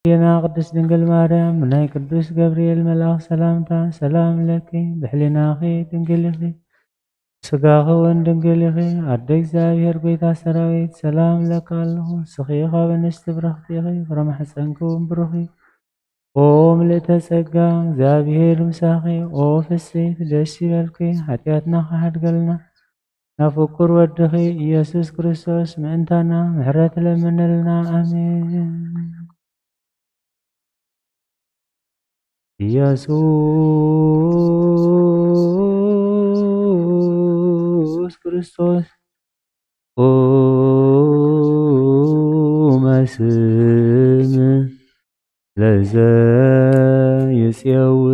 የና ቅድስት ድንግል ማርያም ናይ ቅዱስ ገብርኤል መልአክ ሰላምታ ሰላም ለኪ ብሕሊናኺ ድንግል ኢኺ ስጋኺ እውን ድንግል ኢኺ ኣደ እግዚአብሔር ጎይታ ሰራዊት ሰላም ለካ ኣለኹ ስኺ ካብ እንስቲ ብርኽቲ ኢኺ ፍረ ማሕፀንኪ እውን ብሩኽ እዩ ኦ ምልእተ ጸጋ እግዚአብሔር ምሳኺ ኦ ፍስሕት ደስ ይበልኪ ሓጢአትና ከሓድገልና ናብ ፍቁር ወድኺ ኢየሱስ ክርስቶስ ምእንታና ምሕረት ለምንልና አሜን። ኢየሱስ ክርስቶስ መስም ለዘ ይፄውኦ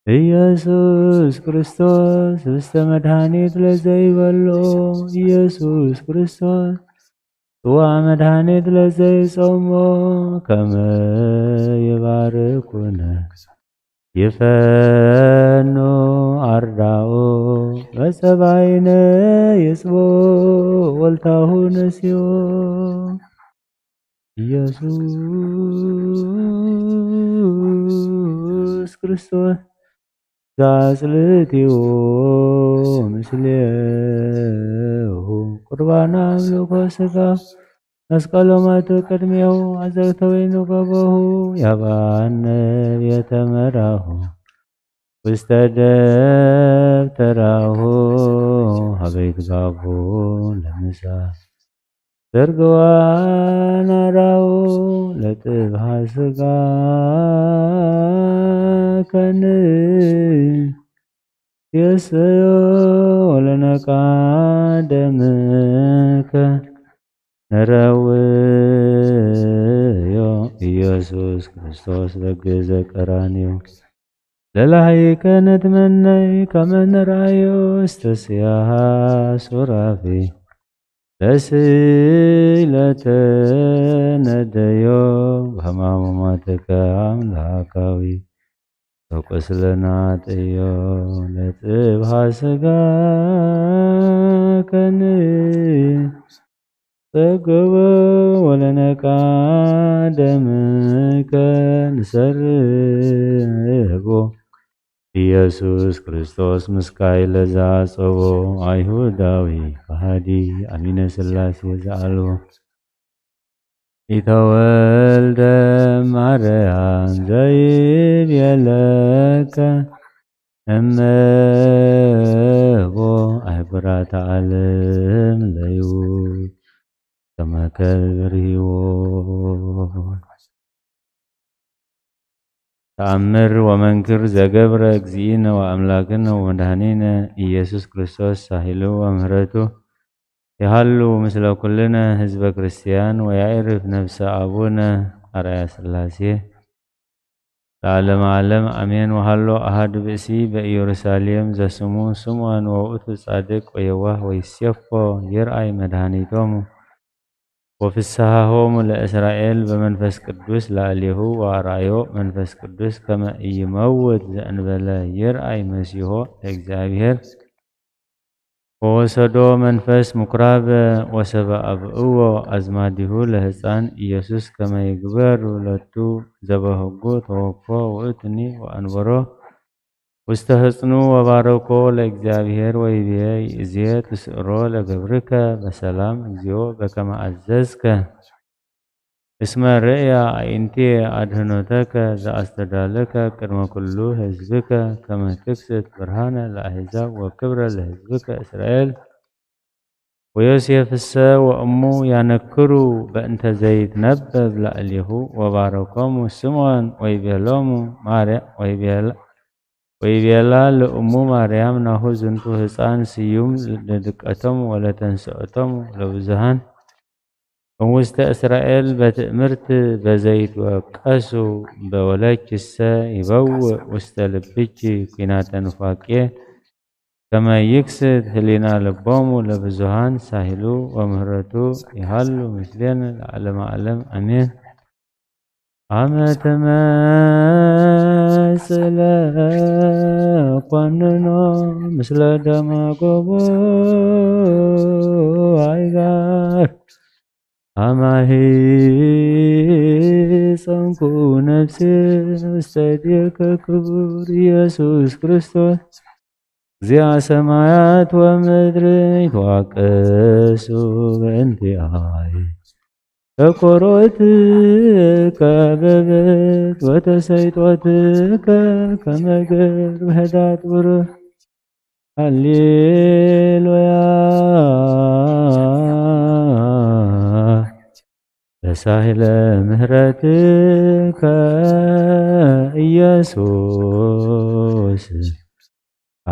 ኢየሱስ ክርስቶስ ውስተ መድኃኒት ለዘይበሎ ኢየሱስ ክርስቶስ ጽዋ መድኃኒት ለዘይጾሞ ከመ ይባርኩነ ይፈኑ አርዳኦ በጸባይነ ይጽቦ ወልታሁ ነሲዮ ኢየሱስ ክርስቶስ ዛጽልትዮ ምስሌሁ ቁርባና አምልኮ ሥጋ መስቀሎ መቱ ቅድሜሁ አዘግተ ወይኑ ገበሁ ያባነ ቤተ መራሁ ውስተ ደብተራሁ ሀበይት ጋቡ ለምሳ ዘርግዋን አራሁ ለጥብሃ ሥጋ ከን የሰዮ ለነቃ ደምከ ነረውዮ ኢየሱስ ክርስቶስ በገዘ ቀራንዮ ለላይከ ነትመነይ ከመ ነርአዮ ውስተ ሲያሃ ሱራፌ ለስእለተ ነደዮ በሕማሙ ሞትከ አምላካዊ በቁስለናጥዮ ለጥብሃ ሥጋከን ተገበ ወለነቃ ደምከ ንሰርጎ ኢየሱስ ክርስቶስ ምስካይ ለዛ ጸቦ አይሁዳዊ ከሃዲ አሚነ ሥላሴ ዘአልቦ ኢተወልደ ማርያም ዘይቤለከ እመቦ አይብራተ ዓለም ለይሁድ ከመከልብርሂዎ ተአምር ወመንክር ዘገብረ እግዚእነ ወአምላክነ ወመድኃኒነ ኢየሱስ ክርስቶስ ሳሂሉ ወምህረቱ ይሃሉ ምስለ ኩልነ ህዝበ ክርስቲያን ወያዕርፍ ነፍሰ አቡነ አርአያ ሥላሴ ለዓለመ ዓለም አሜን። ወሃሎ አሐድ ብእሲ በኢየሩሳሌም ዘስሙ ስምዖን ወውእቱ ጻድቅ ወየዋህ ወይሴፎ ይርአይ መድኃኒቶሙ ወፍስሐሆሙ ለእስራኤል በመንፈስ ቅዱስ ላዕሌሁ ወአርአዮ መንፈስ ቅዱስ ከመ ኢይመውት ዘእንበለ ይርአይ መሲሖ ለእግዚአብሔር ወወሰዶ መንፈስ ምኵራበ ወሰብአ አብዕዎ አዝማዲሁ ለሕፃን ኢየሱስ ከመ ይግበር ሎቱ ዘበህጉ ተወክፎ ውእቱኒ ወአንበሮ ውስተ ህጽኑ ወባረኮ ለእግዚአብሔር ወይቤ ይእዜ ትስዕሮ ለገብርከ በሰላም እግዚኦ በከመ አዘዝከ እስመ ርእያ አዕይንቲየ አድኅኖተከ ዘአስተዳለከ ቅድመ ኩሉ ህዝብከ ከመ ትክስት ብርሃነ ለአሕዛብ ወክብረ ለህዝብከ እስራኤል ወዮሴፍሰ ወእሙ ያነክሩ በእንተ ዘይትነበብ ላዕሌሁ ወባረኮሙ ስምዖን ወይቤሎሙ ወይቤላ ለእሙ ማርያም ናሁ ዝንቱ ሕፃን ስዩም ለድቀቶሙ ወለተንሥኦቶሙ ለብዙሃን እሙስተ እስራኤል በትእምርት በዘይትወቀሱ በወለችሰ ይበውእ ውስተ ልብኪ ኩናተ ኑፋቄ ከመ ይክስት ህሊና ልቦሙ ለብዙሃን ሳሂሉ ወምህረቱ ይሃሉ ምስሌነ ለዓለመ ዓለም አሜን። አመ ትመጽእ ለኮንኖ ምስለ ደመ ጎቦ አይጋር አማሂ ጸንኩ ነፍሴ ውስተ እዴከ ክቡር ኢየሱስ ክርስቶስ እግዚአ ሰማያት ወምድር ይትዋቀሱ በእንቲአየ በኰሮትከ በብርት ወተሰይጦትከ ከመ ገርብ ኅዳጥ ብሩህ ሃሌሉያ በሳህለ ምሕረትከ ኢየሱስ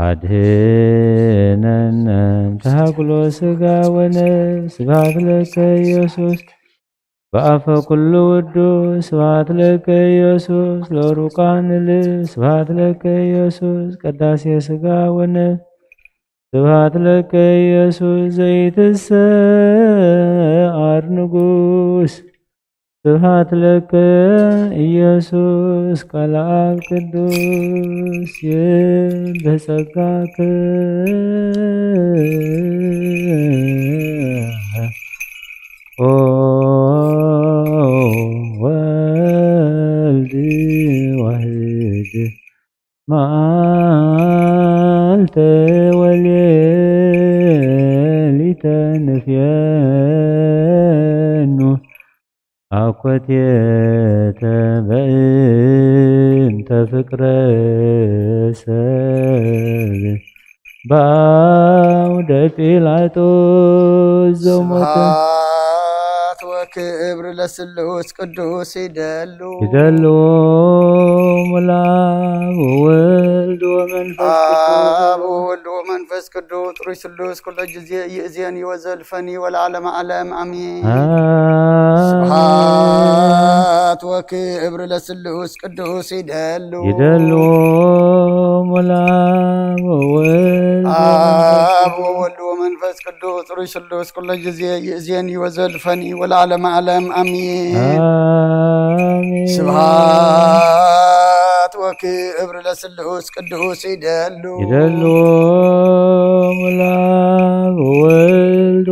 አድኅነነ እምተሃኩሎ ሥጋ ወነፍስ ስብሐት ለከ ኢየሱስ በአፈ ኩሉ ውዱስ ስብሐት ለከ ኢየሱስ ለሩቃን ልብስ ስብሐት ለከ ኢየሱስ ቅዳሴ ሥጋ ወነፍስ ስብሐት ለከ ኢየሱስ ዘይትሰዓር ንጉሥ ስብሐት ለከ ኢየሱስ ቃለ አብ ቅዱስ በጸጋከ ኦ ወልድ ዋሕድ መዓልተ ወሌሊተ ንፍየኑ አኮቴተ በእንተ ፍቅረ ሰብእ በአውደ ጲላጦስ ዘሞተ ወክብር ለስሉስ ቅዱስ ይደሉ ሙላብ ወወልድ ወመንፈስ ቅዱስ ጥሩይ ስሉስ ኩሎ ጊዜ ይእዜኒ ወዘልፈኒ ወለዓለመ ዓለም አሜን። ስብሐት ወክብር ለስሉስ ቅዱስ ይደሉ ሙላብ ወወልድ ወመንፈስ ቅዱስ ጥሩይ ስሉስ ኩሎ ጊዜ ይእዜኒ ወዘልፈኒ ወለዓለመ ዓለም አሜን። ስብሐት ወክብር ለስሉስ ቅዱስ ይደሉ ሙላብ ወወልድ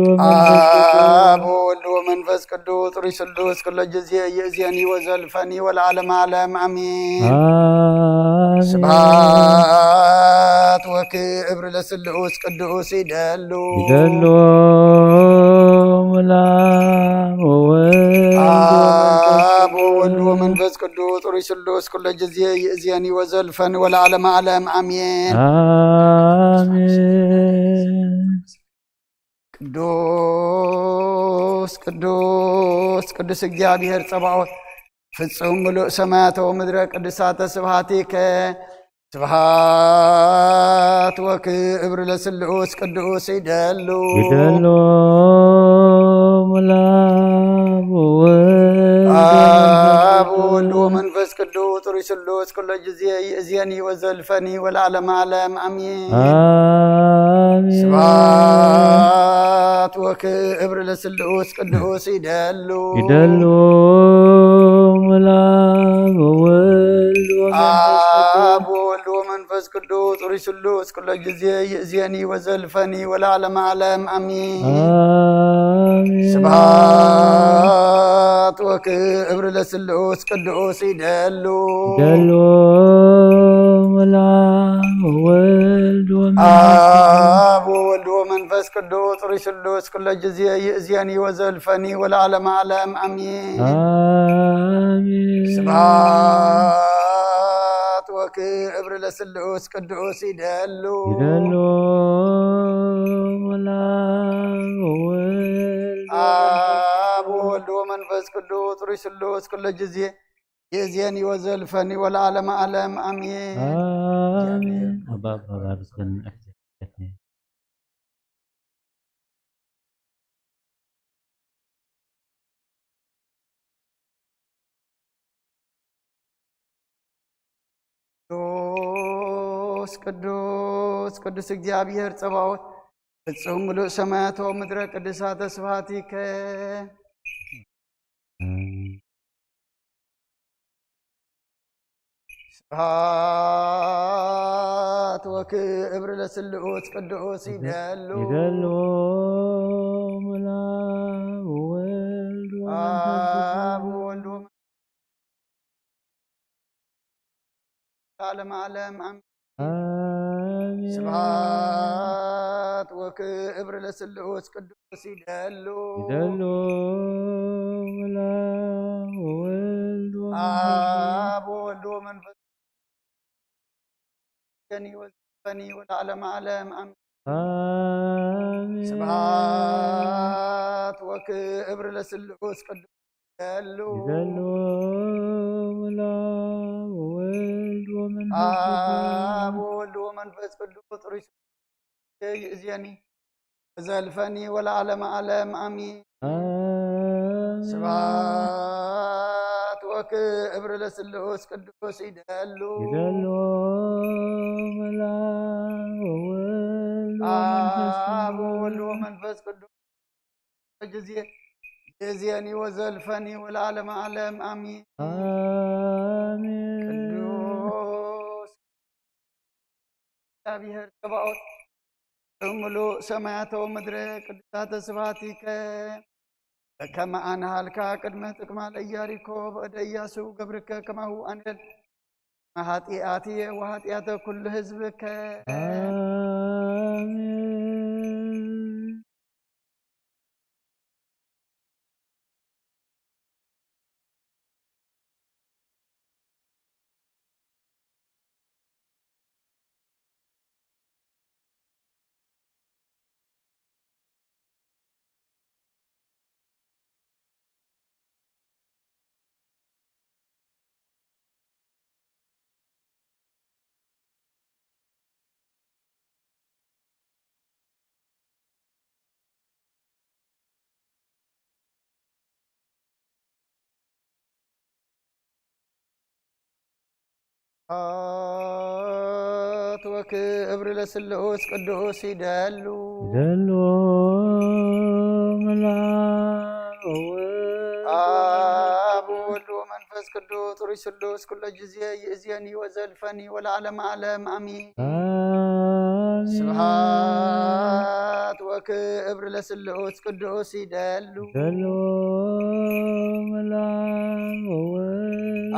ወመንፈስ ቅዱስ ጥሩይ ስሉስ ኩሎ ጊዜ ይእዜኒ ወዘልፈኒ ወለዓለመ ዓለም አሜን። ስብሐት ወክብር ለስሉስ ቅዱስ ይደሉ ሙላብ ወወልድ ወመንፈስ ቅዱስ ጥሩይ ስሉስ ኩሎ ጊዜ ይእዜኒ ወዘልፈኒ ወለዓለመ ዓለም አሜን። ቅዱስ ቅዱስ ቅዱስ እግዚአብሔር ጸባኦት ፍጹም ምሉእ ሰማያተ ወምድረ ቅዱሳተ ስብሐቲከ ስብሐት ወክብር ለስሉስ ቅዱስ ይደሉ ሙላብ ወወልድ ወመንፈስ ቅዱስ ጥሩይ ስሉስ ኩሎ ጊዜ ይእዜኒ ወዘልፈኒ ወለዓለመ ዓለም አሜን። ስብሐት ወክብር ለስሉስ ቅዱስ ይደሉ ሙላብ ወወልድ ወመንፈስ ቅዱስ ጥሩይ ስሉስ ኩሎ ጊዜ ይእዜኒ ወዘልፈኒ ወለዓለመ ዓለም አሜን። ስብሐት ወክብር ለስሉስ ቅዱስ ይደሉ ሙላብ ወወልድ ወመንፈስ ቅዱስ ጥሩይ ስሉስ ኩሎ ጊዜ ይእዜኒ ወዘልፈኒ ወለዓለመ ዓለም አሜን። ስብሐት ወክብር ለስሉስ ቅዱስ ይደሉ ሙላብ ወወልድ ወመንፈስ ቅዱስ ጥሩይ ስሉስ ኩሎ ጊዜ ይእዜኒ ወዘልፈኒ ወለዓለመ ዓለም አሜን። ቅዱስ ቅዱስ እግዚአብሔር ጸባኦት ፍጹም ምሉእ ሰማያተ ወምድረ ቅዱሳተ ስብሐቲከ ስብሐት ወክብር ለስሉስ ቅዱስ ይደሉ ሙላብ ወወልድ والعالم عالم آمين آمين سبحات وكبر لسلوس قدوس يدلو يدلو ولا ولد آب وولد ومنفس وزفني والعالم عالم آمين آمين سبحات وكبر لسلوس قدوس يدلو ولا ولد آب وولد ومنفس قدوس ريس يزيني زلفني والعالم عالم آمين سبحات وكبر لسلوس قدوس يدلو ولا ولد آب وولد ومنفس قدوس جزيني وزلفني والعالم عالم آمين قدوس እግዚአብሔር ጸባኦት እምሉ ሰማያተ ወምድረ ቅድሳተ ስብሐቲከ ከመ አንሃልካ ቅድመ ጥቅማ ለኢያሪኮ በእደ ኢያሱ ገብርከ ከማሁ አንደል ኃጢአትየ ወኃጢአተ ኩሉ ሕዝብከ ወክብር ለስሉስ ቅዱስ ይደሉ አብ ወወልድ ወመንፈስ ቅዱስ ሩይ ስሉስ ኩለ ጊዜ ይእዜኒ ወዘልፈኒ ወለዓለመ ዓለም አሚን ስብሐት ወክብር ለስሉስ ቅዱስ ይደሉ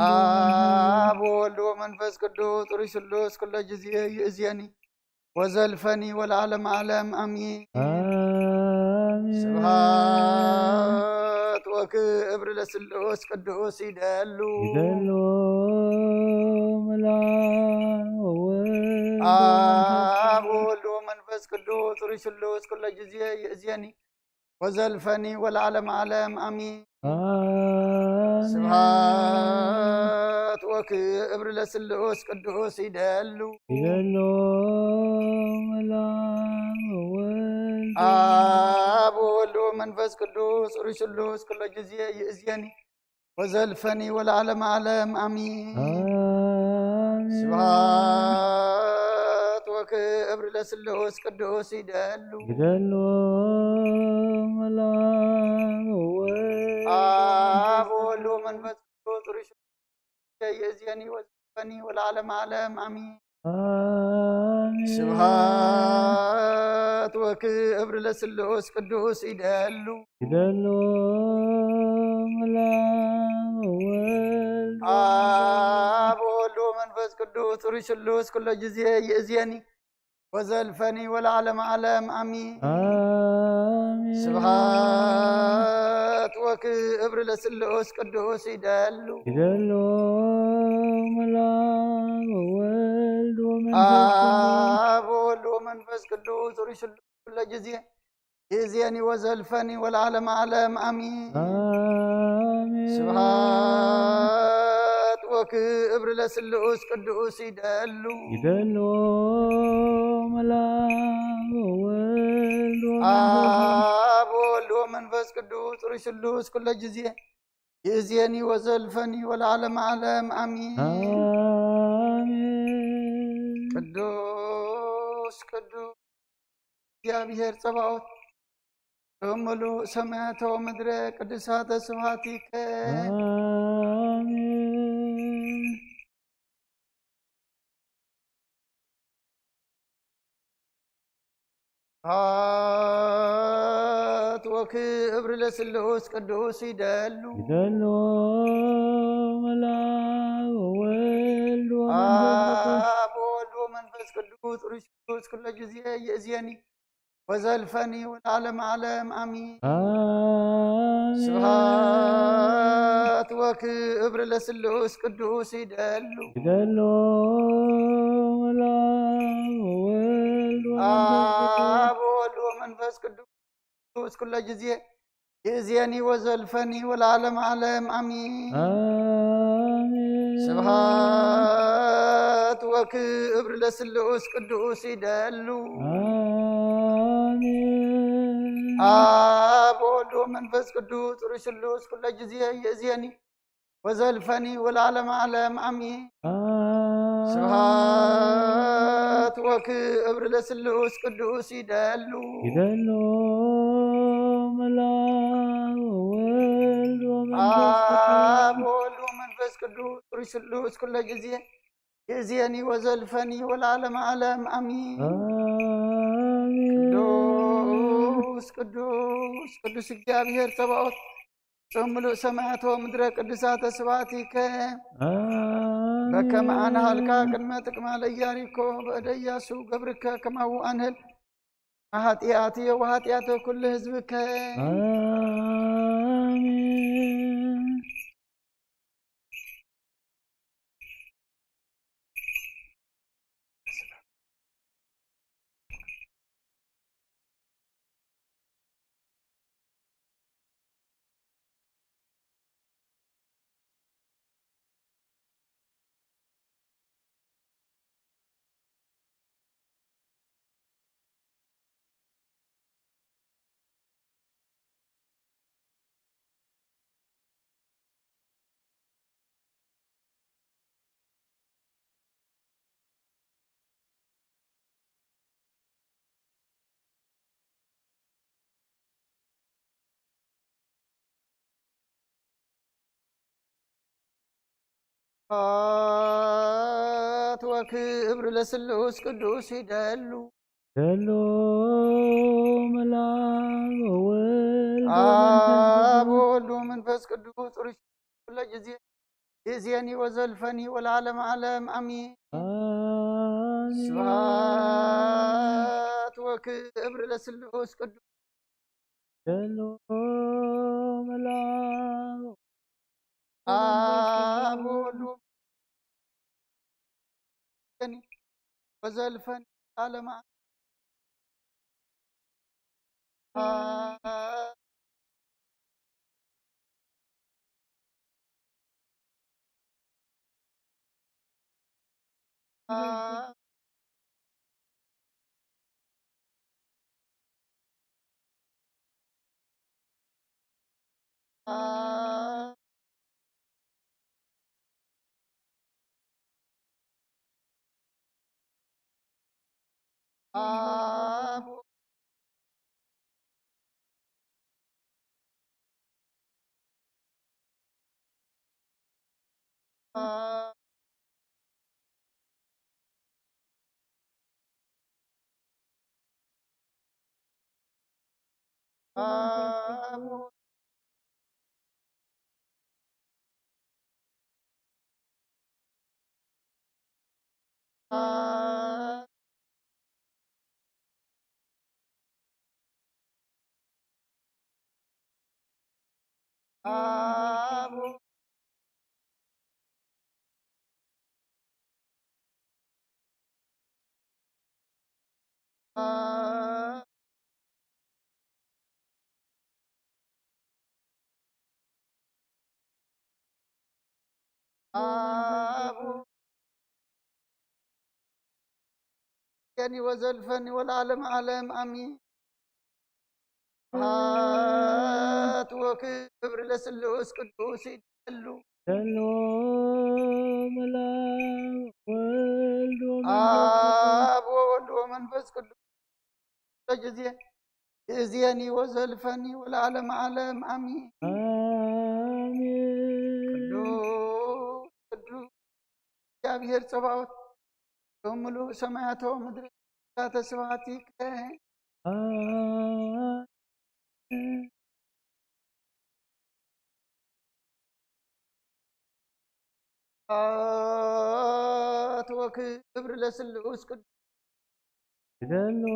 አብ ወወልድ ወመንፈስ ቅዱስ ሩይ ስሉስ ኩለ ጊዜ ይእዜኒ ወዘልፈኒ ወለዓለመ ዓለም አሚን ስብሐት ወክብር ለስሉስ ቅዱስ ይደሉ አብ ወወልድ ወመንፈስ ቅዱስ ሩይ ስሉስ ኩለ ጊዜ ይእዜኒ ወዘልፈኒ ወለዓለመ ዓለም አሚን ስብሐት ወክብር ለስሉስ ቅዱስ ይደሉ አብ ወወልድ ወመንፈስ ቅዱስ ሩይ ስሉስ ኩለ ጊዜ ይእዜኒ ወዘልፈኒ ወለዓለመ ዓለም አሚን ስብሐት ወክብር ለስሉስ ቅዱስ ይደሉ አብ ወወልድ ወመንፈስ ቅዱስ ሩይ ስሉስ ይእዜኒ ወዘልፈኒ ወለዓለመ ዓለም አሚን ስብሐት ወክብር ለስሉስ ቅዱስ ይደሉ አብ ወወልድ ወመንፈስ ቅዱስ ሩይ ስሉስ ኩለ ጊዜ ይእዜኒ ወዘልፈኒ ወለዓለመ ዓለም አሚን ስብሐት ወክብር ለስሉስ ቅዱስ ይደሉ አብ ወወልድ ወመንፈስ ቅዱስ ሩይ ስሉስ ኩለ ጊዜ ይእዜኒ ወዘልፈኒ ወለዓለመ ዓለም አሚን ስብሐት ወክብር ለስሉስ ቅዱስ ይደሉ አብ ወወልድ ወመንፈስ ቅዱስ ሩይ ስሉስ ኩለ ጊዜ ይእዜኒ ወዘልፈኒ ወለዓለመ ዓለም አሚን ቅዱስ ቅዱስ እግዚአብሔር ጸባኦት እምሉ ሰማያተ ወምድረ ቅድሳተ ስብሐቲከ ስብሐት ወክብር ለስሉስ ቅዱስ ይደሉ ወላ ወወልድ ወመንፈስ መንፈስ ቅዱስ ርሽቶስ ኩለ ጊዜ የእዝየኒ ወዘልፈኒ ወለዓለመ ዓለም አሚን። ስብሐት ወክብር ለስሉስ ቅዱስ ይደሉ አብ ወወልድ ወመንፈስ ቅዱስ ኩለ ጊዜ የእዝየኒ ወዘልፈኒ ወለዓለመ ዓለም አሚን። ስብሐት ወክብር ለስሉስ ቅዱስ ይደሉ አብ ወወልድ ወመንፈስ ቅዱስ ርሽሉስ ኩለ ጊዜ የእዝየኒ ወዘልፈኒ ወለዓለመ ዓለም አሚን። ስብሐት ወክብር ለስሉስ ቅዱስ ይደሉ አብ ወወልድ ወመንፈስ ቅዱስ ርሽሉስ ኩለ ጊዜ የእዝየኒ ወዘልፈኒ ወለዓለመ ዓለም አሚን። ቅዱስ ቅዱስ ቅዱስ እግዚአብሔር ጸባኦት ጽምሉ ሰማያት ወምድረ ቅዱሳተ ስብሐቲከ በከመ አነሃልካ ቅድመ ጥቅማ ለኢያሪኮ በእደ ኢያሱ ገብርከ ከማሁ አንህል ኃጢአትየ ወኃጢአተ ኩሉ ሕዝብከ ስብሐት ወክብር ለስሉስ ቅዱስ ይደሉ አብ ወወልድ ወመንፈስ ቅዱስ ርሽቶስ ኩለ ጊዜ የእዝየኒ ወዘልፈኒ ወለዓለመ ዓለም አሚን። ስብሐት ወክብር ለስሉስ ቅዱስ አብ ወወልድ ወዘልፈኒ ወለዓለመ ዓለም አብ የእዝየኒ ወዘልፈኒ ወለዓለመ ዓለም አሚን። ስብሐት ወክብር ለስሉስ ቅዱስ ይደሉ አብ ወወልድ ወመንፈስ ቅዱስ ኩለ ጊዜ የእዝየኒ ወዘልፈኒ ወለዓለመ ዓለም አሚን። ቅዱስ ቅዱስ እግዚአብሔር ጸባኦት ጽምሉ ሰማያት ወምድረ ቅዱሳተ ስብሐቲከ ስብሐት ወክብር ለስሉስ ቅዱስ ይደልዎ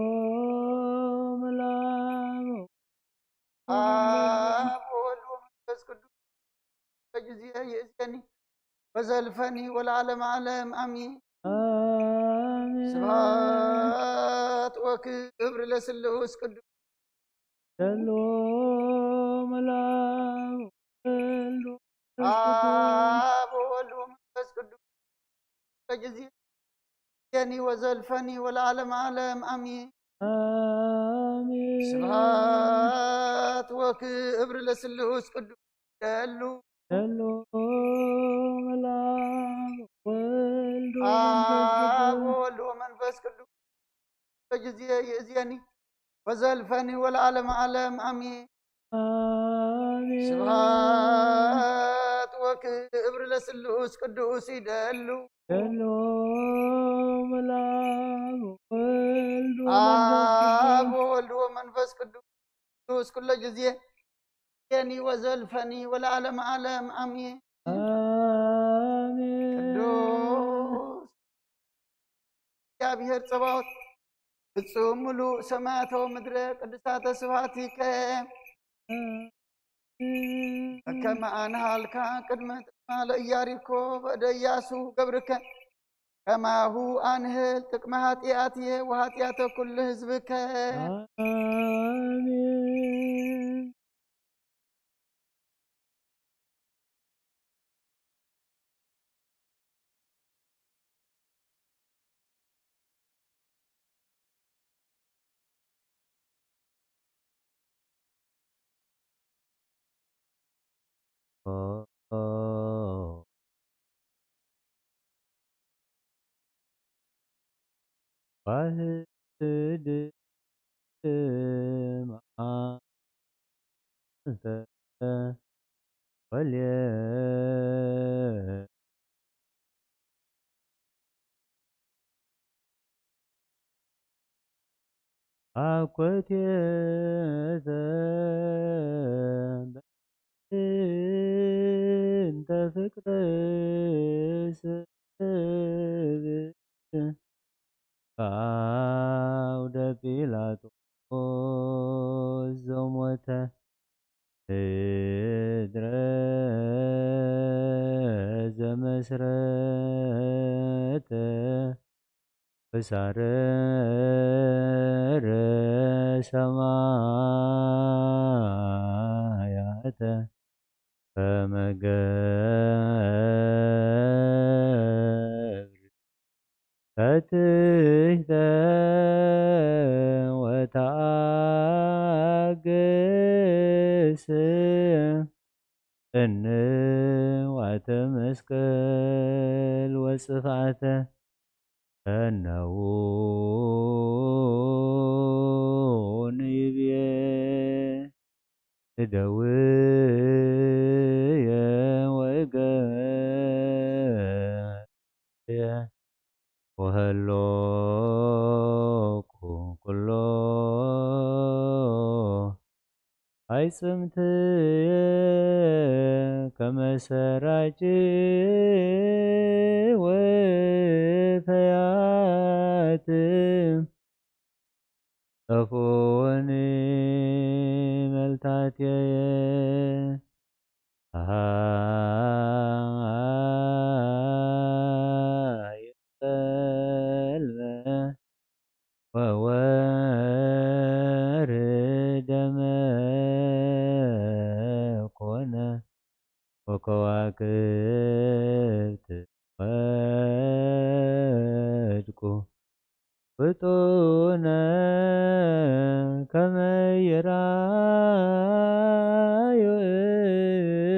መላኩ አብ ወወልድ ወመንፈስ ቅዱስ በጊዜ ይእዜኒ ወዘልፈኒ ወለዓለመ ዓለም አሚን። አሜን። ስብሐት ወክብር ለስሉስ ቅዱስ ይደልዎ መላኩ ወወልድ ወመንፈስ ቅዱስ አብ ወወልድ ወመንፈስ ቅዱስ በጊዜ ይእዜኒ ወዘልፈኒ ወለዓለመ ዓለም አሚን። አሜን። ስብሐት ወክብር ለስሉስ ቅዱስ ይደሉ ይደልዎ መላኩ ወወልድ አብ ወመንፈስ ወወልድ ወመንፈስ ቅዱስ በጊዜ ይእዜኒ ወዘልፈኒ ወለዓለመ ዓለም አሚን። አሜን። ስብሐት ወክብር ለስሉስ ቅዱስ ይደሉ ይደልዎ መላኩ ወወልድ አብ ወመንፈስ ወወልድ ወመንፈስ ቅዱስ ኩለ ጊዜ የኒ ወዘልፈኒ ወለዓለመ ዓለም አሚን። አሜን። ቅዱስ እግዚአብሔር ጸባኦት ፍጹም ሙሉእ ሰማያተ ወምድረ ቅድሳተ ስብሐቲከ በከመ አንሃልካ ቅድመ ጥቅመ ለኢያሪኮ በእደ ኢያሱ ገብርከ ከማሁ አንህል ጥቅመ ኃጢአትየ ወኃጢአተ ኩሉ ህዝብከ አሜን። ዋህድ መዓልተ ወሌሊት አኮቴተ በእንተ ፍቅር ስብእ በአውደ ጲላጦስ ዘሞተ ምድረ ዘመስረተ ወሳረረ ሰማያተ ከመ ገብር ፈትሕተ ወተአግስ እንዋተ መስቀል ወጽፍዓተ ከነውን ይቤ እደውየ ወእገየ ወሀሎኩ ኩሎ አይጽምትየ ከመ ሰራጭ ወፈያት ጠፉኒ መልታትየ የጸልመ ወወርደመ ኮነ ወከዋክብት ወድቁ ፍጡነ ከመ ይራዩ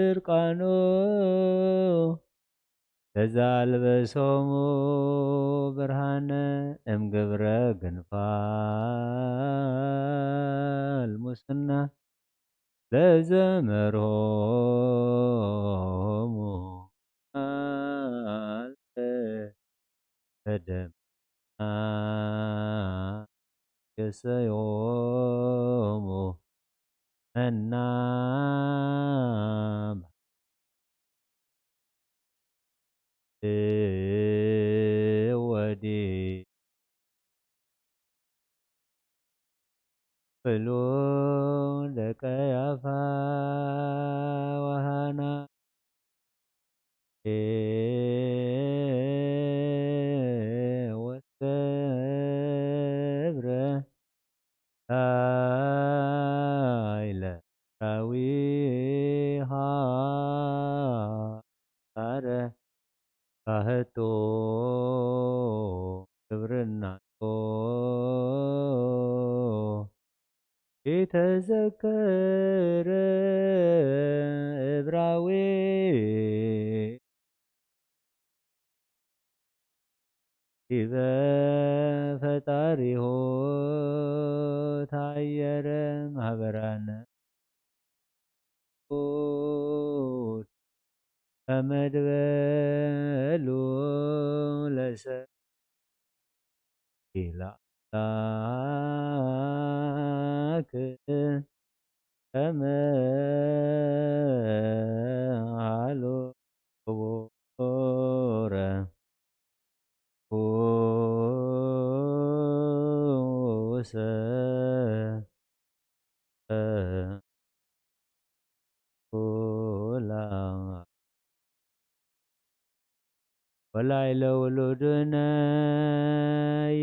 ዕርቃኖ ለዘአልበሶሙ ብርሃነ እምግብረ ግንፋል ሙስና ለዘመርሖሙ መዓልተ በደመና የሰዮሙ መና ወዲህ ብሉ ደቀያፋ ወሃና ወገብረ ሃይለ ራዊሃ አረ ካህቶ ግብርናቶ የተዘከረ ዕብራዊ ዲበ ፈጣሪሁ ታየረ ማህበራነ ከመድበሉ ለሰብ ኢላክ ከመ አሎ ቦረ ኩሰ ኩላ ወላይለ ውሉድነ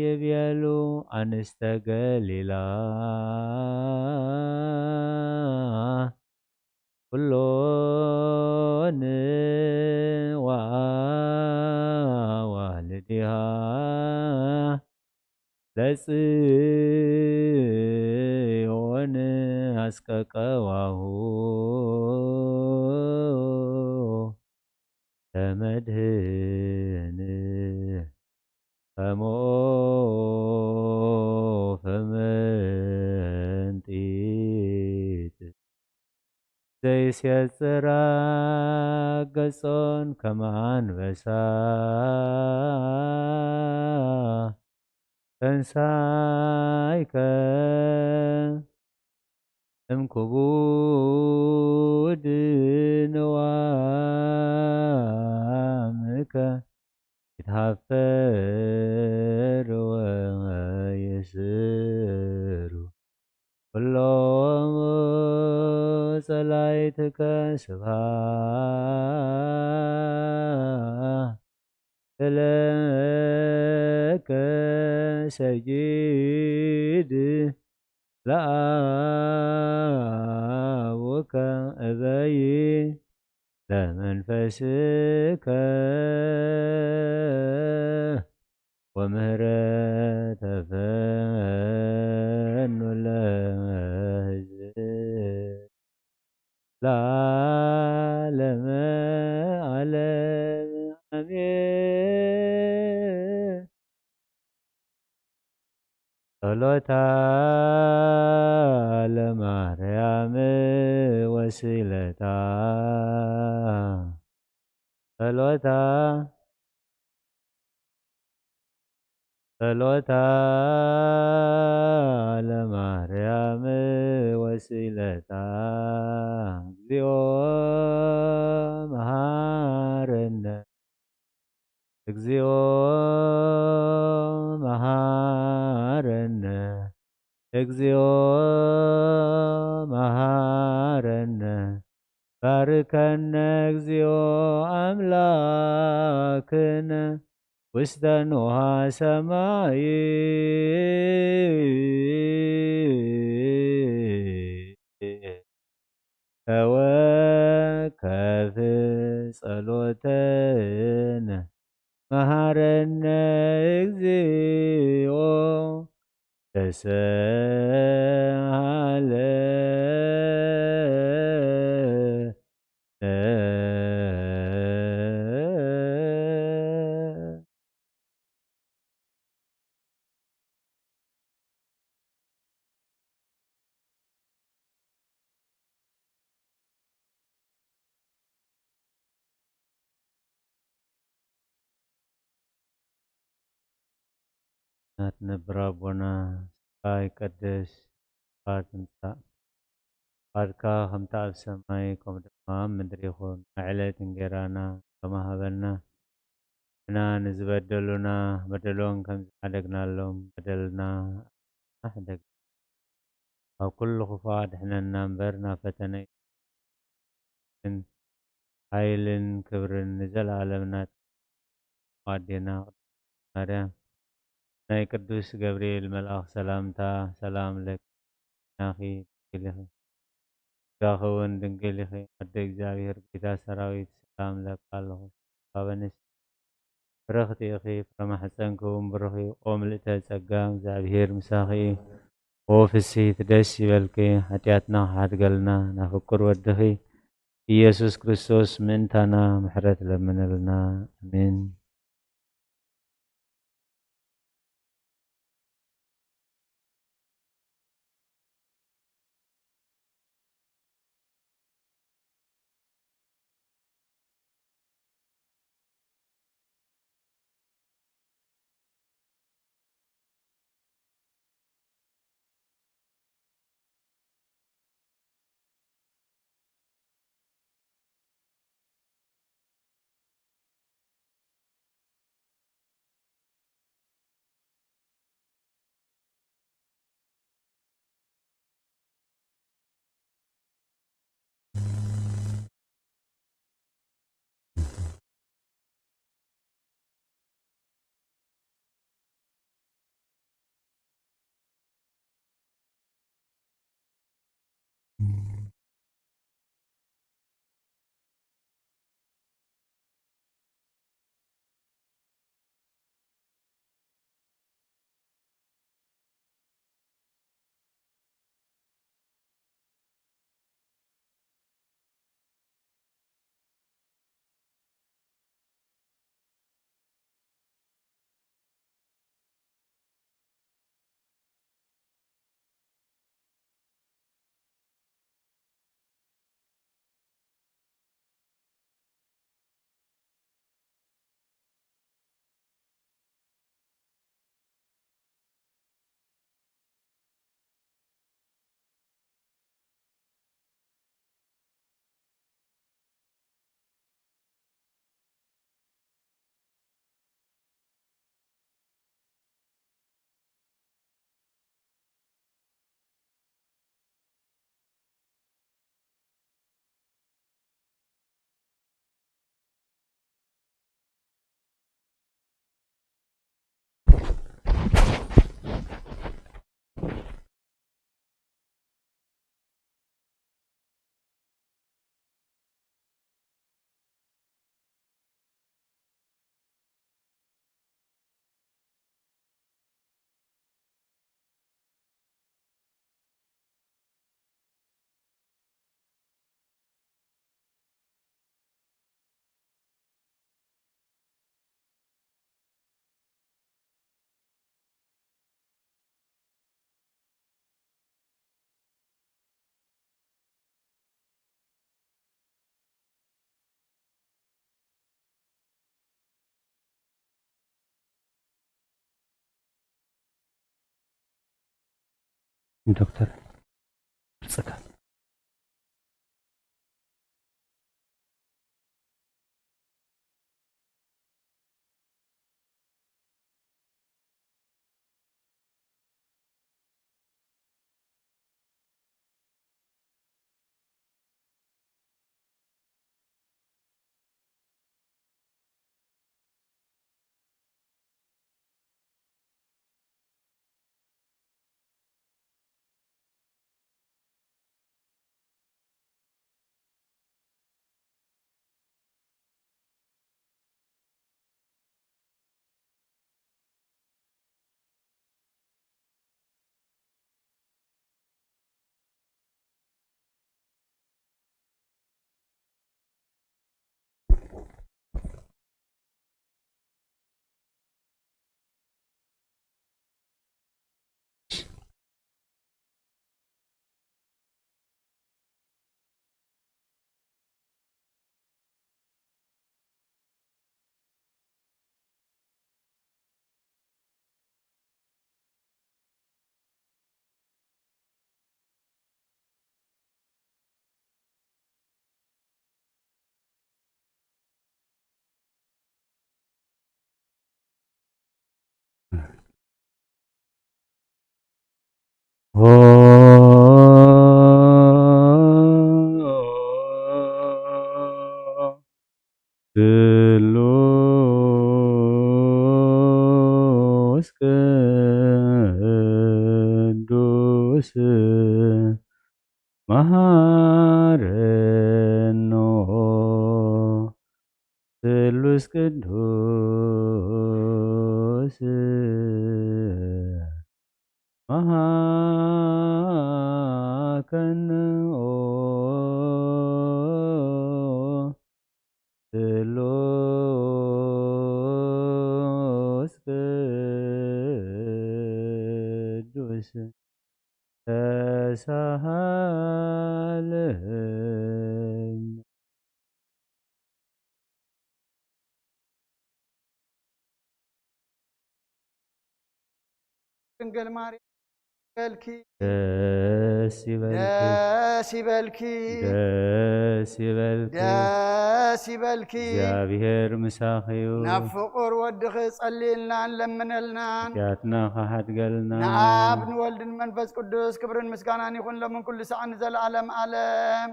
ይቤሉ አንስተ ገሊላ ኩሎን ወአዋልድሃ ለጽዮን አስቀቀዋሁ ለመድህን ከሞፈ መንጢጥ ዘይሴጽራ ገጾን ከማንበሳ ተንሳይከ እምክቡድ ንዋምከ ይትሃፈር ወይስሩ ኩሎሙ ጸላእትከ ስብሐት ለከ ሰይድ ለአቡከ እበይ ለመንፈስከ ወምህረተ ፈኑ ለሕዝብ ለዓለመ ዓለም አሜን። ጸሎታ ለማርያም ወስለታ ጸሎታ ለማርያም ወስለታ እግዚኦ መሐረነ እግዚኦ መሐረነ እግዚኦ መሐረነ ባርከነ እግዚኦ አምላክነ ውስተ ንውሃ ሰማይ ተወከፍ ጸሎተነ መሐረነ እግዚኦ ተሳሃለነ ናትነብር አቦና ይቀደስ ስምካ ትምጻእ ፈቃድካ ከምቲ ኣብ ሰማይ ከምኡ ድማ ኣብ ምድሪ ይኹን ዕለት እንጀራና ከመ ሃበና ንሕና ንዝበደሉና በደሎም ከም ዝሓደግናሎም በደልና ኣሕደግ أو كل خفاء إحنا نامبرنا فتنة هايل كبر نزل عالمنا وادينا مريم ناي قدوس جبريل ملاك سلامتا سلام لك أخي كله كاخون دنقله أدك زاوير كتا سراويت سلام لك الله فابنس برختي أخي فما حسنكم برخي قوم لتسقام زاوير مساخي وفسي تدسي بلكي حتياتنا حد قلنا نفكر ودخي ኢየሱስ ክርስቶስ ምንታና ምሕረት ለምንልና አሜን። ዶክተር ጽጋ ኦ ስሉስ ቅዱስ መሐረኖ ስሉስ ቅዱስ መሐከንኦ ስሉስ ቅዱስ ተሳሃለን ድንግል ማርያም በልኪ ደስ ይበልኪ ደስ ይበልኪ ደስ ይበልኪ ደስ ይበልኪ እግዚአብሔር ምሳኺዩ ናብ ፍቁር ወድኺ ጸሊልናን ለምነልናን ኃጢአትና ኸሓድገልና ንአብ ንወልድን መንፈስ ቅዱስ ክብርን ምስጋናን ይኹን ለምን ኩሉ ሰዓት ንዘለዓለም ዓለም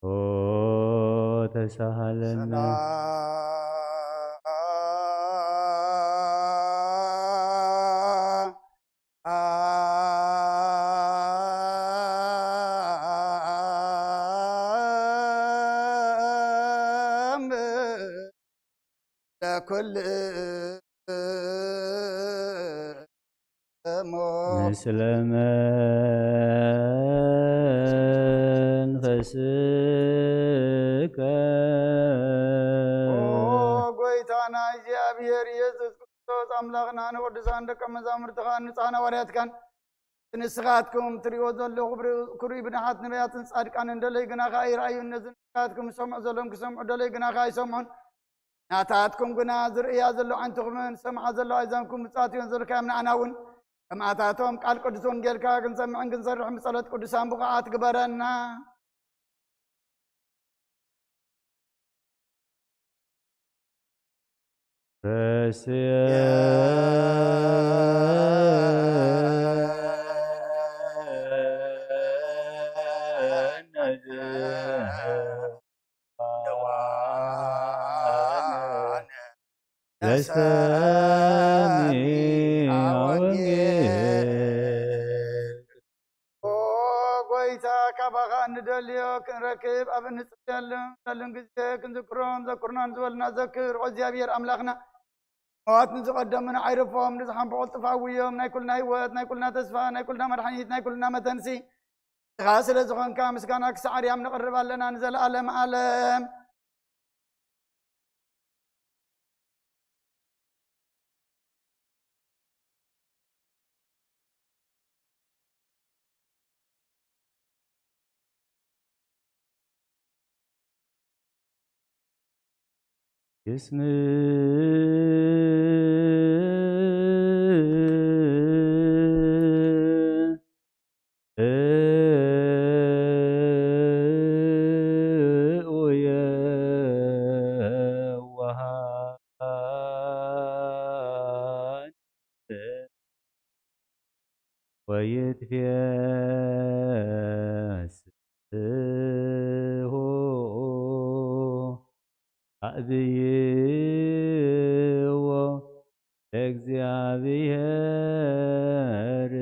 ኦ ተሳሃለነ ለኩል ምስለ መንፈስከ ጎይታና እግዚአብሔር ኢየሱስ ክርስቶስ አምላኽና ንቅዱሳን ደቀ መዛሙርትኻ ንጹሓን ሐዋርያትካን ንስኻትኩም ትሪእዎ ዘለኹ ክሩይ ብድሓት ነቢያትን ጻድቃንን ደለይ ግናኻ ይረኣዩ እነዚህ ንስኻትኩም ዝሰምዑ ዘሎም ክሰምዑ ደለይ ግናኻ ኣይሰምዑን ናታትኩም ግና ዝርእያ ዘሎ ዓይንትኹምን ሰምዓ ዘሎ ኣእዛንኩም ብፅዋት እዮም ዘለካዮም ንኣና እውን ከምኣታቶም ቃል ቅዱስ ወንጌልካ ክንሰምዕን ክንሰርሕን ብጸሎት ቅዱሳን ብቕዓት ግበረና ረስየ ለሰሚዐ ወንጌል ጎይታ ካባኻ እንደልዮ ክንረክብ ኣብ እንጽልያለን ግዜ ክንዝክሮም ዘኩርናን ዝበልና ዘክር እግዚአብሔር ኣምላኽና ሞት ንዝቐደሙን ዓይርፎም ንዝሓንፈቑ ጥፋውዮም ናይ ኩልና ህይወት ናይ ኩልና ተስፋ ናይ ኩልና መድሓኒት ናይ ኩልና መተንሲ ኢኻ ስለ ዝኾንካ ምስጋና ክሳዕ ኣርያም ነቕርብ ኣለና ንዘለኣለም ዓለም እስም ወየዋሃን ወይትፌስሑ አብይዎ ለእግዚአብሔር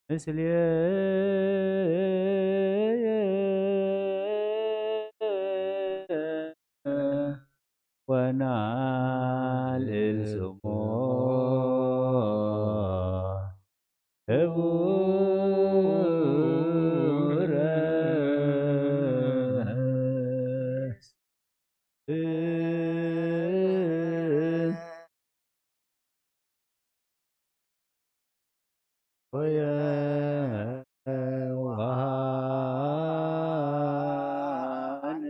ምስሌየ ወናልዕል ስሞ ክቡረ ወየዋሃን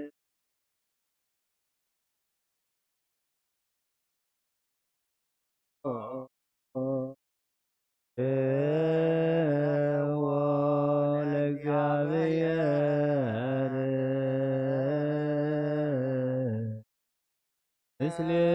ለእግዚአብሔር ምስሌየ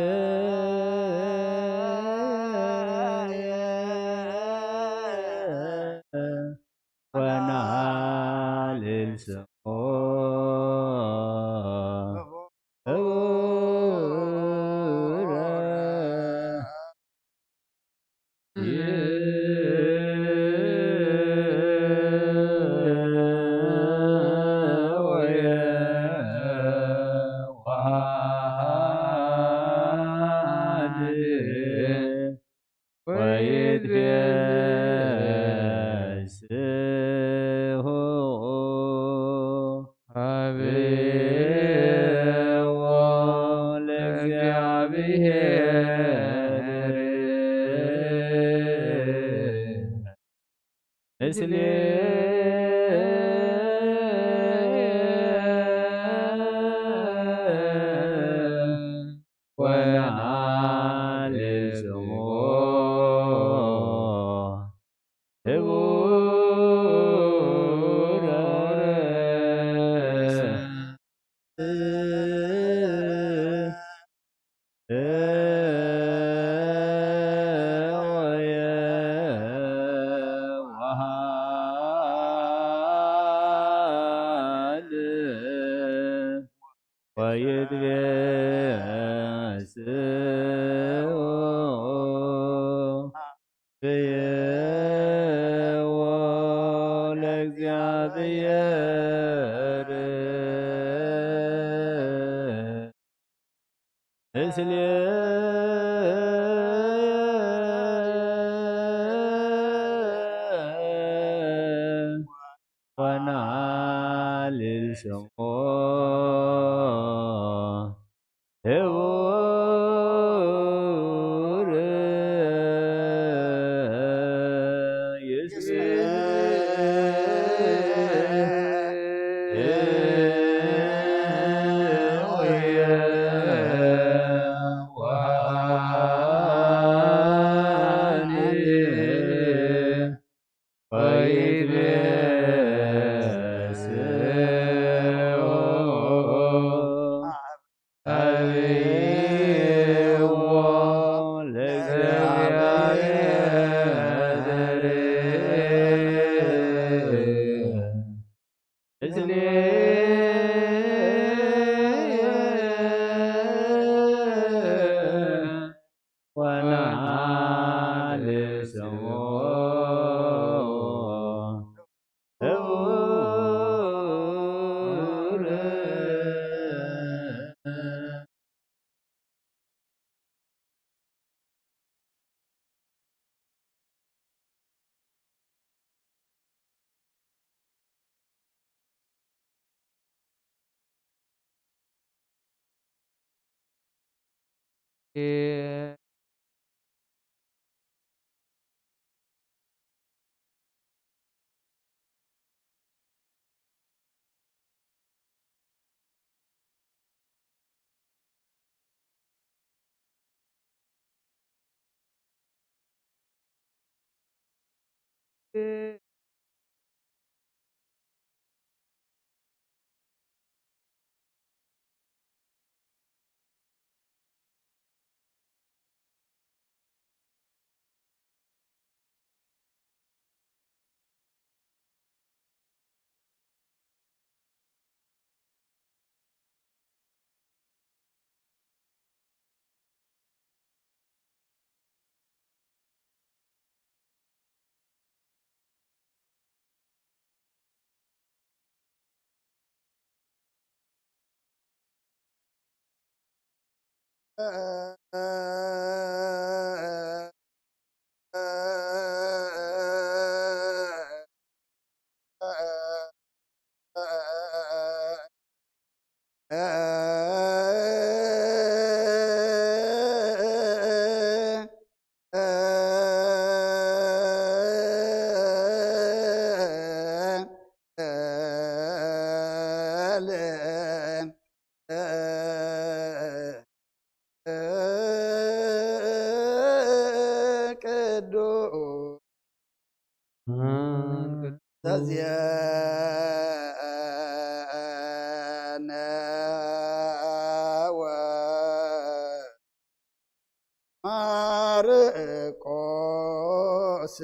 ማርቆስ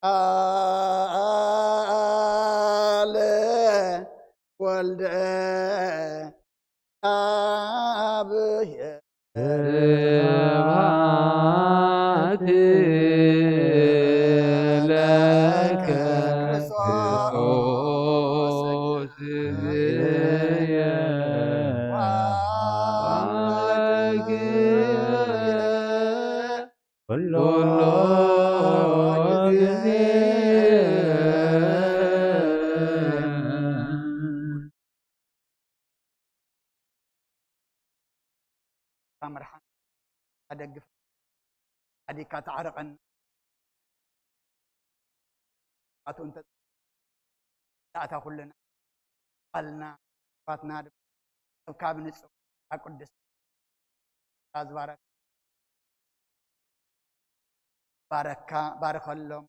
አለ ወልደ አብሔር ኩሉ ጊዜ مرحان أدقف أديك تعرقن أتون تأتى كلنا قلنا فاتنا كابنس أقدس راز بارك بارك الله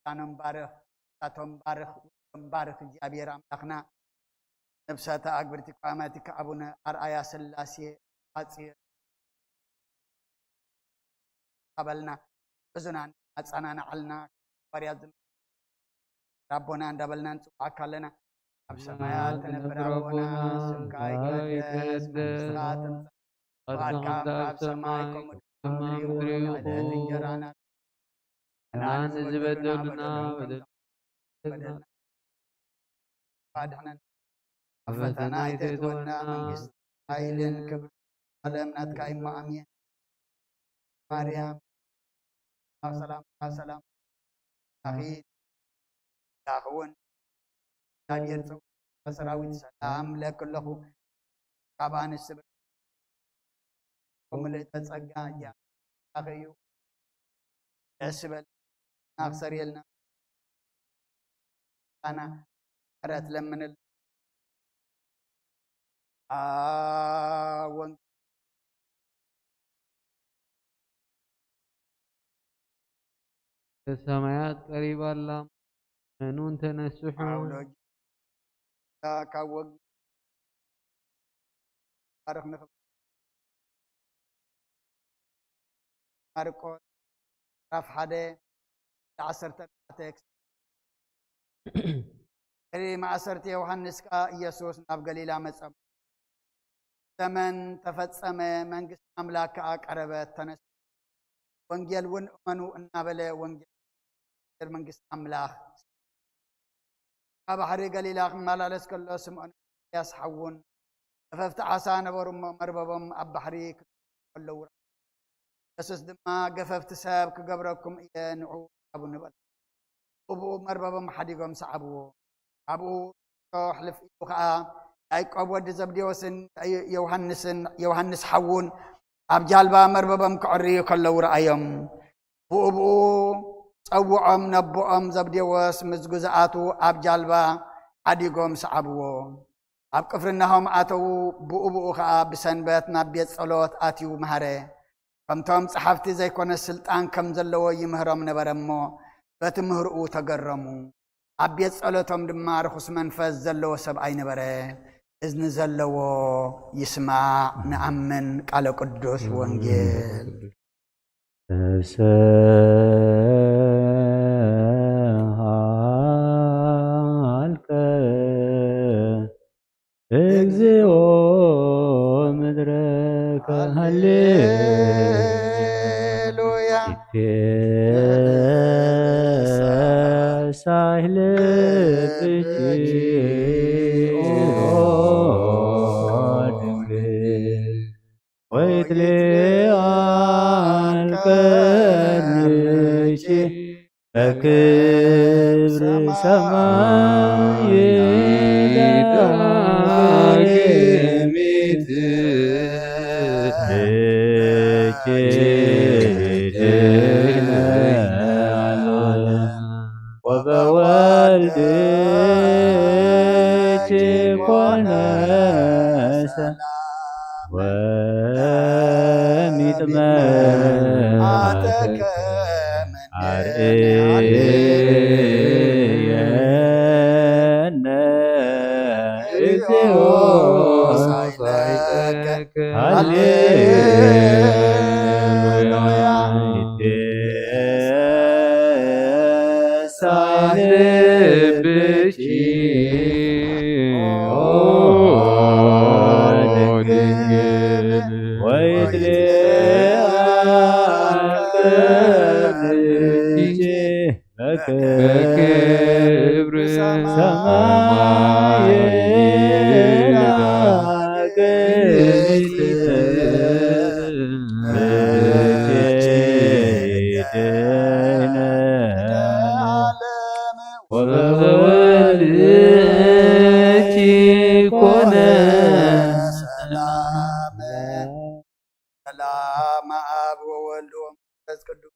تانم بارك تاتم بارك جابير أملاكنا نفساتا أكبرتك قاماتك أبونا أرآيا سلاسي أتصير قبلنا بزنا أتصنعنا علنا فرياد ربنا اندبلنا نسوعك لنا بسمايات نبرابنا سمكاي قدس مستغاتم واركام باب سمايكم ودريوكم عدد انجرانا نان زبدلنا بدلنا فادحنا أفتنا يتدونا منقست قايلين كبر علمنا تكايم مأمين مريم سلام أخي داخون دابير فسراويت سلام لكله قبان السبر وملئ تسقى يا أخيو يسبل أخسر يلنا أنا أرأت لمن وانت السمايات قريبة الله منون تنسحون كاوق أرخ نخب أركو رف حدا عصرت تكس ما عصرت يوحنس كا يسوس ناب قليلا مصب زمن تفصم منقس أملاك أقربت تنس وانجيل ون أمنو النابلة وانجيل المنقس أملاك أبحري قليلا مالالس كله سمعون يسحون ففت عسان ورم مرببم أبحري كله يسوس دما قففت ساب كقبركم ينعو أبو نبل أبو مرببم حديقهم سعبو أبو حلف يوخا أيقوب ود زبدي وسن يوحنس حون أبجالبا مرببم كعري كله رأيهم أبو صوعم نبؤم زبدي وس مزغزاتو أبجالبا حديقهم سعبو أبقفرنهم أتو بؤبؤ خا بسنبت نبيت صلوت أتيو مهره كمتهم صحفتي زي كون السلطان كم زلو يمهرم نبرمو بتمهرؤو تقرمو أبيت صلوتهم دمار خص منفذ زلو سبعي نبره إذن زلو يسمع نأمن قال قدوس وانجيل سهالك እግዚኦ ምድረከ ሃሌሉያ ሳይል ወይትሌአል ቀንሽ በክብር ሰማይ ዳግሚት ወበወልድ ኮነ ወሚጥመት አርእየነ እግዚኦ ሃሌሉያ ሳይልብሽ በክብር ሰማይ ዳግሚት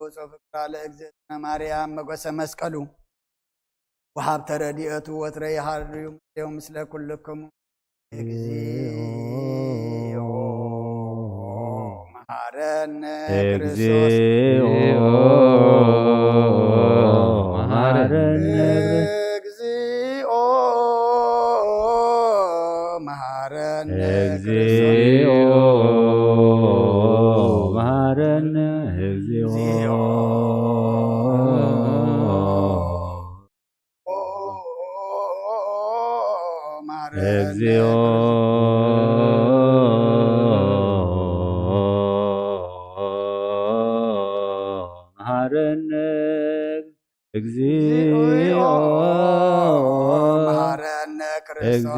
ቅዱስ ወፍቅራ ለእግዝእትነ ማርያም መጎሰ መስቀሉ ወሀብተ ረድኤቱ ወትረ ይሃርዩ ምስለ ኩልክሙ እግዚኦ መሐረነ ክርስቶስ እግዚኦ መሐረነ ክርስቶስ መሐረነ እግዚኦ እግዚኦ መሐረነ እግዚኦ መሐረነ ክርስቶስ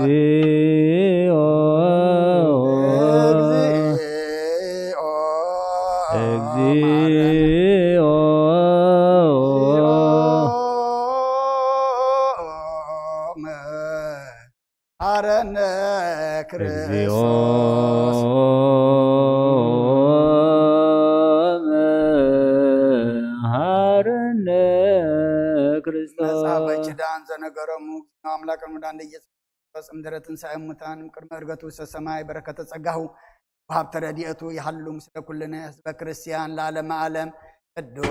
እግዚኦ እግዚኦ መሐረነ ክርስቶስ መሐረነ ክርስቶስ መጽሐፈ ኪዳን ዘነገረሙ አምላከ ሙዳን ኢየሱስ እምድኅረ ትንሣኤ እሙታን ቅድመ ዕርገቱ ውስተ ሰማይ በረከተ ጸጋሁ ወሀብተ ረድኤቱ ይሃሉ ምስለ ኩልነ ሕዝበ ክርስቲያን ለዓለመ ዓለም ቅዱስ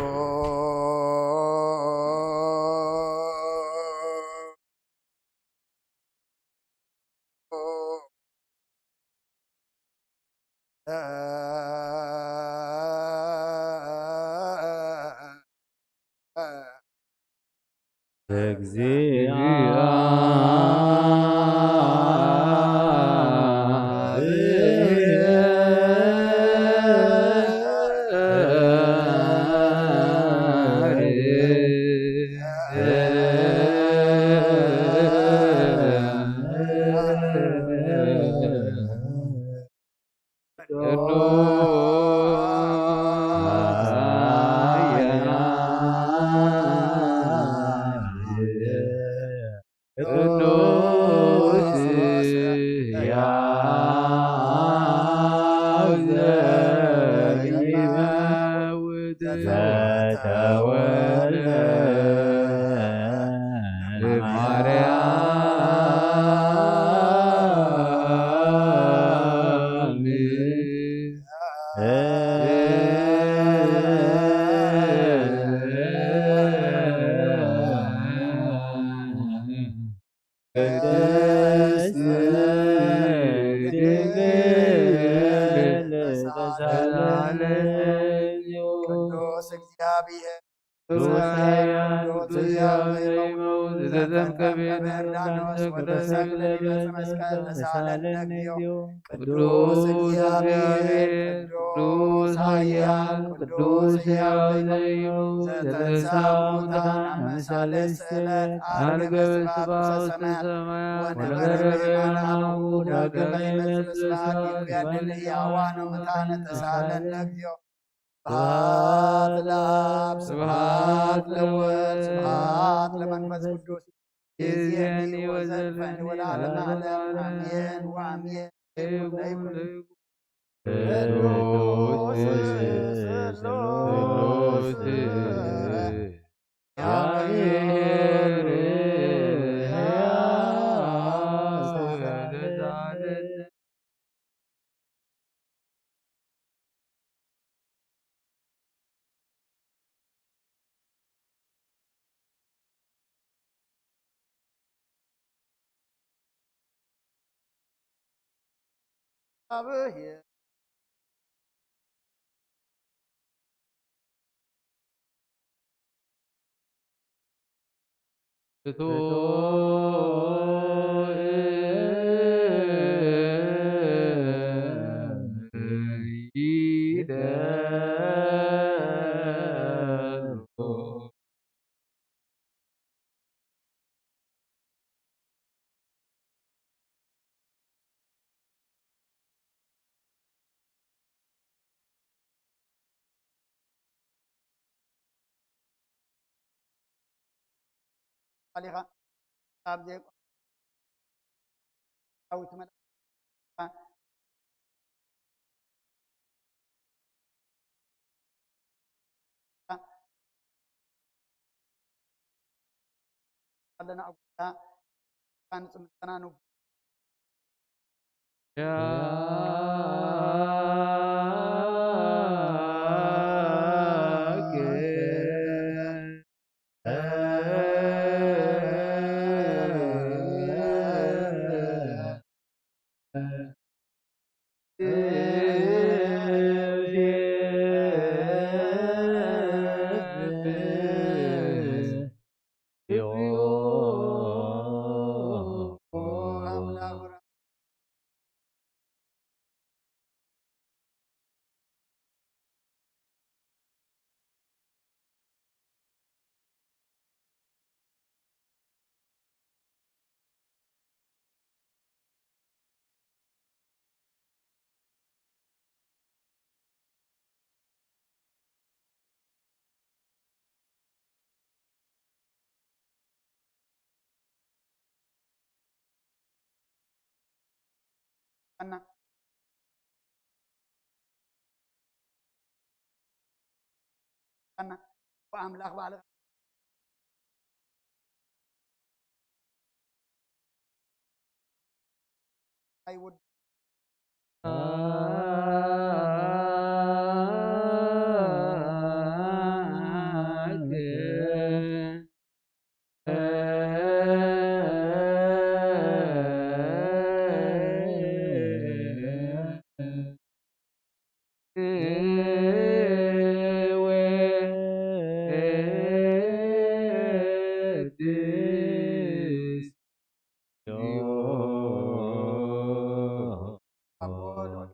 ቅዱስ እግዚአብሔር ቅዱስ እግዚአብሔር ቅዱስ ኃያል ቅዱስ ሕያው ዘተንሥአ እሙታን አምሳለ ስዕለት አርገ በስብሐት ሰማያት ወነበረ በየማናሁ ዳግመ ይመጽእ በስብሐት ያድኅን ሕያዋነ ሙታነ ተሳሃለነ እግዚኦ ስብሐት ለአብ ስብሐት ለወልድ ስብሐት ለመንፈስ ቅዱስ ይእዜኒ ወዘልፈኒ ወለዓለመ ዓለም አሜን ወአሜን። ቅዱስ ስሉስ እግዚአብሔር እግዚአብሔር عليها أبدي أو تمن لنا أبونا كان سمعنا نوف أنا وأملاك بالغ I would أقول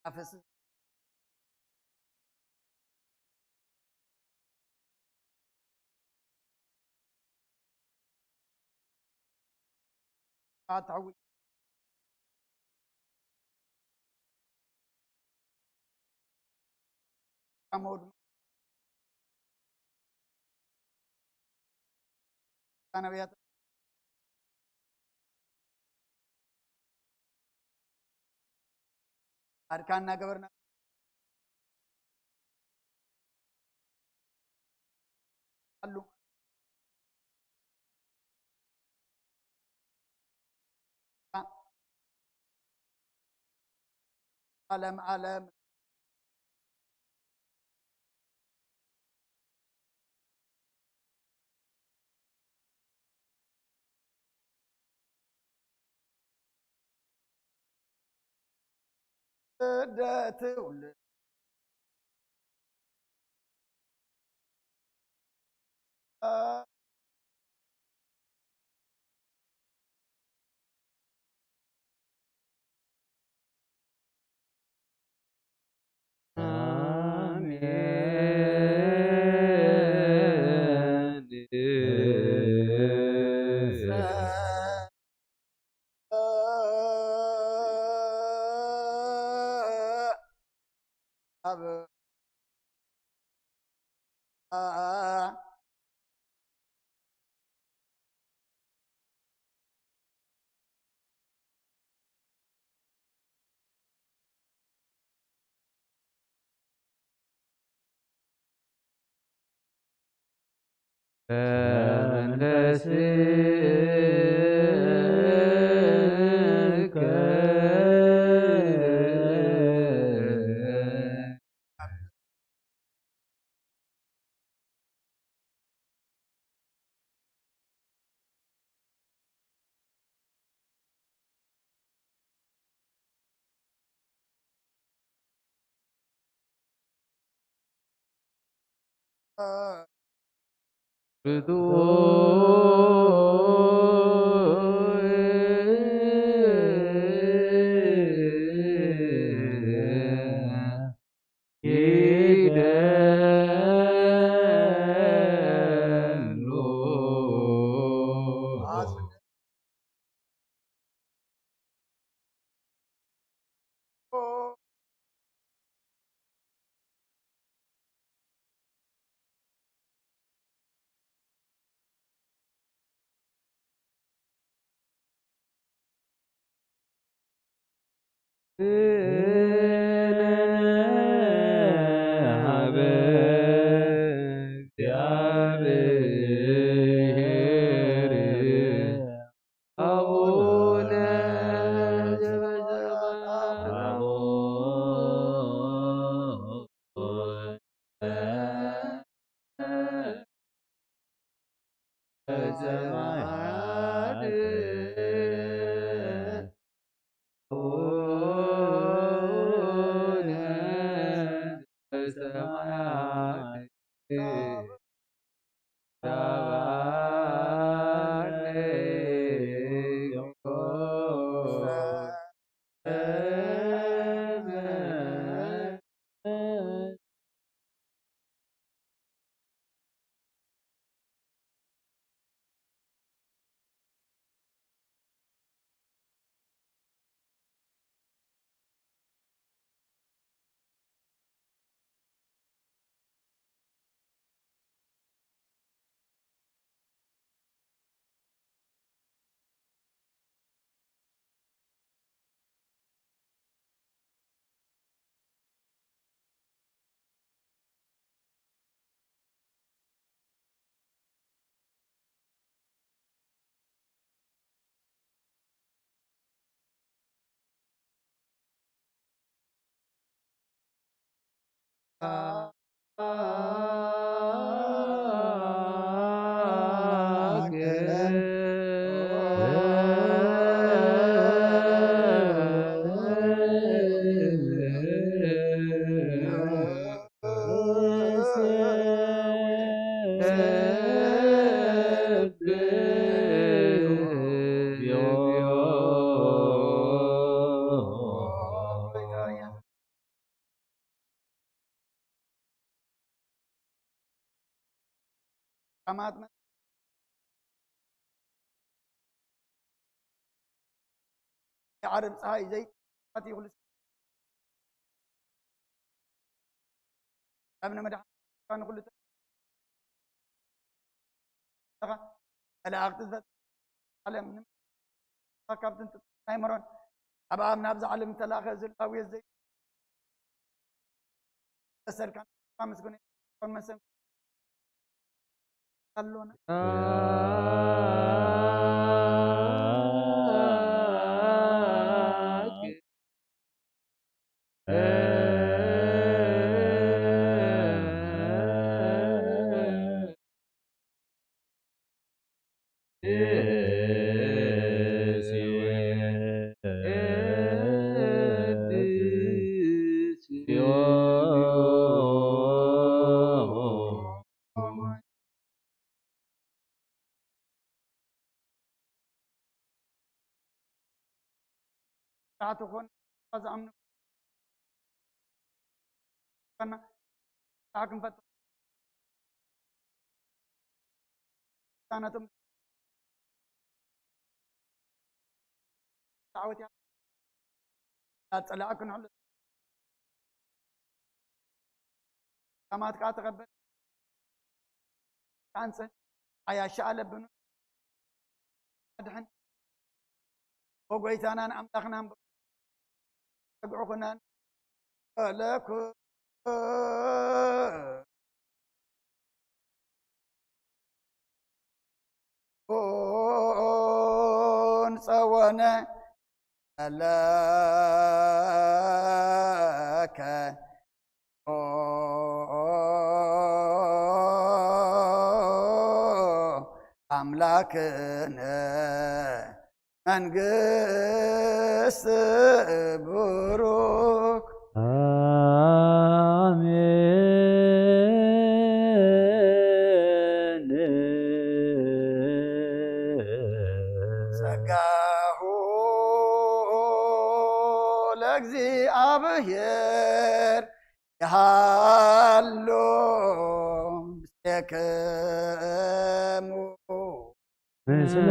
أفس أتعوي أمود أنا بيت أركاننا قبرنا قالوا علم علم دات ولا أب قامات عرب هاي زي فاتي يقول ابن مدح كان يقول لا اقتصد علم كابتن انت تايمرون ابا من ابز علم تلاخ زلاوي زي بسر كان خمس كون مسم خلونا تعتقون قزام كنا تعكم فت كانتم دعوتي لا تلاكن على كما تقبل كانسن ايا شال بن دحن وقيتانا امدخنا تقعكنا لك كون صونا لك أملاكنا منقص بروك آمين سقاه لكزي أبهر يهالو بسيكمو مثل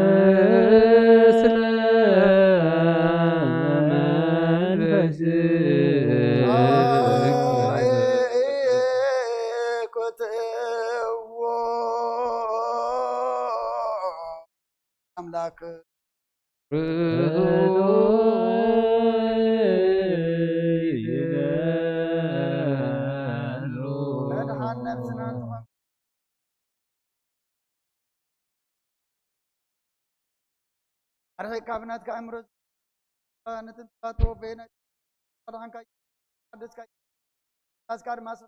أملاك أرحي كابنات كأمرز نتنتاتو بينا فرحان كاي حدث كاي أذكار ماسو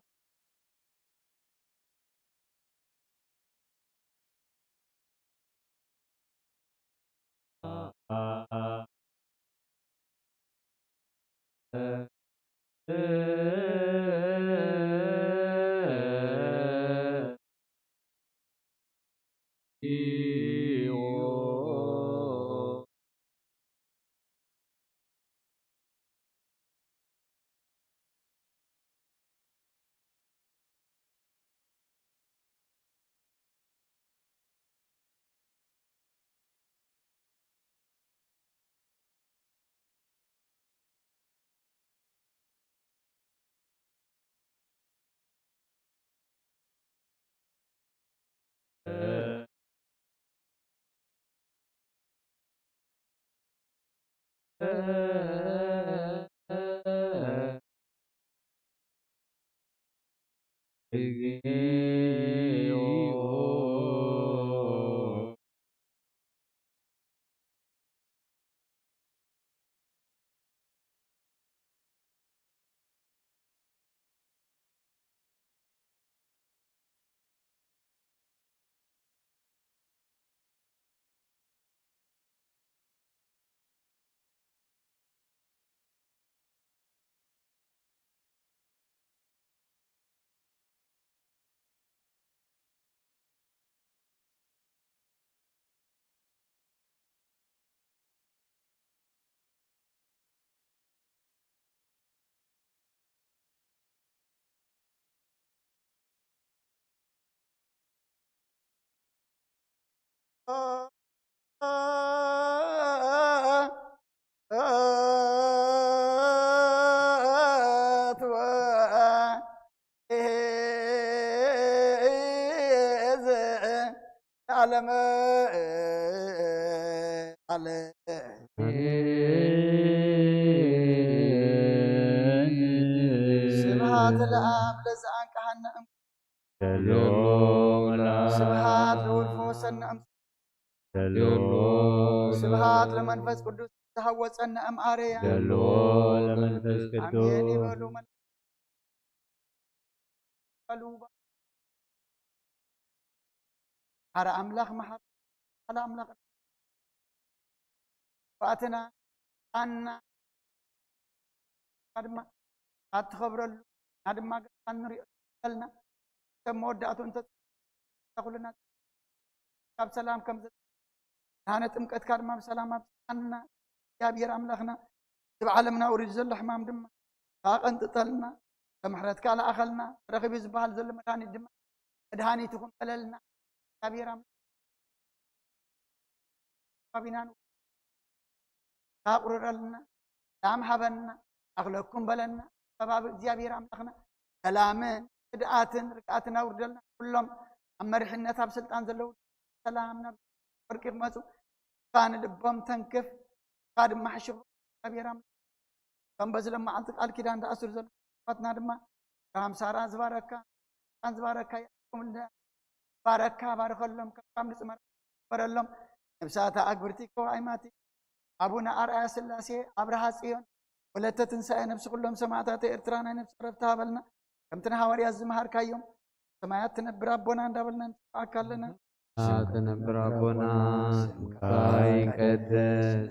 علم على سبحات الآب لزعان كهنا سبحات لولفوسن أم سبحات لمنفس قدوس تهوسن أم عريا لمنفس أمين قدوس بلو من قلوبا على أملاخ محر على أملاخ فاتنا أن قدما أتخبر له قدما أن رئيسنا تمودات أنت تقولنا كاب سلام كم زد هانت أمكت كارما بسلام أن يا بير أملاخنا تبعلمنا ورج زل حمام دم أنت تلنا كمحرتك على أخلنا رغب زبال زل مكان الدم أدهاني تكون تللنا يا بير أملاخنا أقرر لنا دام حبنا أغلقكم بلنا فباب زيابير أملاخنا سلامين إدعاتن ركعتنا وردلنا كلهم أما رحنا تاب سلطان زلو سلامنا وركف مسو كان لبهم تنكف قادم محشب زيابير أملاخنا كم بزلم ما أنت قال كده عند أسر زلو فتنا دما رام سارا زباركا كان زباركا يقوم لنا باركا بارك اللهم كم نسمر برلهم نبساتا أكبرتي كو عيماتي أبونا أرأى سلاسي أبرها سيون ولا تنسى نفس كلهم سمعتها إرترانا نفس عرفتها بلنا كم تنهاوري الزمهار كايوم سمعت تنبر أبونا دابلنا أكلنا تنبر أبونا كاي قدس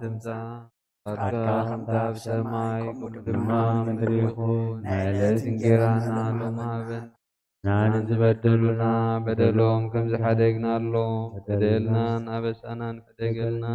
تمسا أركا خمتا بسماي دما مدريخون نالت انجرانا لمابن نان زبدلنا بدلهم كم زحدقنا اللهم بدلنا نابسنا فدقلنا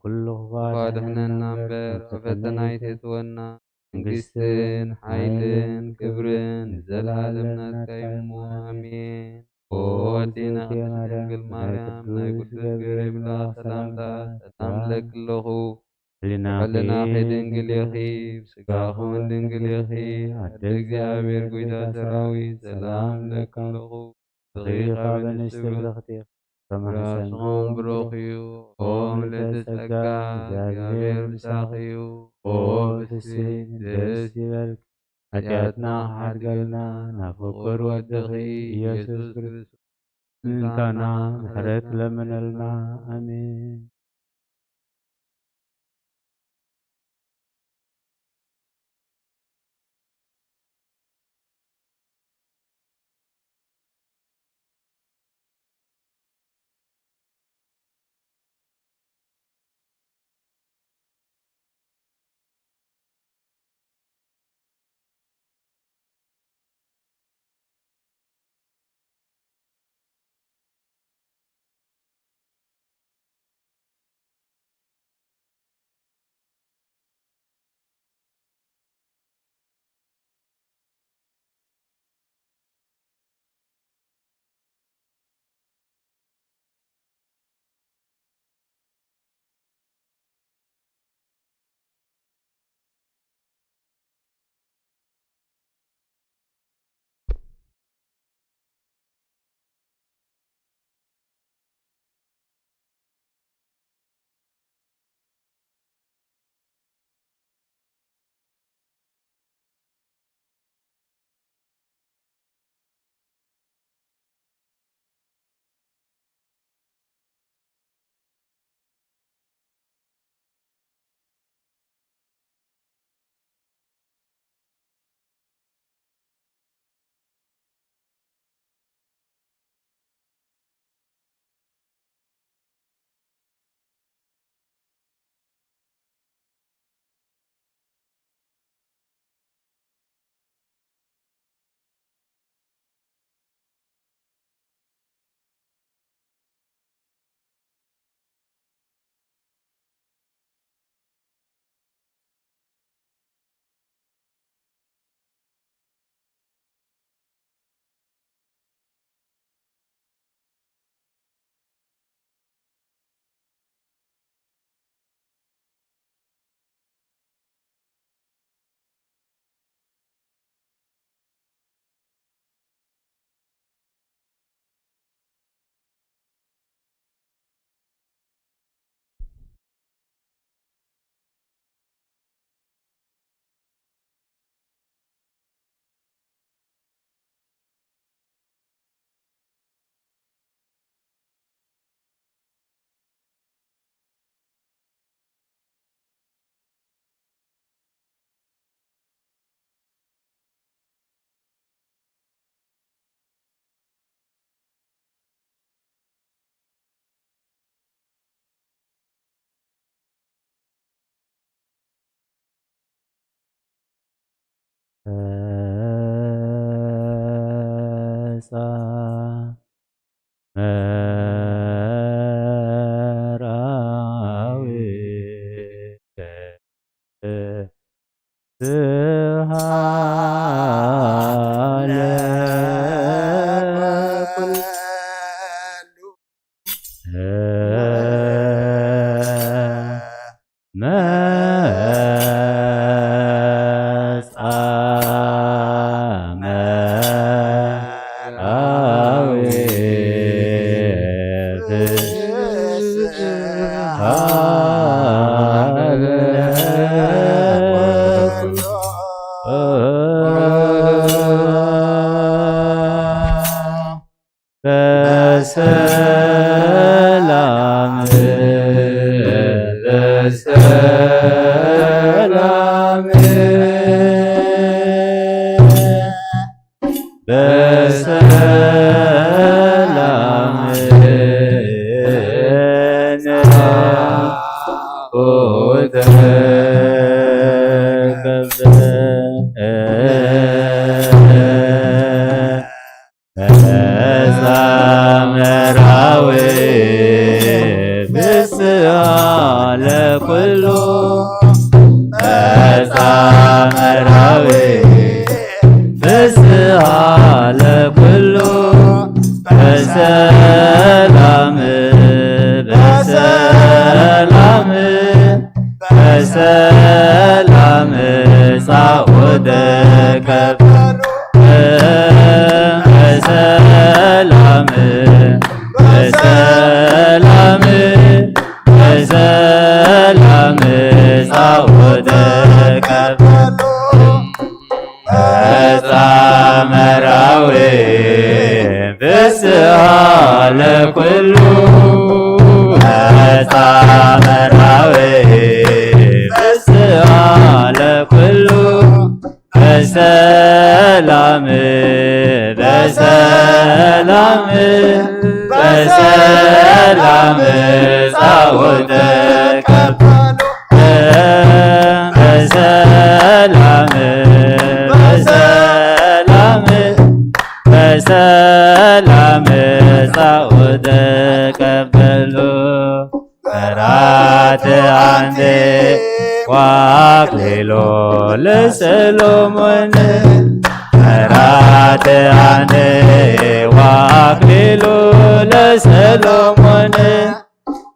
كل فادحنا نمبر وفتنا يتتونا انقستن حيلن كبرن زلالمنا تكيمو امين ودينا قدس مريم نايقود قريب لا سلامتا سلام لك اللهو حلنا خيدن قليخي سقاخون دن قليخي عدق زيابير قويتا سراوي سلام لك اللهو صغيقا بنستبرختيق راسهم بروخيو قوم لتسقى زيابير بساخيو قوم بسين دستيبرك حتياتنا حرقلنا نفكر ودخي يسوس كريستوس انتنا محرت لمن الماء امين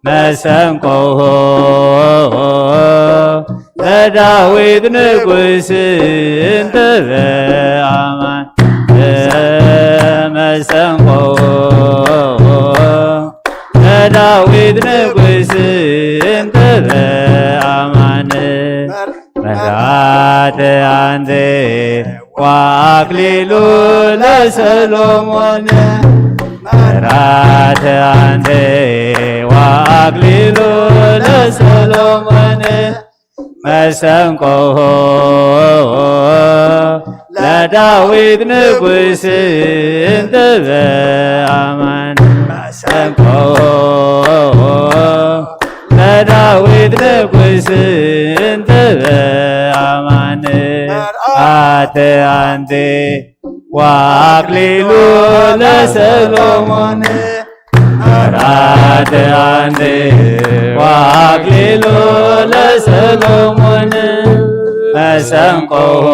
መሰንቆሆ ለዳዊት ንጉሥ እንተ በአማን መሰንቆሆ ለዳዊት ንጉሥ እንተ በአማን መርዓተ አንተ ወአክሊሉ ለሰሎሞን መርዓተ አንተ ወአክሊሉ ለሰሎሞን መሰንቆሆ ለዳዊት ንጉሥ እንተ በአማን መሰንቆሆ ለዳዊት ንጉሥ እንተ በአማን መርዓተ አንተ ወአክሊሉ ለሰሎሞን መርዓተ አንተ ወአክሊሉ ለሰሎሞን መሰንቆሆ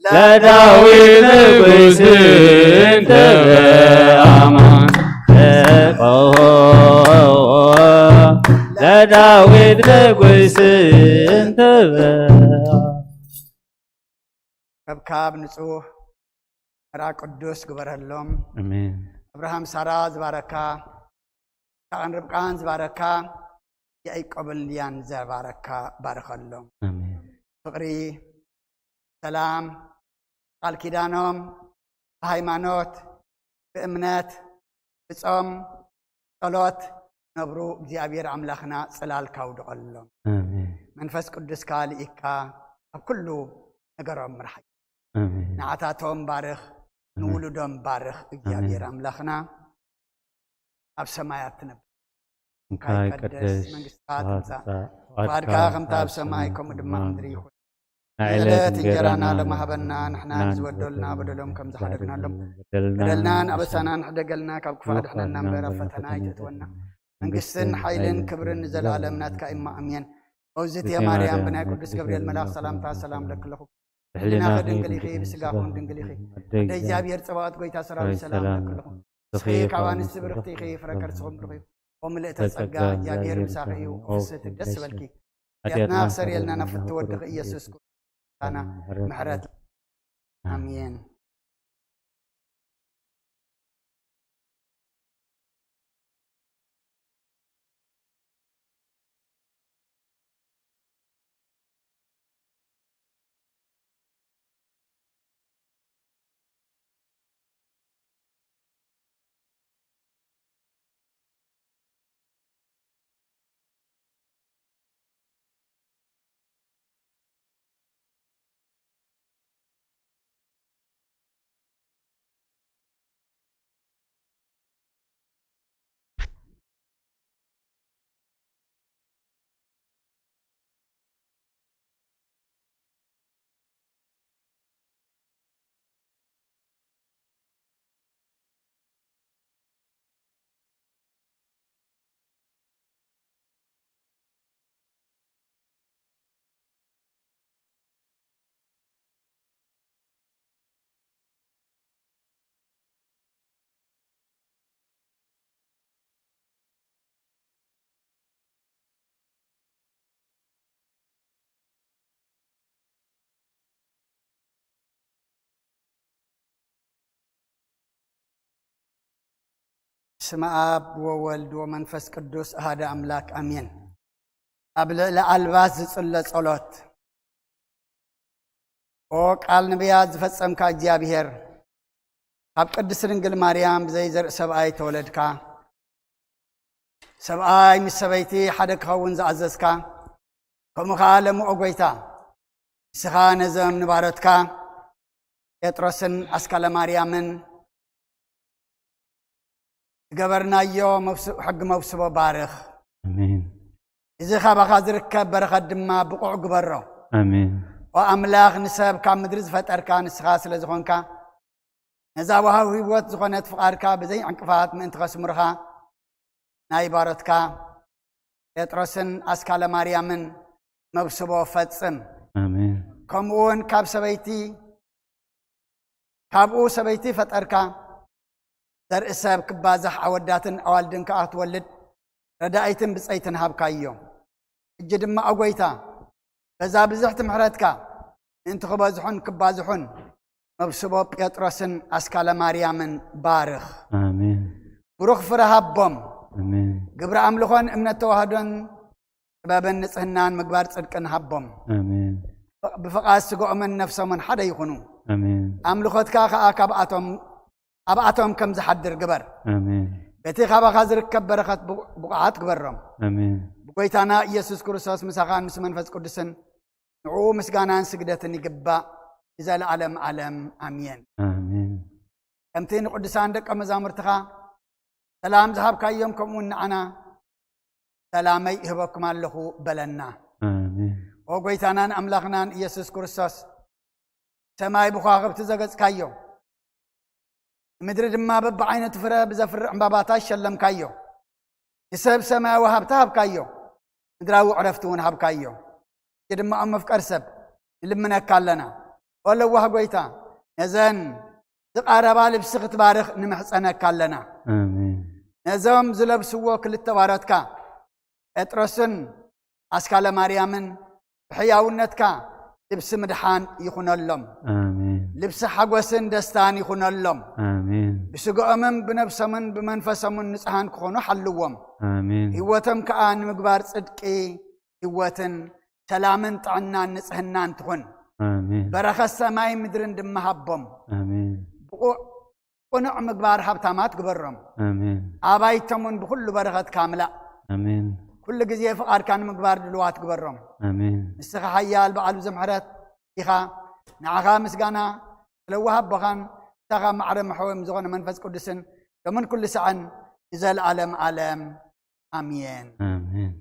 ለዳዊት ንጉሥ እንተ በአማን ለዳዊት ንጉሥ እንተ ከብካብ ንጹህ ራ ቅዱስ ግበረሎም አሜን። አብርሃም ሳራ ዝባረካ ታን ርብቃን ዝባረካ ያዕቆብን ሊያን ዝባረካ ባረከሎም አሜን። ፍቅሪ ሰላም ቃል ኪዳኖም በሃይማኖት በእምነት በጾም ጸሎት ነብሩ እግዚአብሔር አምላኽና ጽላል ካውድቀሎም አሜን። መንፈስ ቅዱስ ካልኢካ ኣብ ኩሉ ነገሮም ምርሐይ አሜን። ንዓታቶም ባርኽ ንውሉዶም ባርኽ እግዚአብሔር አምላኽና ኣብ ሰማያት ትነብር እንካይ ቀደስ መንግሥትካ ትምጻእ ፈቃድካ ከምታ ኣብ ሰማይ ከምኡ ድማ ምድሪ ይኹን ዕለት እንጀራና ለማህበና ንሕና ዝወደልና በደሎም ከም ዝሓደግናሎም በደልናን ኣበሳናን ሕደገልና ካብ ክፋእ ድሕነና እምበር ኣብ ፈተና ኣይተእትወና መንግስትን ሓይልን ክብርን ንዘለኣለም ናትካ ኢማ ኣምየን መውዝእትየ ማርያም ብናይ ቅዱስ ገብርኤል መልኣኽ ሰላምታ ሰላም ለክለኹ ሕሊናኸ ድንግል ኢኺ ብስጋኹን ድንግል ኢኺ ወደ እግዚኣብሔር ፅባቐት ጎይታ ሰራዊት ሰላም ለክለኹ እስኺ ካብ ኣንስቲ ብርኽቲ ኢኺ ፍረ ከርስኹም ብርኽ እዩ ወምልእተ ጸጋ እግዚኣብሔር ምሳኺ እዩ ፍስቲ ደስ በልኪ ያትና ክሰርየልና ናፍቲ ወድኺ ኢየሱስ ክርስቶስና ምሕረት ኣሜን بسم آب وولد ومنفس قدوس هذا أملاك أمين قبل لألباس صلى صلوت وقال نبيات فصم كاجابير قب قدس رنجل مريم زي زر سبعي تولدك سبعي مسبيتي حدك خون زعززك كم خالم أقويتا سخان زم نبارتك يترسن أسكال مريمن قبرنا يوم حق موسبه بارخ امين اذا خابا خازرك برخ دما بقع قبره امين واملاخ نسب كان مدرز فتر كان سخاس لزخونكا نزا وها هيوت زخونت فقاركا بزي انقفات من تخسمرها ناي بارتكا يترسن اسكال مريمن موسبه فتسم امين كمون كاب سبيتي كابو سبيتي فتركا در إساب كبازح عوداتن أوالدن كأتولد ردائتن بسأيتن هابكايو الجد ما أقويتا فزا بزحت محرتك انت خبازحون كبازحون مبسوبوب يترسن أسكال مريم بارخ آمين بروخ فرهابهم آمين قبر عملخون امنا توهدن بابن نسهنان مقبار صدقن هابهم آمين بفقاس سقو من نفسه من حدا يخونو آمين عملخوتك أكاب أبعتهم كم زحدر قبر آمين بيتي خابا خازر كبرخت بقعات قبرهم آمين بقيتانا يسوس كريستوس مساخان مسمن فس قدسن نعو مسغانان سجدتني قبا إذا العالم عالم آمين آمين كمتين قدسان دك مزامرتخا سلام ذهب كايوم كمون أنا سلامي هبكم الله بلنا آمين وقيتانا أملاخنا يسوس كريستوس سماي بخاغب تزغز كايوم مدري دما ببعينة فرا بزفر عمباباتاش شلم كايو يسب سما وهب تهب كايو مدراو عرفتون هب كايو يدما أم فكر سب لمن أكلنا ولا وها قويتا نزن تقاربا لبسخت بارخ نمحصنا كلنا آمين نزوم زلب سوى كل التوارتك اترسن أسكال مريمن بحياونتك لبس مدحان يخون اللهم آمين لبس حقوسن دستان يخون اللهم آمين بسقومن بنفسمن بمنفسمن نصحان كونو حلوهم آمين هوتم كأن مقبار صدقي هوتن سلامن طعنا نصحنان تخون آمين برخ السماي مدرن دم حبهم آمين ونع مقبار حبتامات قبرهم آمين عبايتمون بكل برغت كاملة آمين كل جزية فقار كان مقبار دلوات قبرهم آمين نسخ حيال بعد زمحرات إخا نعخا مسقانا لو هبخان تغا معرم حوم زغن منفس قدسن ومن كل سعن إذا العالم عالم آمين آمين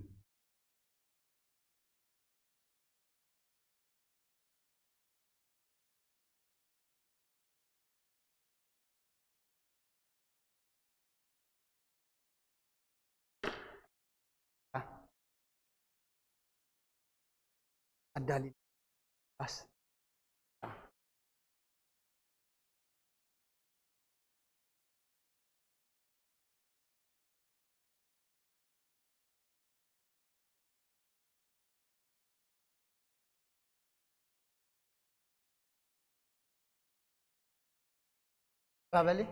دالي بس قابلي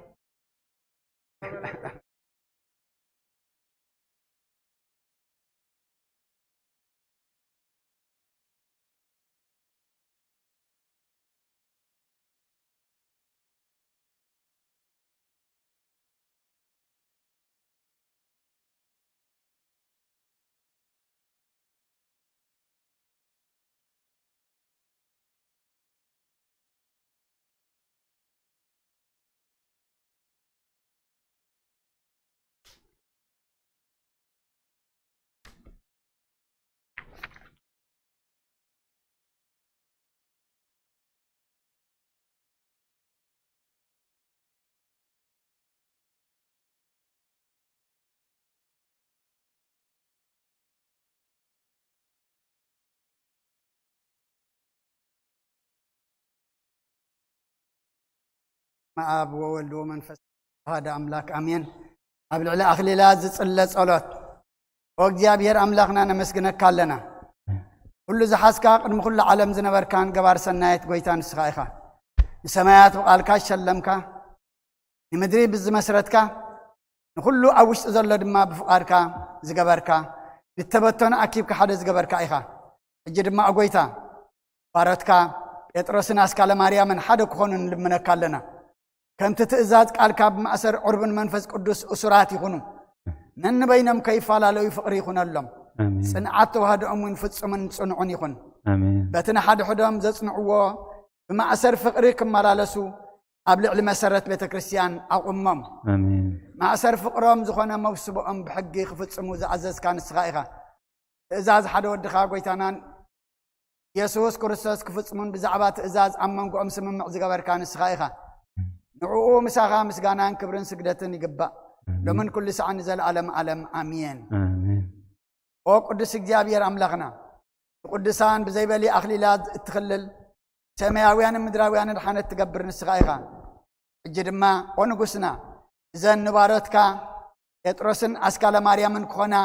ما أب وولد ومنفس هذا أملاك أمين قبل على أخلي لازم تصلي صلاة وأجابير أملاكنا نمسكنك كلنا كل زحاسكا قدم كل عالم زنبر كان قبار سنايت قويتان السخائخة السمايات وقالكا شلمكا نمدري بزمسرتكا نخلو أوش تزل دما بفقاركا زقبركا بالتبتون أكيبك حدا زقبركا إيخا الجد ما أقويتا بارتكا يترسنا اسكال مريم حدا كخون لمنك لنا كم تتأزاد قالكا بمأسر عرب منفس قدس أسرات يخونو نن بينهم كيف لا لو يفقر يخون اللهم صنعت وهذا أمين فتسمن صنعون يخون باتنا حد حدهم زصنعوا بمأسر فقري كما لالسو قبل علم مسرت بيت كريستيان أو أمم مأسر فقرهم زخونا موسبهم بحقي خفتسمو زعزز كان السخائخة إزاز حدا ودخا قويتانان يسوس كريستوس كفتسمون بزعبات إزاز أمم قوم سمم زقبر كان السخائخة نعوه مساخا مسقانان كبرن سقدتن يقبأ لمن كل ساعة نزل علم آمين وقدس اجابير أملاغنا قدسان بزيبالي أخليلاد اتخلل سماويان مدراويان الحانة تقبر نسخائها الجدما ونقسنا زن نبارتك يترسن أسكال مريم كونا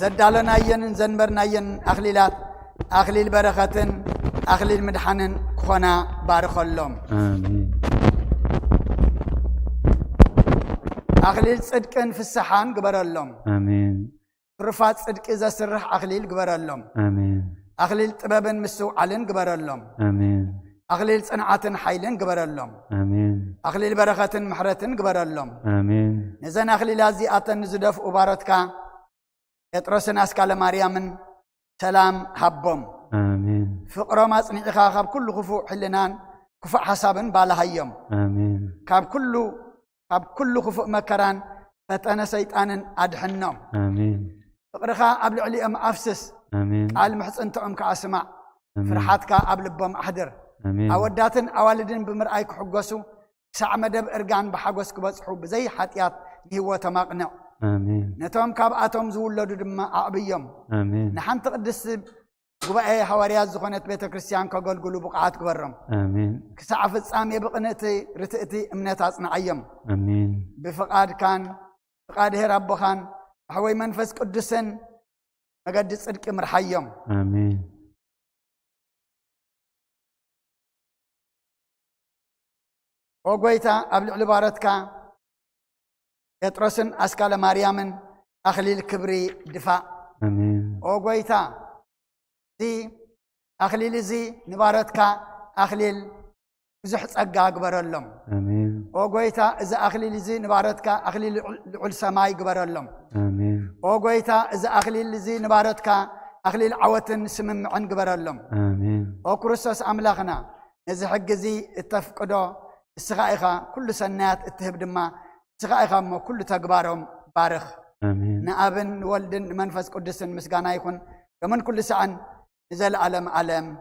زدالنا ين زنبرنا ين أخليلات أخليل بركة أخليل مدحان كونا بارك اللهم أخليل صدقن في السحان قبر اللهم رفات صدق إذا سرح أخليل قبر اللهم أخليل طبابا مسو علن قبر اللهم أخليل صنعة حيلن قبر اللهم أخليل بركة محرة قبر اللهم نزن أخليل هزيئة نزدف أبارتك يترسن أسكال مريم سلام حبهم فقر ما صنع خاب كل خفوع حلنان كفع حسابا بالهيم كاب كل خفوع مكران فتانا سيطانا أدحنهم فقرخا قبل علي أم أفسس قال محس أنت أمك أسمع فرحاتك قبل بهم أحضر أوداتن أوالدن بمرأيك حقوسو ساعة مدب إرقان بحقوسك بصحو بزي حاتيات هو تماقنع نتوم كاباتهم زولدو دم أعبيهم نحن تقدس قبائي حواريات زخونة بيت كريستيان كقول قلو بقعات كبرم كساعة فتصامي بقنتي رتئتي امنتها صنعيم بفقاد كان فقاد هي رب خان حوي منفس قدسن مقد صدق مرحيم وقويتا قبل عبارتك يترسن أسكال مريم أخليل كبري دفاع وقويتا زي أخليل زي نبارتك أخليل زح صقا قبر اللهم وقويتا إذا أخليل زي نبارتك أخليل السماي قبر اللهم وقويتا إذا أخليل زي نبارتك أخليل عوتن سمم عن قبر اللهم وكريستوس أملاخنا إذا حق زي اتفقدوا السخائخة كل سنات اتهب دما سخائخة ما كل تقبارهم بارخ نأبن والدن منفس قدسن مسقانا يكون ومن كل سعن نزل علم أمين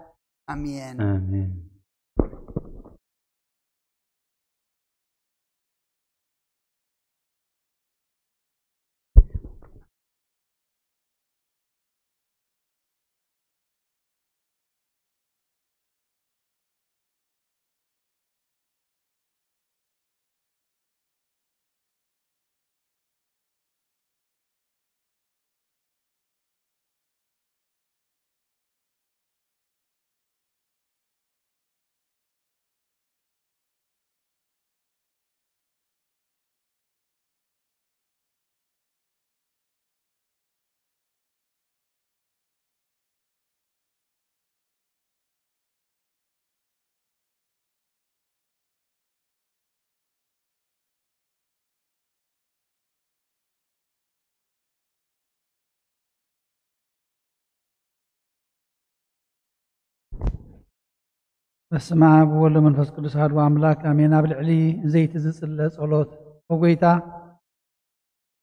በስመ አብ ወወልድ ወመንፈስ ቅዱስ አሐዱ አምላክ አሜን። ኣብ ልዕሊ ዘይቲ ዝጽለ ጸሎት ወጎይታ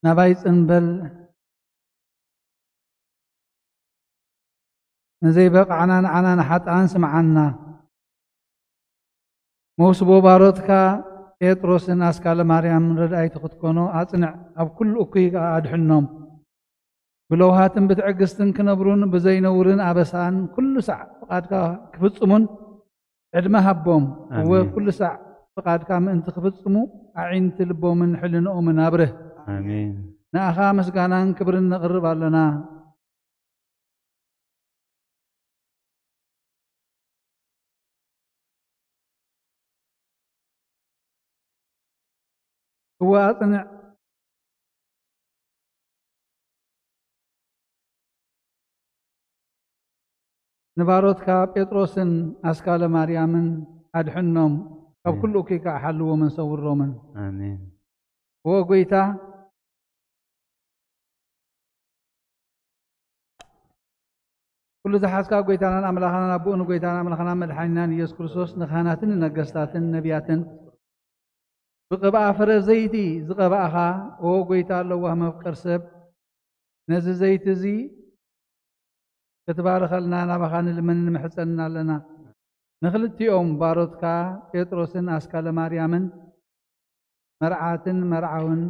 ናባይ ጽንበል ንዘይበቕዓና ንዓና ንሓጥኣን ስምዓና መውስቦ ባሮትካ ጴጥሮስን ኣስካለ ማርያም ረዳኢቲ ክትኮኖ ኣጽንዕ ኣብ ኩሉ እኩይ ኣድሕኖም ብለውሃትን ብትዕግስትን ክነብሩን ብዘይነውርን ኣበሳን ኩሉ ሳዕ ፍቓድካ ክፍጽሙን ዕድመ ሃቦም ወኩሉ ሳዕ ፍቓድካ ምእንቲ ክፍጽሙ ኣዒንቲ ልቦምን ሕልንኦምን ኣብርህ አሜን። ንኣኻ ምስጋናን ክብርን ነቕርብ ኣለና። هو أطنع نباروتك بيتروسن أسكال مريامن أدحنهم أب كل أكيك أحلوا من صور رومن آمين. هو قويتا كل زحاسكا قويتانا أملاخنا نبؤن قويتانا أملاخنا مدحينان يسوع كريستوس نخاناتن نقستاتن نبياتن بقبع فر زيتي زقبعها او قويتا الله مفقر سب نز زيت زي كتبارك لنا نبخان لمن محسننا لنا نخلتي يوم باروتكا بيتروسن اسكال مريامن مرعاتن مرعون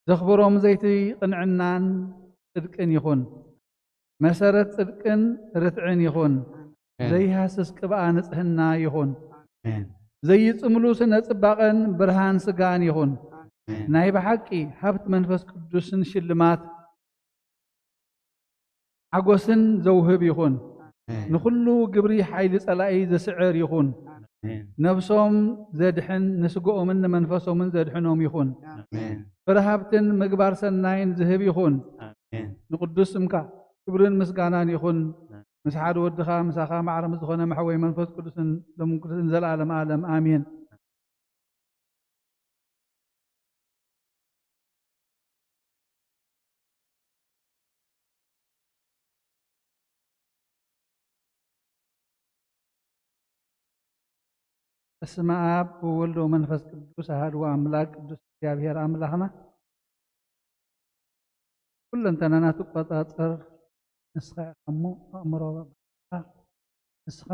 زخبروم زيتي قنعنان صدقن يخون مسرت صدقن رتعن يخون زي هاسس قبا نصحنا يخون زي ጽምሉስ ነጽባቀን ብርሃን ስጋን ይሁን ናይ በሐቂ ሀብት መንፈስ ቅዱስን ሽልማት ዓጎስን ዘውህብ ይሁን ንኹሉ ግብሪ ኃይሊ ጸላኢ ዘስዕር ይሁን ነፍሶም ዘድሕን ንስጎኦምን መንፈሶምን ዘድሕኖም ይሁን ፍርሃብትን ምግባር ሰናይን ዝህብ ይሁን ንቅዱስ ስምካ ክብርን ምስጋናን ይሁን مسحاد ودخا مساخا معرم زخونه محوي منفس قدسن لمقدسن زلالم عالم آمين. اسم آب وولد ومنفس قدوس أحد وأملاك قدوس እግዚአብሔር አምላክና ሁለንተናና ትቆጣጠር ንስኻ እሞ ኣእምሮ ንስኻ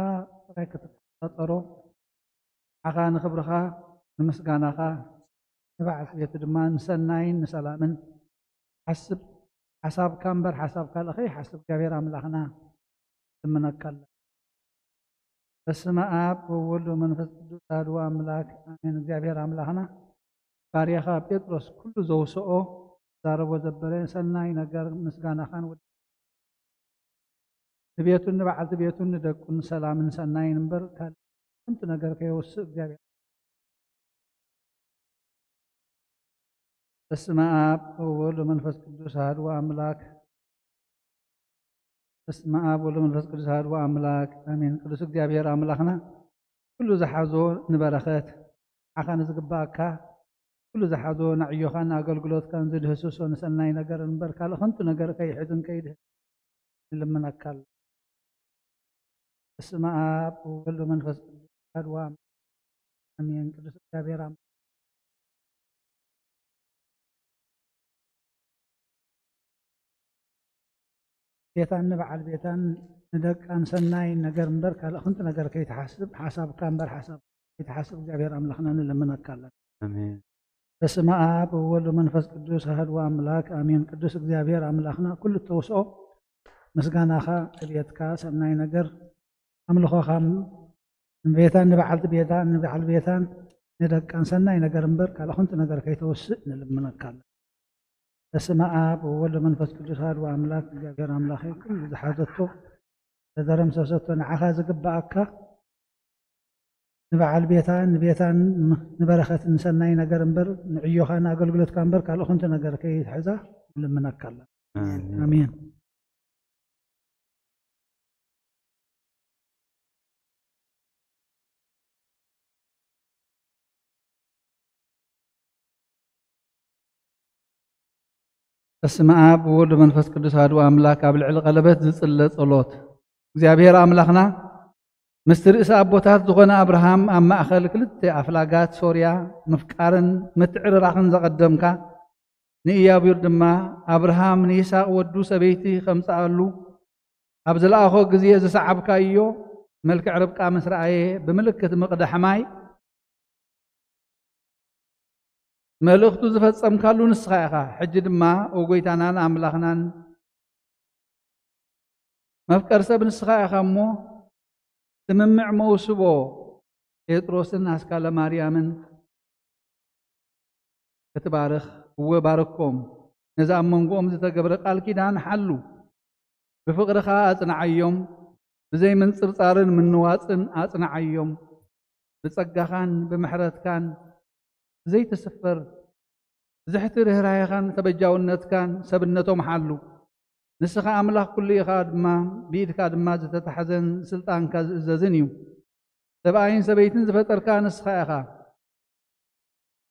ጥራይ ክትቆጣጠሮ ዓኻ ንክብርኻ ንምስጋናኻ ንበዓል ሕየት ድማ ንሰናይን ንሰላምን ሓስብ ሓሳብካ እምበር ሓሳብ ካልእ ከይሓስብ እግዚአብሔር ኣምላኽና ትምነካለ በስመ አብ ወወልድ ወመንፈስ ቅዱስ አሐዱ አምላክ አሜን። እግዚአብሔር አምላኽና ባርያኻ ጴጥሮስ ኩሉ ዘውስኦ ዛረቦ ዘበለ ሰናይ ነገር ምስጋናኻን ቤቱን ንበዓልቲ ቤቱን ንደቁን ሰላምን ሰናይን እምበር ካልእ ኩንቱ ነገር ከይወስእ እግዚአብሔር በስመ አብ ወወልድ ወመንፈስ ቅዱስ አሐዱ አምላክ በስመ አብ ወወልድ ወመንፈስ ቅዱስ አሐዱ አምላክ አሜን። ቅዱስ እግዚአብሔር አምላኽና ኩሉ ዝሓዞ ንበረኸት ዓኻ ንዝግባእካ ኩሉ ዝሓዞ ንዕዮኻን ኣገልግሎትካን ዝድህስሶ ንሰናይ ነገር እምበር ካልእ ከንቱ ነገር ከይሕዝን ከይድህስ ንልምነካ በስመ አብ ወወልድ ወመንፈስ ቅዱስ አሐዱ አምላክ አሜን። ቅዱስ እግዚአብሔር ቤታን ንበዓል ቤታን ንደቃን ሰናይ ነገር እምበር ካልእ ከንቱ ነገር ከይትሓስብ ሓሳብካ እምበር ሓሳብ ከይትሓስብ እግዚአብሔር ኣምላኽና ንልምነካ ኣለና አሜን። በስመ አብ ወወልድ ወመንፈስ ቅዱስ አሐዱ አምላክ አሜን። ቅዱስ እግዚአብሔር አምላኽና ኩሉ ተውስኦ ምስጋናኻ ዕብየትካ ሰናይ ነገር ኣምልኾኻ ንቤታን ንበዓልቲ ቤታን ንበዓል ቤታን ንደቃን ሰናይ ነገር እምበር ካልእ ከንቱ ነገር ከይተወስእ ንልምነካ ኣለና በስመ አብ ወወልድ ወመንፈስ ቅዱስ አሐዱ አምላክ እግዚአብሔር አምላኽ ኩሉ ዝሓዘቶ ተዘረምሰሰቶ ንዓኻ ዝግባእካ ንበዓል ቤታን ንቤታን ንበረኸትን ንሰናይ ነገር እምበር ንዕዮኻን ኣገልግሎትካ እምበር ካልእ ከንቱ ነገር ከይትሕዛ ንልምነካ ኣለና አሜን። በስመ አብ ወወልድ ወመንፈስ ቅዱስ አሐዱ አምላክ ኣብ ልዕሊ ቀለበት ዝጽለ ጸሎት እግዚአብሔር አምላኽና مستر إسا أبوتات زغنا أبراهام أما أخل كلت أفلاقات سوريا مفكارن متعر راخن زقدمك نئيا بيردما أبراهام نيساق ودو سبيتي خمسة ألو أبزل أخو قزية زسعبك أيو ملك عربك مسرعي بملكة مقدح ماي ملوختو زفت سمكالو نسخيخا حجد ما وقويتانان أملاخنان مفكر سب نسخيخا مو تممع موسبو يتروسن أسكال ماريامن كتبارخ هو بارككم نزام منقوم زتقبر قال كيدان حلو بفقرخا أتنعيهم بزي من صرصارن من نواصن أتنعيهم بتصقخان بمحرت كان زي تسفر زحتر هرايخان تبجاونت كان سبنتهم حلو نسخ أملاك كل خادمة بيد خادمة تتحزن سلطان كززنيو سبعين سبيتين زفتر كان نسخيخا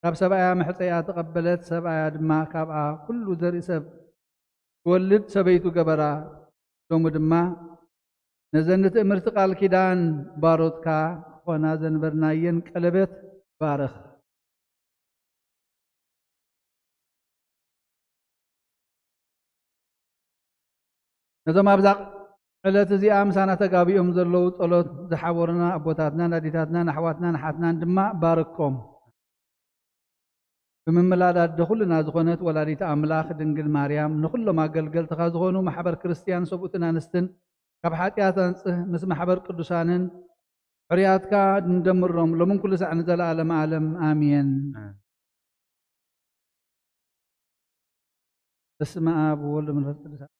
كاب سبعة محطية تقبلت سبعة دما كابعة كل ذري سب ولد سبيتو قبرا دوم دما نزنت امرتقال كيدان باروتكا ونازن برناين كلبت بارخ نزم أبزق علت زي أمسانا تقابيهم زلو طلوت زحورنا أبوتاتنا ناديتاتنا نحواتنا نحاتنا دما بارككم بمن ملادات دخلنا زخونت ولاديت أملاخ دنجل مريم نخل ما قلقل تخازغونو محبر كريستيان سبوتنا نستن كبحاتياتن مس محبر قدسانن حرياتك ندمرهم لمن كل ساعة نزل عالم عالم آمين بسم آب وولد من القدس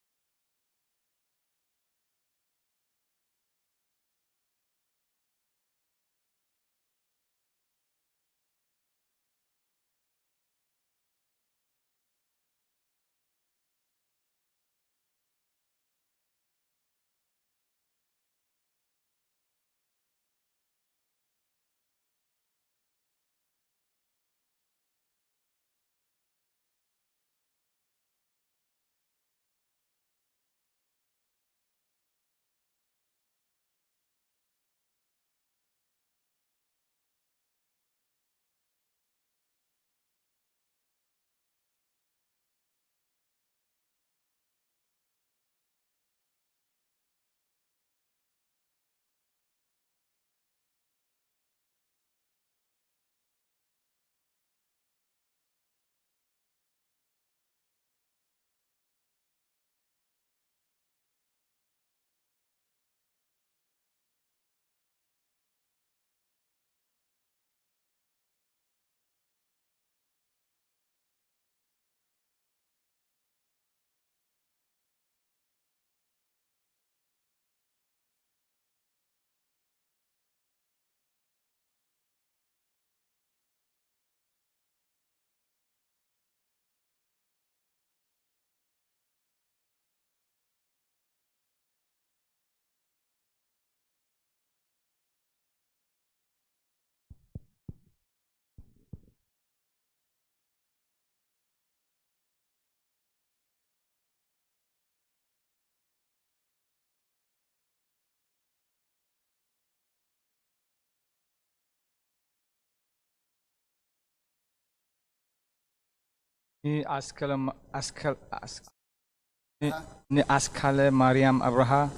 أسكال مريم أبرها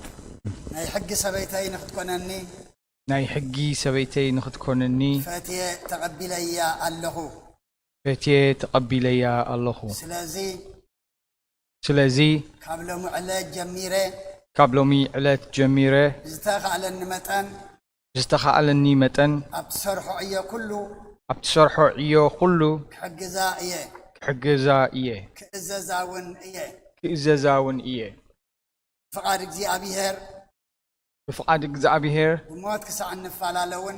ناي حق سبيتي نختكونني ناي حقي سبيتي نختكونني فاتيه تقبليا الله فاتيه تقبليا الله سلازي كابلومي علات جميرة زتخعلني متن أبتسرحو إيو كله حجزا إيه كإزازاون إيه فقاد እግዚአብሔር بفقاد እግዚአብሔር بموت كسع نفالالون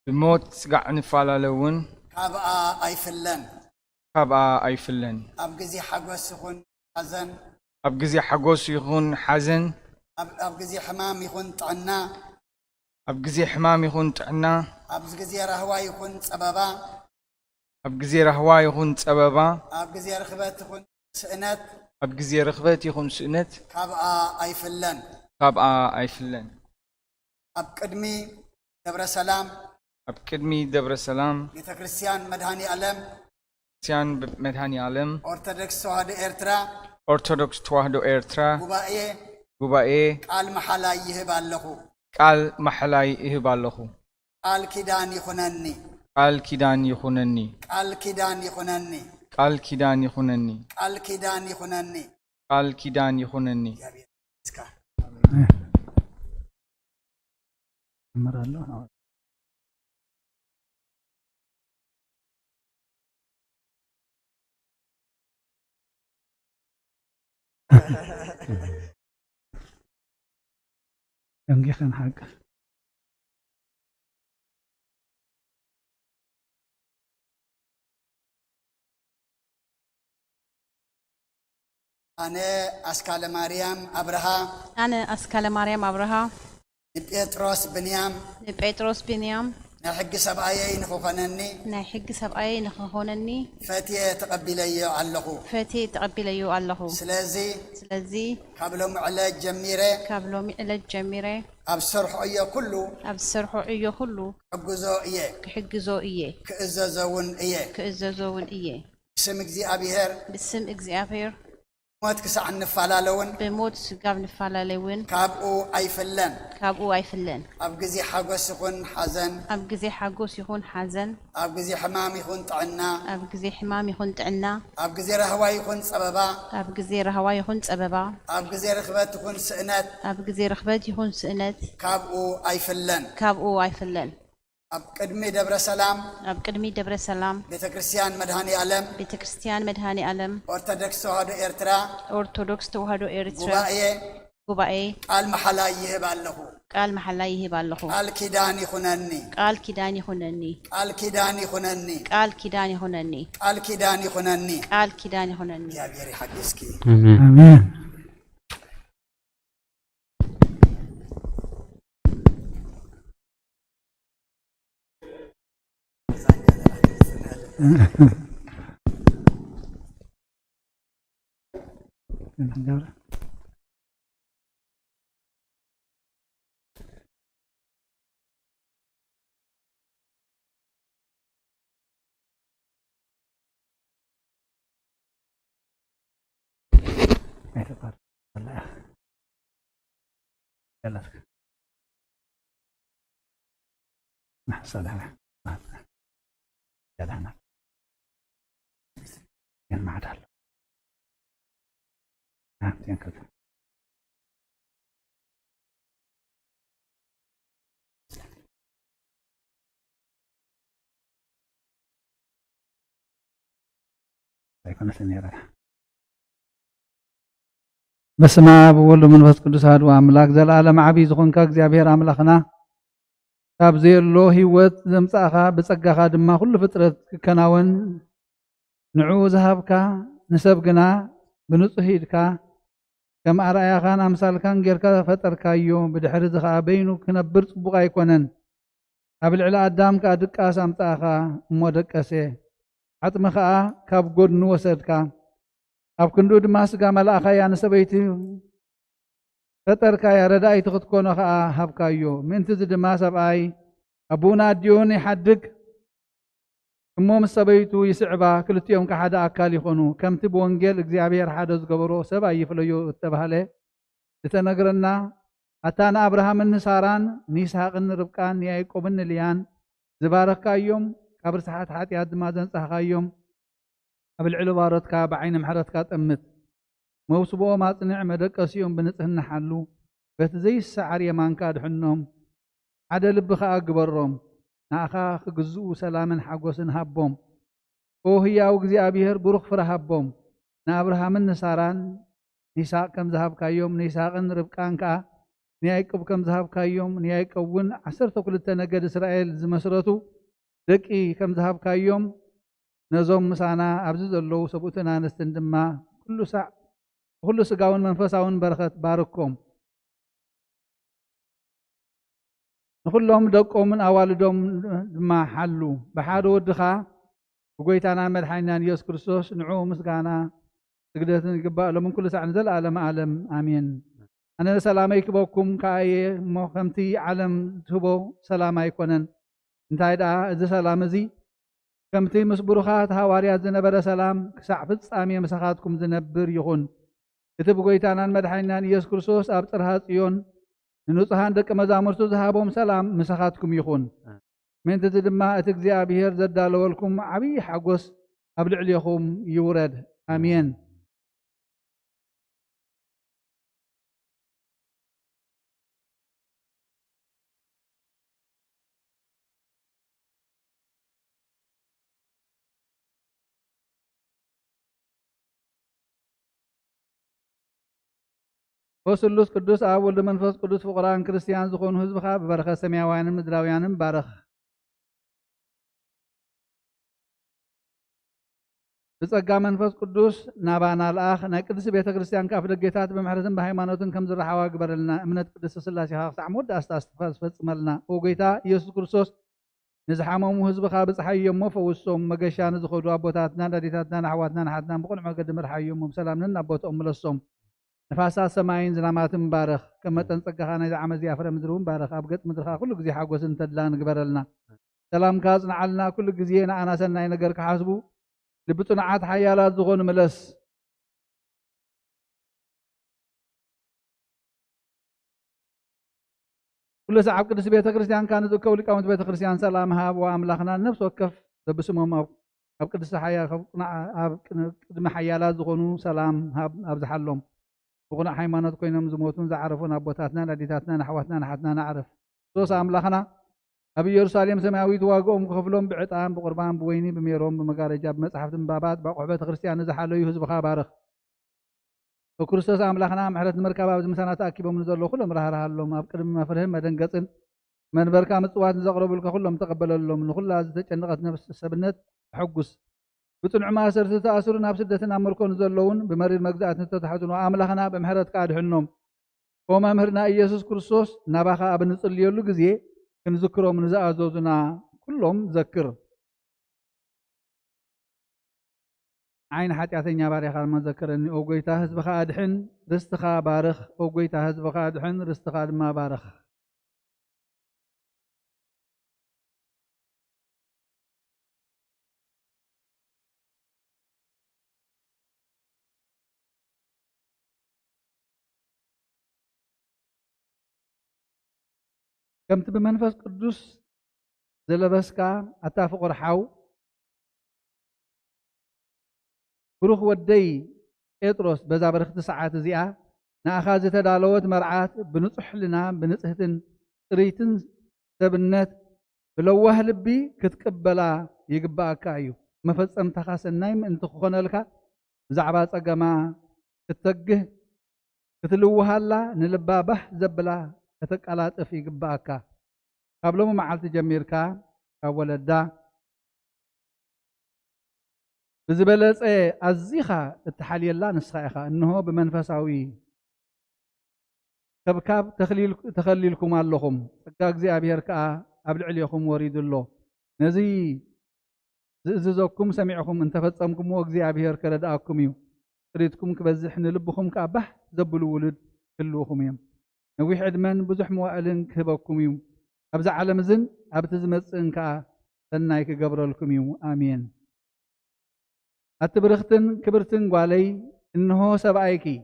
بموت كسع نفالالون كابا أيفلن أب جزي حجوس يكون حزن أب جزي حجوس يكون حزن أب جزي حمام يكون طعنا أب جزي حمام يكون طعنا أب جزي رهوا يكون سببا أب جزي رهوا يكون سببا أب جزي رخبات يكون سئنات أب جزي رخبات يكون سئنات كابا أيفلن كابا أيفلن أب قدمي دبر سلام أب قدمي دبر سلام بيت كريستيان مدهاني ألم كريستيان مدهاني عالم أرثوذكس تواهدو إرترا أرثوذكس تواهدو إرترا غبائي قال محلا يهب اللهو قال محلا يهب اللهو قال كيدان يخنني قال كيدان يخنني قال كيدان يخنني قال كيدان يخنني قال كيدان يخنني قال كيدان يخنني ينجي خن حق أنا أسكال مريم أبرها بيتروس بنيام نحق سبعين نخونني فتي تقبلي الله سلازي قبل معلج جميرة أبصرح أيه كله حجزو إيه كإزازون إيه بسم إجزابير موت كسع نفعلالون بموت سقاب نفعلالون كابو أيفلن أبجزي حاجوس يكون حزن أبجزي حمام يكون طعنا أبجزي رهواي يكون سببا أبجزي رخبات يكون سئنات كابو أيفلن أب قدمي دبر سلام بيت كريستيان مدهاني ألم أرثوذكس تواهدو إرترا غبائي قال محلا يهب اللهو قال كيدان يخنني يا بيري حقسكي آمين በስመ አብ ወወልድ ወመንፈስ ቅዱስ አሐዱ አምላክ ዘለዓለም ዓቢይ ዝኾንካ እግዚአብሔር አምላኽና ካብ ዘየሎ ህይወት ዘምጻእኻ ብጸጋኻ ድማ ኩሉ ፍጥረት ክከናወን ንዕኡ ዝሃብካ ንሰብ ግና ብንጹህ ኢድካ ከም ኣርኣያኻን ኣምሳልካን ጌርካ ፈጠርካዮ ብድሕሪ እዚ ከዓ በይኑ ክነብር ጽቡቕ ኣይኮነን ኣብ ልዕሊ ኣዳም ከዓ ድቃስ ኣምጻእኻ እሞ ደቀሰ ዓጥሚ ከዓ ካብ ጎድኑ ወሰድካ ኣብ ክንዱ ድማ ስጋ መላእኻያ ንሰበይቲ ፈጠርካያ ረዳኢቲ ክትኮኖ ከዓ ሃብካዮ ምንቲ እዚ ድማ ሰብኣይ ኣቡና ኣዲዮን ይሓድግ እሞ ምስ ሰበይቱ ይስዕባ ክልቲኦም ከሓደ ኣካል ይኾኑ ከምቲ ብወንጌል እግዚኣብሔር ሓደ ዝገበሮ ሰብ ኣይፍለዮ እተባሃለ ዝተነግረና ኣታና ኣብርሃምን ሳራን ንይስሐቅን ርብቃን ንያዕቆብን ልያን ዝባረካዮም ካብ ርስሓት ሓጢኣት ድማ ዘንጻሕካዮም ኣብ ልዕሊ ባሮትካ ብዓይኒ ምሕረትካ ጠምት መውስብኦ ማጽንዕ መደቀሲኦም ብንጽህና ሓሉ በቲ ዘይሰዓር የማንካ ድሕኖም ሓደ ልቢ ከዓ ግበሮም ንኣኻ ክግዝኡ ሰላምን ሓጎስን ሃቦም ኦ ህያው እግዚኣብሔር ብሩኽ ፍረ ሃቦም ንኣብርሃምን ንሳራን ንይስሐቅ ከም ዝሃብካዮም ንይስሐቅን ርብቃን ከዓ ንያዕቆብ ከም ዝሃብካዮም ንያዕቆብ እውን 12 ነገድ እስራኤል ዝመስረቱ ደቂ ከም ዝሃብካዮም ነዞም ምሳና ኣብዚ ዘለዉ ሰብኡትን ኣንስትን ድማ ኩሉ ስጋውን መንፈሳውን በረኸት ባርኮም ንኩሎም ደቆምን ኣዋልዶም ድማ ሓሉ ብሓደ ወድኻ ብጎይታናን መድሓኒናን ኢየሱስ ክርስቶስ ንዕኡ ምስጋና ስግደትን ይግባእ ሎምን ኩሉ ሳዕ ንዘለኣለመ ዓለም ኣሜን أنا سلامي كبوكم كأي مخمتي علم تبو سلام أيكونن انتهى إذا سلام زي كمتي مسبروخات هواريات زنبر سلام كسعفت آمي مسخاتكم زنبر يخون كتب قويتانا مدحينا يسوع كريستوس أبترهات يون ننصحان دك مزامرتو ذهابهم سلام مسخاتكم يخون من تدما أتكزي أبيهر زدالو لكم عبي حقوس أبلع ليكم يورد آمين وسلوس قدوس أب ولد منفس قدوس فقران كريستيان زخون حزبها ببركة سماويان مدراويان بارخ بصقا منفس قدوس نابانا الآخ نقدس بيت كريستيان كاف دقيتات بمحرزن بهيمانوتن كم زرحوا قبرلنا امنت قدس سلاسي خاص عمود استاستفاز فصملنا وقيتا يسوع كريستوس نزحامهم حزبها بصحيهم فوسهم مغشان زخدوا ابوتاتنا دديتاتنا نحواتنا نحاتنا بقول مقد مرحيهم سلامنا ابوتهم لصهم نفاسات سماين زلامات مبارخ كما تنصقخانا اذا عمز يافر مدرون بارخ ابقت مدرخا كل غزي حقوس انتدلان قبرلنا سلام كازنا علنا كل غزينا انا سناي نجر كحاسبو لبطنعات حيالات زغون ملس كل ساعة قدس بيت كريستيان كانت كولي قامت بيت كريستيان سلامها واملاخنا نفس وكف بسمهم اب قدس حيا قدم حيالات زغونو سلام اب زحلهم وقنا حيمانات كوينم زموتون زعرفون ابوتاتنا نديتاتنا نحواتنا نحتنا نعرف سوس املاخنا أبي يرساليم سماوي تواقوم كفلهم بعطان بقربان بويني بميروم بمقارجة بمصحف بابات بقعبة كريستيان زحالو يهز بخابارخ وكريستوس أملاخنا محلة المركبة بزمسانا تأكيبهم نزلو كلهم راه لهم أبقر ما فرهم مدن قصن من بركة متصوات نزغروا بالك كلهم تقبلوا لهم نقول لازم تجنقت نفس السبنت حقس بتنع ما سرت تأثرنا بسدتنا أمركم نزلون بمرير مجزات نتتحدون وأملاخنا بمحلة كادحنهم وما مهرنا إيسوس كريستوس نباخا أبن نصلي له جزيه كنذكرهم نزازوزنا كلهم ذكر عين حتياتنيا بارخ ما ذكرني اوغيتا حزبخا ادحن رستخا بارخ اوغيتا حزبخا ادحن رستخا ما بارخ كمت بمنفس قدوس زلبسكا أتافق رحاو بروخ ودي إطروس بزا برخت ساعات زيا نأخذ تدالوت مرعات بنصح لنا بنصحتن ريتن سبنت بلوه لبي كتقبلا يقبا كايو مفصم تخاس النايم انت خونا لك زعبا صقما تتجه كتلوها لا نلبا به زبلا كتقلاطف يقباكا قبلهم معلت جميركا كولدا بزبلص ازيخا التحليلا نسخايخا انه بمنفساوي كبكاب تخليلكم اللهم صقا እግዚአብሔር كا ابلعليكم وريد الله نزي ززكم سمعكم ان تفصمكم እግዚአብሔር كرداكم يو ريدكم كبزح نلبكم كابح زبلوا ولد كلكم يم نويح عدمن بزح موائلن كهبكم يو أبزع على مزن أبتزمت إنك سنايك قبر لكم يو آمين أتبرختن كبرتن قالي إنه سبعيكي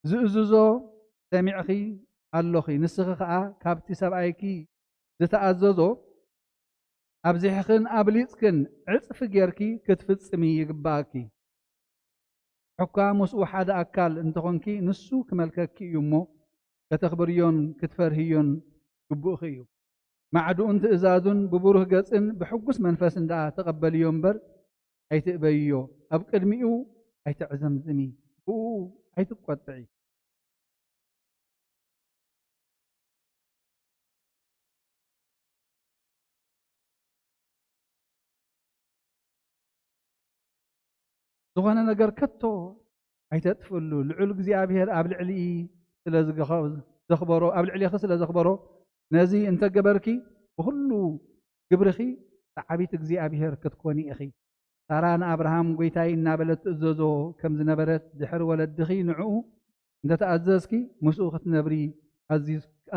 زوزو سمعخي اللوخي نسخة كابتي سبعيكي زتأزوزو أبزحخن أبليسكن عصف جيركي كتفتسمي يقباكي حكاموس وحد أكال انتخونكي نسو كمالككي يمو كتخبريون كتفرهيون قبوخيو معدو انت ازادون ببوره قصن بحقس منفس دا تقبل يومبر اي تقبيو اب قدميو اي تعزمزمي اي تقطعي زغانا نجر كتو اي تطفلو لعل እግዚአብሔር اب لعلي زخبرو اب لعلي خسل زخبرو نزي انت جبركي وكله جبرخي تعبيت እግዚአብሔር كتكوني اخي سارانا ابراهام قويتاي نابلت ازوزو كم زنبرت دحر ولدخي نعو እንተ ተኣዘዝኪ ምስኡ ክትነብሪ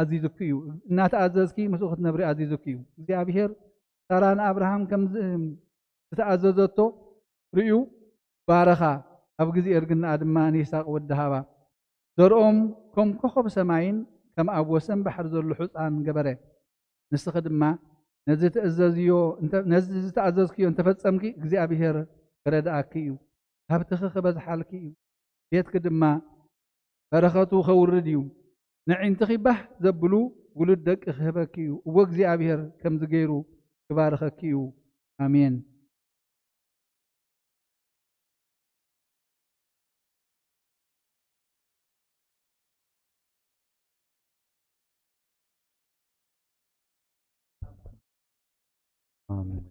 ኣዚዙኪ እዩ እናተኣዘዝኪ ምስኡ ክትነብሪ ኣዚዙኪ እዩ እግዚኣብሔር ሳራን ኣብርሃም ከም ዝተኣዘዘቶ ርዩ ባረኻ ኣብ ግዜ እርግናኣ ድማ ንይስሓቅ ወዲ ሃባ ዘርኦም ከም ኮኸብ ሰማይን ከም ኣብ ወሰን ባሕሪ ዘሎ ሑፃን ገበረ ንስኺ ድማ ነዚ ዝተኣዘዝክዮ እንተፈፀምኪ እግዚኣብሔር ክረድኣኪ እዩ ሃብትኺ ክበዝሓልኪ እዩ ቤትኪ ድማ በረኸቱ ከውርድ እዩ ንዒንትኺ ባህ ዘብሉ ውሉድ ደቂ ክህበኪ እዩ እዎ እግዚኣብሔር ከምዚ ገይሩ ክባርኸኪ እዩ ኣሜን آمين.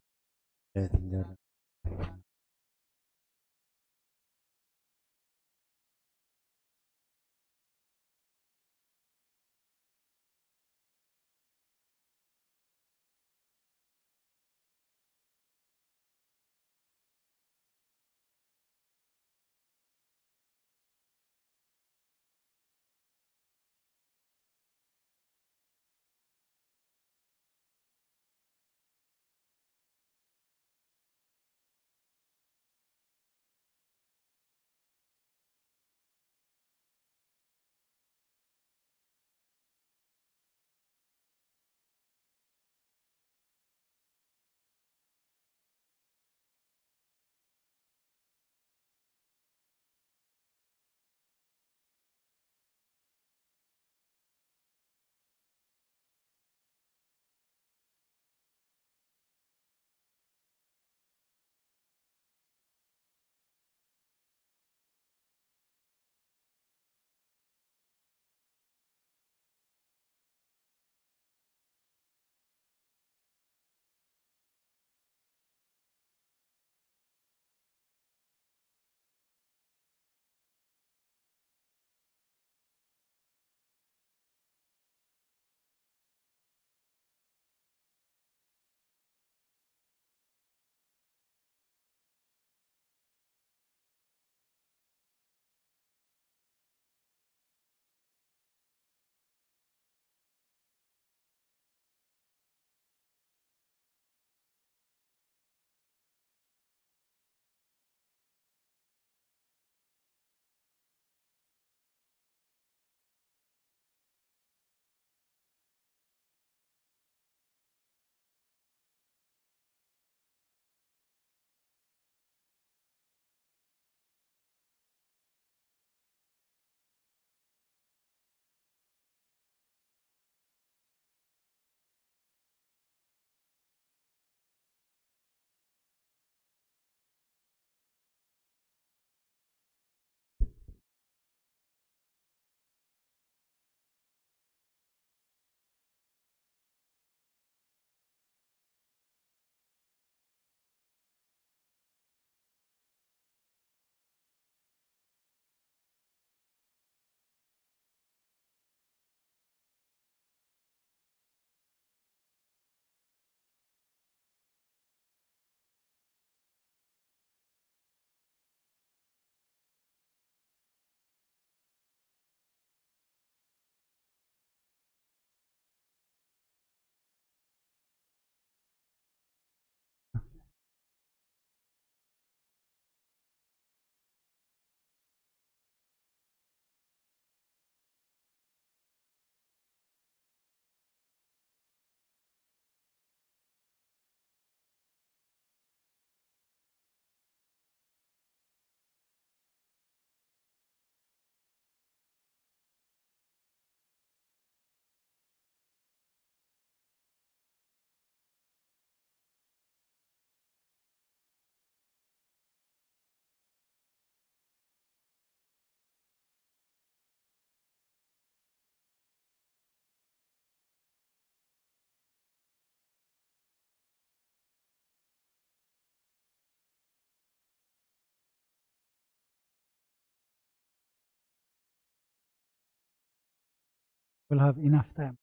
We'll have enough time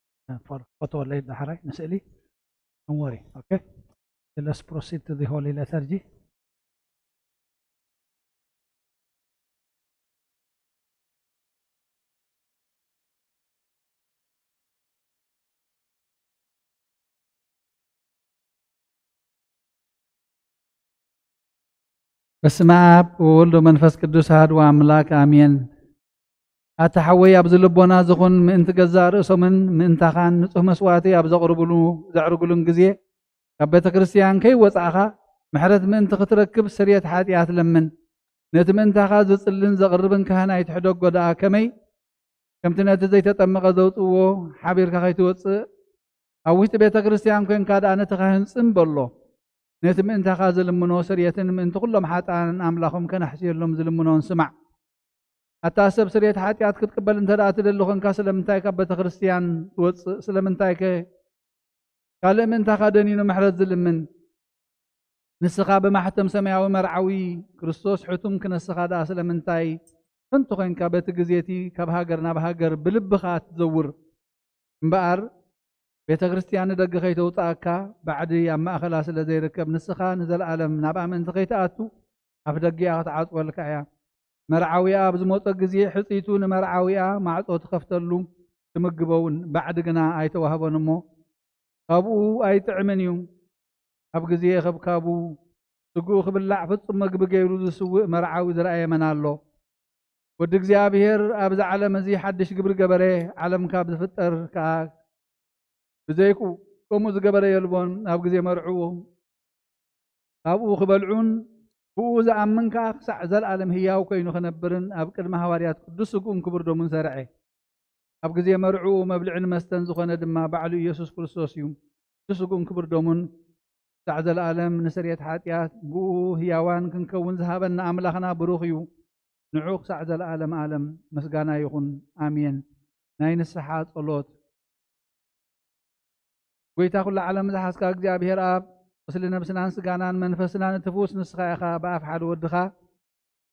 for photo later, Nasili. Don't worry, okay? So let's proceed to the Holy Liturgy. በስመ አብ ወወልድ ወመንፈስ ቅዱስ አሐዱ አምላክ አሜን። ኣተሓወይ ኣብ ዝልቦና ዝኹን ምእንቲ ገዛእ ርእሶምን ምእንታኻን ንጹህ መስዋእቲ ኣብ ዘዕርጉሉን ግዜ ካብ ቤተ ክርስቲያን ከይወፃእኻ ምሕረት ምእንቲ ክትረክብ ስርየት ሓጢኣት ለምን። ነቲ ምእንታኻ ዝጽልን ዘቕርብን ካህናይ ትሕደጎ ደኣ ከመይ ከምቲ ነቲ ዘይተጠመቐ ዘውፅዎ ሓቢርካ ከይትወፅእ ኣብ ውሽጢ ቤተ ክርስቲያን ኮንካ ደኣ ነቲ ካህን ጽምበሎ ነቲ ምእንታኻ ዝልምኖ ስርየትን ምእንቲ ኩሎም ሓጣንን ኣምላኾም ከናሕስየሎም ዝልምኖን ስማዕ። ኣታ ሰብ ስርየት ሓጢኣት ክትቅበል እንተ ደኣ ትደሊ ኮንካ ስለምንታይ ካብ ቤተ ክርስቲያን ትወፅእ? ስለምንታይ ካልእ ምእንታኻ ደኒኑ ምሕረት ዝልምን? ንስኻ ብማሕተም ሰማያዊ መርዓዊ ክርስቶስ ሕቱም ክነስኻ ደኣ ስለምንታይ ፍንቲ ኮንካ በቲ ግዜቲ ካብ ሃገር ናብ ሃገር ብልብኻ ትዘውር እምበኣር ቤተ ክርስቲያን ንደገ ከይተውፃእካ ባዕዲ ኣብ ማእኸላ ስለ ዘይርከብ ንስኻ ንዘለኣለም ናብኣ ምእንቲ ከይተኣቱ ኣፍ ደጊኣ ክትዓፅወልካ እያ። መርዓዊኣ ኣብ ዝመፀ ግዜ ሕፂቱ ንመርዓዊኣ ማዕፆ ትኸፍተሉ ትምግበውን ባዕዲ ግና ኣይተዋህበን እሞ ካብኡ ኣይጥዕምን እዩ። ኣብ ግዜ ኸብካቡ ስጉኡ ክብላዕ ፍጹም መግቢ ገይሩ ዝስውእ መርዓዊ ዝረኣየመና ኣሎ። ወዲ እግዚኣብሔር ኣብዚ ዓለም እዚ ሓድሽ ግብሪ ገበረ ዓለም ካብ ዝፍጠር ከዓ ብዘይኩ ከምኡ ዝገበረ የልቦን ኣብ ግዜ መርዑ ካብኡ ክበልዑን ብኡ ዝኣምን ከዓ ክሳዕ ዘለኣለም ህያው ኮይኑ ክነብርን ኣብ ቅድሚ ሃዋርያት ቅዱስ ስጉኡን ክቡር ደሙን ሰርዐ። ኣብ ግዜ መርዑ መብልዕን መስተን ዝኾነ ድማ ባዕሉ ኢየሱስ ክርስቶስ እዩ። ቅዱስ ስጉኡን ክቡር ደሙን ክሳዕ ዘለኣለም ንስርየት ሓጢኣት ብኡ ህያዋን ክንከውን ዝሃበና ኣምላኽና ብሩኽ እዩ። ንዑ ክሳዕ ዘለኣለም ዓለም ምስጋና ይኹን ኣሜን። ናይ ንስሓ ጸሎት። ጎይታ ኩሉ ዓለም ዝሓስካ እግዚኣብሔር ኣብ ቁስሊ ነብስናን ስጋናን መንፈስናን እትፍውስ ንስኻ ኢኻ ብኣፍ ሓደ ወድኻ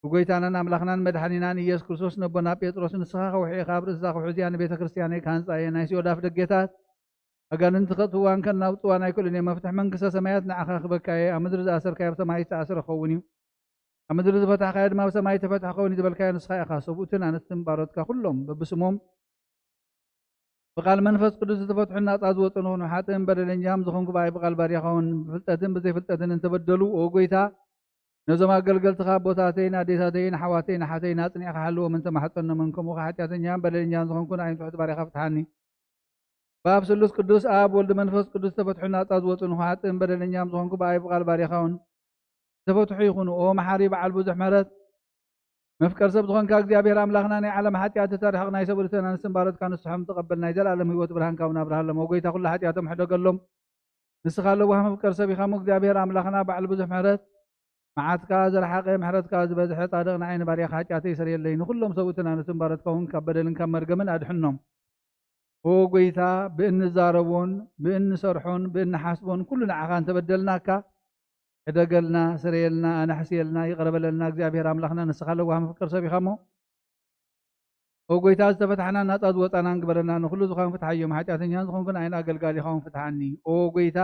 ብጎይታናን ኣምላኽናን መድሓኒናን ኢየሱስ ክርስቶስ ነቦና ጴጥሮስ ንስኻ ከውሒኻ ኣብ ርእስኻ ክውሕዝያ ንቤተ ክርስቲያነይ ካህንፃ እየ ናይ ሲኦዳፍ ደጌታት ኣጋንንቲ ከጥዋን ከናውፅዋን ኣይክእሉን እየ። መፍትሒ መንግስተ ሰማያት ንዓኻ ክበካየ ኣብ ምድሪ ዝኣሰርካዮ ኣብ ሰማይ ዝተኣሰረ ክኸውን እዩ። ኣብ ምድሪ ዝፈታሕካዮ ድማ ኣብ ሰማይ ተፈትሐ ክኸውን እዩ ዝበልካዮ ንስኻ ኢኻ። ሰብኡትን ኣንስትን ባሮትካ ኩሎም በብስሞም ብቃል መንፈስ ቅዱስ ዝተፈትሑ ናፃ ዝወፁ ንኹኑ። ሓጥእን በደለኛም ዝኾንኩ ብኣይ ብቃል ባሪኻውን ብፍልጠትን ብዘይፍልጠትን እንተበደሉ ኦ ጎይታ ነዞም ኣገልገልትኻ ቦታተይን ኣዴታተይን ኣሕዋተይን ኣሓተይን ኣፅኒዕኻ ሓልዎም እንተማሕፀኖምን ከምኡ ሓጢኣተኛን በደለኛን ዝኾንኩ ንዓይን ትሑት ባሪኻ ፍትሓኒ። በኣብ ስሉስ ቅዱስ ኣብ ወልዲ መንፈስ ቅዱስ ዝተፈትሑ ናፃ ዝወፁ ንኹ። ሓጥእን በደለኛም ዝኾንኩ ብኣይ ብቃል ባሪኻውን ተፈትሑ ይኹኑ። ኦ መሓሪ በዓል ብዙሕ ምሕረት መፍቀር ሰብ ዝኾንካ እግዚኣብሔር ኣምላኽና ናይ ዓለም ሓጢኣት ተታሪሕቕ ናይ ሰብ ወልድን ኣንስትን ባሮትካ ንስሖም ተቐበል ናይ ዘለኣለም ህይወት ብርሃን ካብ ናብርሃሎም ጎይታ ኩሉ ሓጢኣቶም ሕደገሎም ንስኻ ለዋህ መፍቀር ሰብ ኢኻ እግዚኣብሔር ኣምላኽና በዓል ብዙሕ ምሕረት መዓትካ ዘረሓቐ ምሕረትካ ዝበዝሐ ጻድቕ ንዓይኒ ባርያኻ ሓጢኣተይ ይሰርየለይ ንኩሎም ሰብኡትን ኣንስትን ባሮትካ እውን ካብ በደልን ካብ መርገምን ኣድሕኖም። ኦ ጎይታ ብእንዛረቦን ብእንሰርሖን ብእንሓስቦን ኩሉ ንዓኻ እንተበደልናካ ሕደገልና ስርየልና ኣናሕስየልና ይቕረበለልና እግዚኣብሔር ኣምላኽና ንስኻ ለዋህ መፍቀር ሰብ ኢኻ እሞ ኦ ጎይታ ዝተፈታሕና ናፃ ዝወፃና ንግበረና ንኩሉ ዝኾን ፍትሓዮም ሓጢኣተኛን ዝኾንኩን ዓይን ኣገልጋሊ ኢኻ እውን ፍትሓኒ። ኦ ጎይታ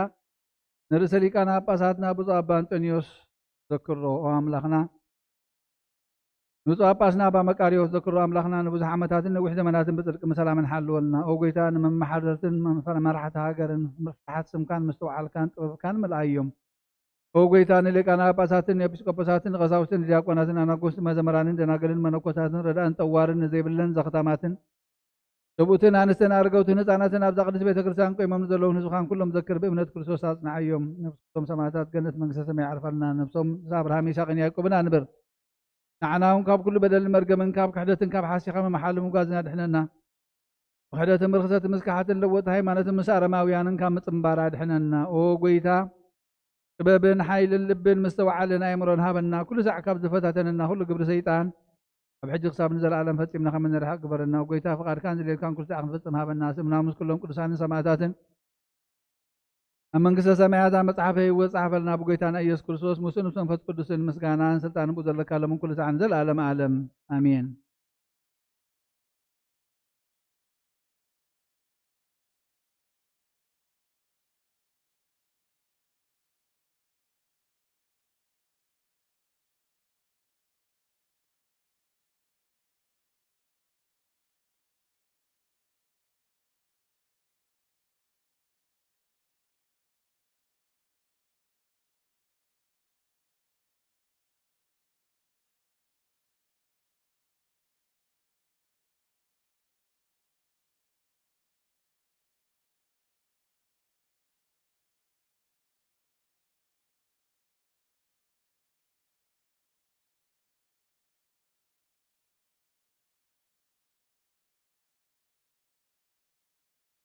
ንርእሰ ሊቃና ጳጳሳትና ብፁዕ ኣባ አንጦኒዮስ ዘክሮ ኦ ኣምላኽና ብፁዕ ጳጳስና ኣባ መቃርዮስ ዘክሮ ኣምላኽና ንብዙሕ ዓመታትን ነዊሕ ዘመናትን ብፅድቂ መሰላምን ሓልወልና። ኦ ጎይታ ንመማሓደርትን መራሕቲ ሃገርን ፍትሓት ስምካን ምስተውዓልካን ጥበብካን ምልኣዮም። ኦ ጎይታ ንሊቃና ጳጳሳትን ኤጲስቆጶሳትን ቀሳውስትን ዲያቆናትን ኣናጉስትን መዘመራንን ደናገልን መነኮሳትን ረዳእን ጠዋርን ንዘይብለን ዘኽታማትን ሰብኡትን ኣንስትን ኣርገውትን ህፃናትን ኣብዛ ቅድስት ቤተ ክርስቲያን ቆይሞም ዘለውን ህዝብኻን ኩሎም ዘክር ብእምነት ክርስቶስ ኣጽንዓዮም። ነፍሶም ሰማዕታት ገነት መንግስተ ሰማይ ዓርፋልና ነፍሶም ኣብርሃም ይስሐቅን ያዕቆብን ኣንብር። ንዓና እውን ካብ ኩሉ በደልን መርገምን ካብ ክሕደትን ካብ ሓሲኻ መማሓሊ ምጓዝን ኣድሕነና። ብክሕደትን ብርክሰትን ምስካሓትን ለወጥቲ ሃይማኖትን ምስ ኣረማውያንን ካብ ምፅምባር ኣድሕነና። ኦ ጎይታ ጥበብን ሓይልን ልብን ምስተዋዓልን ኣእምሮን ሃበና ኩሉ ሳዕ ካብ ዝፈታተነና ኩሉ ግብሪ ሰይጣን ኣብ ሕጂ ክሳብ ንዘለኣለም ፈፂምና ከም እንርሕቕ ግበረና። ጎይታ ፍቃድካን ዝሌልካን ኩሉ ሳዕ ክንፈፅም ሃበና። ስምና ምስ ኩሎም ቅዱሳንን ሰማዕታትን ኣብ መንግስተ ሰማያት ኣብ መፅሓፈ ህይወት ፃሕፈልና ብጎይታና ኢየሱስ ክርስቶስ ምስኡ ምስ መንፈስ ቅዱስን ምስጋናን ስልጣንን ብኡ ዘለካ ሎምን ኩሉ ሳዕ ንዘለኣለም ዓለም ኣሜን።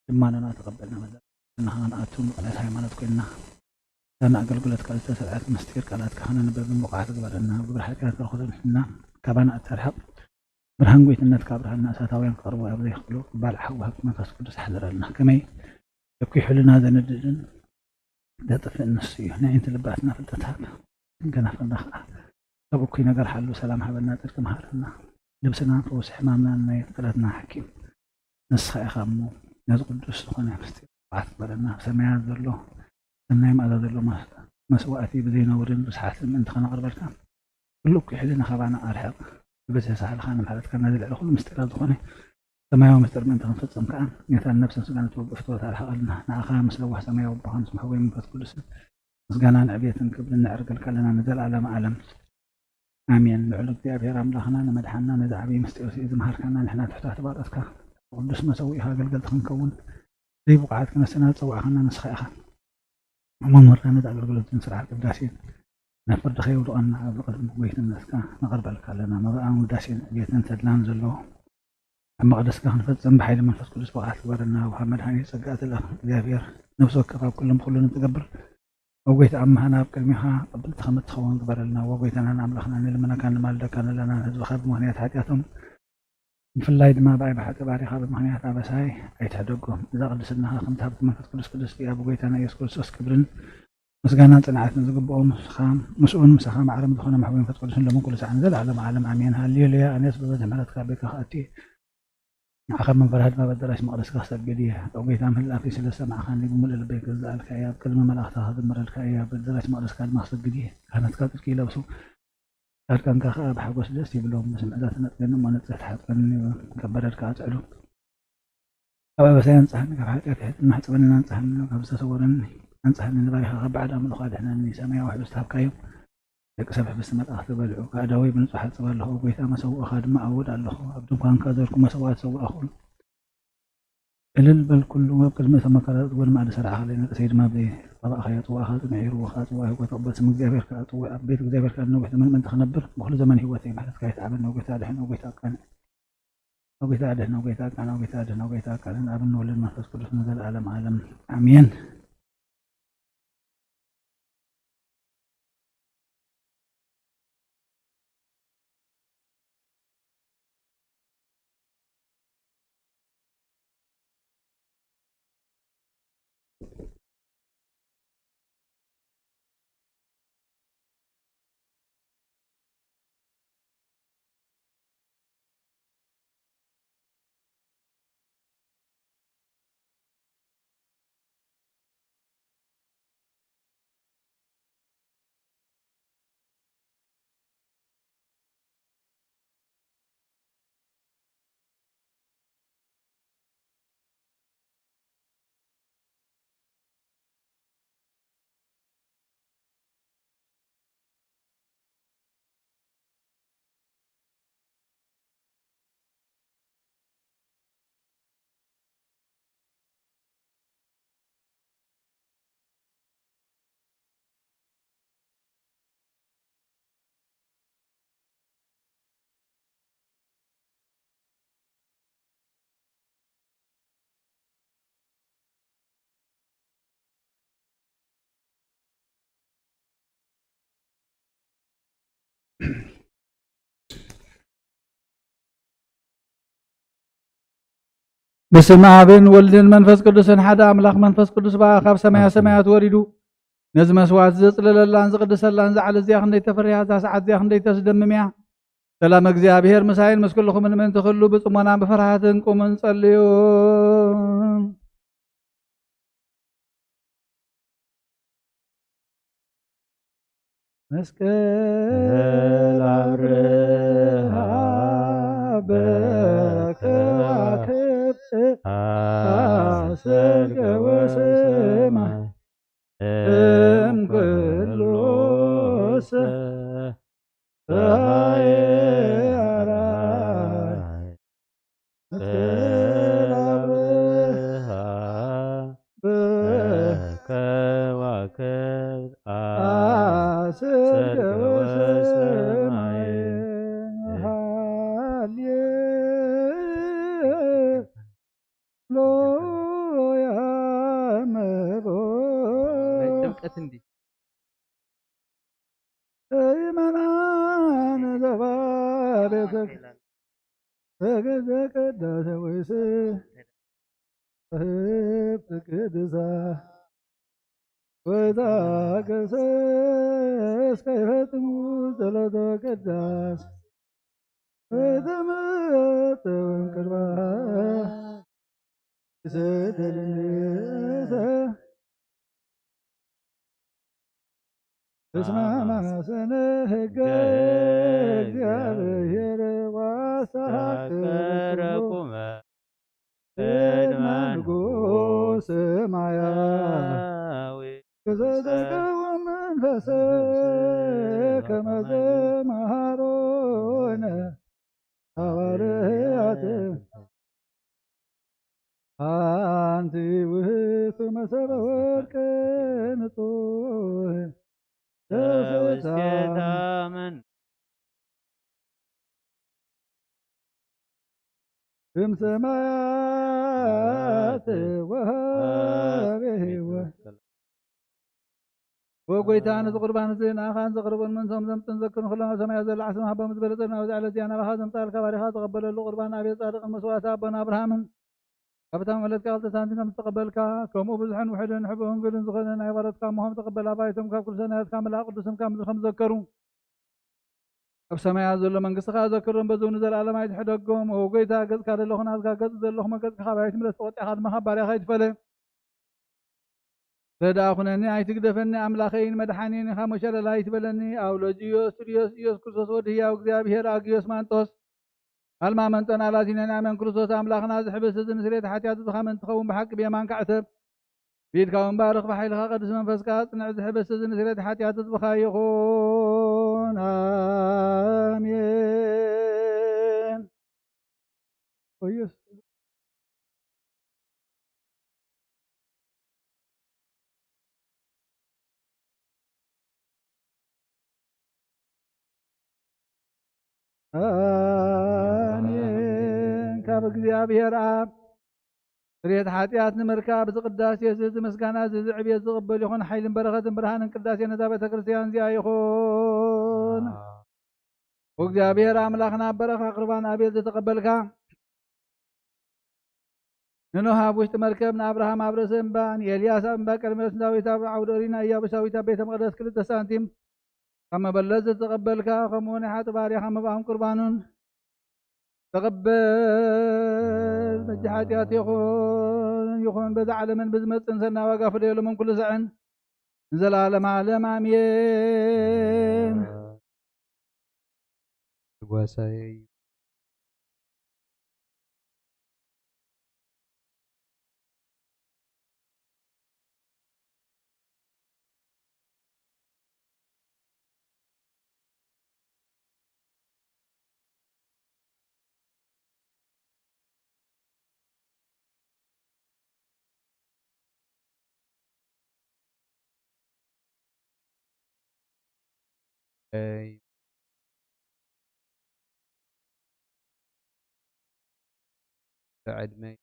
لماننا تقبلنا مدى نأتون بقناة هايمانات كلنا لأن أقلقلت قالت سرعات مستير قالت كهنا نبذ المقاعد قبلنا وقبل حكايات الخذ حنا كابانا الترحب برهان قويت النت كابرها الناس هتاوين قربوا يبدي يخلو بالع حوها كما تسكدس حذر لنا كمي يبكي حلنا هذا ندجن ده طفل النصي هنا انت لبعتنا في التتاب كنا في النخ أبو كي نقر حلو سلام حبنا تركم هارنا لبسنا فوس حمامنا أن ثلاثنا حكيم نسخ إخامو نزقل دستخنا مستير بعث بلنا سمعات ذلو النايم على ذلو مسواتي بدينا ورين بس حاسم انت خنا قربك كلك حلنا خبعنا أرحق بس يسحل خانة محلت كان هذه الأخوة مستقاد خوني سمايا ومستر من تنفصل كان يثال نفسه سجانة وقفتوها على حقلنا نعخا مسلوح سمايا وبخان سمحوين من فت كل سنة سجانا عبية قبل نعرق الكلنا نزل على معلم آمين لعلق دي أبي رام لخنا مدحنا ندع بي مستيوسي إذا مهار كنا نحن تحت اعتبارتك ودس ما سويها قلقلت خنكون زي بقعات كنا سنة تسوى خنا نسخ أخا وما مرة ندع قلقلت نسرع القداسين نفرد خير أن نقرب بيت الناس كان نقرب الكلنا ما بقى مداسين بيت نتدلان زلو أما قدس كان فتزم بحيل من فسكل أسبوع أثبرنا وحمد هاني سقات له جابير نفسه كفا كلهم كلنا نتقبل وقيت أما أنا بكلمها قبلت خمت خوان قبلنا وقيت أنا نعمل خنا لمن كان المال ده كان لنا هذا خاب مهنيات حاجاتهم في اللايد ما بعي بحق بعري خاب مهنيات بس هاي أيتحدقهم إذا قدسناها خمت هبت من فسكل قدس فيها بقيت أنا يسكل سوس كبرن مسجانا طلعت نزقبهم خام مسؤول مسخام عالم دخلنا محبوبين فتقول لهم كل ساعة نزل على عالم عمين هالليل يا أنيس ببدأ عملت كابك خاتي أخذ من فرهد ما بدل اسمه قدس قصة الجدية أو جيت أعمل لا في سلسلة مع خان يقوم البيك الزال الكاياب كلمة ما أختها هذا المرة الكاياب بدل اسمه قدس كان مقصد الجدية كانت كاتر كيلو وسو كان كخاب حقوس جسي بلوم بس من ذات نتكلم ما نتحت كان كبر الكات علو أبى بس ينصحني كحاجة ما حتبني ننصحني كبس صورني أنصحني نبايها بعد أمر خالد إحنا نسميه واحد استهاب كايو يكسب بس ما أخذ بالعو كادوي بنصح صور له بيت ما سوى أخذ ما أود على له عبد كان كذا ما سوى أخو البل كل وقت ما ثم كذا تقول ما أدرس على سيد ما بدي طبعا خيط وأخذ معير وأخذ وهو بس من جابر كات وبيت جابر كان نوبة من تخنبر بخل زمان هو ثيم حدث كيت عمل نوبة هذا إحنا نوبة كان نوبة هذا نوبة كان نوبة هذا نوبة كان أبن نول المنفس كل سنة العالم عالم آمين بسم አብ ወልድን መንፈስ ቅዱስን ሓደ አምላኽ መንፈስ ቅዱስ ካብ ሰማያት ወሪዱ ነዚ መስዋዕት ዘጽልለላን ዝቅድሰላን ዝዓለ እዚያ ክንደይ ተፈሪሃ እዛ ሰዓት እዚያ ክንደይ ተስደምምያ ሰላም እግዚአብሔር ምሳይን ምስ ኩልኹም ንምእንቲ ክህሉ ብጽሞናን ብፍርሃትን ቁሙን ጸልዩ መስቀል አብርሃ አሰርገወ ሰማይ እምኩሉ ፀሐየ አርአያ መስቀል አብርሃ በከዋክብት አሰርገወ ሰማይ ሃሌሉያ تندي إيمانا زبابتك تقدك الداس ويسه هبتك دزا وإذا قسس كيف تموت لدك الداس وإذا مت وانكربا سدل النساء اسمع ما سنهجك يا بهير واسحكركم ادمان نقوس معيا كزدك ومنفسك مزمهرون حواريات أنت وهت مسبب وركنتوه وسكتامن بم سمايات وهابه وقويتان قربان زين آخان زقربون من سمزم تنذكر خلنا سمايا زل عسم حبا مزبلتنا وزعل ديانا بخازم تال كباريخا تقبل له قربان أبي صادق المسوات أبنا أبراهام أبتام ولدك ألت سانتنا مستقبلك كومو بزحن وحدا نحبهم قلن زخنا عبارتك مهم تقبل أبايتم كل سنة كامل قدسم كامل خمس ذكروا بسمايا زل من قصخا ذكرهم بزون زل على ما يتحدقهم وقويتا قد كاد اللهم أزكا قد زل لهم قد خابايت ملس وطي أحد مخباري خيت فلي فدا أخنني عيتك دفني أملاخين مدحانين خامشال لا يتبلني أولوجيوس ريوس يوس كرسوس ودهيا وقذابير أقيوس مانتوس هلما منتنا لازيننا من كرسوس أملاخنا زحبس زنسريت حتى تدخمن تخوم بحق بيمان كعتب بيدك ومبارك بحيلها قدس منفسكات نعز حبس زنسريت حتى تطبخا يخون آمين كويس آمين كاب እግዚአብሔር አብ ስርየት ኃጢአት ንምርካብ ዝቅዳሴ ዝዝ ምስጋና ዝዝ ዕብየት ዝቕበል ይኹን ሓይልን በረኸትን ብርሃንን ቅዳሴ ነዛ ቤተ ክርስቲያን እዚኣ ይኹን ወእግዚአብሔር አምላኽና በረኻ ቅርባን አቤል ዝተቐበልካ ንኖህ ኣብ ውሽጢ መርከብ ንኣብርሃም ኣብ ርእሲ እምባ ንኤልያስ ኣብ እምባ ቀርሜሎስ ዳዊት ኣብ ዓውደ ኦሪና ኢያቡሳዊት ኣብ ቤተ መቅደስ 2 ሳንቲም ካብ መበለት ዝተቐበልካ ከምኡውን ኢኻ ጥባርያኻ መባኦም ቁርባኑን تقبل مجحاتيات يخون بزعلمن بزمصن سنا واغا فديلو من كل زعن زلالم عالم امين واساي عدمي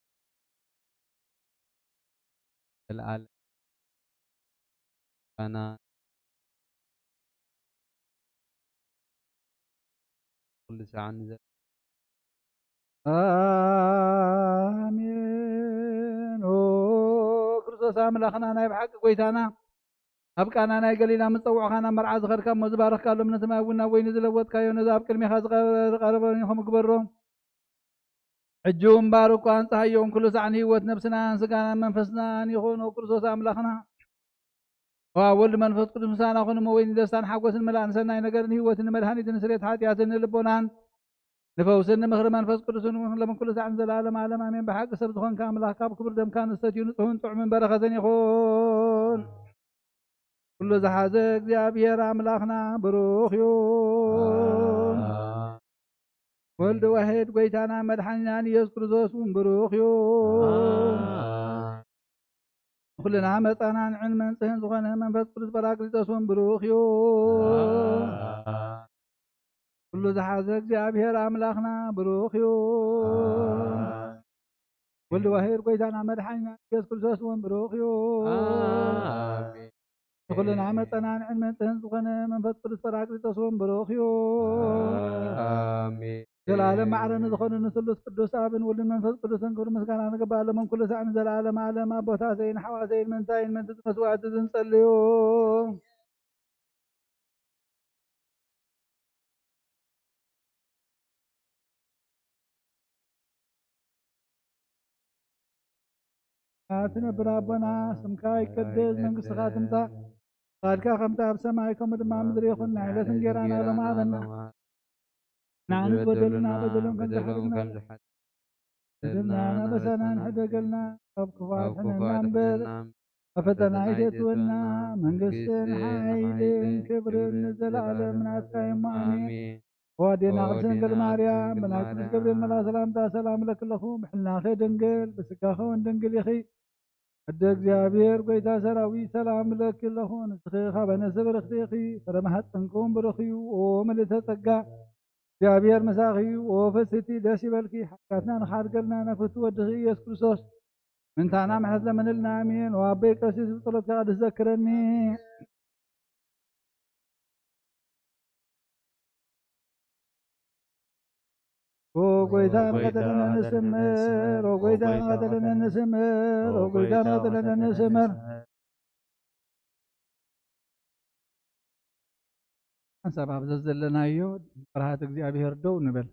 العالم أنا كل ساعة نزل آمين او ክርስቶስ አምላኽና ናይ ብሓቂ ጎይታና ኣብ ቃና ናይ ገሊላ ምፅውዕኻና መርዓ ዝኸድካ እሞ ዝባረኽካሎም ነቲ ማይ እውን ናብ ወይኒ ዝለወጥካዮ ነዚ ኣብ ቅድሚኻ ዝቐረበ ኢኹም ግበሮ ሕጂ እውን ባርኳ ፀሃዮም ኩሉ ሳዕን ህይወት ነብስናን ስጋናን መንፈስናን ይኹኑ ክርስቶስ ኣምላኽና ወልድ መንፈስ ቅዱስ ምሳና ኹን እሞ ወይኒ ደስታን ሓጎስን መላእን ሰናይ ነገርን ህይወትን መድሃኒትን ስሬት ሓጢኣትን ልቦናን ንፈውስን ምኽሪ መንፈስ ቅዱስን ለምን ኩሉ ሳዕን ዘላለም ዓለም ኣሜን ብሓቂ ሰብ ዝኾንካ ኣምላኽ ካብ ክብር ደምካ ንሰትዩ ንፅሁን ጥዑምን በረኸትን ይኹን ኩሉ ዝሓዘ እግዚኣብሔር ኣምላኽና ብሩኽ ይሁን ወልድ ዋሕድ ጎይታና መድሓኒናን ኢየሱስ ክርስቶስ እውን ብሩኽ ይሁን ኩልና መፃናን ዕን መንፅህን ዝኾነ መንፈስ ቅዱስ ጰራቅሊጦስ እውን ብሩኽ ይሁን ኩሉ ዝሓዘ እግዚኣብሔር ኣምላኽና ብሩኽ ይሁን ወልድ ዋሕድ ጎይታና መድሓኒና ኢየሱስ ክርስቶስ እውን ብሩኽ ይሁን كلنا عمتنا علم تهزغنا من فتر فراقريتوس ومبروخيو آمين العالم معنا ندخل نثلث قدوس اب ولد منفس قدوس نقول مسكنا نقبل من كل ساعه نزل العالم على ما بوتا زين حوازين من زين من مسوعد نصليو آتنا بربنا سمكا يقدس منقص خاتمتا قالك خمتا بسماعكم دما مدري يخن عيلة جيرانا لما عدنا نعنز بدلنا بدلهم كم جحدنا بدلنا بسنا نحد قلنا وبكفاتنا ننبر وفتنا عيشتنا منقص حايل كبر نزل على من عسكايم آمين ودينا غبسن قل مريم بنات قبل الملا سلامتا سلام لك لخوم حلنا خي دنقل بسكا خون دنقل يخي أدى እግዚአብሔር ጎይታ ሰራዊት ሰላም ለክለሆን ስኺኻ በነስብር እኽቲኺ ፍረመሃት ጥንኩም ብርኽዩ ኦ ምልዕተ ጸጋ እግዚአብሔር መሳኺዩ ኦ ፍስቲ ደስ ይበልኪ ሓካትና ንኻድገልና ነፍቱ ወድኺ ኢየሱስ ክርስቶስ ምንታና ምሕረት ለምንልና አሜን ወአበይ ቀሲስ ብጸሎትካ ቅድስ ዘክረኒ وقيدان قتلنا نسمر وقيدان قتلنا نسمر وقيدان قتلنا نسمر سبب زلنا يود فرحات እግዚአብሔር ደው ንበል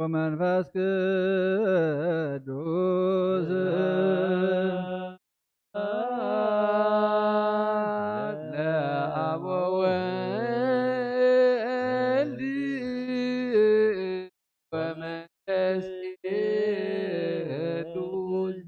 ومنفس قدوس لأب وولد ومنفس قدوس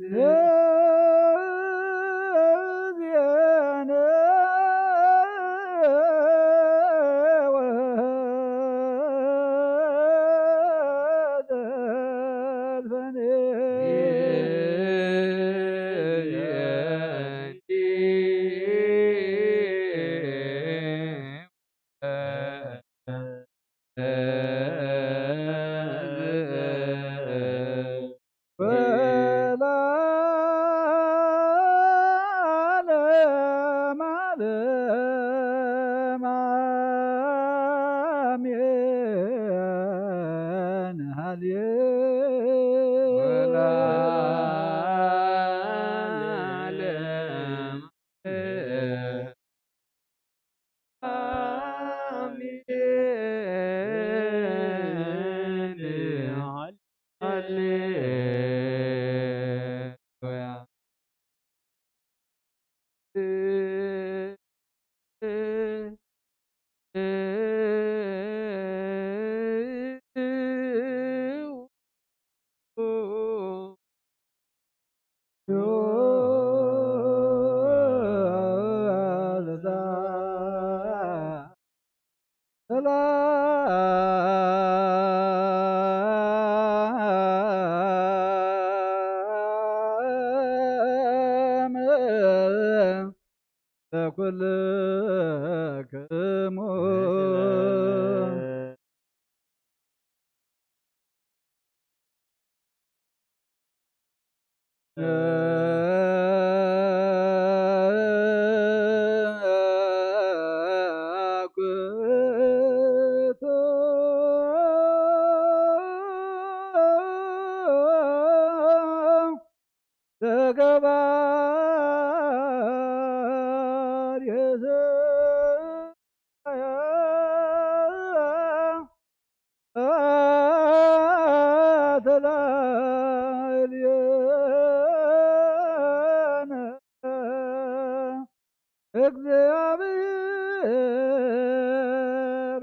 እግዚአብሔር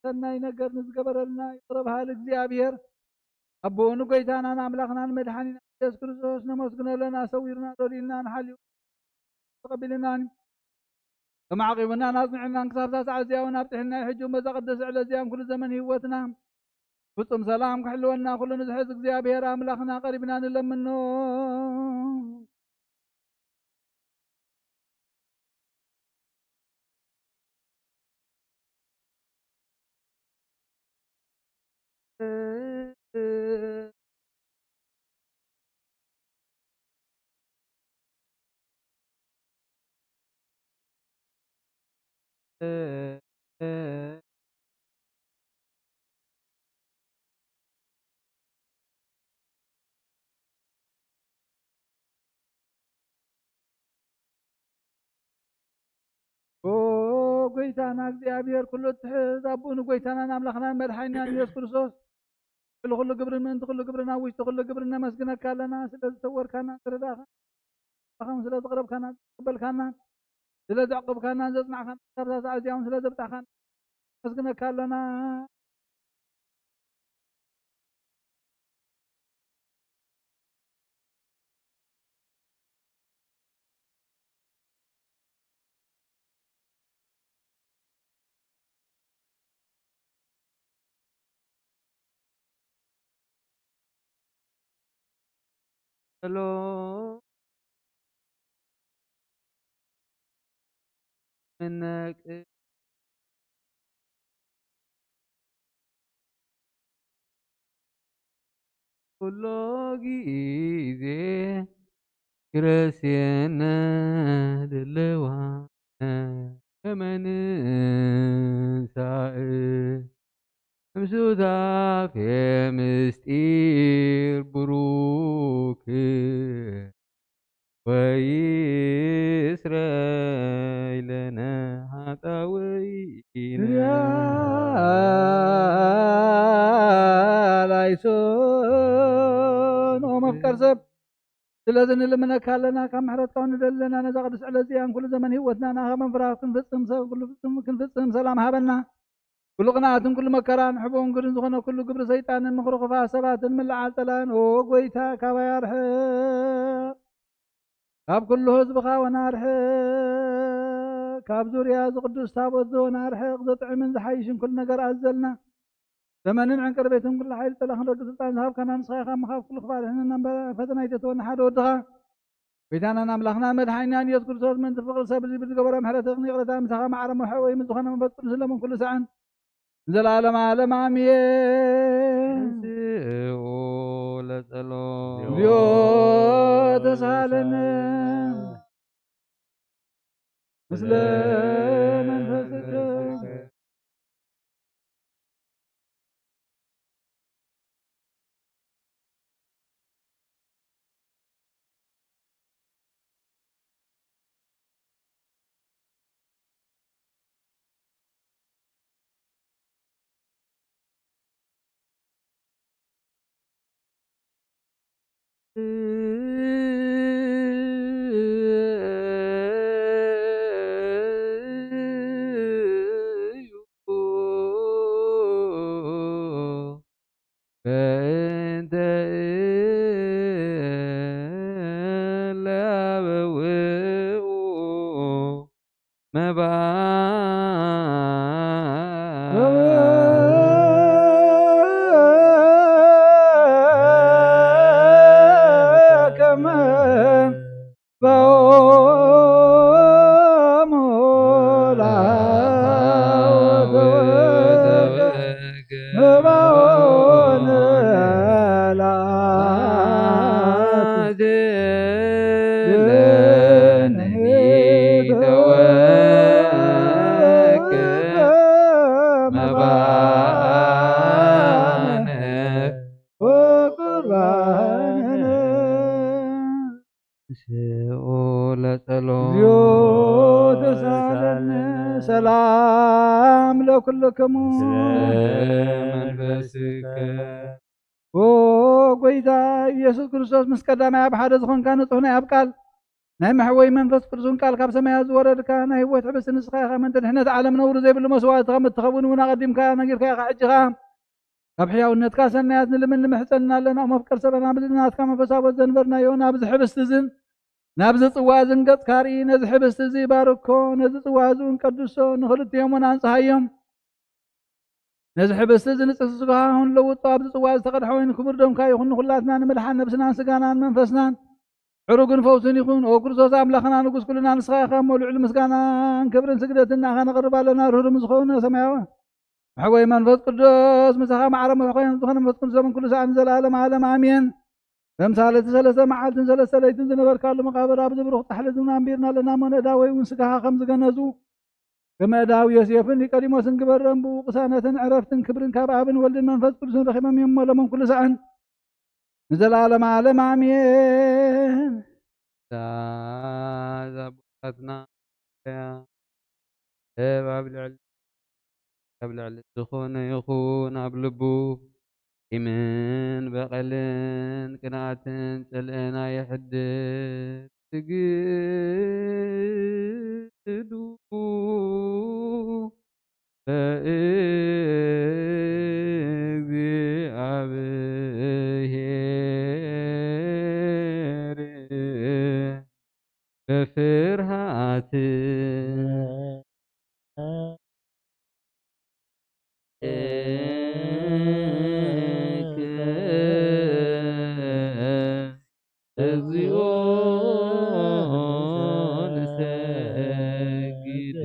ሰናይ ነገር ንዝገበረልና ይቅረብሃል እግዚአብሔር አቦኑ ጎይታናን አምላኽናን መድኃኒና ኢየሱስ ክርስቶስ ነመስግነለና ሰዊርና ዶሊልና ንሓልዩ ተቀቢልናን ከማዕቂብና ናጽንዕናን ክሳብታ ሰዓት እዚያውን ኣብጥሕልና ይሕጁ በዛ ቅዱስ ዕለት እዚያም ኩሉ ዘመን ህይወትና ፍጹም ሰላም ክሕልወና ኩሉ ንዝሕዝ እግዚአብሔር አምላኽና ቀሪብና ንለምኖ ጎይታና እግዚአብሔር ኩሉ ትሕዝ አቡኑ ጎይታናን አምላኽናን መድኃኒናን ኢየሱስ ክርስቶስ ኩሉ ግብርን ምእንቲ ኩሉ ግብርና ውሽጢ ኩሉ ግብርን ነመስግነካ ኣለና ስለ ዝተወርካና ስለዳኸም ስለ ዝቕረብካና ዝቕበልካና ስለ ዘዕቅብካና ዘጽናዕካና ካብዛ ሰዓት እዚያውን ስለ ዘብጣኻና ነመስግነካ ኣለና Hello. منك كل ጊዜ ክርስየነ ድልዋነ ከመንሳእ ምሱታፍ ምስጢር ብሩክ ወይስረይ ለነ ኃጣውኢነ ላይሶ ስለዚህ ንልምነካ ኣለና ካብ ምሕረትካ ንደለና ነዛ ቅዱስ ዕለት እዚኣ ኩሉ ዘመን ህይወትና ናኸ መንፈራፍ ክንፍፅም ሰላም ሃበና ኩሉ ቅንዓትን ኩሉ መከራን ሕቦን ግድን ዝኾነ ኩሉ ግብሪ ሰይጣንን ምኽሪ ክፉኣት ሰባትን ምልዓል ፀላን ኦ ጎይታ ካባይ ኣርሕቕ ካብ ኩሉ ህዝብኻ ወናርሕቕ ካብ ዙርያ ዝቅዱስ ታቦት ዝወና ኣርሕቕ ዘጥዕምን ዝሓይሽን ኩሉ ነገር ኣዘልና ዘመንን ዕንቅርቤትን ኩሉ ሓይሊ ፀላ ክንረግፅ ስልጣን ዝሃብካና ንስኻ ኢኻ ምኻብ ኩሉ ክፋል ሕንና ፈተና ይተትወና ሓደ ወድኻ ጎይታናን ኣምላኽናን መድሓኒናን ኢየሱስ ክርስቶስ ምንቲ ፍቅሪ ሰብ ዝገበሮ ምሕረትን ይቕረታ ምሳኻ ማዕረ ወይ ዝኾነ መንፈስ ቅዱስ ለመን ኩሉ ሰዓን ዘለዓለም ዓለም ኣሜን ለጸሎት እግዚኦ ተሳሃለነ ምስለ መንፈስከ فأنت إلا بوئو ሰላም ለኩልክሙ መንፈስከ ኦ ጎይታ ኢየሱስ ክርስቶስ ምስ ቀዳማይ ኣብ ሓደ ዝኾንካ ንጹሕ ናይ ኣብ ቃል ናይ መሕወይ መንፈስ ቅዱስን ቃል ካብ ሰማያት ዝወረድካ ናይ ህይወት ሕብስቲ ንስኻ ኢኻ ምንተ ድሕነት ዓለም ነውሪ ዘይብሉ መስዋዕቲ ከም እትኸውን እውን ኣቐዲምካ ነጊርካ ኢኻ ሕጂኻ ካብ ሕያውነትካ ሰናያት ንልምን ንምሕፀንና ኣለና መፍቀር ሰበና ብልናትካ መንፈሳወት ዘንበርናዮ ናብዚ ሕብስቲ ዝን ናብዚ ጽዋ ዝንገጽ ካርኢ ነዚ ሕብስቲ እዚ ባርኮ ነዚ ጽዋ እዙን ቀድሶ ንኽልቲኦም እውን ኣንጽሃዮም ነዚ ሕብስቲ እዚ ንጽህ ስጋኻ ክንለውጦ ኣብዚ ጽዋ ዝተቐድሐ ወይኒ ክቡር ደምካ ይኹን ንኹላትና ንምድሓን ነብስናን ስጋናን መንፈስናን ዕሩግን ፈውስን ይኹን ኦ ክርስቶስ ኣምላኽና ንጉስ ኩልና ንስኻ ኢኻ እሞ ልዑል ምስጋናን ክብርን ስግደትን ናኻ ነቕርብ ኣለና ርህሩም ዝኾነ ሰማያዊ መሕወይ መንፈስ ቅዱስ ምሳኻ ማዕረ ኮይኑ ዝኾነ መንፈስ ቅዱስ ዘመን ኩሉ ሰዓት ንዘለዓለም ዓለም ኣሜን በምሳሌቲ ሰለስተ መዓልትን ሰለስተ ለይትን ዝነበርካሉ መቃብር ኣብዚ ብሩኽ ፃሕሊ ዝና ኣንቢርና ኣለና እሞ ንእዳዊ እውን ስጋኻ ከም ዝገነዙ ከመእዳዊ ዮሴፍን ኒቆዲሞስን ግበረን ብኡ ቅሳነትን ዕረፍትን ክብርን ካብ ኣብን ወልድን መንፈስ ቅዱስን ረኺቦም እዮም ለመን ኩሉ ሰዓን ንዘለዓለም ዓለም ኣሜን ዛቦታትና ኣብ ልዕሊ ዝኾነ ይኹን ኣብ ልቡ ኢምን በቐልን ቅንኣትን ጽልእና የሕድር ትግዱ እግዚአብሔር በፍርሃት እግዚኦ ንሰግድ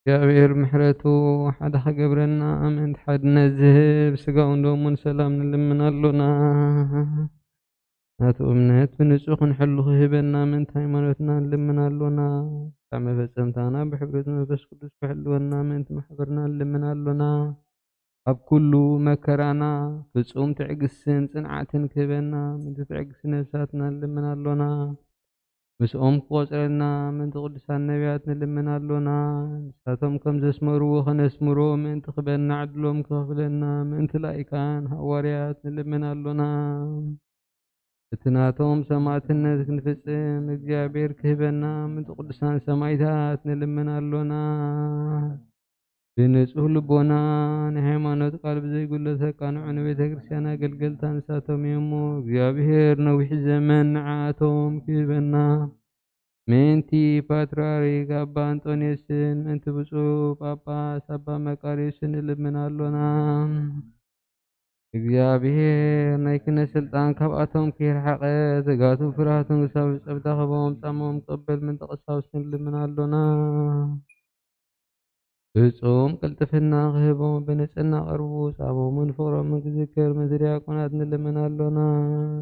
እግዚአብሔር ምሕረቱ ሓደ ኸገብረና ኣመንቲ ሓድነት ዝህብ ስጋውን ደሙን ሰላም ንልምናሎና ናቱ እምነት ብንጹህ ክንሕሉ ክህበና ምእንቲ ሃይማኖትና ንልምናሎና ካብ መፈጸምታና ብሕብረት መንፈስ ቅዱስ ክሕልወና ምእንቲ ማሕበርና ንልምናሎና ኣብ ኩሉ መከራና ፍጹም ትዕግስትን ጽንዓትን ክህበና ምእንቲ ትዕግስቲ ነብሳትና ንልምናሎና ምስኦም ክቆጽረና ምእንቲ ቅዱሳን ነቢያት ንልምናሎና ንሳቶም ከም ዘስመርዎ ኸነስምሮ ምእንቲ ክበና ዕድሎም ክኸፍለና ምእንቲ ላኢካን ሃዋርያት ንልምናሎና እቲ ናቶም ሰማዕትነት ክንፍጽም እግዚኣብሔር ክህበና ምእንቲ ቅዱሳን ሰማዕታት ንልምናሎና ብንጹህ ልቦና ንሃይማኖት ቃል ብዘይጉለት ተቃንዑ ንቤተ ክርስቲያን ኣገልገልታ ንሳቶም እሞ እግዚኣብሔር ነዊሕ ዘመን ንዓቶም ክህበና ምእንቲ ፓትርያርክ ኣባ አንጦንዮስን ምእንቲ ብፁዕ ጳጳስ ኣባ መቃርዮስን ንልምናሎና እግዚኣብሔር ናይ ክህነት ስልጣን ካብኣቶም ከይርሓቐ ትጋቱን ፍርሃቱን ክሳብ ፀብታ ኸቦም ጻሞም ቅበል ምእንቲ ቀሳውስቲ ንልምናሎና ፍጹም ቅልጥፍና ክህቦም ብንጽህና ቀርቡ ጻሞምን ፍቕሮምን ክዝክር ምእንቲ ዲያቆናት ንልምናሎና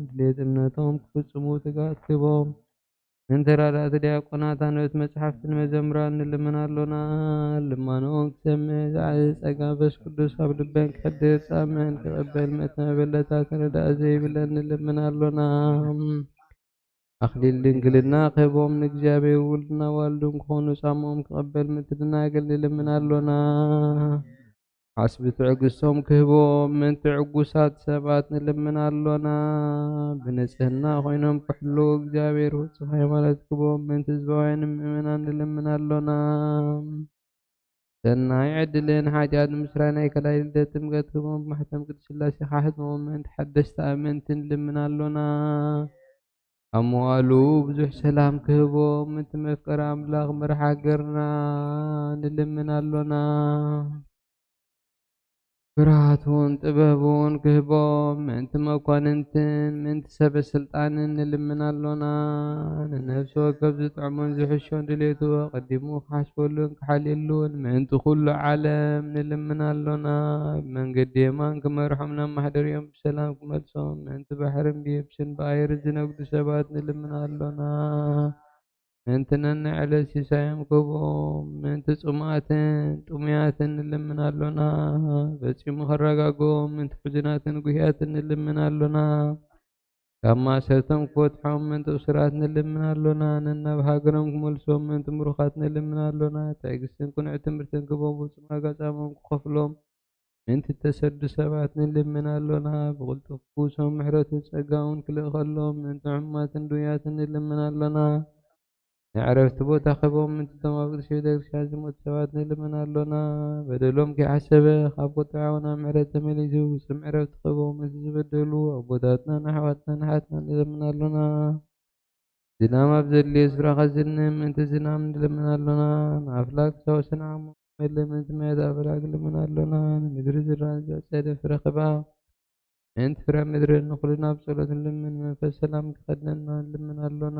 ድሌት እምነቶም ክፍጽሙ ትጋት ክህቦም ምእንቲ ረዳእቲ ዲያቆናት ኣንበብቲ መጽሓፍትን መዘምራን ንልምናሎና ልማኖኦም ክሰምዕ ዝዓበየ ጸጋ መንፈስ ቅዱስ ኣብ ልበን ክሕድር ጻምዕን ክቕበል ምእንቲ መበለታት ረዳእ ዘይብለን ንልምናሎና ኣኽሊል ድንግልና ክህቦም ንእግዚኣብሔር ውሉድና ዋልዱን ክኾኑ ጻምኦም ክቕበል ምእንቲ ድናግል ንልምናሎና ሓስቢ ትዕግስቶም ክህቦም ምእንቲ ዕጉሳት ሰባት ንልምናሎና ብንጽህና ኾይኖም ክሕልዉ እግዚኣብሔር ፍጹም ሃይማኖት ክህቦም ምእንቲ ህዝባውያን ምእመናን ንልምናሎና ሰናይ ዕድልን ሓጢኣት ንምስራይ ናይ ከላይ ልደት ጥምቀት ክህቦም ብማሕተም ቅድስት ሥላሴ ካሕትሞም ምእንቲ ሓደስቲ ኣመንቲ ንልምናሎና ኣብ መዋእሉ ብዙሕ ሰላም ክህቦም ምእንቲ መፍቀሪ ኣምላኽ መርሓ ገርና ንልምናሎና ፍርሃቱን ጥበቡን ክህቦም ምእንቲ መኳንንትን ምእንቲ ሰበ ስልጣንን ንልምናሎና ንነፍሲ ወከፍ ዝጥዕሙን ዝሕሾን ድሌቱ ቀዲሙ ክሓስበሉን ክሓልየሉን ምእንቲ ኩሉ ዓለም ንልምናሎና ብመንገዲ የማን ክመርሖም ናብ ማሕደርዮም ብሰላም ክመልሶም ምእንቲ ባሕርን ብየብስን ብኣየር ዝነግዱ ሰባት ንልምናሎና ምእንቲ ነናይ ዕለት ሲሳዮም ክህቦም ምእንቲ ጽሙኣትን ጥሙያትን ንልምናሎና ፈጺሙ ኸረጋግኦም ምእንቲ ሕዙናትን ጉህያትን ንልምናሎና ካብ ማእሰርቶም ክፈትሖም ምእንቲ እሱራት ንልምናሎና ነናብ ሃገሮም ክመልሶም ምእንቲ ምሩኻት ንልምናሎና ትዕግስትን ቅኑዕ ትምህርትን ክህቦም ፍጹም ዋጋ ጻሞም ክኸፍሎም ምእንቲ ተሰዱ ሰባት ንልምናሎና ብቕልጡፍ ክውሶም ምሕረቱን ጸጋውን ክልእ ከሎም ምእንቲ ሕሙማትን ድውያትን ንልምናሎና ንዕረፍቲ ቦታ ክህቦም ምእንቲ እቶም ኣብ ቅድስቲ ቤተ ክርስቲያን ዝሞቱ ሰባት ንልምናሎና በደሎም ከይሓሰበ ካብ ቁጥዓውን ኣብ ምሕረት ተመሊሱ ፍጹም ዕረፍቲ ክህቦም ምእንቲ ዝበደሉ ኣቦታትናን ኣሕዋትናን ኣሓትናን ንልምናሎና ዝናም ኣብ ዘድልዮ ስፍራ ኸዝንም ምእንቲ ዝናም ንልምናሎና ንኣፍላክ ሳወሰን ዓሞም መለ ምእንቲ ማያት ኣፍላክ ንልምናሎና ንምድሪ ዝራእቲ ዘዕጸደ ፍረ ክህባ ምእንቲ ፍረ ምድርን ንኹልና ብጸሎት ንልምን መንፈስ ሰላም ክኸድነና ንልምናሎና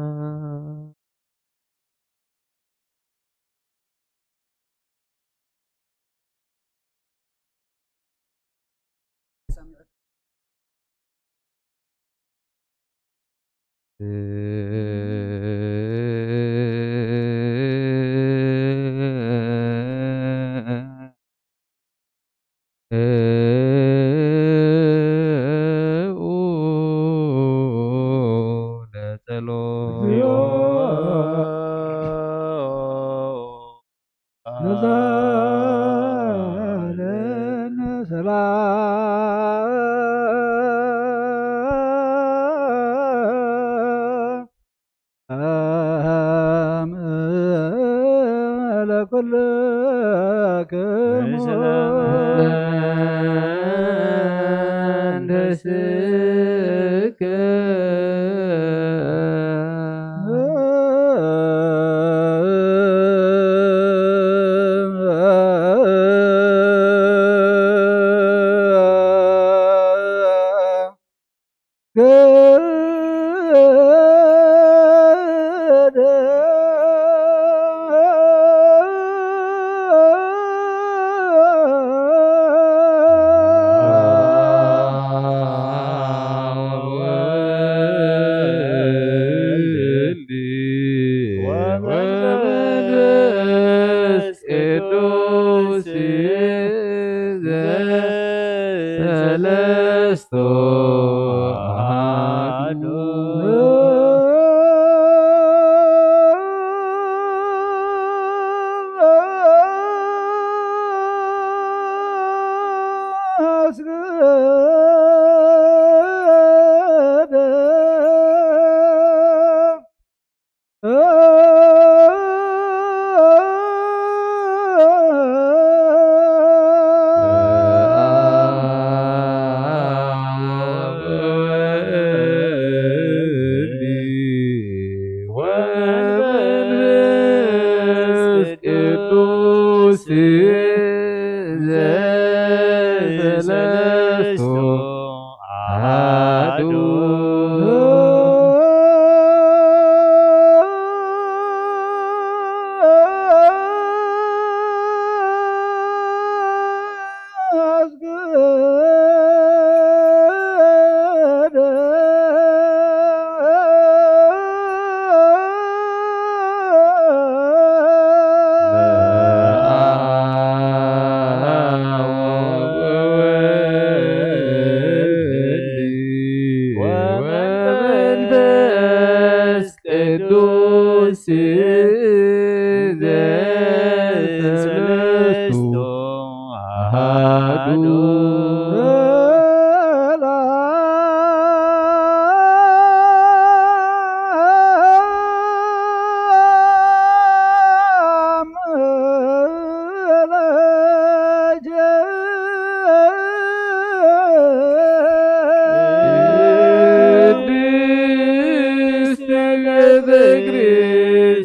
Good.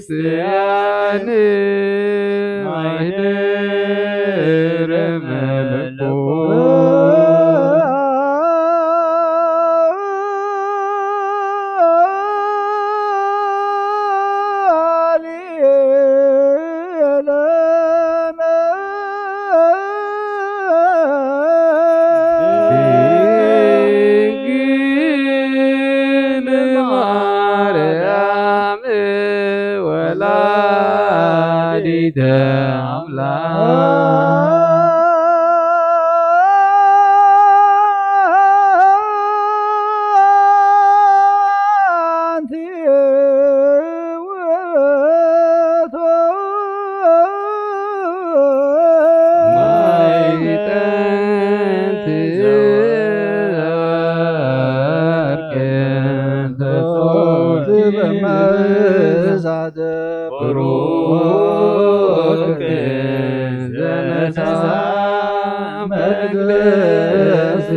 ክርስቲያን ማይደረ ወላዲተ አንቲ ውእቱ ማይጠንት ወርቅ ተጾር በመዛደ ብሩክ ዘነሳ መቅደስ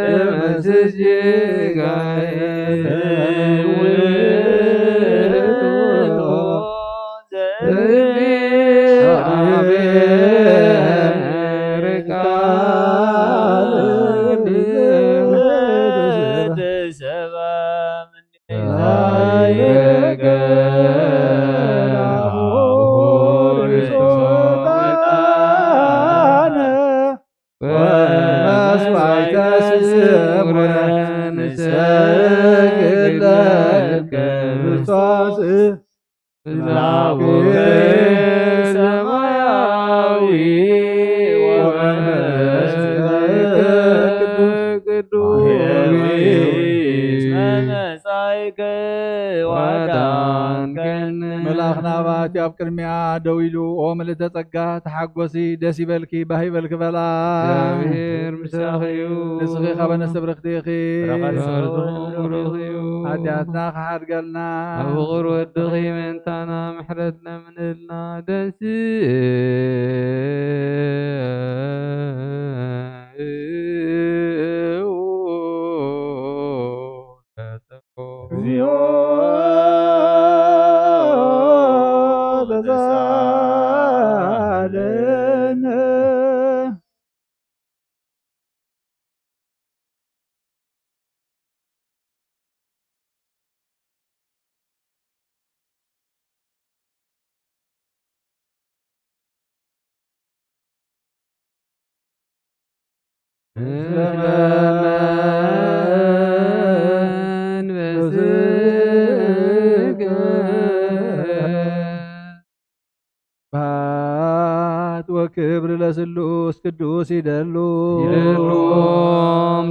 ወይደመስስ ሰማያዊ ወመንፈስ ቅዱስ ዋዳንከን መልአኽና ባቲ ኣብ ቅድሚያ ደው ኢሉ ኦ ምልዕተ ጸጋ ተሓጐሲ ደስ ይበልኪ ባህ ይበልክ በላ እግዚአብሔር ምሳኺዩ ንስኺ ኸ በነስተ ብርኽቲ ኢኺ ረኺዩ ሓጢኣትና ክሓድገልና ኣብ ፍቕሪ ወድኺ ምእንታና ምሕረት ለምንልና ደንሲ እግዚኦ ተሳለነ ስብሐት ወክብር ለስሉስ ቅዱስ ይደሉ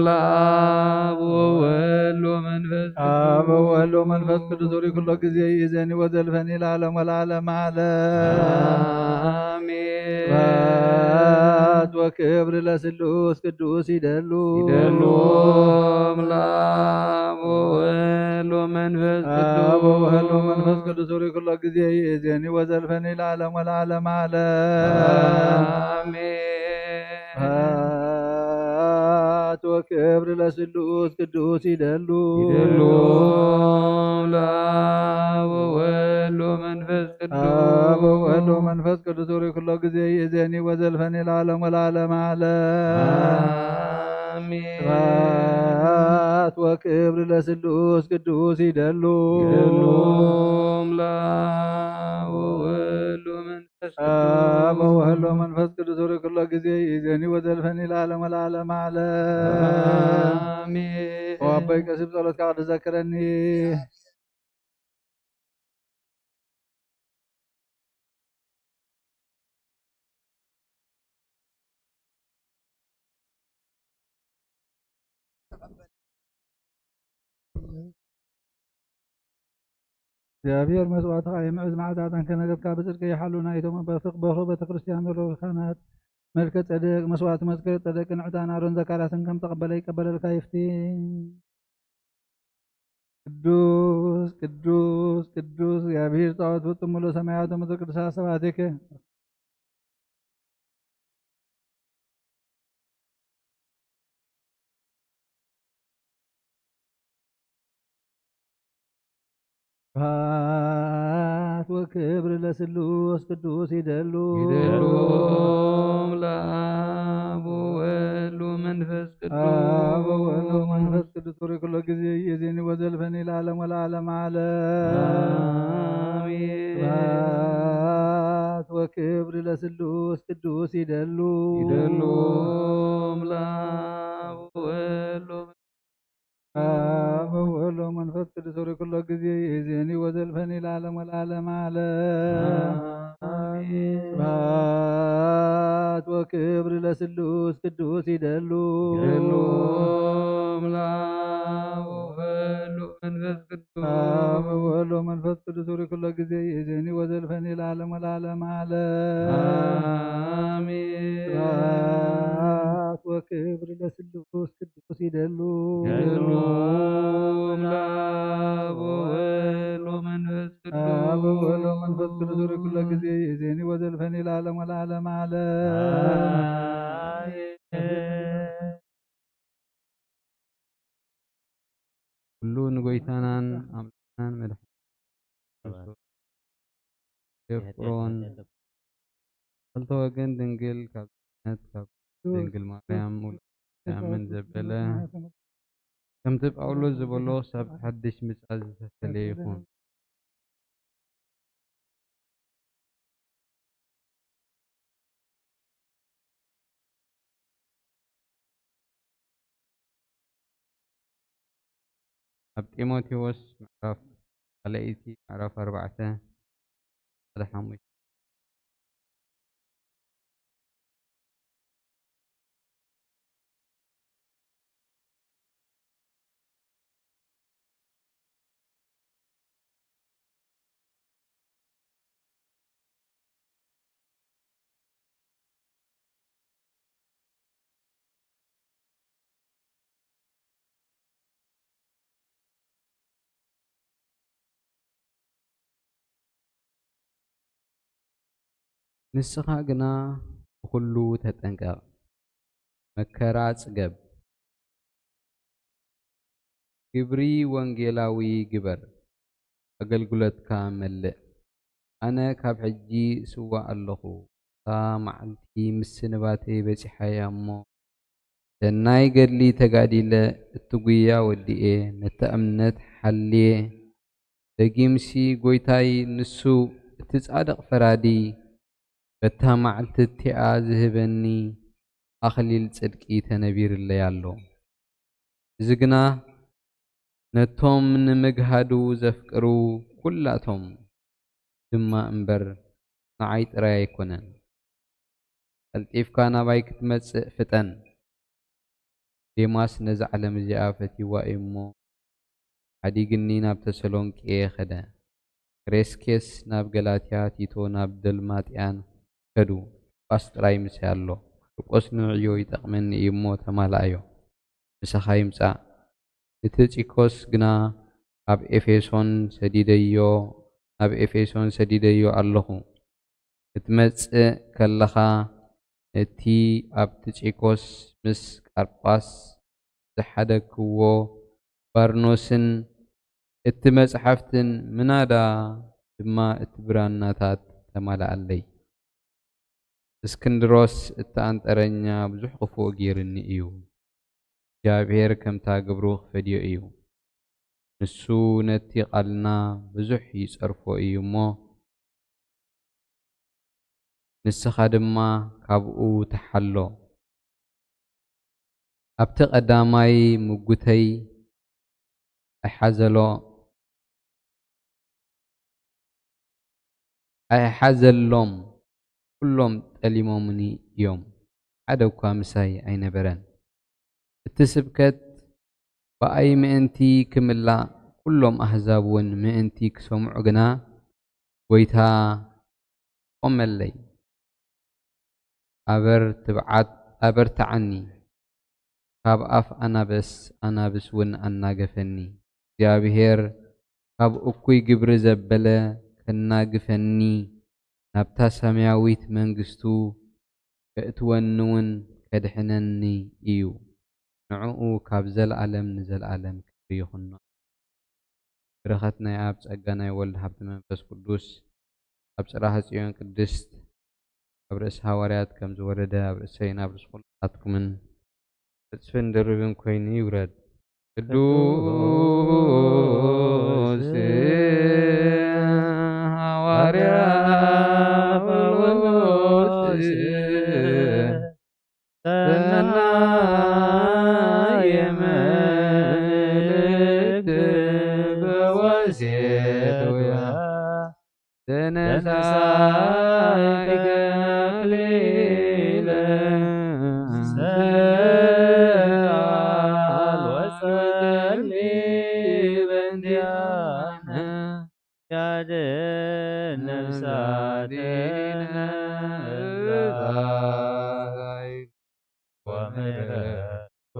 ለአብ ወወልድ ወመንፈስ አብ ወወልድ ወመንፈስ ቅዱስ ሪ ኩሎ ጊዜ ይእዜኒ ወዘልፈኒ ለዓለም ወለዓለመ ዓለም አሜን። ስብሐት ወክብር ለስሉስ ቅዱስ ይደሉ ለአብ ወወልድ ወመንፈስ አብ ወወልድ ወመንፈስ ቅዱስ ሪ ኩሎ ጊዜ ይእዜኒ ወዘልፈኒ ለዓለም ወለዓለመ ዓለም አሜን። ስብሐት ወክብር ለስሉስ ቅዱስ ይደሉ ለአብ ወወልድ ወመንፈስ አብ ቅዱስ ወወልድ ወመንፈስ ቅዱስ ሪ ኩሎ ጊዜ ይእዜኒ ወዘልፈኒ ለዓለም ወለዓለመ ዓለም አሜን። ስብሐት ወክብር ለስሉስ ቅዱስ ይደሉ ለአብ ወወልድ ወመንፈስ አብ ቅዱስ ወወልድ ወመንፈስ ቅዱስ ሪ ኩሎ ጊዜ ይእዜኒ ወዘልፈኒ ለዓለም ወለዓለመ ዓለም አሜን። ኦ አባይ ቀሲስ ጸሎትካ ቅድስ ዘክረኒ እግዚአብሔር መስዋዕትኻ የምዕዝ መዓዛታን ከነገርካ በጽድቅ የሓሉና ኢቶም በፍቅ በሮ ቤተክርስቲያን ዘሎ ካህናት መልከ ጸደቅ መስዋዕት መስቀል ጸደቅን ዕጣን አሮን ዘካርያስን ከም ተቀበለ ይቀበለልካ ይፍቲ ቅዱስ ቅዱስ ቅዱስ እግዚአብሔር ጣዖት ፍጹም ሙሉ ሰማያት ምድር ቅዱሳት ሰባቴከ ስብሐት ወክብር ለስሉስ ቅዱስ ይደሉ ለአብ ወወልድ ወመንፈስ አብ ወወልድ ቅዱስ ወመንፈስ ቅዱስ ሆይ ኩሎ ጊዜ ይእዜኒ ወዘልፈኒ ለዓለም ወለዓለመ ዓለም አሜን። ስብሐት ወክብር ለስሉስ ቅዱስ ይደሉ ለአብ ወወልድ አብ ወወልድ ወመንፈስ ቅዱስ ሆይ ኩሎ ጊዜ ይእዜኒ ወዘልፈኒ ለዓለም ወለዓለመ ዓለም አሜን። ስብሐት ወክብር ለስሉስ ቅዱስ ይደሉ ለአብ ወወልድ ወመንፈስ ቅዱስ አብ ወወልድ ወመንፈስ ቅዱስ ሆይ ኩሎ ጊዜ ይእዜኒ ወዘልፈኒ ለዓለም ወለዓለመ ዓለም አሜን። ስብሐት ወክብር ለስሉስ ቅዱስ ይደሉ ለአብ ወወልድ ወመንፈስ አብ ቅዱስ ወወልድ ወመንፈስ ቅዱስ ሆይ ኩሎ ጊዜ ይእዜኒ ወዘልፈኒ ለዓለም ወለዓለመ ዓለም ኩሉ ንጎይታናን አምላክናን መድኃኒታችን የፍቅሮን ክልተ ወገን ድንግል ካብ ነት ካብ ድንግል ማርያም ወለምን ዘበለ ከምቲ ጳውሎስ ዝበሎ ክሳብ ሓድሽ ምጽአት ዝተፈለየ ይኹን። ኣብ ጢሞቴዎስ ምዕራፍ ካልአይቲ ምዕራፍ 4:1-5 ንስኻ ግና ብኩሉ ተጠንቀቕ፣ መከራ ጽገብ፣ ግብሪ ወንጌላዊ ግበር፣ ኣገልግሎትካ መልእ። ኣነ ካብ ሕጂ ስዋዕ ኣለኹ፣ እታ መዓልቲ ምስ ስንባተይ በፂሓያ እሞ ሰናይ ገድሊ ተጋዲለ እቲ ጉያ ወዲኤ ነቲ እምነት ሓልየ ደጊምሲ ጎይታይ ንሱ እቲ ጻድቕ ፈራዲ በታ መዓልቲ እቲኣ ዝህበኒ ኣኽሊል ጽድቂ ተነቢርለይ ኣሎ። እዚ ግና ነቶም ንምግሃዱ ዘፍቅሩ ኩላቶም ድማ እምበር ንዓይ ጥራይ ኣይኮነን። ቀልጢፍካ ናባይ ክትመጽእ ፍጠን። ዴማስ ነዚ ዓለም እዚኣ ፈቲዋ እዩ እሞ ሓዲግኒ ናብ ተሰሎንቄ ኸደ። ክሬስኬስ ናብ ገላትያ፣ ቲቶ ናብ ደልማጥያን ከዱ። ሉቃስ ጥራይ ምሳይ ኣሎ። ሉቆስ ንዕዮ ይጠቕመኒ እዩ እሞ ተማልኣዮ ምሳኻ ይምጻእ። እቲ ጺኮስ ግና ናብ ኤፌሶን ሰዲደዮ ኣለኹ። ክትመጽእ ከለኻ እቲ ኣብቲ ጺኮስ ምስ ቃርጳስ ዝሓደግዎ ባርኖስን እቲ መጽሓፍትን ምናዳ ድማ እቲ ብራናታት ተማልኣለይ። እስክንድሮስ እቲ ኣንጠረኛ ብዙሕ ክፉእ ገይርኒ እዩ። እግዚአብሔር ከምታ ግብሩ ክፈድዮ እዩ። ንሱ ነቲ ቃልና ብዙሕ ይጸርፎ እዩ እሞ ንስኻ ድማ ካብኡ ተሓሎ። ኣብቲ ቀዳማይ ምጉተይ ኣይሓዘሎም ኩሎም ጠሊሞምኒ እዮም። ሓደ እኳ ምሳይ ኣይነበረን። እቲ ስብከት ብኣይ ምእንቲ ክምላእ ኩሎም ኣሕዛብ እውን ምእንቲ ክሰምዑ ግና ጎይታ ቆመለይ። ኣበርትዓኒ ካብ ኣፍ ኣናብስ እውን ኣናገፈኒ። እግዚአብሔር ካብ እኩይ ግብሪ ዘበለ ከናግፈኒ ናብታ ሰማያዊት መንግስቱ ከእትወኒ እውን ከድሕነኒ እዩ። ንዕኡ ካብ ዘለዓለም ንዘለዓለም ክብሪ ይኹኖ። برختنا يا أب ጸጋና የወልድ ሀብት መንፈስ ቅዱስ ኣብ ጽርሐ ጽዮን ቅድስት ኣብ ርእሲ ሐዋርያት ከም ዝወረደ ኣብ ርእሰይን ኣብ ርእሲ ኩላትኩምን እጽፍን ድርብን ኮይኑ ይውረድ። ቅዱስ ሐዋርያ ጳውሎስ ሰናየ መልእክት በወሴትያ ተነሳይከ አክሊለ ሰአል ወጸልይ በእንቲአነ ያድኅን ነፍሳቲነ ወምሕረቱ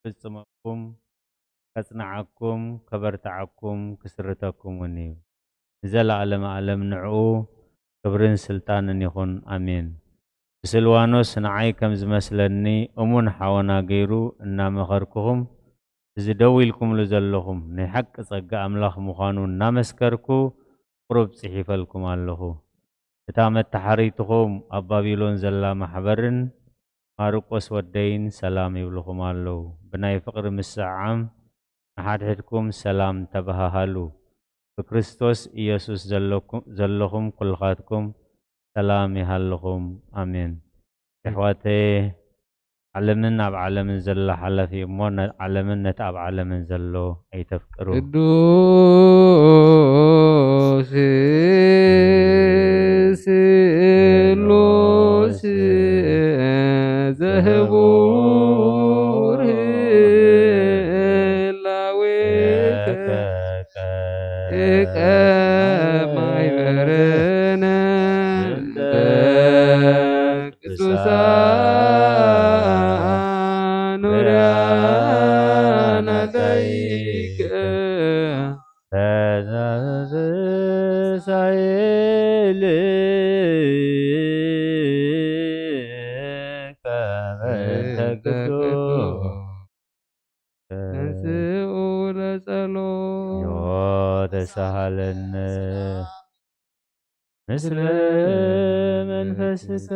ፍጽመኩም ከጽንዓኩም ከበርታዓኩም ክስርተኩም እውን እዩ ንዘለዓለም ዓለም ንዕኡ ክብርን ስልጣንን ይኹን ኣሜን። ብስልዋኖስ ንዓይ ከም ዝመስለኒ እሙን ሓወና ገይሩ እናመኸርክኹም እዚ ደው ኢልኩምሉ ዘለኹም ናይ ሓቂ ጸጋ ኣምላኽ ምዃኑ እናመስከርኩ ቁሩብ ጽሒፈልኩም ኣለኹ። እታ መተሓሪትኹም ኣብ ባቢሎን ዘላ ማሕበርን ማርቆስ ወደይን ሰላም ይብልኹም ኣለዉ። ብናይ ፍቕሪ ምስዓም ንሓድሕድኩም ሰላም ተባሃሃሉ። ብክርስቶስ ኢየሱስ ዘለኹም ኩልኻትኩም ሰላም ይሃልኹም ኣሜን። ኣሕዋተየ ዓለምን ኣብ ዓለምን ዘሎ ሓላፊ እሞ ዓለምን ነቲ ኣብ ዓለምን ዘሎ ኣይተፍቅሩ። ቅዱስ ስሉስ ዘህቡር ህላዌከ ማይበረነ ቅዱሳን ኑርያነ ላይከ ተዛዝሳይል ከመንተግዶ ተንስኡ ለጸሎት ተሳሃለነ ምስለ መንፈስከ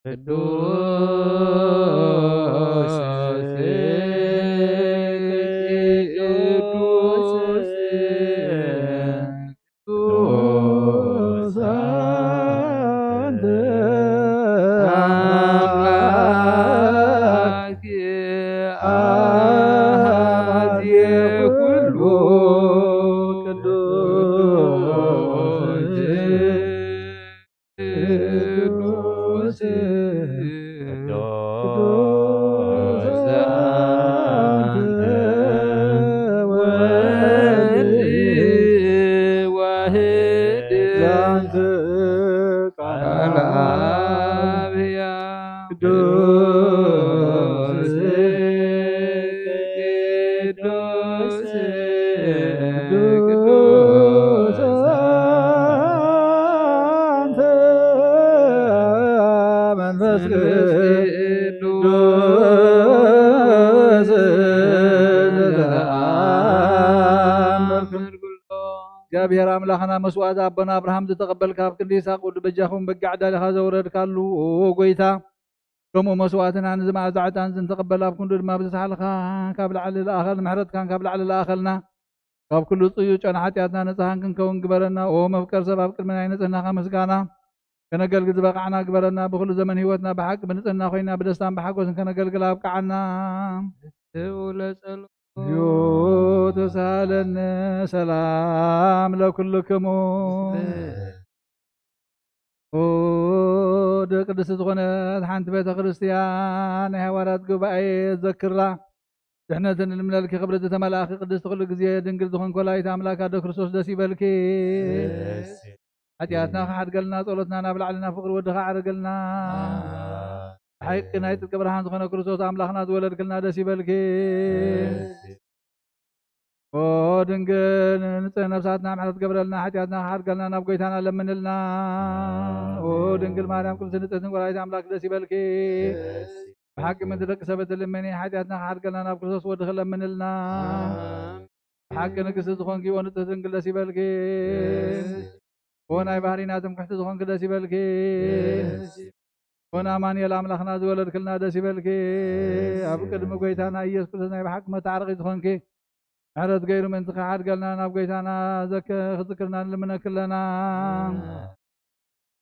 ቅዱስ ቅዱስ አንተ አምላክ አኀዜ ኩሉ ቅዱስ ዋህድ ቃል አብያ ቅዱስ ቅዱስ ቅዱስ አንተ መንፈስ ቅዱስ እግዚአብሔር አምላኽና መስዋዕት አቦና አብርሃም ዝተቀበልካ ኣብ ክንዲ ይስሐቅ ወዲ በጃኹም በጊዕ ዳሊኻ ዘውረድካሉ ጎይታ ከምኡ መስዋዕትናን ዝማዕዛዕታን ዝተቀበል ኣብ ክንዱ ድማ ብዝሰሓልካ ካብ ላዕሊ ለኣኸል ምሕረትካን ካብ ላዕሊ ለኣኸልና ካብ ኩሉ ፅዩ ጨና ሓጢኣትና ነፃሃን ክንከውን ግበረና ኦ መፍቀር ሰብ ኣብ ቅድሚ ናይ ንፅህናኻ ምስጋና ከነገልግል ዝበቃዕና ግበረና ብኩሉ ዘመን ሂወትና ብሓቂ ብንፅህና ኮይና ብደስታን ብሓጎስን ከነገልግል ኣብቃዓና ለጸሎ ዮ ተሳለነ ሰላም ለኩልክሙ ኦ ቅድስቲ ዝኾነት ሓንቲ ቤተ ክርስቲያን ናይ ሃዋርያት ጉባኤ ዘክራ ድሕነትን ልምለልኪ ክብሪ ዝተመላእኺ ቅድስቲ ኩሉ ግዜ ድንግል ዝኾንክ ወላዲተ ኣምላክ ኣዶ ክርስቶስ ደስ ይበልኪ ሓጢኣትና ክሓድገልና ጸሎትና ናብ ላዕልና ፍቅሪ ወድኻ ዓርገልና ሓቂ ናይ ጽድቂ ብርሃን ዝኾነ ክርስቶስ ኣምላኽና ዝወለድክልና ደስ ይበልኪ ኦ ድንግል ንጽህ ነብሳትና ምሕረት ገብረልና ሓጢኣትና ክሓድገልና ናብ ጎይታና ለምንልና ኦ ድንግል ማርያም ቅድስቲ ንጽህትን ወላዲተ ኣምላክ ደስ ይበልኪ ብሓቂ ምድሪ ደቂ ሰባት ልመኒ ሓጢኣትና ክሓድገልና ናብ ክርስቶስ ወድኽ ለምንልና ብሓቂ ንግስቲ ዝኾንኪ ኦ ንጽህት ድንግል ደስ ይበልኪ ኦ ናይ ባህሪና ትምክሕቲ ዝኾንኪ ደስ ይበልኪ ሆና አማኑኤል አምላኽና ዝወለድክልና ደስ ይበልኪ ኣብ ቅድሚ ጎይታና ኢየሱስ ክርስቶስ ናይ ብሓቂ መታረቂ ዝኾንኪ ምሕረት ገይሩ ምንቲ ክሓድገልና ናብ ጎይታና ክዝክርና ንልምነክለና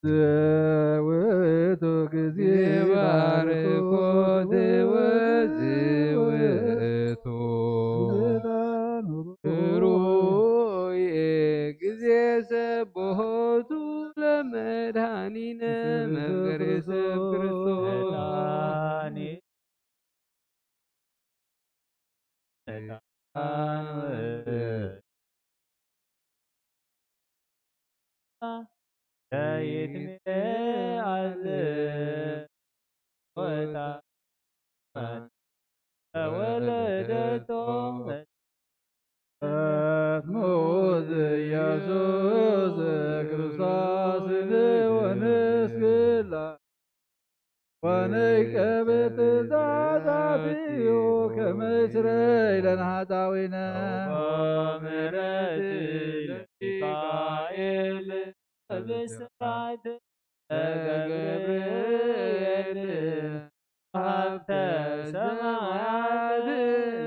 ዘውእቱ ግዜ ባርኮት ወዝውእቱ ሩይ ጊዜ ሰቦቱ ለመድኃኒነ መፍቀሬ ሰብ ክርስቶስ ሙዝ ኢየሱስ ክርስቶስ ወንስግላ ወነይቀብጥ ዛዛትዩ ከመስረይ ለናሃጣዊነ ምሕረት ሚካኤል ብስራት ገብርኤል ሀብተ ሰማያት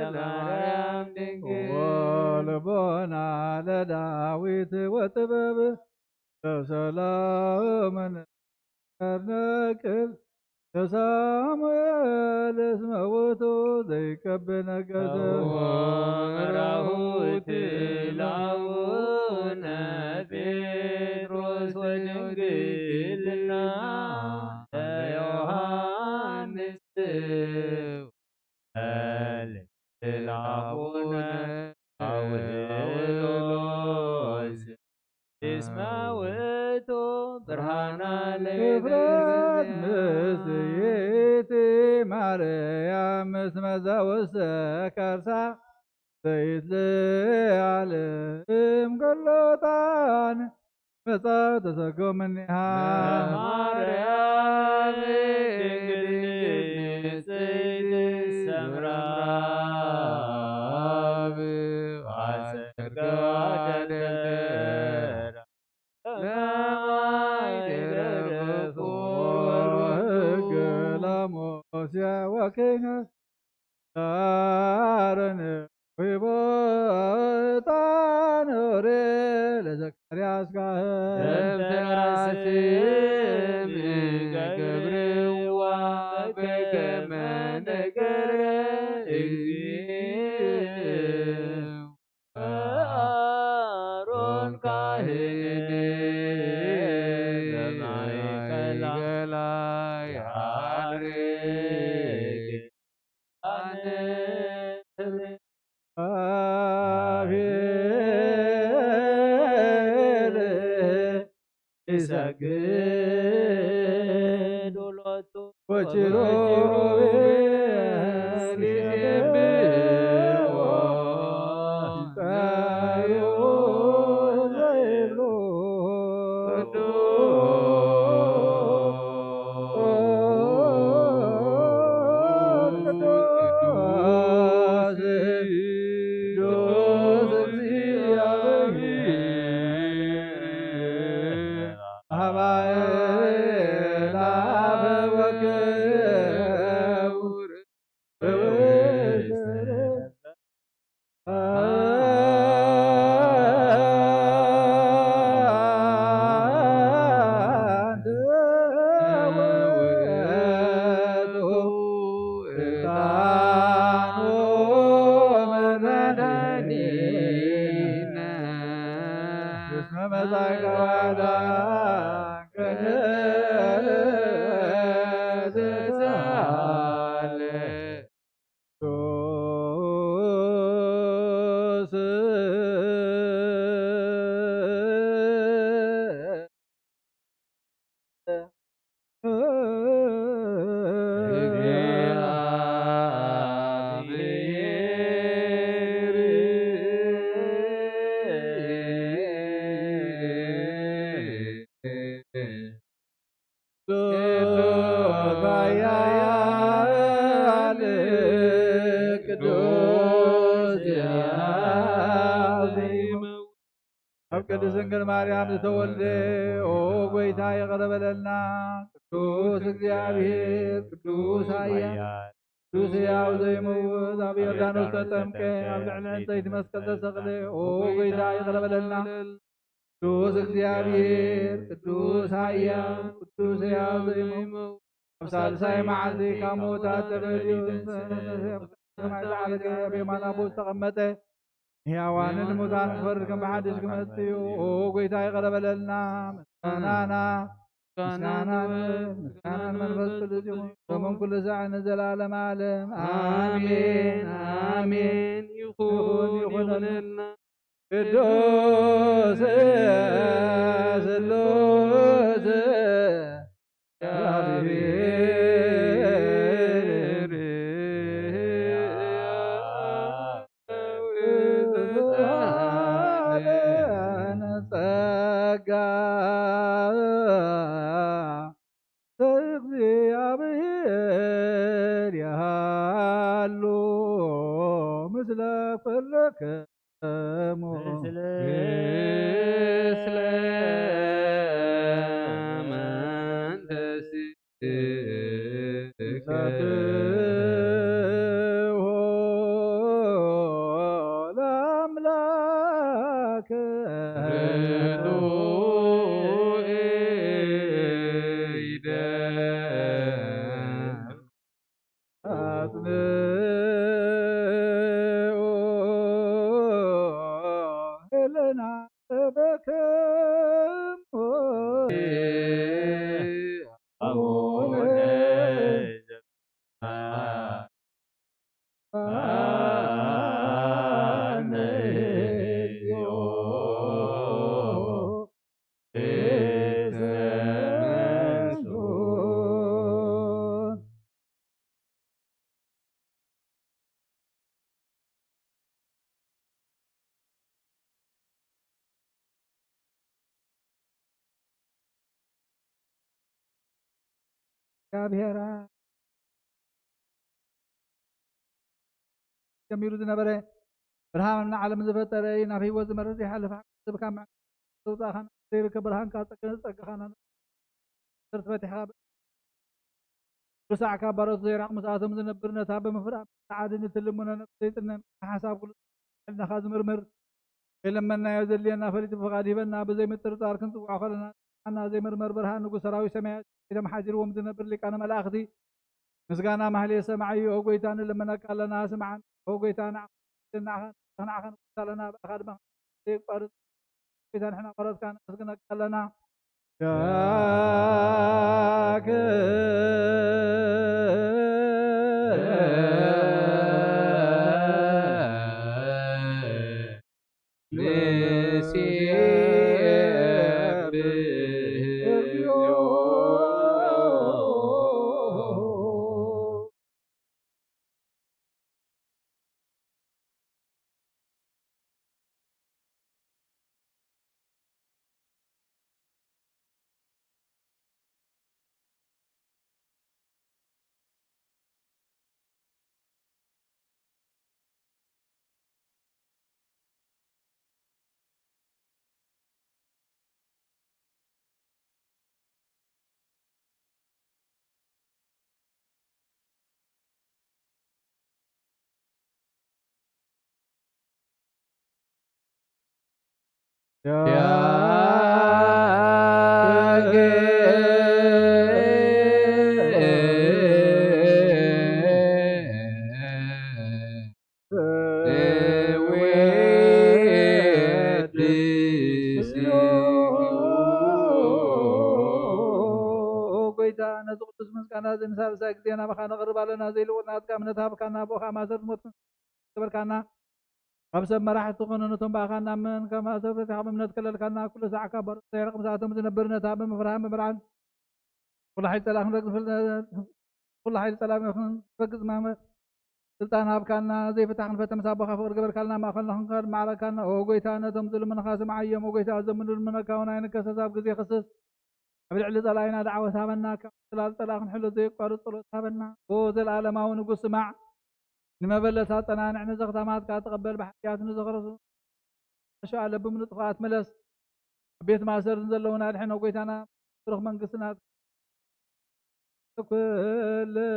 ለማርያም ድንግል ወልቦና ለዳዊት ወጥበብ ተሰላመን ነቅል ከሳሙኤል እስመ ውእቱ ዘይቀብ ነገዘ ወራሁት ላቡነ ጴጥሮስ ወድንግልና ለዮሐንስ ላቡነ ጳውሎስ እስመ ውእቱ ብርሃነ ፍራት ምስየቲ ማርያም እስመ ዘውስተ ከርሳ ዘይትለዓለም ገሎጣን መጻ ተሰጎምኒሃ ማርያም ድንግል ንጽሕት ሰምራብ አሰጋ ደንደራ ለማይደረፉ كينا دارن ويبوطان وري لزكرياس كاهن تراسم قبر وبكمان أرون كاهن لا يعرف يسجد ولوتو ቅድስት ድንግል ማርያም ዝተወልደ ኦ ጎይታ ይቅር በለና። ቅዱስ እግዚአብሔር ቅዱስ ኃያል ቅዱስ ሕያው ዘይመውት ኣብ ዮርዳኖስ ተጠምቀ ኣብ ልዕሊ ዕንፀይቲ መስቀል ተሰቅለ ኦ ጎይታ ይቅር በለና። ቅዱስ እግዚአብሔር ቅዱስ ኃያል ቅዱስ ሕያው ዘይመውት ኣብ ሳልሳይ መዓልቲ ካብ ሞታት ተለልዩ ኣብ የማነ አቡ ዝተቐመጠ ሕያዋንን ሙታን ክፈርድ ከም ብሓድሽ ክመጽእ እዩ። ኦ ጎይታ ይቅር በለልና። ምስጋናን መንፈስ ቅዱስ ይኹን ሎምን ኩሉ ሰዓት ንዘላለም ዓለም አሜን አሜን ይኹንልና። ቅዱስ ስሉስ እግዚአብሔር ጸጋ እግዚአብሔር ያሉ ምስለ ኩልክሙ ምስለ መንፈስከ ለአምላክ እግዚአብሔር ጀሚሩ ዝነበረ ብርሃን ዓለም ዝፈጠረ ናብ ህይወት ዝመርሕ ይሓልፍ ዝብካ ምዕጣኻ ዘይርከብ ብርሃንካ ፀጋኻና ተፈቲሕካ رسع كبرت زيرق مساتم زنبرنا تاب مفرع عادن تلمنا نبتيتنا حساب كل عندنا خاز مرمر لما يزل لنا فريد فغادي بنا بزي متر طار كنت وعقلنا أنا زي مرمر برهان نقول سراوي سماء إذا محاجر ومدنا برلك أنا ملاخذي مسقانا محلي سمعي وقويتان لما نكالنا سمعا وقويتان أنا عخن لنا بأخذ ما يقبرد إذا نحن قرد كان مسقنا كالنا ياك نزقدس مسكنا زنسال ساكتينا بخانا غرب علينا زي لونا كامنتها بكانا بوخا ما زرت موت تبركانا أبسم مراحة تقنن تنباخانا من كما سبت عم نتكلل كنا كل ساعة كبر سيرق مساعتهم تنبرنا تاب مفرهم مبرعان كل حي سلام كل حي سلام ركز ما سلطان هاب كنا زي فتحن فتم سابخا فور قبر كنا ما خلنا خنقر معركة كنا وقويتانا تمثل من خاسم عيم وقويتا زمن من كونا ينكس ساب قزي خصص قبل علي طلعنا دعوة ثابنا كمثل طلاق نحلو زي قارو طلو ثابنا وذل العالم ونقص مع نما بلسات أنا نحن زغتامات كاتقبل بحكيات نزغرسو شو على بمن طفات ملس بيت ما سر نزلونا الحين وقيت أنا رغم من قصنا كلنا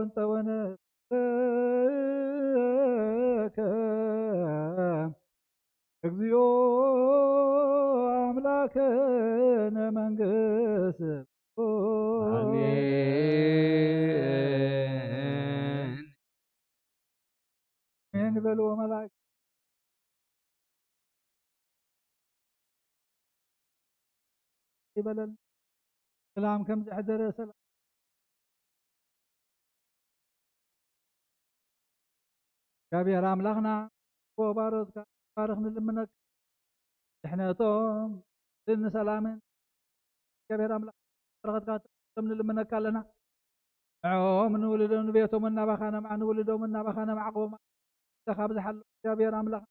كنت وانا እግዚኦ አምላከነ መንግሥት አሜን በሉ መላእክት ይበለን ሰላም ከም ዝሕደረ ሰላም እግዚአብሔር አምላክና ወባሮትካ بارخنا لمنك احنا توم لن سلامين كبير املاك برغت كاتم لمنك لنا من ولدون بيتهم منا بخانا مع ولدهم منا بخانا مع قوم تخاب زحل كبير املاك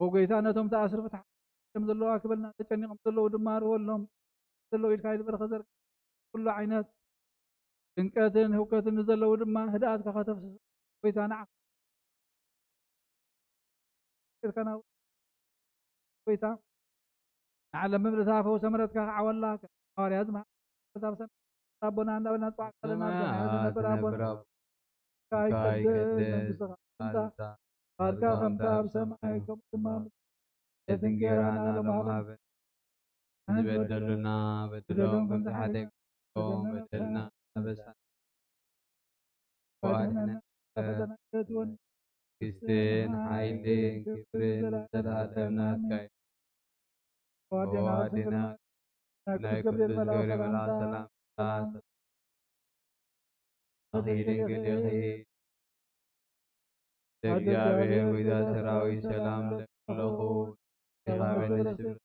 وقيتانتهم تاسر فتح كم ذلوا اكبلنا تشنيهم ذلوا دمار ولهم ذلوا الكايد برخزر كل عينات انكاتن هوكاتن ذلوا دمار هدات كخطف قيتانا كنا كويتا على ممرتها فهو سمرتك عولاك حواري هزمها كتاب سمرت ربنا عندنا ونطبع لنا جنة ربنا كاي كدن انت فاركا خمسة بسمعكم تمام يتنجيرنا لمهابن بدلنا كنت حدك بدلنا بسان وعدنا أبدنا كتون كستين حيلين كبرين زلالنا كاي وعدنا نايكم تزجور ملا سلام أخيرين كدخي تجابه وإذا سراوي سلام لكلخو إخابين السبر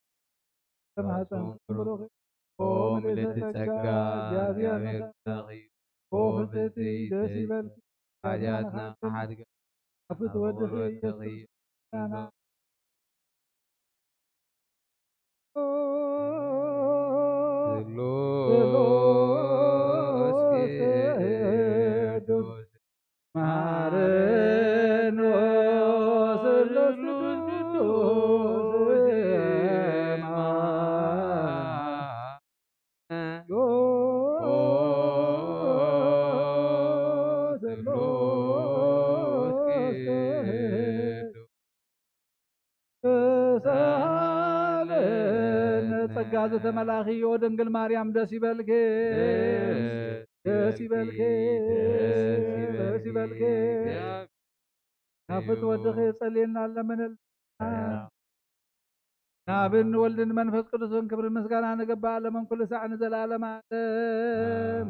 سمحتم بروخي وملت السقا جابه تاخي وفتتي دسبل حاجاتنا حد أفت ودخي أنا Marenos ጸጋ ዘተመላኺ ወድንግል ማርያም ደስ ይበልክ ደስ ይበልክ ደስ ይበልክ ናፍት ወድኸ ጸልየና ለምንል ናብን ወልድን መንፈስ ቅዱስን ክብር ምስጋና ንገባ ለመን ኩሉ ሰዓት ንዘላለም ዓለም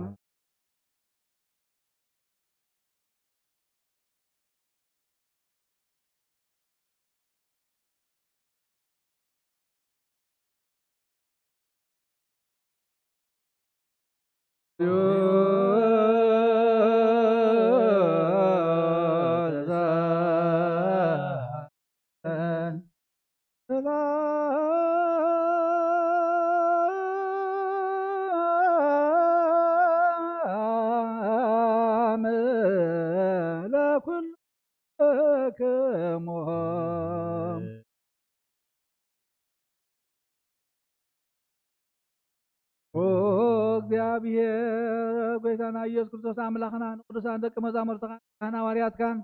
እግዚአብሔር ጌታና ኢየሱስ ክርስቶስ አምላኽና ንቅዱሳን ደቀ መዛሙርትኻ ሐዋርያትካን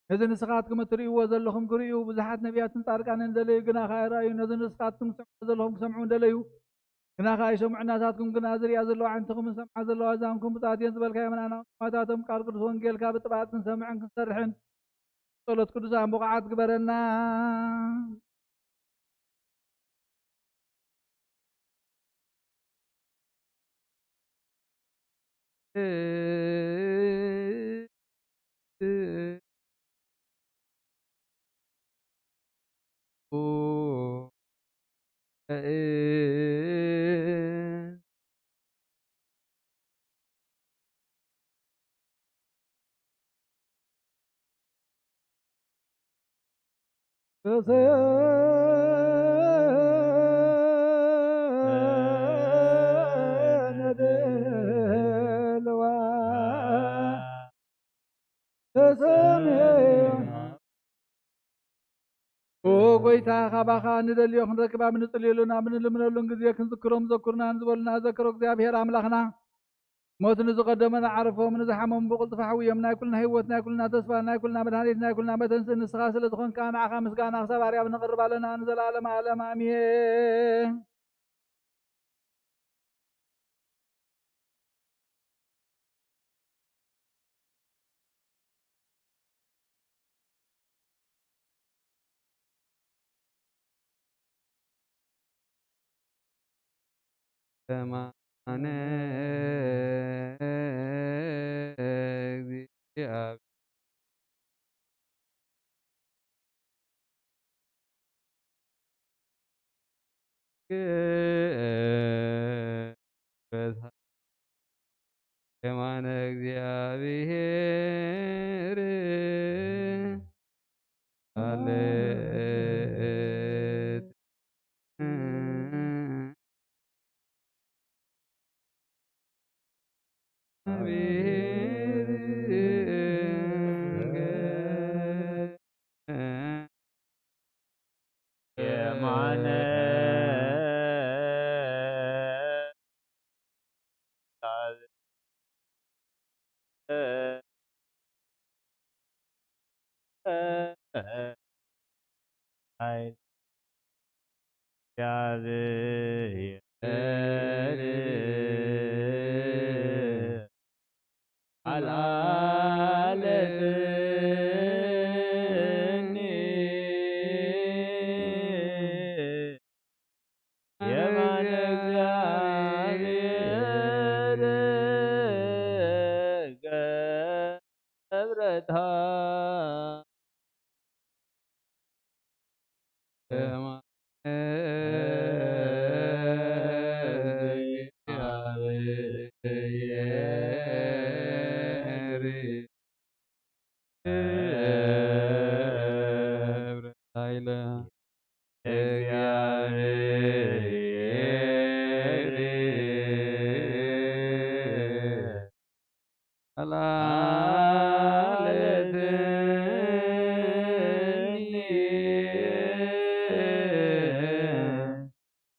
ነዚ ንስኻትኩም እትርእይዎ ዘለኹም ክርእዩ ብዙሓት ነቢያትን ጻድቃንን እንደለዩ ግና ካይረኣዩ ነዚ ንስኻትኩም ክሰምዑ ዘለኹም ክሰምዑ እንደለዩ ግና ካይሰምዑ እናታትኩም ግና ዝርያ ዘለዋ ዓይንትኹም ዝሰምዓ ዘለዋ እዛንኩም ብጣትየን ዝበልካዮ መናናዊ ማታቶም ቃል ቅዱስ ወንጌልካ ብጥባቅ ክንሰምዕን ክንሰርሕን ጸሎት ቅዱሳን ቡቕዓት ግበረና ጎይታ ካባኻ ንደልዮ ክንረክባ ምንጽልየሉና ምንልምነሉን ግዜ ክንዝክሮም ዘኩርና ንዝበሉና ዘክሮ እግዚአብሔር አምላኽና ሞት ንዝቀደመና ዓርፎም ንዝሓመሙ ብቕልጥፍ ሓውዮም ናይ ኩልና ህይወት ናይ ኩልና ተስፋ ናይ ኩልና መድሃኒት ናይ ኩልና መተንስእ ንስኻ ስለ ዝኾንካ ንዓኻ ምስጋና ክሳብ ኣርያም ነቕርብ ኣለና ንዘላለም ዓለም ኣሜን ሰማነ የማነ እግዚአብሔር አለት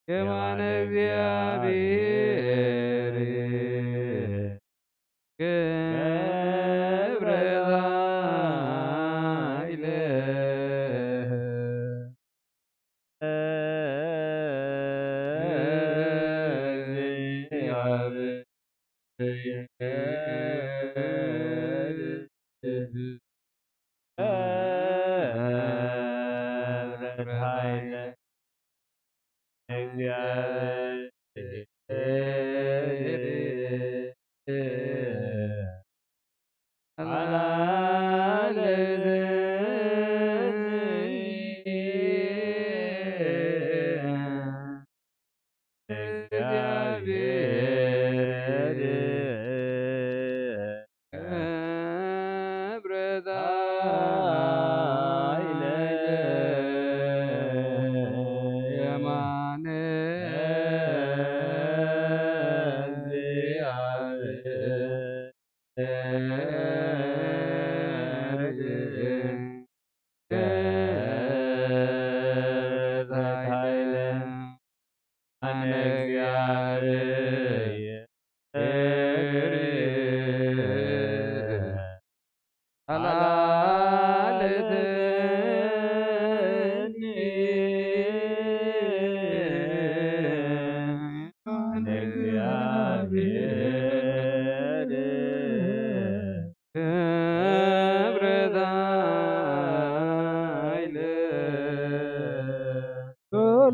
የማነ እግዚአብሔር ብረት ኃይለ እግዚአብሔር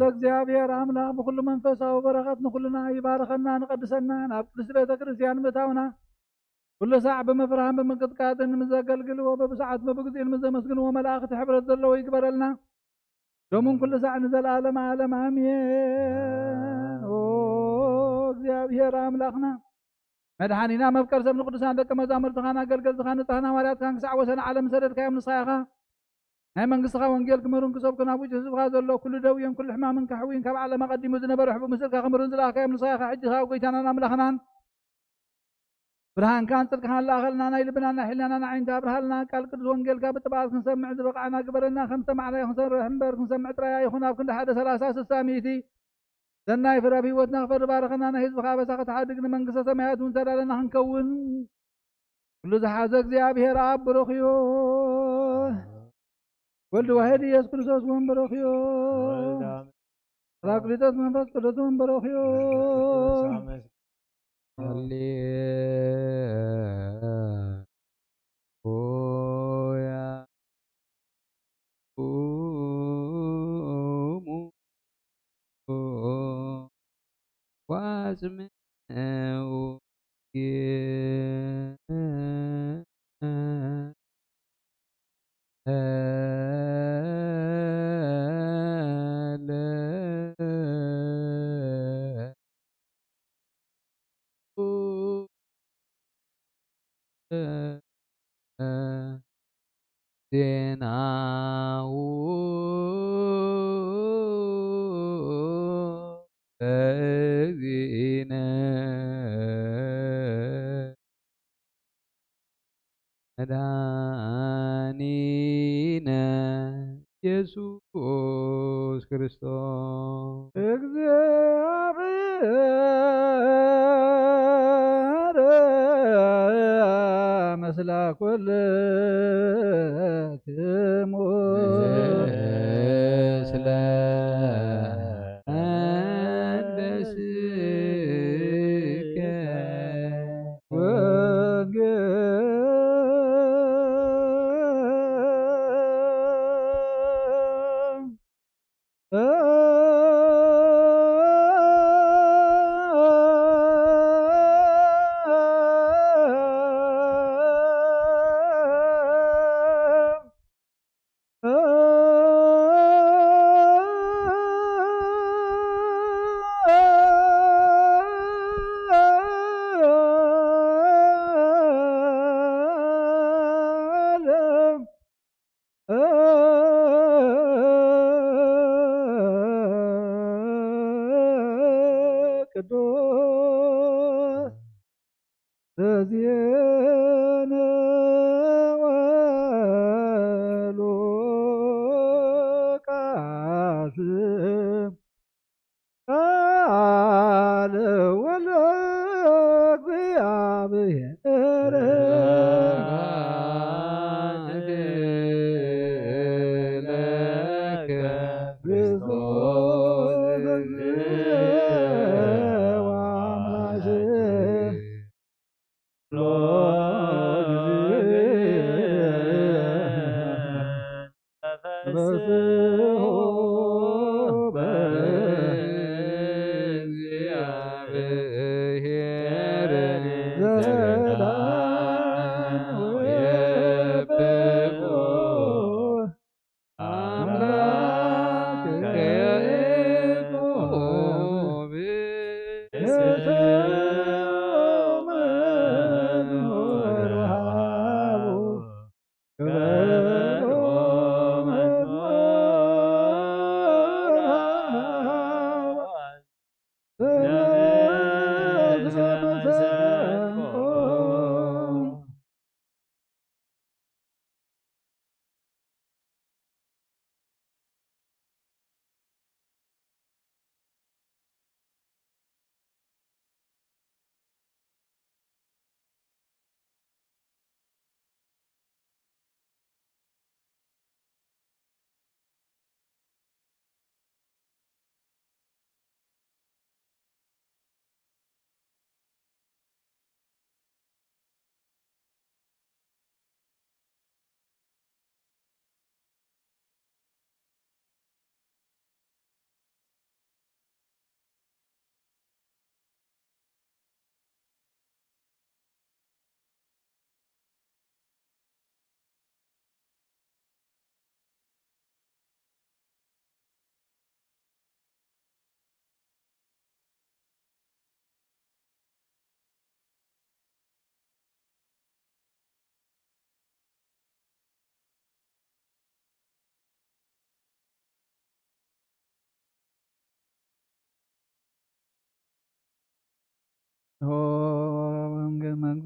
ለእግዚአብሔር አምላክ በኩሉ መንፈሳዊ በረኸት ንኩልና ይባርከና ንቀድሰና ናብ ቅድስት ቤተ ክርስቲያን ምእታውና ኩሉ ሰዓት በመፍርሃን በመንቀጥቃጥን ምዘገልግልዎ በብስዓት በብግዚእን ምዘመስግንዎ መላእክቲ ሕብረት ዘለዎ ይግበረልና ሎሙን ኩሉ ሰዓት ንዘለዓለም ዓለም አሜን። ኦ እግዚአብሔር አምላክና መድኃኒና መፍቀር ሰብ ንቅዱሳን ደቀ መዛሙርትኻን አገልገልትኻን ንጽሕና ሐዋርያትካን ክሳዕ ወሰን ዓለም ሰደድካዮም ንስኻኻ ናይ መንግስትኻ ወንጌል ክመሩን ክሰብኩን ኣብ ውሽጢ ህዝብኻ ዘሎ ኩሉ ደውየን ኩሉ ሕማምን ካሕዊን ካብ ዓለም ኣቐዲሙ ዝነበረ ሕቡእ ምስልካ ክምሩን ዝለኣኻዮም ንስኻኻ ሕጂ ካብ ጎይታናን ኣምላኽናን ብርሃንካን ጽድቅኻን ላኸልና ናይ ልብናን ናይ ሕሊናን ዓይንታ ኣብርሃልና ቃል ቅዱስ ወንጌልካ ብጥባዓት ክንሰምዕ ዝበቕዓና ግበረና ከም ሰማዕናዮ ክንሰርሕ እምበር ክንሰምዕ ጥራያ ይኹን ኣብ ክንዲ 1 30 60 ሚእቲ ሰናይ ፍረ ኣብ ሂወትና ክፈሪ ባረኸና ናይ ህዝብኻ በሳ ክትሓድግ ንመንግስተ ሰማያት እውን ተዳለና ክንከውን ኩሉ ዝሓዘ እግዚአብሔር ኣብ ብሩኽ እዩ ወልድ ዋሕድ ኢየሱስ ክርስቶስ እውን ብሩኽ እዩ ጰራቅሊጦስ መንፈስ ቅዱስ እውን ብሩኽ እዩ ዜናው እግዚእነ መድኃኒነ ኢየሱስ ክርስቶስ እግዚአብሔር መስላ ኩልክሙ ስለ እንደስከ ወንጌል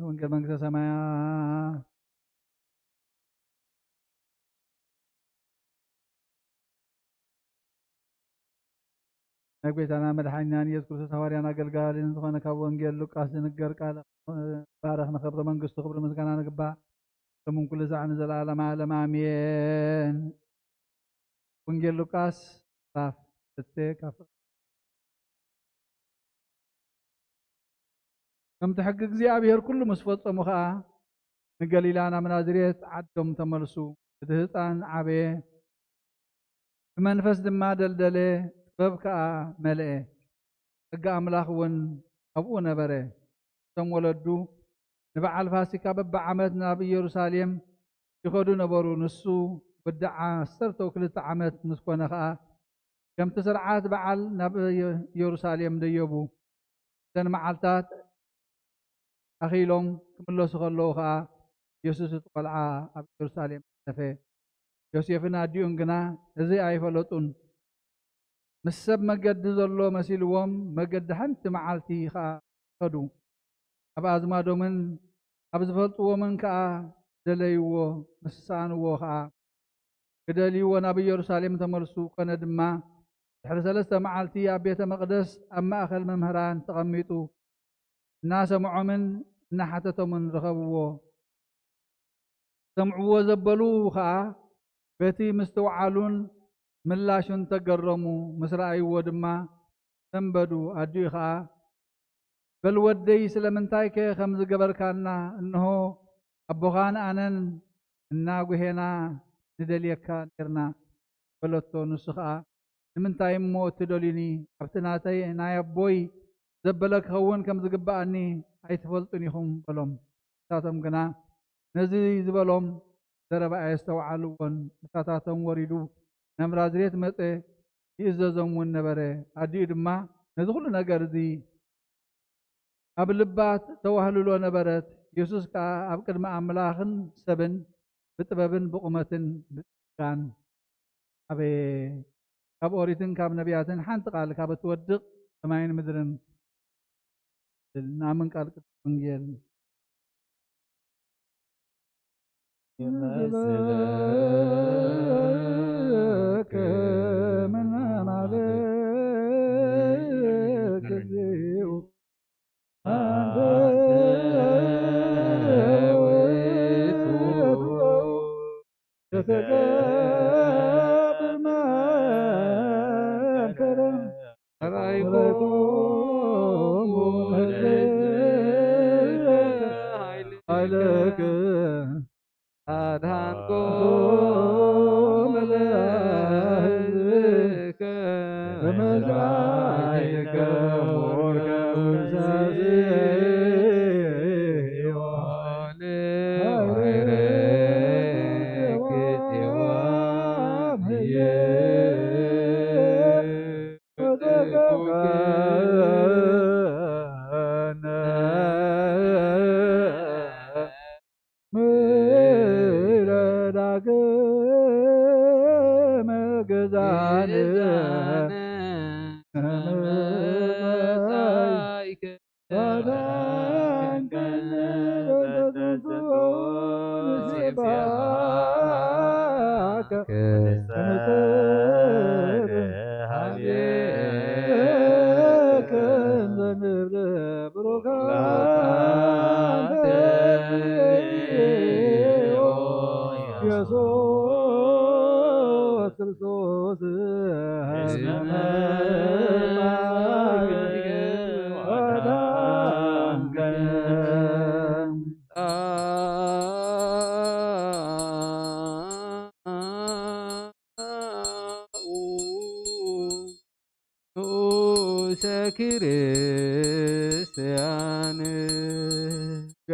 ወንጌል መንግሥተ ሰማያት ናይ ጎይታና መድሓኒትናን ኢየሱስ ክርስቶስ ሐዋርያን ኣገልጋልን ዝኾነ ካብ ወንጌል ሉቃስ ዝንገር ቃል ባረኽ ንኽብሪ መንግስቱ ክብሪ ምስጋና ንግባእ ከምኡን ኩሉ ሰዓት ንዘለዓለመ ዓለም ኣሜን። ወንጌል ሉቃስ ምዕራፍ 2 ከምቲ ሕጊ እግዚኣብሔር ኩሉ ምስ ፈጸሙ ከዓ ንገሊላ ናብ ናዝሬት ዓዶም ተመልሱ። እቲ ህፃን ዓበየ ብመንፈስ ድማ ደልደለ ጥበብ ከዓ መልአ ሕጊ ኣምላኽ እውን ኣብኡ ነበረ። እቶም ወለዱ ንበዓል ፋሲካ በብዓመት ናብ ኢየሩሳሌም ይኸዱ ነበሩ። ንሱ ወድዓ 12 ዓመት ምስ ኮነ ከዓ ከምቲ ስርዓት በዓል ናብ ኢየሩሳሌም ደየቡ። እተን መዓልታት ኣኺሎም ክምለሱ ከለዉ ከዓ ኢየሱስ እቲ ቆልዓ ኣብ ኢየሩሳሌም ሓለፈ። ዮሴፍን ኣዲኡን ግና እዚ ኣይፈለጡን። ምስ ሰብ መገዲ ዘሎ መሲልዎም መገዲ ሓንቲ መዓልቲ ከዓ ከዱ። ኣብ ኣዝማዶምን ኣብ ዝፈልጥዎምን ከዓ ደለይዎ ምስ ሰኣንዎ ከዓ ክደልይዎ ናብ ኢየሩሳሌም ተመልሱ። ኮነ ድማ ድሕሪ 3 መዓልቲ ኣብ ቤተ መቕደስ ኣብ ማእኸል መምህራን ተቐሚጡ እናሰምዖምን እናሓተቶምን ረኸብዎ። ሰምዕዎ ዘበሉ ከዓ በቲ ምስትውዓሉን ምላሹን ተገረሙ። ምስ ረኣይዎ ድማ ተንበዱ። ኣዲኡ ከዓ በል ወደይ ስለምንታይ ከ ከም ዝገበርካና እንሆ ኣቦኻን ኣነን እናጉሄና ንደልየካ ነርና በለቶ። ንሱ ከዓ ንምንታይ እሞ እትደልዩኒ? ኣብቲ ናይ ኣቦይ ዘበለ ክኸውን ከም ዝግባአኒ ኣይትፈልጡን ኢኹም በሎም። ንሳቶም ግና ነዚ ዝበሎም ዘረባ ኣየስተውዓልዎን። ንሳታቶም ወሪዱ ናብ ናዝሬት መፀ ይእዘዞም እውን ነበረ። ኣዲኡ ድማ ነዚ ኩሉ ነገር እዚ ኣብ ልባት ተዋህልሎ ነበረት። ኢየሱስ ከዓ ኣብ ቅድሚ ኣምላኽን ሰብን ብጥበብን ብቁመትን ብፅጋን ኣበየ። ካብ ኦሪትን ካብ ነቢያትን ሓንቲ ቃል ካብ እትወድቕ ሰማይን ምድርን ናምን ቃል ቅዱስ ወንጌል አድሃንኮ መስራይከ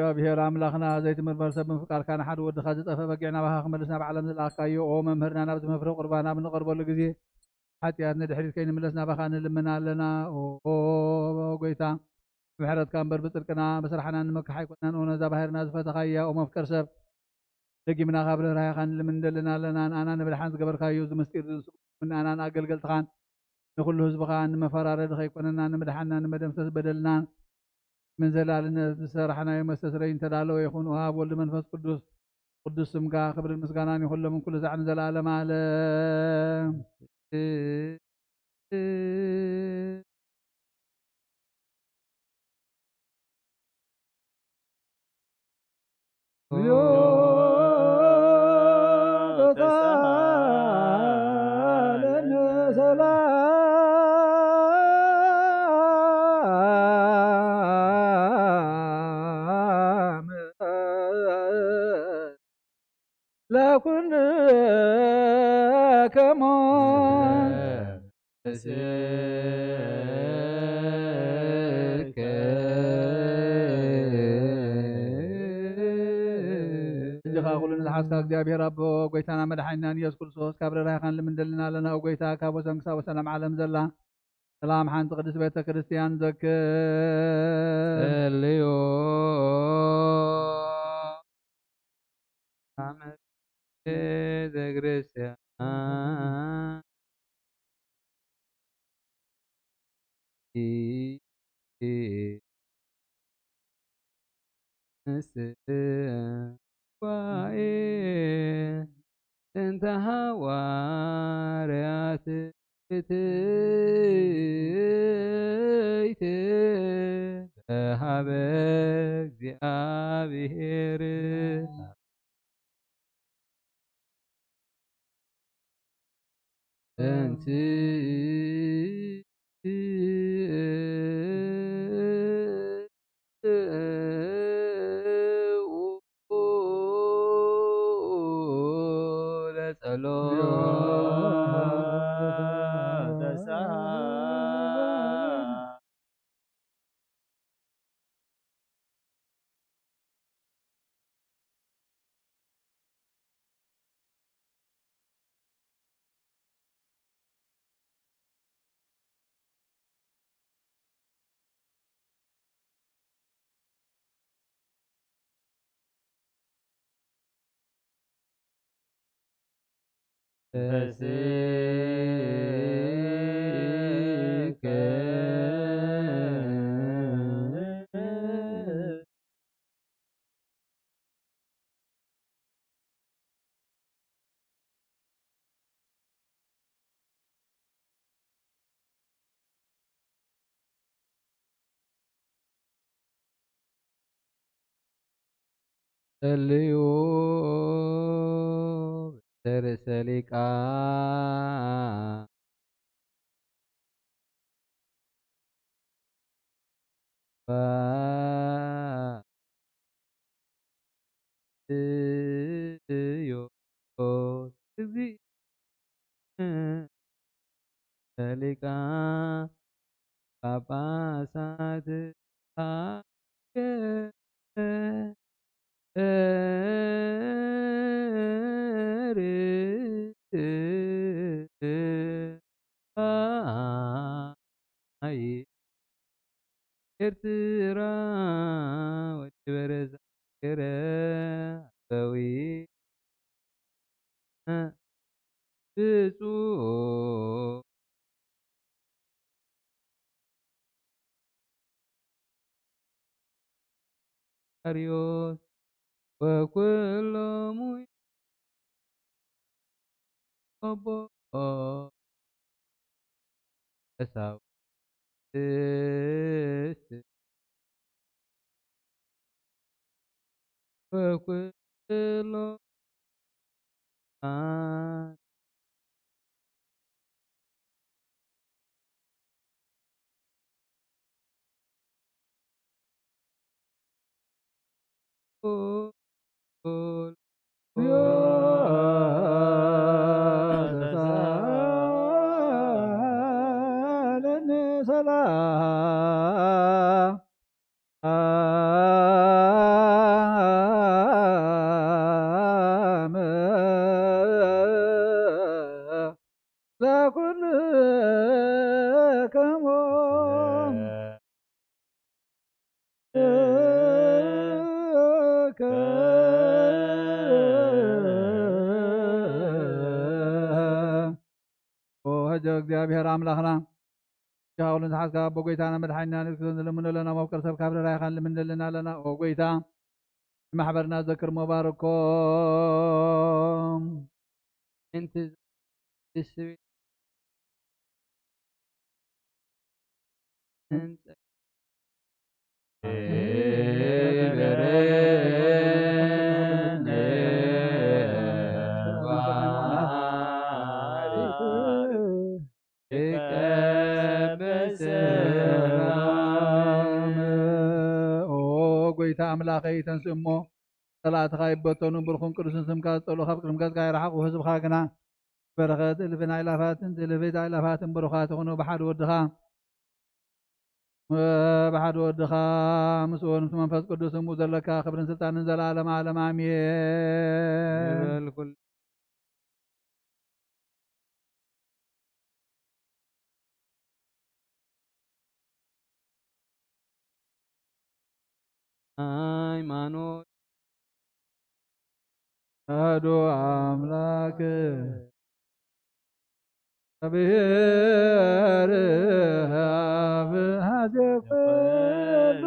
እግዚአብሔር አምላኽና ዘይትምርመር ሰብ ምፍቃርካ ንሓደ ወድኻ ዝጠፈ በጊዕ ናባኻ ክመልስ ናብ ዓለም ዝለኣካዮ ኦ መምህርና ናብ ዝመፍረ ቁርባና ብንቐርበሉ ግዜ ሓጢኣት ንድሕሪት ከይንምለስ ናባኻ ንልምና ኣለና ኦ ጎይታ ብሕረትካ እምበር ብፅድቅና ብስራሕና ንመክሕ ኣይኮነን ኦ ነዛ ባሕርና ዝፈተኻያ ኦ መፍቀር ሰብ ደጊምና ካብ ርህራይኻ ንልምን ዘለና ኣለና ንኣና ንብድሓን ዝገበርካዮ እዚ ምስጢር ንኣና ንኣገልገልትኻን ንኩሉ ህዝብኻ ንመፈራረዲ ከይኮነና ንምድሓና ንመደምሰስ በደልና من زلالنا سرحنا يوم استسرين تدالو يخون وهاب ولد منفس قدوس سمكا خبر المسكانان يخل من كل زعن زلال مال لكن كمان خلنا الحاسك እግዚአብሔር አቦ ጎይታና መድኃኒና ኢየሱስ ክርስቶስ ካብረ ራይኻን ልምንደልና ለና ጎይታ ካብ ወሰንክሳ ወሰላም ዓለም ዘላ ሰላም ሓንቲ ቅድስት ቤተ ክርስቲያን ዘክልዮ ዘግርስያን እንተ ሐዋርያት ትይት በሃበ እግዚአብሔር እንት ልዩ ተርሰሊቃ ሊቃነ ጳጳሳት ኤርትራ ወድበረ ዛገረ አበዊ ብፁዕ አርዮስ ወኩሎሙ ኦቦ ቀሳውስት ወኩሎሙ እግዚአብሔር አምላክና ሻውልን ተሓዝካ ኣቦ ጎይታና መድሓኒና ንክትን ዝልምኖ ለና መብቀል ሰብ ካብ ረራይኻን ልምንደልና ኣለና ኦ ጎይታ ማሕበርና ዘክር መባርኮም እንቲ ስብ ጎይታ ኣምላኸይ ተንስእ እሞ ጠላእትኻ ይበተኑ ብርኹን ቅዱስን ስምካ ዝፀልኡ ካብ ቅድምገጽካ ይረሓቑ ህዝብካ ግና በረኸት እልፍን ኣእላፋትን ትልፍት ኣእላፋትን ብሩኻት ይኹኑ ብሓደ ወድኻ ምስኡ ምስ መንፈስ ቅዱስ እሙ ዘለካ ክብርን ስልጣንን ዘለዓለም ዓለም ኣሜን። ሃይማኖት አሐዱ አምላክ እግዚአብሔር አብ ኀዘፈሉ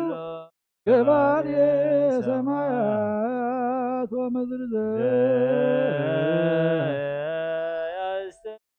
ገባሬ ሰማያት ወምድር ዘያስተር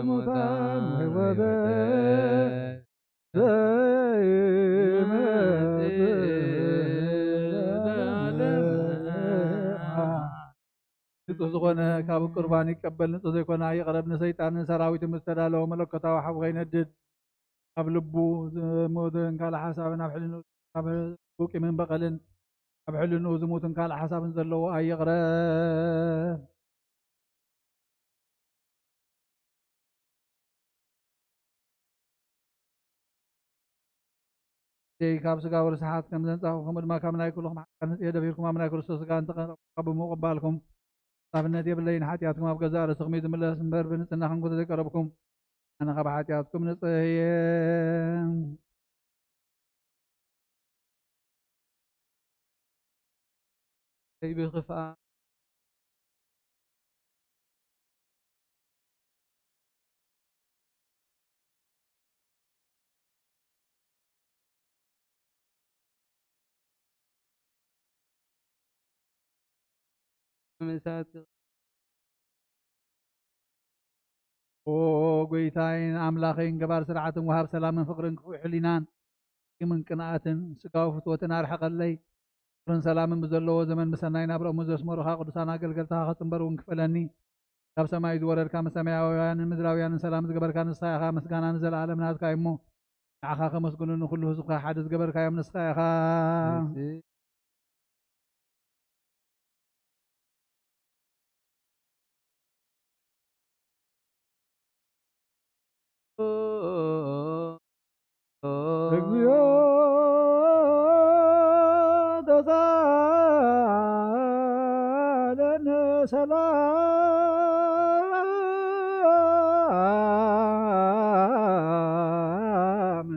ሙታን ሕይወተ ንጹህ ዝኾነ ካብ ቁርባን ይቀበል ንጹህ ዘይኮነ ይቕረብ ንሰይጣንን ሰራዊት ምስተዳለወ መለኮታዊ ሓዊ ከይነድድ ኣብ ልቡ ዝሞትን ካልእ ሓሳብን ኣብ ሕልንኡ ኣብ ውቂምን በቐልን ኣብ ሕልንኡ ዝሙትን ካልእ ሓሳብን ዘለዎ ኣይቕረብ። ካብ ስጋ ወርስሓት ከም ዘንጻኹም ከምኡ ድማ ካብ ናይ ኩልኩም ሓቃን የደፊርኩም ኣብ ናይ ክርስቶስ ስጋ እንተቐረቡ ምቕባልኩም ጻብነት የብለይን ሓጢኣትኩም ኣብ ገዛእ ርእስኹም እዩ ዝምለስ እምበር ብንጽህና ክንኩ ዘይቀረብኩም ኣነ ካብ ሓጢኣትኩም ንጽህ እየ። ብኽፍኣ ምሳት ጎይታይን ኣምላኸይን ገባር ስርዓትን ወሃብ ሰላምን ፍቅርን ክፉእ ሕሊናን ቂምን ቅንኣትን ስጋዊ ፍትወትን ኣርሐቐለይ ፍቅርን ሰላምን ብዘለዎ ዘመን ብሰናይ ናብረኦም ዘስመሩኻ ቅዱሳን ኣገልገልትኻ ክፅንበር እውን ክፈለኒ ካብ ሰማይ ዝወረድካ መሰማያውያንን ምድራውያንን ሰላም ዝገበርካ ንስኻ ኢኻ ምስጋና ንዘለኣለም ናትካ እሞ ንዓኻ ከመስግኑ ንኩሉ ህዝብካ ሓደ ዝገበርካዮም ንስኻ ኢኻ። እግዚኦ ተሳለነ ሰላም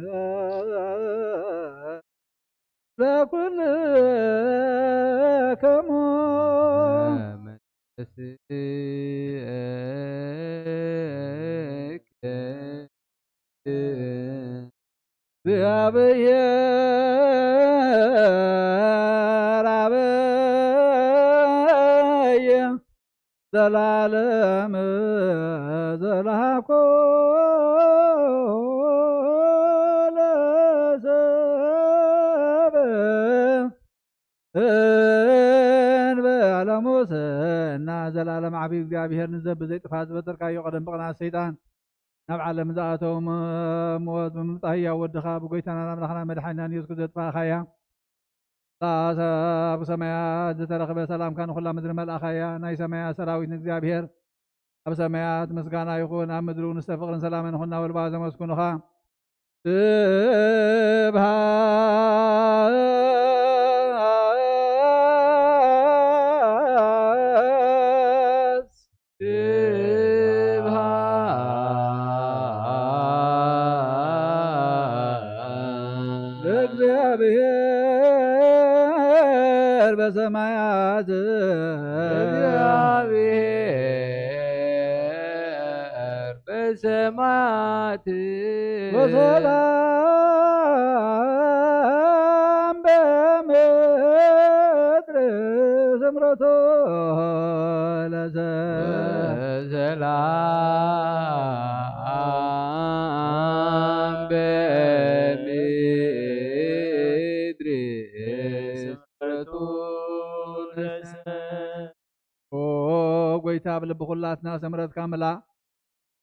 ለኩልክሙ እግዚአብሔር አበየ ዘላለም ዘላኮ ለሰብ እንበለ ሙስና ዘላለም ዓብዪ እግዚአብሔር ንዘብ ዘይጥፋት ዝበተርካዮ ቀደም ብቕንዓት ሰይጣን ናብ ዓለም ዝኣተው ሞት ብምምፃእ ህያው ወድኻ ብጎይታና ኣምላኽና መድሓኒና ኢየሱስ ክርስቶስ ዘጥፋእኻያ ኣብ ሰማያት ዝተረኸበ ሰላምካ ንኩላ ምድሪ መልእኻያ ናይ ሰማያት ሰራዊት ንእግዚአብሔር ኣብ ሰማያት ምስጋና ይኹን ኣብ ምድሪ ንስተ ፍቅርን ሰላምን ይኹን ናብ ልባ ዘመስግኑኻ እግዚአብሔር በሰማያት እግዚአብሔር በሰማያት በሰላም በምድር ስምረቶ ለዘላም በምድር ስምረቶ ጎይታ ብልቢ ኩላትና ሰምረትካ ምላእ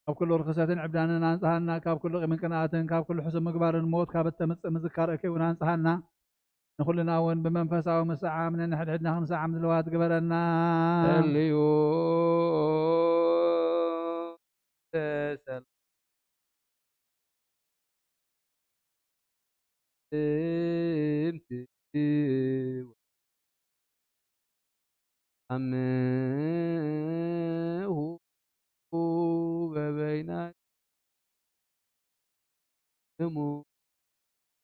ካብ ኩሉ ርክሰትን ዕብዳንን አንጽሃና ካብ ኩሉ ቂምን ቅንኣትን ካብ ኩሉ ሕሱብ ምግባርን ሞት ካብ እተምፅእ ምዝካር እከይውን አንጽሃና ንኩልና እውን ብመንፈሳዊ ምስዓም ነንሕድሕድና ክንሰዓም ዝለዋት ግበረና ልዩ አምሁ በበይናክሙ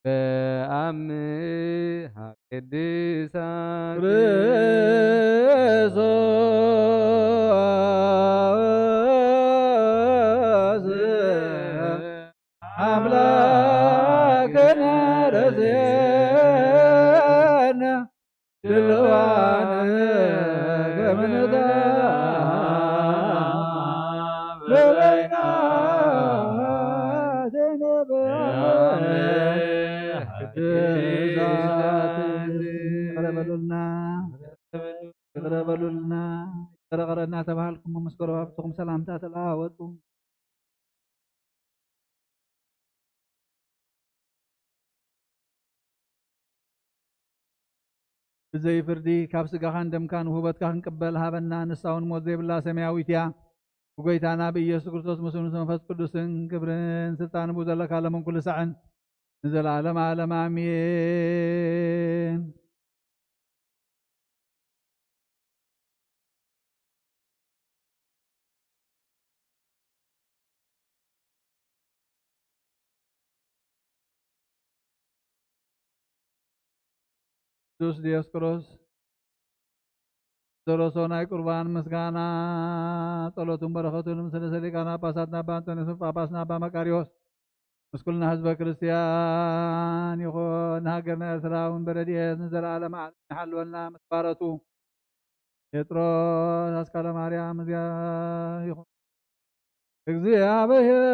በአምሃ ቅድሳት ክርስቶስ አምላክነ ረስየነ ድልዋነ ገምነታ በበይናትነ ቅረበሉልና ቀረቀረና ተባሃልኩም መስከሮ ባብትኩም ሰላምታ ተለዋወጡ ብዘይ ፍርዲ ካብ ስጋኻን ደምካን ውህበትካ ክንቅበል ሃበና ንሳውን ሞት ዘይብላ ሰማያዊት እያ ብጎይታና ብኢየሱስ ክርስቶስ ምስሉ መንፈስ ቅዱስን ክብርን ስልጣን ዘለካ ለመን ኩሉ ሰዓን ንዘለዓለም ዓለም አሜን። ቅዱስ ዲዮስቆሮስ ዘሎሶ ናይ ቁርባን ምስጋና ጸሎቱን በረከቱን ምስለ ሊቃነ ጳጳሳትና አባ አንጦንዮስ ጳጳስና አባ መቃርዮስ ምስኩልና ህዝበ ክርስቲያን ይኹን ሃገርና ኤርትራ እውን በረድኤት ንዘለዓለም ዓለም ይሓልወልና ምስባረቱ ጴጥሮስ አስካለ ማርያም ይኹን እግዚአብሔር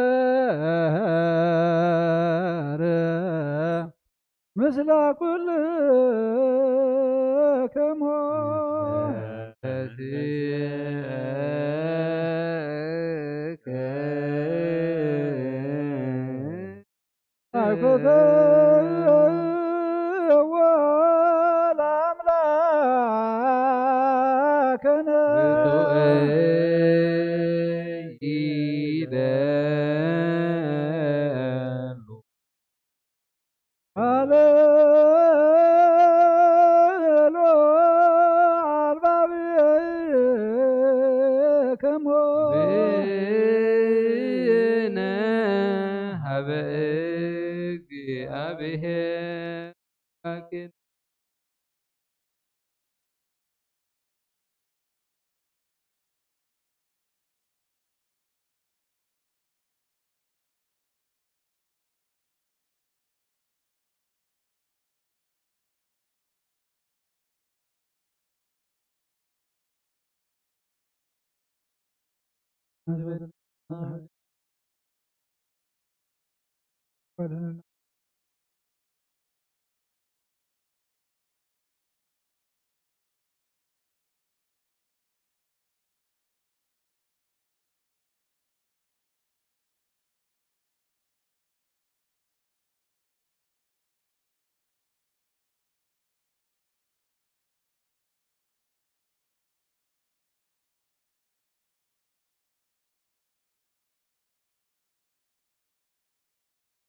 ምስለ ኩልክሙ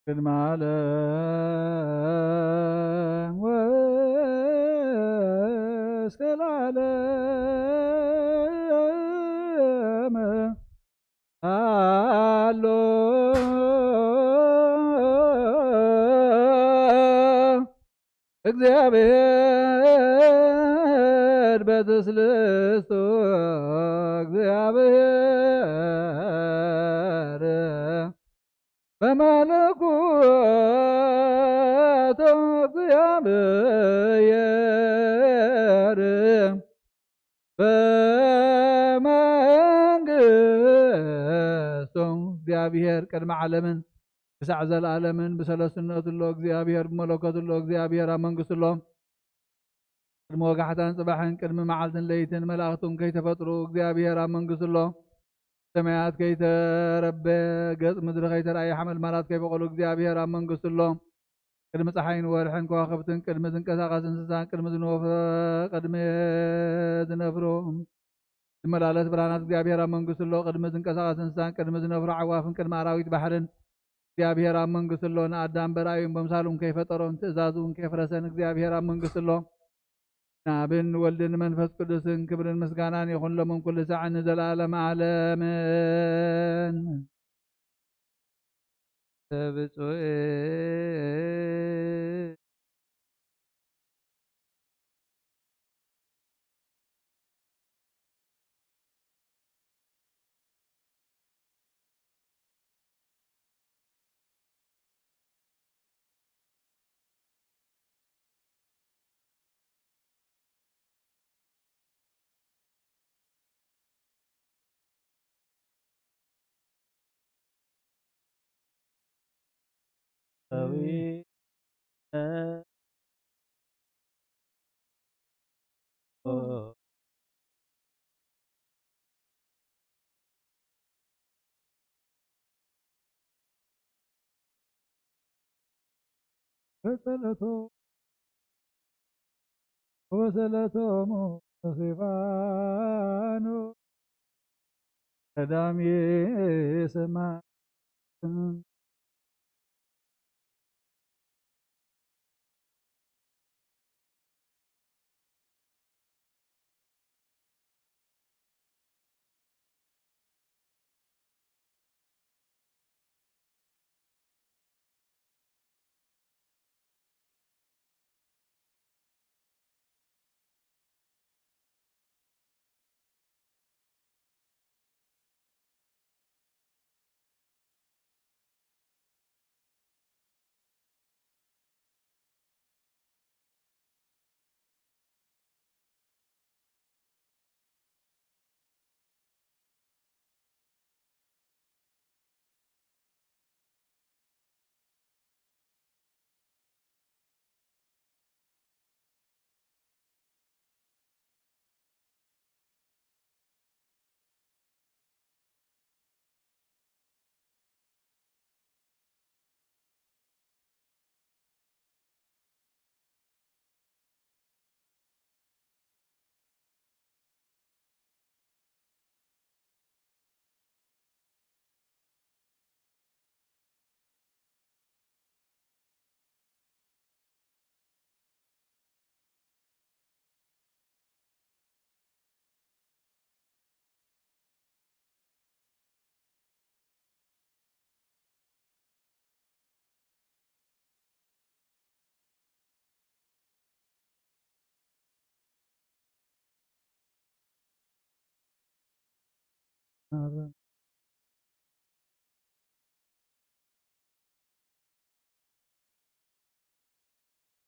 ቅድመ ዓለም ወእስከ ለዓለም አሎ እግዚአብሔር በትስልስቱ እግዚአብሔር በመለኮቱ እግዚአብሔር በመንግስቱ እግዚአብሔር ቅድመ ዓለምን ክሳዕ ዘለዓለምን ብሰለስነቱ ሎ እግዚአብሔር ብመለኮቱ ሎ እግዚአብሔር ኣብ መንግስቱ ሎ ቅድሚ ወጋሕታን ጽባሕን ቅድሚ መዓልትን ለይትን መላእኽቱን ከይተፈጥሩ እግዚአብሔር ኣብ መንግስቱ ሎ ሰማያት ከይተረበ ገጽ ምድሪ ከይተረአየ ሓመድ ማላት ከይበቀሉ እግዚአብሔር ኣብ መንግስቱ ሎ ቅድሚ ፀሓይን ወርሕን ከዋክብትን ቅድሚ ዝንቀሳቀስ እንስሳን ቅድሚ ዝነፍሩ ዝመላለስ ብርሃናት እግዚአብሔር ኣብ መንግስቱ ሎ ቅድሚ ዝንቀሳቀስ እንስሳን ቅድሚ ዝነፍሩ ዓዋፍን ቅድሚ ኣራዊት ባሕርን እግዚአብሔር ኣብ መንግስቱ ሎ ንኣዳም በራእዩን በምሳሉን ከይፈጠሮን ትእዛዙን ከይፍረሰን እግዚአብሔር ኣብ መንግስቱ ሎ ናብን ወልድን መንፈስ ቅዱስን ክብርን ምስጋናን ይኹን ሎምን ኩሉ ሰዓት ንዘለዓለመ ዓለምን ተብፁዕ በጸሎቱ وسلتهم صفانو قدامي سما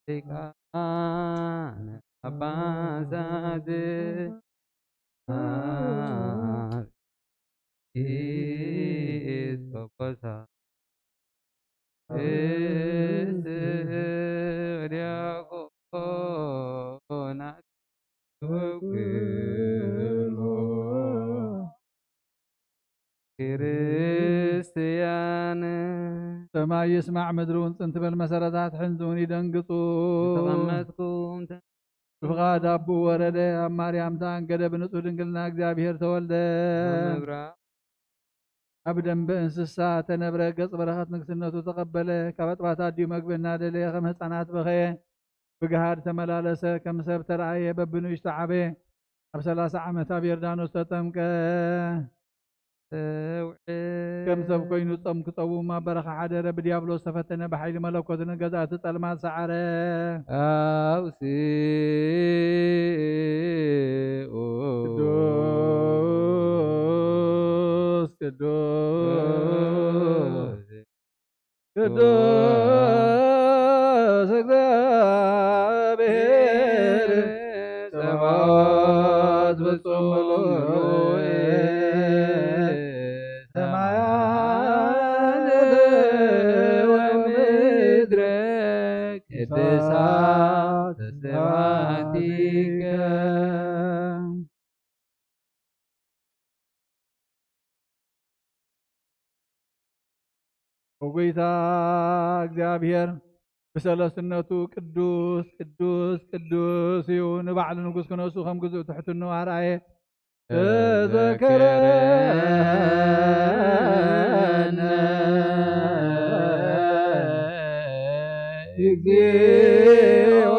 Tikana abazade isopasa eseriago na tukelo ክርስቲያን ሰማይ ይስማዕ ምድሩን ጽንት በልመሰረታት ሕንዙን ይደንግጡ ተቀመጥኩም ፍቃድ አቡ ወረደ አብ ማርያም ታንገደ በንጹህ ድንግልና እግዚአብሔር ተወልደ መብራ ኣብ ደንበ እንስሳ ተነብረ ገጽ በረኸት ንግስነቱ ተቀበለ ካብ ኣጥባት ኣድዩ መግቢ እናደለየ ከም ህፃናት በኸየ ብገሃድ ተመላለሰ ከም ሰብ ተረኣየ በብንኡሽተ ዓበየ ኣብ 30 ዓመት ኣብ ዮርዳኖስ ተጠምቀ ከም ሰብ ኮይኑ ጾም ክጸውም ኣብ በረኻ ሓደረ ብዲያብሎስ ተፈተነ ብሓይሊ መለኮትን ገዛእቲ ጸልማት ሰዓረ አውሲኡ ቅዱስ እግዚአብሔር ጸባኦት ፍጹም ሰማያት ወምድረ ቅድሳት ስብሐቲከ ወጌታ እግዚአብሔር ብሰለስትነቱ ቅዱስ ቅዱስ ቅዱስ እዩ ንባዕሉ ንጉስ ክነሱ ከም ግዝኡ ትሕትኑ ኣርኣየ ተዘከረነ እግዚኦ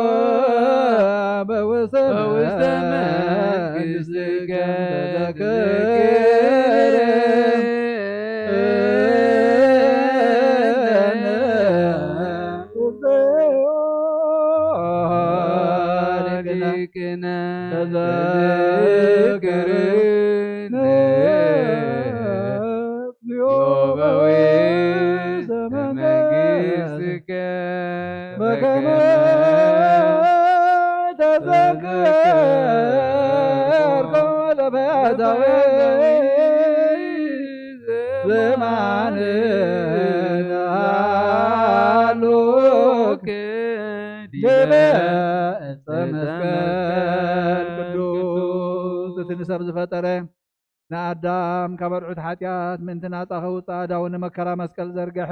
በውስተ መንግሥትከ ሰብ ዝፈጠረ ንኣዳም ካብ ኣልዑት ሓጢኣት ምእንቲ ናፃ ከውፅእ ኣዳው ንመከራ መስቀል ዘርገሐ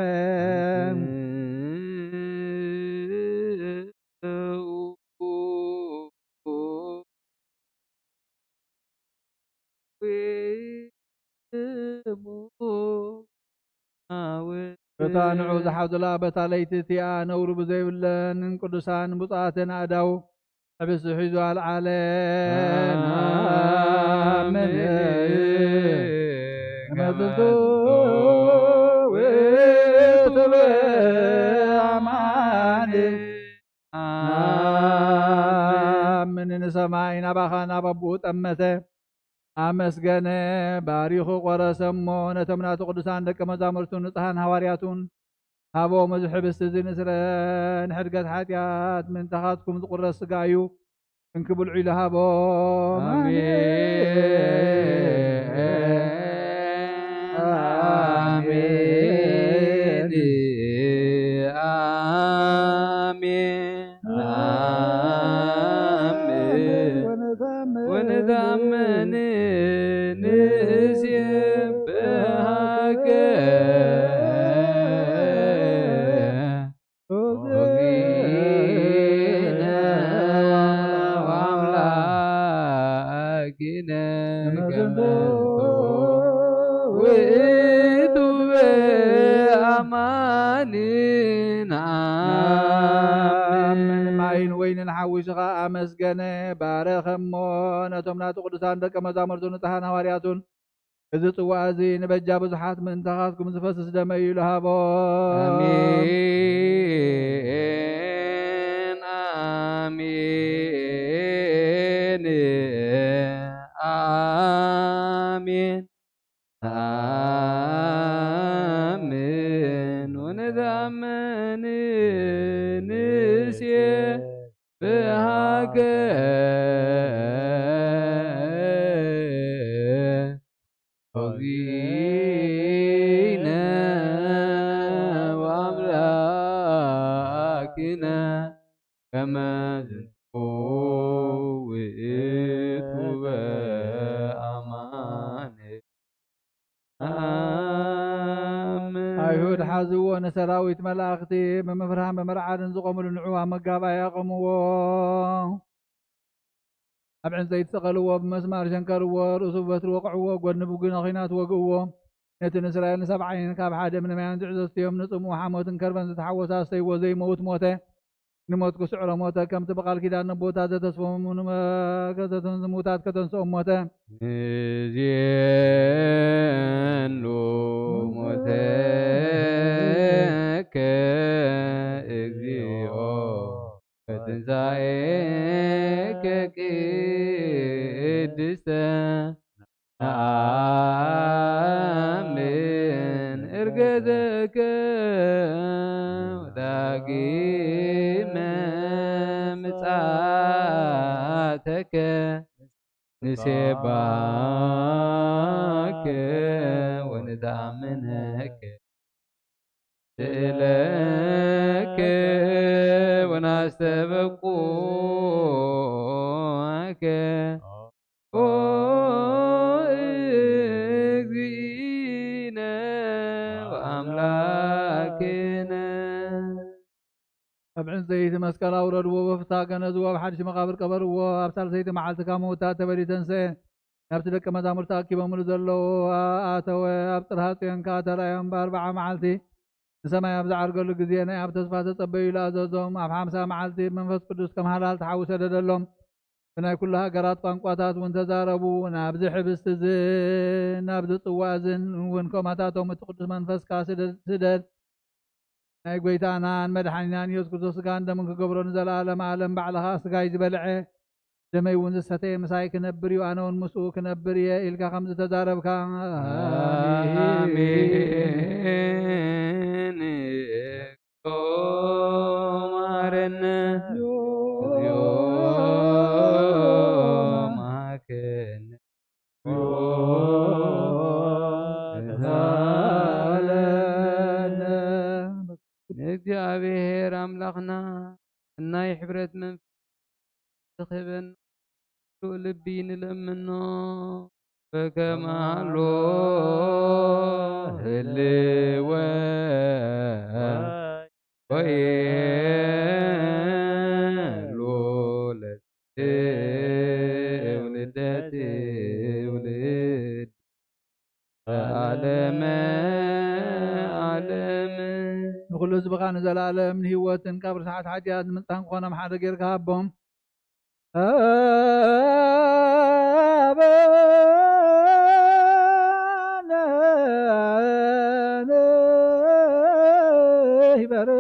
በታንዑ ዝሓዙላ በታ ለይቲ እቲኣ ነውሩ ብዘይብለን ቅዱሳን ብፁዓትን ኣእዳው ሕብስ ሒዙ ኣልዓለን ኣሜን መዝቱ ውእቱ ኣማን አምን ንሰማይ ናባኻ ናብ ኣቡኡ ጠመተ ኣመስገነ ባሪኹ ቆረሰሞ ነቶም ናቱ ቅዱሳን ደቀ መዛሙርቱ ንጹሓን ሃዋርያቱን ሃቦም እዚ ሕብስቲ እዚ ንስረ ንሕድገት ሓጢኣት ምንታኻትኩም ዝቁረስ ስጋ እዩ እንክብልዑ ኢሉ ሃቦም አሜን አሜን ወነታመን ንስየብሃከ ኦጊነ ወአምላኪነ ውእቱ በአማንን አሜን ማይን ወይንን ሓዊስኻ ኣመስገነ ባረኸሞ ነቶም ናቱ ቅዱሳን ደቀ መዛሙርቱ ንጹሓን ሃዋርያቱን እዚ ጽዋዕ እዚ ንበጃ ብዙሓት ምእንታኻትኩም ዝፈስስ ደመ እዩ ኢሉ ሃቦም አሜን አሜን አሜን ወነዛመን ንስየ ብሃከ ኦጊነ ወአምላኪነ ከመ ዝንቱ ውእቱ በአማን አይሁድ ሓዝዎ ንሰራዊት መላእኽቲ ብምፍርሃን በመርዓድን ዝቆምሉ ንዑ ኣብ መጋባይ ያቐምዎ ኣብ ዕንፀይቲ ሰቐልዎ ብመስማር ሸንከርዎ ርእሱ በትሪ ወቕዕዎ ጎድኒ ብጉነ ኺናት ወግእዎ ነቲ ንእስራኤል ንሰብዓይን ካብ ሓደ ምንማያን ዝዕዘዝትዮም ንጽምኡ ሓሞትን ከርበን ዝተሓወሰ ኣስተይዎ ዘይመውት ሞተ ንሞት ክስዕሮ ሞተ ከምቲ ብቓል ኪዳን ነቦታት ዘተስፎሙ ንመከተቱን ዝሙታት ከተንስኦም ሞተ ንዝየሉ ሞተከ እግዚኦ በትንሣኤከ ቅድስተ ነአምን ዕርገተከ ዳግመ ምጽአተከ ንሴባከ ወንታምነከ ስእለከ ወናስተበቁከ ኦ እግዚእነ ወአምላክነ ኣብ ዕንፀይቲ መስቀል ኣውረድዎ በፍታ ገነዝዎ ኣብ ሓድሽ መቃብር ቀበርዎ ኣብ ሳልሰይቲ መዓልቲ ካብ ምውታት ተበዲተንሰ ናብቲ ደቀ መዛሙርቲ ተኣኪቦምሉ ዘለዉ ኣተወ ኣብ ጥርሃ ጽዮን ከዓ ተራእዮም ብ40 መዓልቲ ንሰማይ ኣብ ዝዓርገሉ ግዜ ናይ ኣብ ተስፋ ተጸበዩ ኢሉ ኣዘዞም ኣብ 50 መዓልቲ መንፈስ ቅዱስ ከም ሃላል ተሓዊሱ ሰደደሎም ብናይ ኩሉ ሃገራት ቋንቋታት እውን ተዛረቡ ናብዚ ሕብስቲ እዚ ናብዚ ጽዋዕ እዚ እውን ከምኣታቶም እቲ ቅዱስ መንፈስካ ስደድ ናይ ጎይታናን መድሓኒናን ኢየሱስ ክርስቶስ ስጋን ደምን ክገብሮ ንዘለኣለም ዓለም ባዕልኻ ስጋይ ዝበልዐ ደመይ እውን ዝሰተየ ምሳይ ክነብር እዩ ኣነ እውን ምስኡ ክነብር እየ ኢልካ ከምዚ ተዛረብካ አሜን ማረነ እግዚኦ ማከነ እግዚአብሔር አምላክና እናይ ሕብረት መንፈስ ተኸበን ልቢ ንለምኖ በከማሎ ህልወ ወየሎ ለትውልደት ውልድ ዓለመ ዓለም ንኩሉ ህዝብኻ ንዘላለም ንህይወትን ካብ ርስሓት ሓጢኣት ንምፅታን ክኾኖም ሓደ ጌርካ ሃቦም ይበር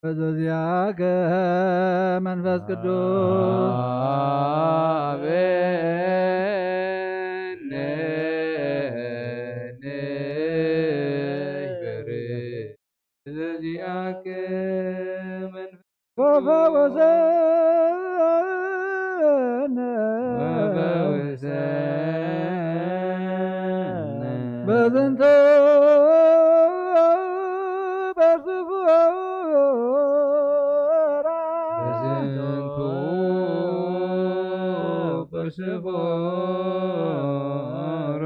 በዘዚያከ መንፈስ ቅዱስ በዝንቱ በስፎራ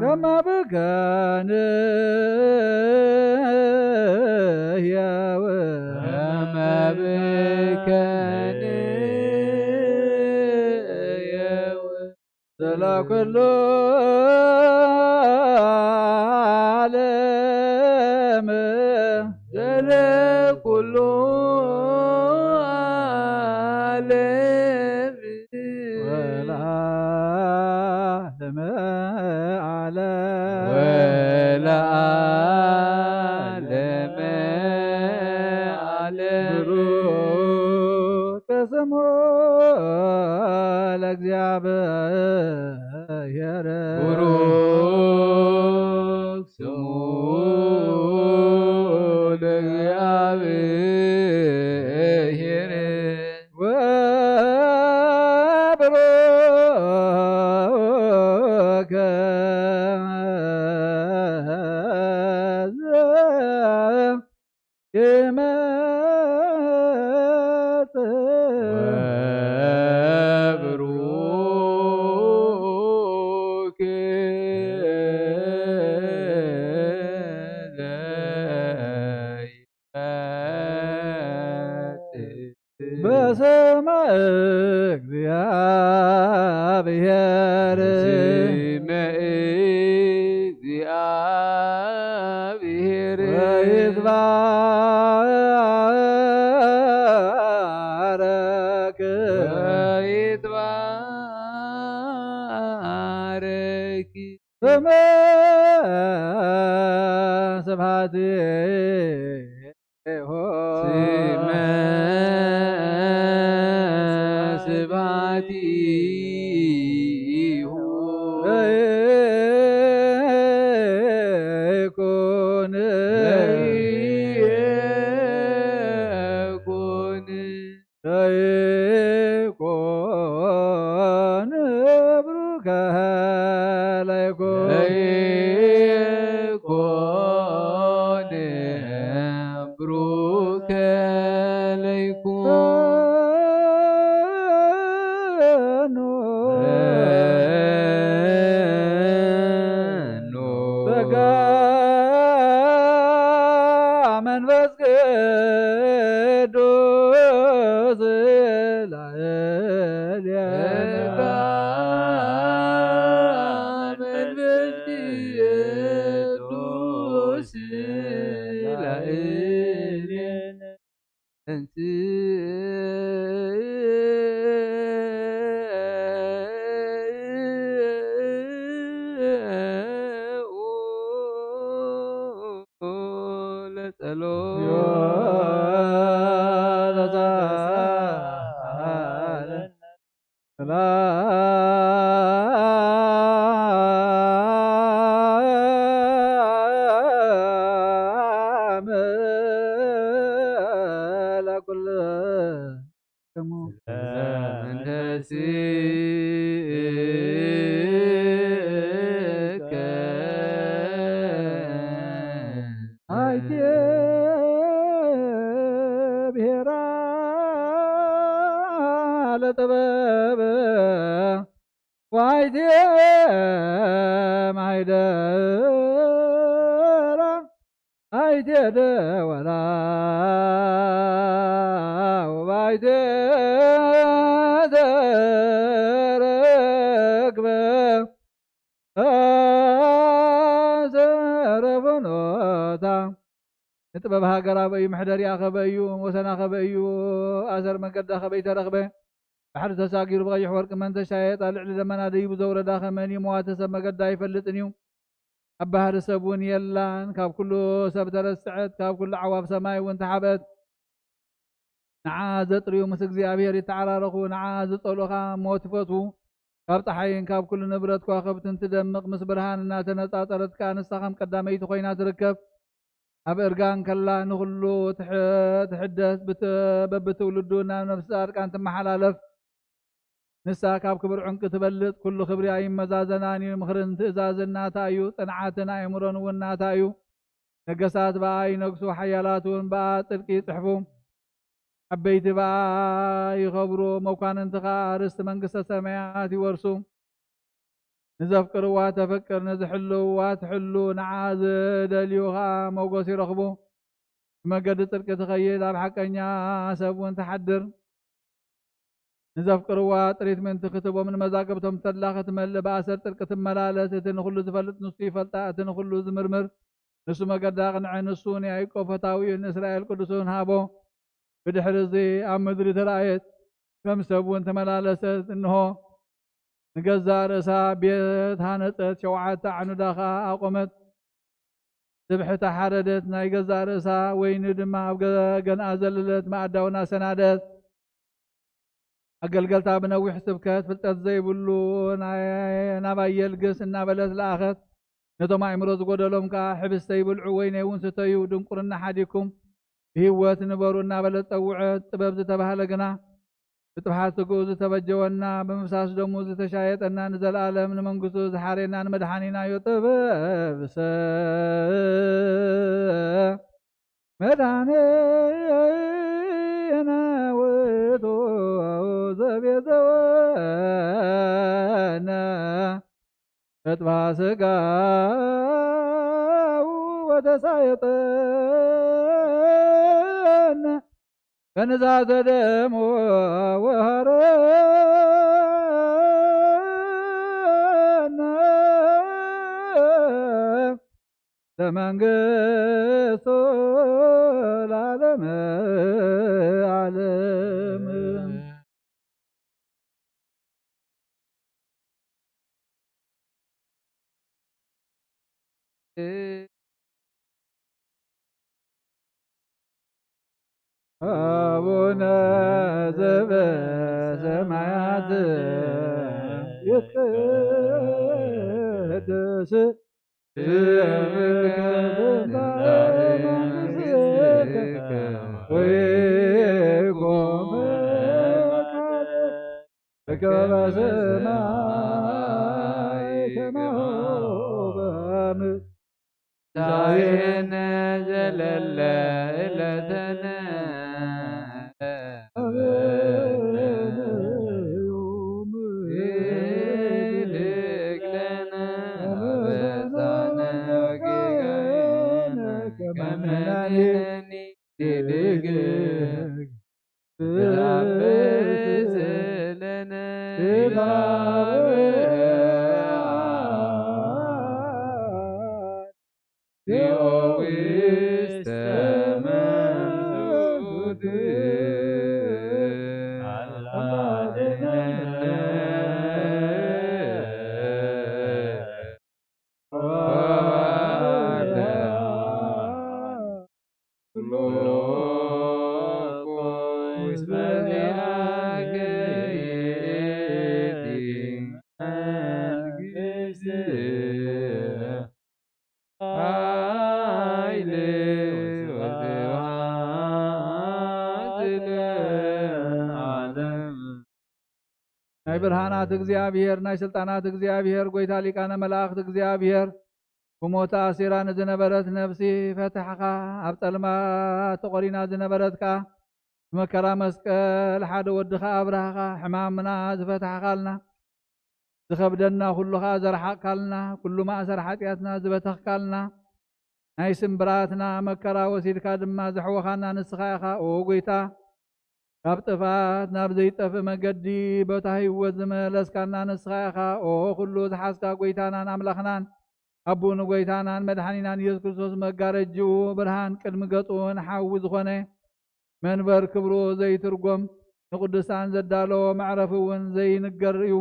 ከመ ብከን ሕያው ከመ ብከን ሕያው ዘለኩሉ ዓለም ዘለኩሉ ዓለም ወለዓለመ ዓለም ወለዓለመ ዓለም ብሩክ ስሙ ለእግዚአብሔር ብሩክ ስሙ ለእግዚአብሔር ወብሩክ በስመ እግዚአብሔር በስመ እግዚአብሔር ወይትባረክ ወይትባረክ ስመ ስብሐቲሁ ስመ ስብሐቲሁ ለይኩን ለይኩን ብሩከ ለይኩን ብሩከ ለይኩን ጸጋ መንፈስ ቅዱስ ላዕሌነ መንፈስ ቅዱስ ላዕሌነ እንት ለጥበብ ዋይቴ ማይደራ አይቴ ደወላ ወባይቴ ተረክበ ዘረፍኖት نطبب هاجرا بأي محدري أخبأي وسنا خبأي أثر مقد خبأي ترخبه بحر تساقير بغيح ورق من تشاي طالع لما نادي بزور داخل مني مواتس مقد يفلتني أبهر سبون يلان كاب كله سبت السعد كاب كل عواب سماي وانت حبت نعاز طريو مسك زيابير تعالى رخو نعاز طلوخا موت فتو كاب تحين كاب كل نبرت كواخبت تدمق مس برهان الناس نطاطرت كان استخم قدامي تخوينا تركب أب إرجان كلا نخلو تحدث بتولدونا نفسار كانت محلالف نسا كاب كبر عنك تبلد كل خبري أي مزازناني مخرن تزازنا تايو تنعاتنا يمرن ونا تايو نقصات باي نقصو حيالاتون با تلقي تحفوم حبيت باي خبرو موكان انتقا رست منقصة سمايات ورسوم نزفكر واتفكر نزحلو واتحلو نعاز دليوها موقوسي رخبو ما قد تلك تخيل بحقنيا سبون تحدر نزفكر واتريت من تكتبو من مزاقبتهم تلاخت مل باسر تلك تملالس تنخلو زفلت نصي فلتا تنخلو زمرمر نسو ما قد اغنع نسوني ايكو فتاوي اسرائيل قدسون هابو بدحر زي امدري ترايت كم سبون تملالست انه نجزا رأسا بيت هانت شوعات عنو داخا أقومت سبحت حردت ناي جزا رأسا وين دما جن أزللت ما أدونا سنادت أقل قلتا بنوي حسبكت فلتت زي بلو نابا يلقس نابلت الآخر نتو ما يمرض قدلهم كا حبس تيبل عوين يون ستيو دنقرن حديكم هيوات نبرو نابلت توعت طبب تتبها لقنا بتبحث تقوز تبجونا بمفساس دموز تشايتنا نزل عالم نمنقصو زحارينا مدحانينا يطبب مدحانينا وطو زبي زوانا بتبحث قاو وتسايطنا فنزعت دم وهرنا تمنقص العالم عالم أبونا سمعت يتقدس ويقوم كما سمعت موبام سعينا جلال لتنا كمناني تلقى بلعبس لنا يويست ممزود ناي برهانات እግዚአብሔር ናይ ስልጣናት እግዚአብሔር ጎይታ ሊቃነ መላእክት እግዚአብሔር وموت أسيران زنبرت نفسي فتحها أبطلما تقرينا زنبرتك مكرا مسكال حد ودخا أبرهها حمامنا زفتحها لنا زخبدنا كلها زرحك لنا كل ما زرحتياتنا زبتخك لنا ناي سنبراتنا مكرا وسيدك دما زحوخانا نسخاخا وقويتا كابتفات نابزي طف مقدي بوتا هيوت زملسكانا نسخاخا وكلو زحاسكا قويتانا ناملخنان أبو نغويتانا مدحنينا يسوع كريستوس مغارجو برهان قدم ገጹን ሓዊ ዝኾነ መንበር ክብሩ ዘይትርጎም ንቅዱሳን ዘዳለዎ ማዕረፍ እውን ዘይንገር እዩ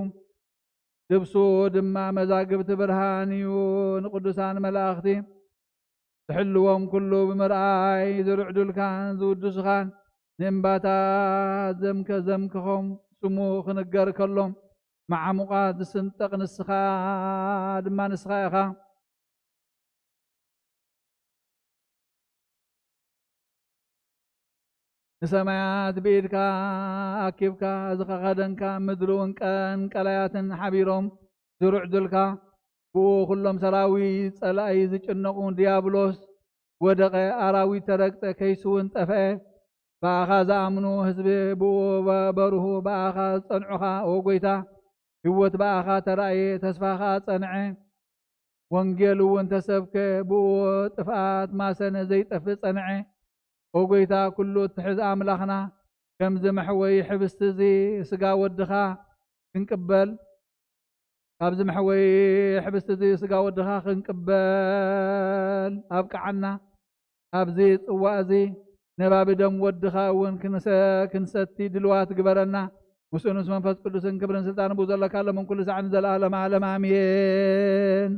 ልብሱ ድማ መዛግብቲ ብርሃን እዩ ንቅዱሳን መላእኽቲ ዝሕልዎም ኩሉ ብምርኣይ ዝርዕዱልካን ዝውድሱኻን ንእምባታት ዘምከዘምክኾም ስሙ ክንገር ከሎም ማዓሙቃት ዝስንጠቕ ንስኻ ድማ ንስኻ ኢኻ ንሰማያት ብኢድካ ኣኪብካ ዝኸኸደንካ ምድሪ እውን ቀላያትን ሓቢሮም ዝርዕዱልካ ብኡ ኩሎም ሰራዊት ጸላኢ ዝጭነቁ ዲያብሎስ ወደቐ ኣራዊት ተረግፀ ከይሱ እውን ጠፍአ በኣኻ ዝኣምኑ ህዝቢ ብኡ በርሁ በኣኻ ዝጸንዑኻ ወጎይታ ህይወት በኣኻ ተራእየ ተስፋኻ ጸንዐ ወንጌል እውን ተሰብከ ብኡ ጥፍኣት ማሰነ ዘይጠፍእ ጸንዐ ወጎይታ ኩሉ እትሕዝ ኣምላኽና ከምዚ መሕወይ ሕብስቲ እዚ ስጋ ወድኻ ክንቅበል ካብዚ መሕወይ ሕብስቲ እዚ ስጋ ወድኻ ክንቅበል ኣብቅዓና ኣብዚ ጽዋእ እዚ ነባቢ ደም ወድኻ እውን ክንሰቲ ድልዋት ግበረና ምስኡ ምስ መንፈስ ቅዱስን ክብርን ስልጣን ብኡ ዘለካ ለምን ኩሉ ሰዓን ዘለኣለም ዓለም ኣሜን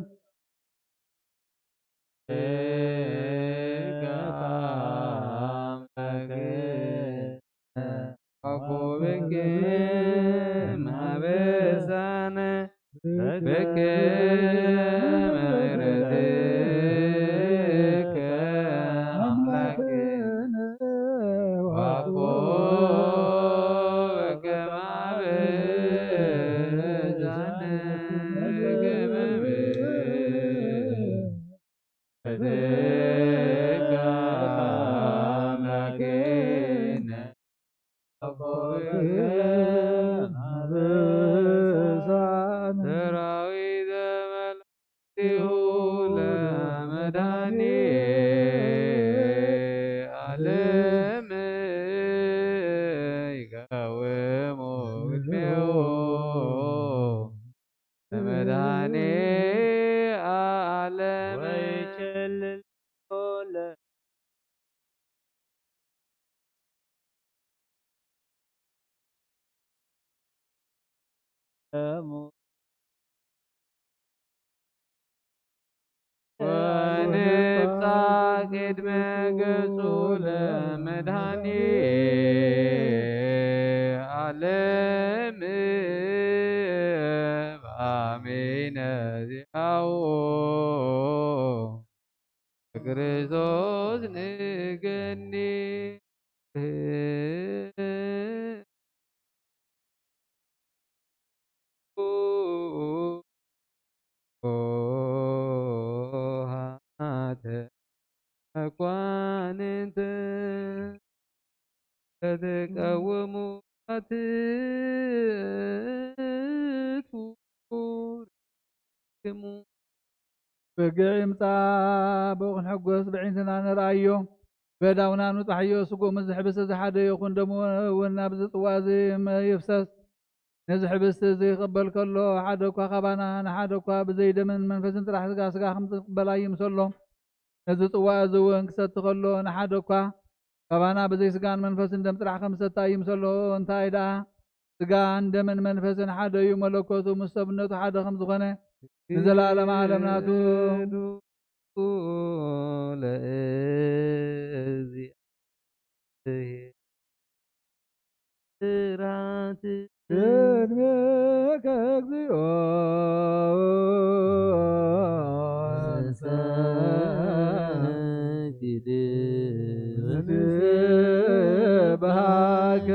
ونبقى قدم قصول مدهني علم بامين ذيعو كريزوس نغني أكوان أنت تتقوم أتفور بقيم طابق نحقوس بعيننا نرأيه بداونا نطحيو سقو مزحبس زحاد يكون دمو والنابز طوازي ما يفسس نزحبس زي قبل كله حدوكا خبانا نحدوكا بزيد من منفس راح سقا خمس بلاي مسلو نزي طوا زوين كسات خلو نحدوكا خبانا بزي سقان منفس دم ترح خمسة تاي مسلو انتاي دا سقان دم منفس حدا يملكوتو مستبنتو حدا خمس غنى نزل على معلم ناتو لأزي راتي كدمك أكزيو ساتي بهاك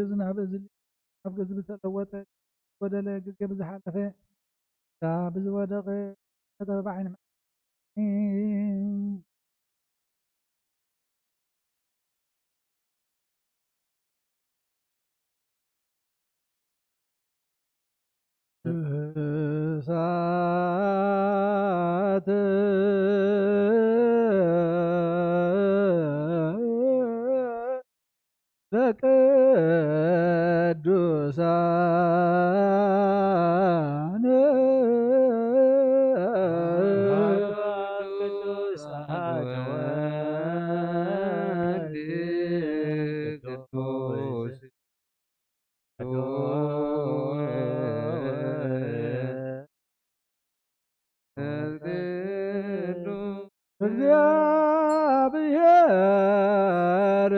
ዝናብ እዚ ኣብ ገዝ ዝተለወጠ ጎደለ ግዜ ብዝሓለፈ ብዝወደቐ ተባዒን እሳት ለቅዱሳን እግዚአብሔር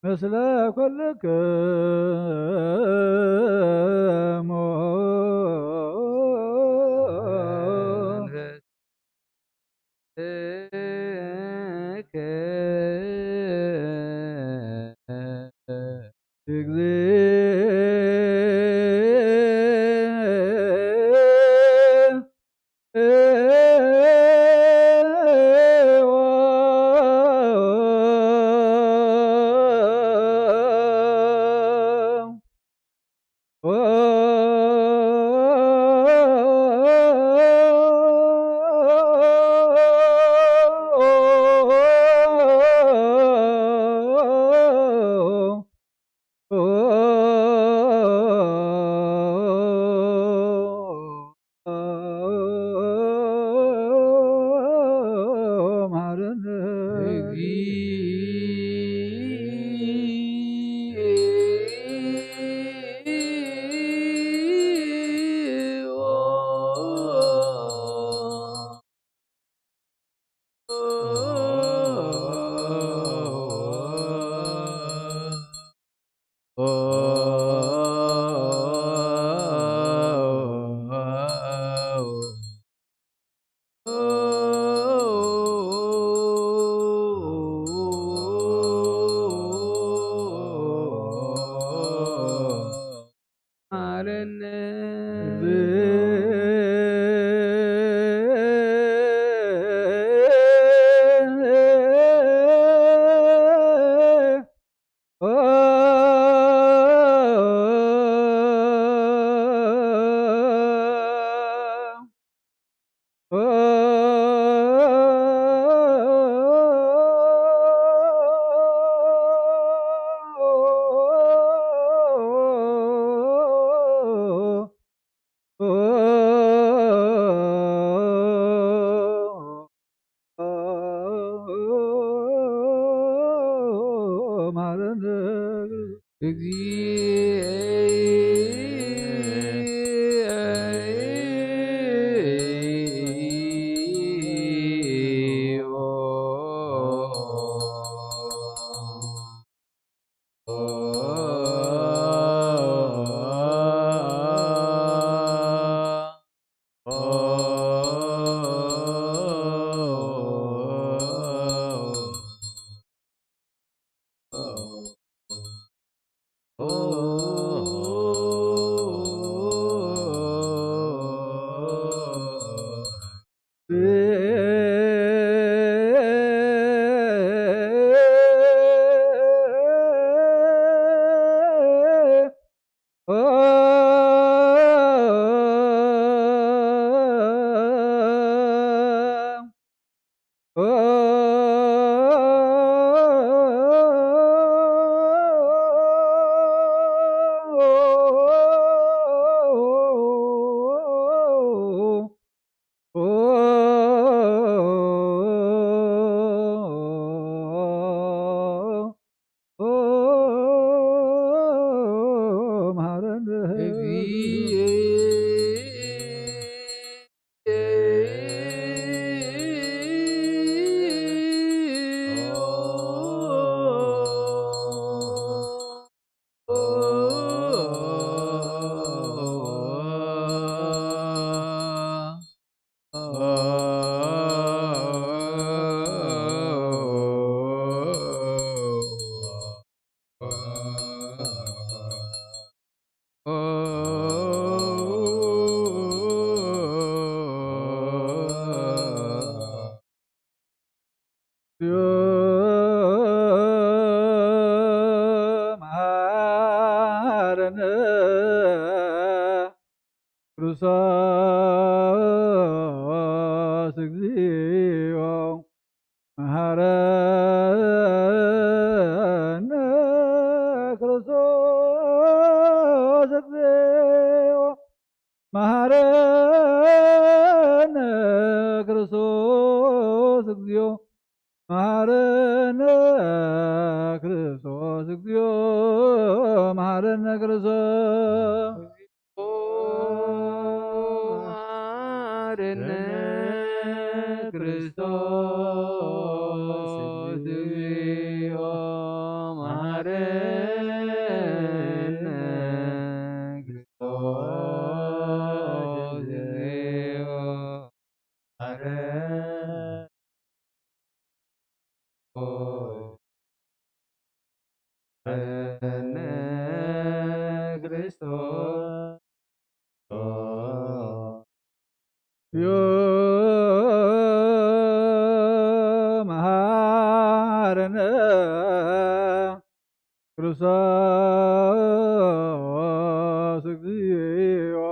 ምስለ ኩልክሙ Oh ክርስቶስ እግዚኦ መሐረነ ክርስቶስ እግዚኦ መሐረነ ክርስቶስ እግዚኦ መሐረነ ክርስቶስ እግዚኦ መሐረነ ክርስቶስ መሐረነ ክርስቶስ እግዚኦ መሐረነ ክርስቶስ እግዚኦ መሐረነ ክርስቶስ ዮ መሐረነ ክርስቶስ እግዚኦ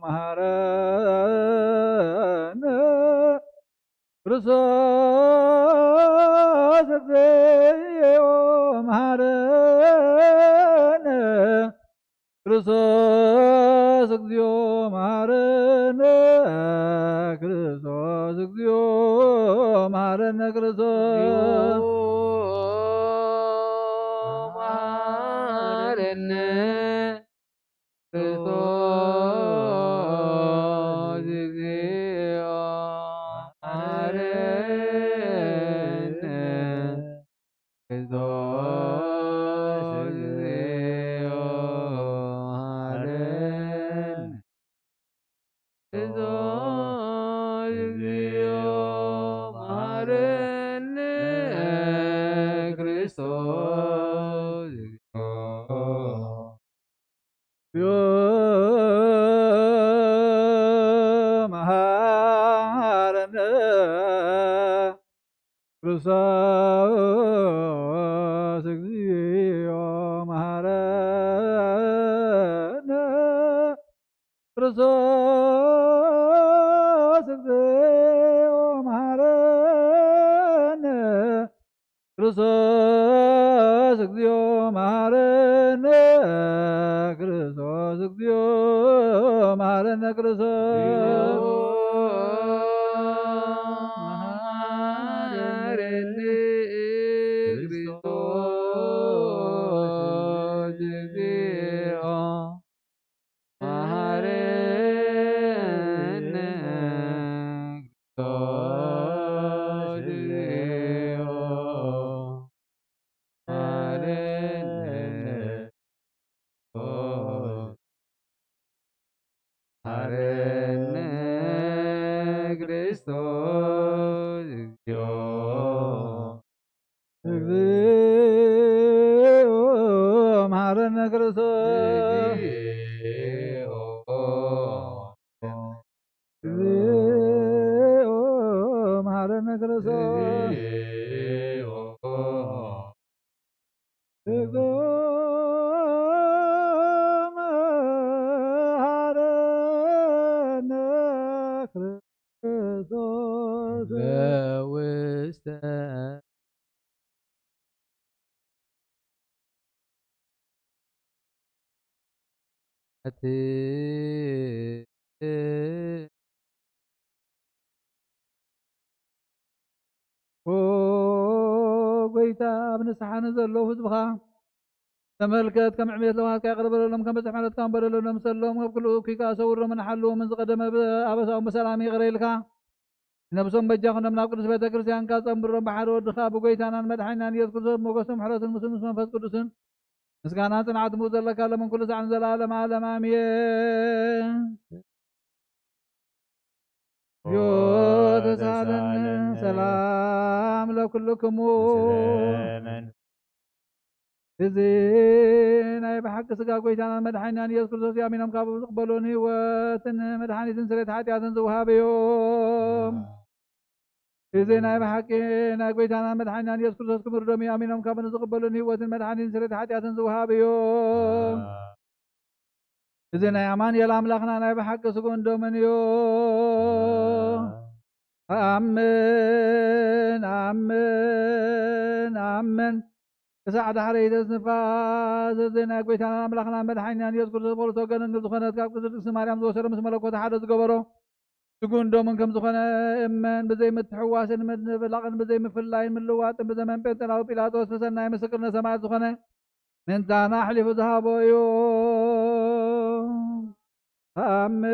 መሐረነ ክርስቶስ እግዚኦ መሐረነ ክርስቶስ እግዚኦ መሐረነ ክርስቶስ እግዚኦ መሐረነ ክርስቶስ መሐረነ ክርስቶስ እግዚኦ መሐረነ ክርስቶስ እግዚኦ መሐረነ ክርስቶስ እግዚኦ መሐረነ ክርስቶስ ዮ መሐረነ ክርስቶስ እግዚኦ መሐረነ ክርስቶስ እግዚኦ መሐረነ ክርስቶስ እግዚኦ መሐረነ ክርስቶስ እግዚኦ መሐረነ ክርስቶስ መሐረነ ክርስቶስ እግዚኦ መሐረነ ክርስቶስ እግዚኦ መሐረነ ክርስቶስ እግዚኦ እግዚኦ መሐረነ ክርስቶስ እግዚኦ መሐረነ ክርስቶስ እግዚኦ መሐረነ ክርስቶስ በውስተ ኦ ጎይታ ኣብ ንስሓነ ዘለዉ ህዝብኻ ተመልከት ከም ዕብየት ለዋትካ ይቅርበለሎም ከም በፅሕ ማለትካ በደለሎም ሰሎም ኣብ ኩሉ እኩይካ ሰውሮምን ሓልዎም ዝቀደመ ኣበሳኦም በሰላም ይቕረ ኢልካ ነብሶም በጃኹኖም ናብ ቅዱስ ቤተ ክርስቲያንካ ፀንብሮም ብሓደ ወድኻ ብጎይታናን መድሓኒናን ኢየሱስ ክርስቶስ ሞገሶም ሕረትን ምስ መንፈስ ቅዱስን ምስጋና ጽንዓት ምኡ ዘለካ ለመን ኩሉ ሰዓን ዘላለም ዓለም ኣሜን ዮ ተሳለነ ሰላም ለኩልክሙ እዚ ናይ ብሓቂ ስጋ ጎይታናን መድሓኒናን ኢየሱስ ክርስቶስ ኣሚኖም ካብ ዝቕበሉን ህይወትን መድሓኒትን ስርየት ሓጢኣትን ዝውሃብ እዮም እዚ ናይ ብሓቂ ናይ ጎይታናን መድሓኒናን ኢየሱስ ክርስቶስ ክብር ደሙ ኣሚኖም ካብ ዝቕበሉን ህይወትን መድሓኒትን ስርየት ሓጢኣትን ዝውሃብ እዮም إذن يا أمان يا أملاخنا أنا بحق سكون دومنيو آمين آمين آمين كساعد حريت النفاس الزنا قويتنا أملاخنا مدحينا يذكر سبول توقن أن زخنت كاب قصر اسم مريم دوسر مسم ملكوت حدث قبرو تكون دومن كم زخنا إمان بزي متحواس من بلغن بزي مفلاين من لوات بزمن بيتنا وبيلاطوس فسنا مسكرنا سماعت زخنا من دانا حلف ذهابو يوم آمين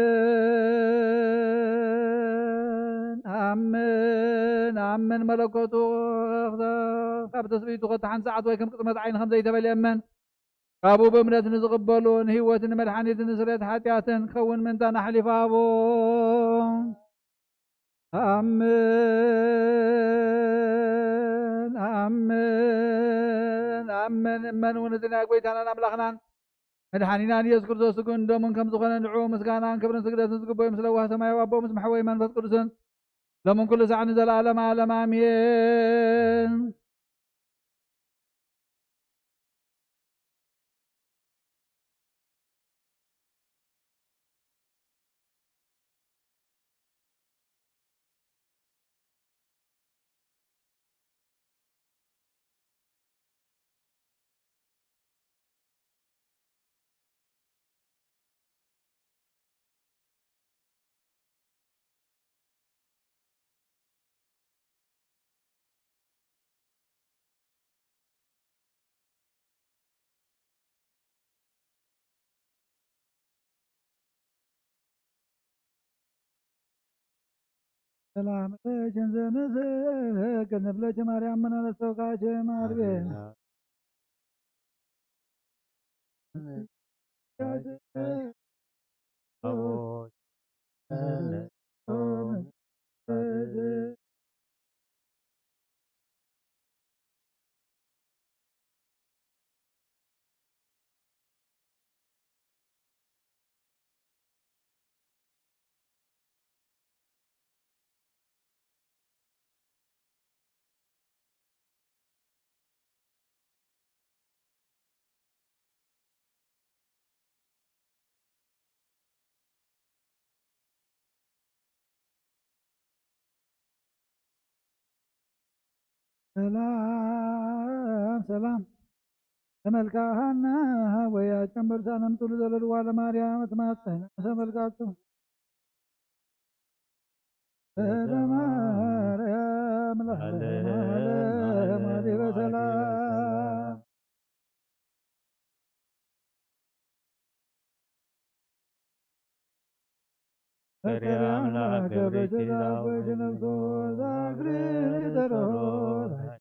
آمين آمين ملكوتو خاب تسبيتو قد عن ساعة ويكم قطمة عين خمسة يتبال يمن قابو بمنة نزقبلون هيوة ملحانية نسرية حاتيات خون من دانا حلف أبو آمين آمين آمين من ونزلنا قويتانا نملخنا مدحانينا يذكر ذو سكون دومن كم زخنا نعو مسكانا كبرن سكرة سكبو يمسلوها سمايا وابو مسمح ويمان فاسقرسن لمن كل ساعة نزل عالم عالم آمين سلام عليكم زنزك نبلة مريم من السوقات ماربين سلام سلام تملكاهنا ويا جنبر سالم طول زلل وعلى مريم تماثل سملكاتو مريم لحلم علي وسلام مريم لك بجدا وجنبتو ذاكري درود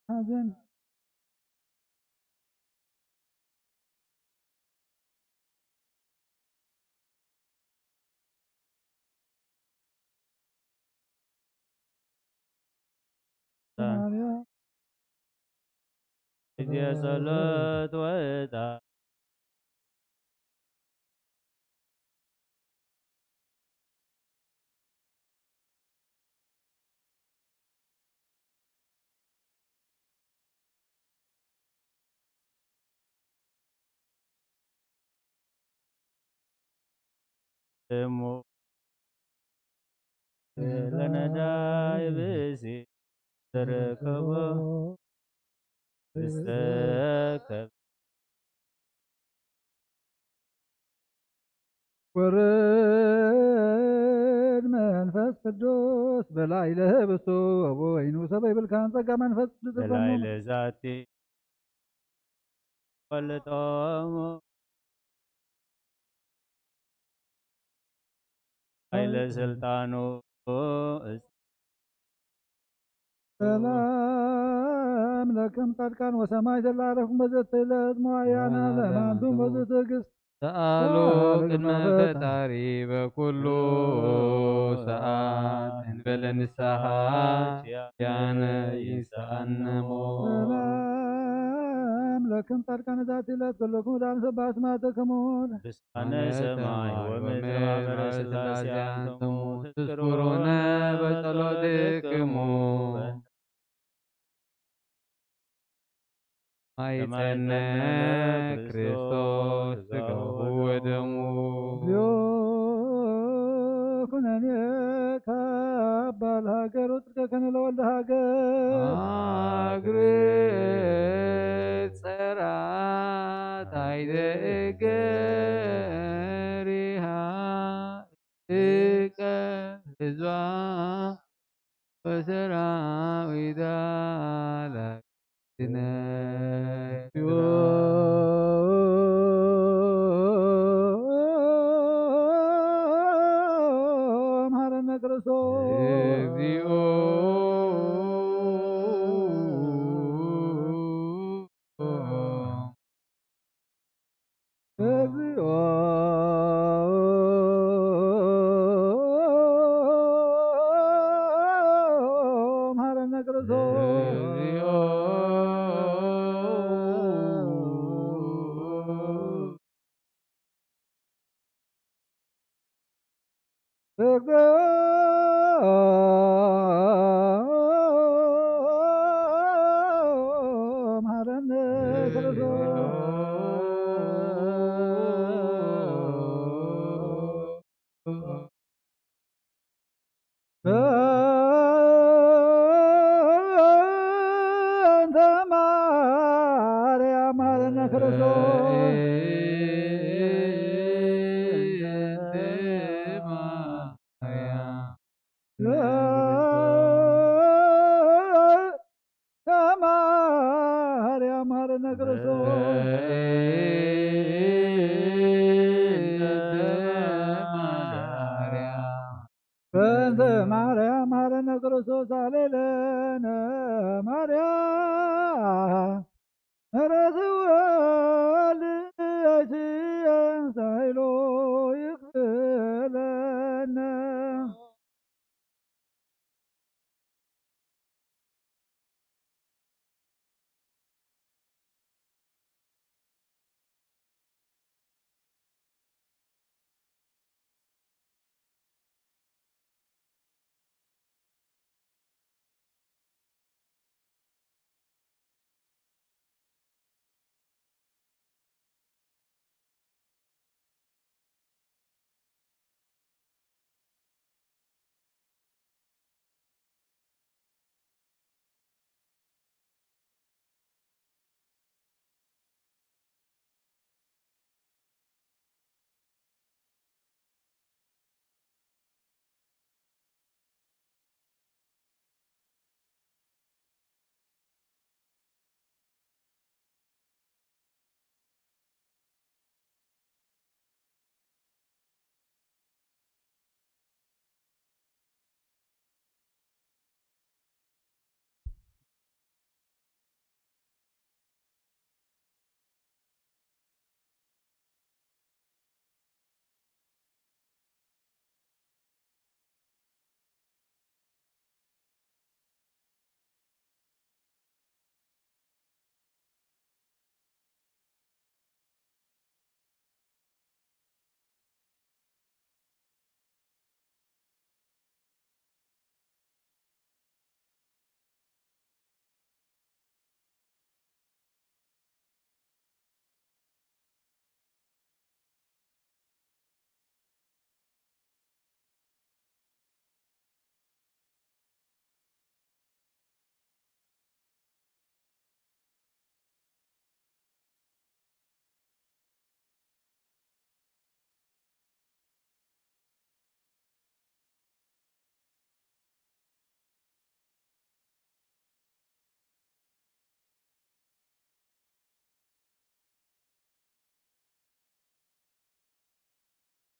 حزن مريم يا صلاة وداع دمو لنا دايبسي تركبه استكب ورد منفس قدوس بلاي لبسو وينو سبي بالكان طقا منفس قدوس دلائل ذاتي والطعام إلى سلطانو سلام لكم قد وسماي دلالكم بزت لد معيانا لما أنتم بزت قس سألوا قدم فتاري بكل ساعات بلن الساعات يانا يسأنمو سلام لكم قد ذات لد كلكم دان سبات ما تكمون أنا سماي ومدر سلاسي أنتم تذكرون بصلاتكم ማይጸነ ክርስቶስ ሥጋሁ ወደሙ ኩነኔ ካባል ሀገር ውጥርከ ከነለወልደ ሀገር አግር ጸራት አይደ እገሪሃ እቀ ህዝባ ወሰራዊታ ላክነ መሐረነ ክርስቶስ እግዚኦ እግዚኦ መሐረነ ክርስቶስ እግዚኦ መሐረነ ክርስቶስ በእንተ ማርያም መሐረነ ክርስቶስ ማርያም መሐረነ ክርስቶስ በእንተ ማርያም መሐረነ ክርስቶስ አሌለነ ማርያም ምሕረት ወልደችየን ሳይሎ ይክፍለነ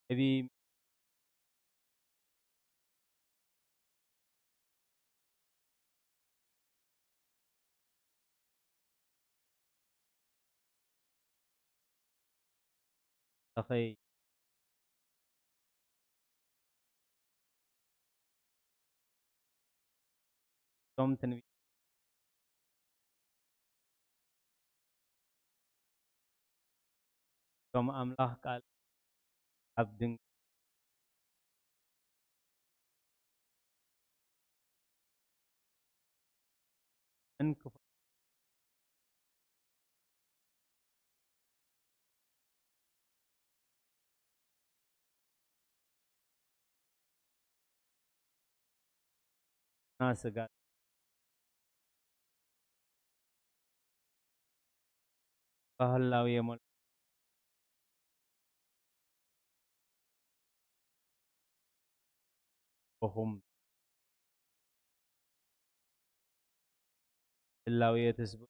maybe okay something from amlah kal abdin ناسقات ባህላዊ የሞላ በሁም ህላዊ የተስቡ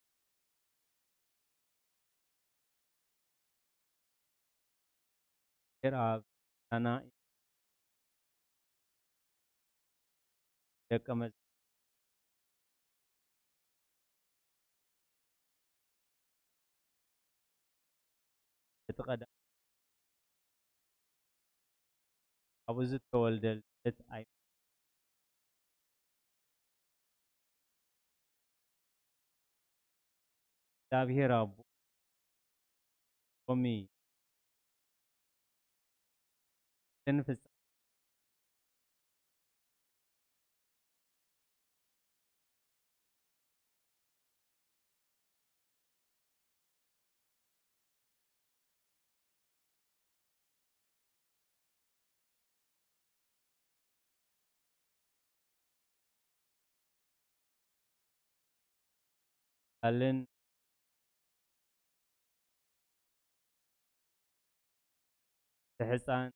የራብ ታና ደቀመዝ የተቀዳ አብዙ ተወልደል አይ እግዚአብሔር አቡ ቆሚ ተንፈስ አለን ተሕፃን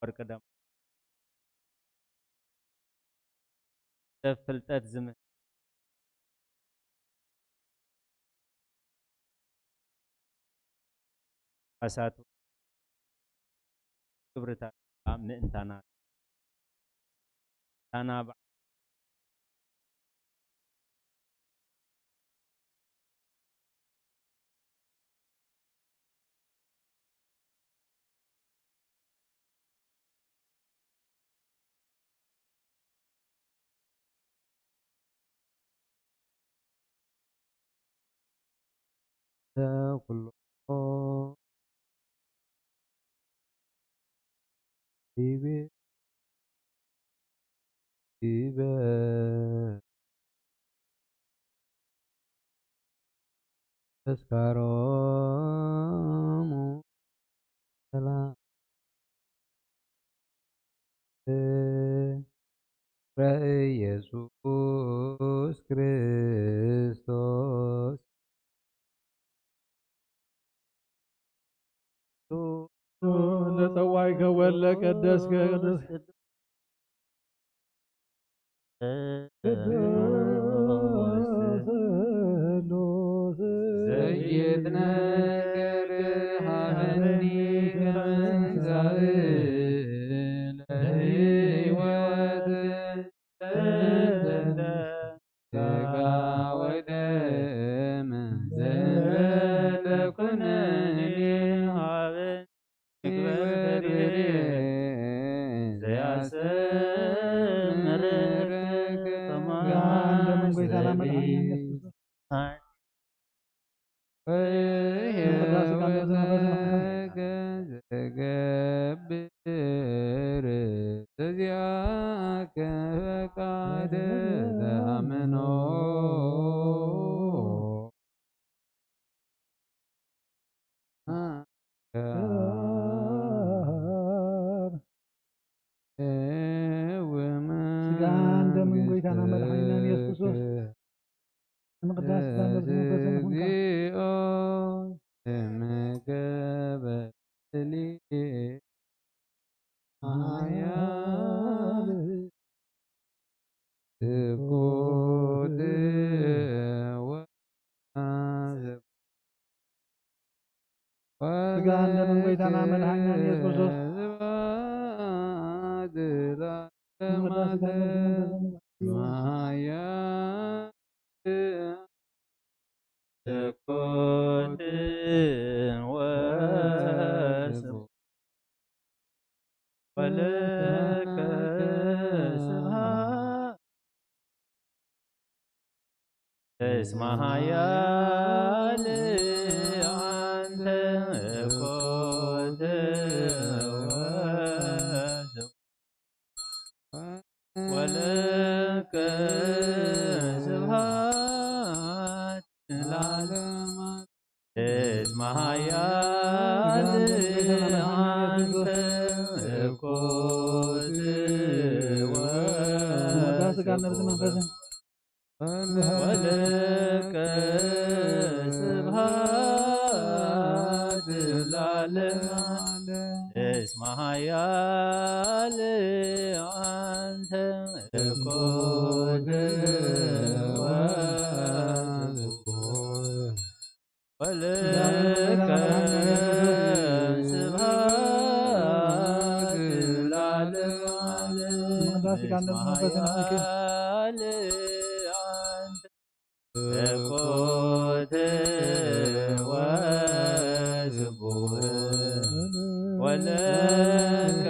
ወርቅደም ፍልጠት ዝም አሳቱ ክብርታ ምእንታና ታና كله بيبي بيبي تذكرهم سلام رأي يسوع كريستوس ለጸዋይ ከወለ ቀደስ ቅዱስ ዘይት ነገር ሃኒ ከመንዛእ ለሕይወት ሥጋ ወደም ዘለኩነኔ ዘገብር ተዚያከ ፈቃደ ዘአምኖ ولك سبحان اسمها يا لأنت كنت ولك سبحان العالم اسمها يا لأنت كنت ስጋን ነፍስ መንፈስን ወለከ ስብሐት ለዓለመ እስመ ኃያል አንተ መለኮት ወለከ ስብሐት ለዓለመ ስጋን ነፍስ መንፈስን ኃያል አንተ መለኮት ወስቡሕ ወለከ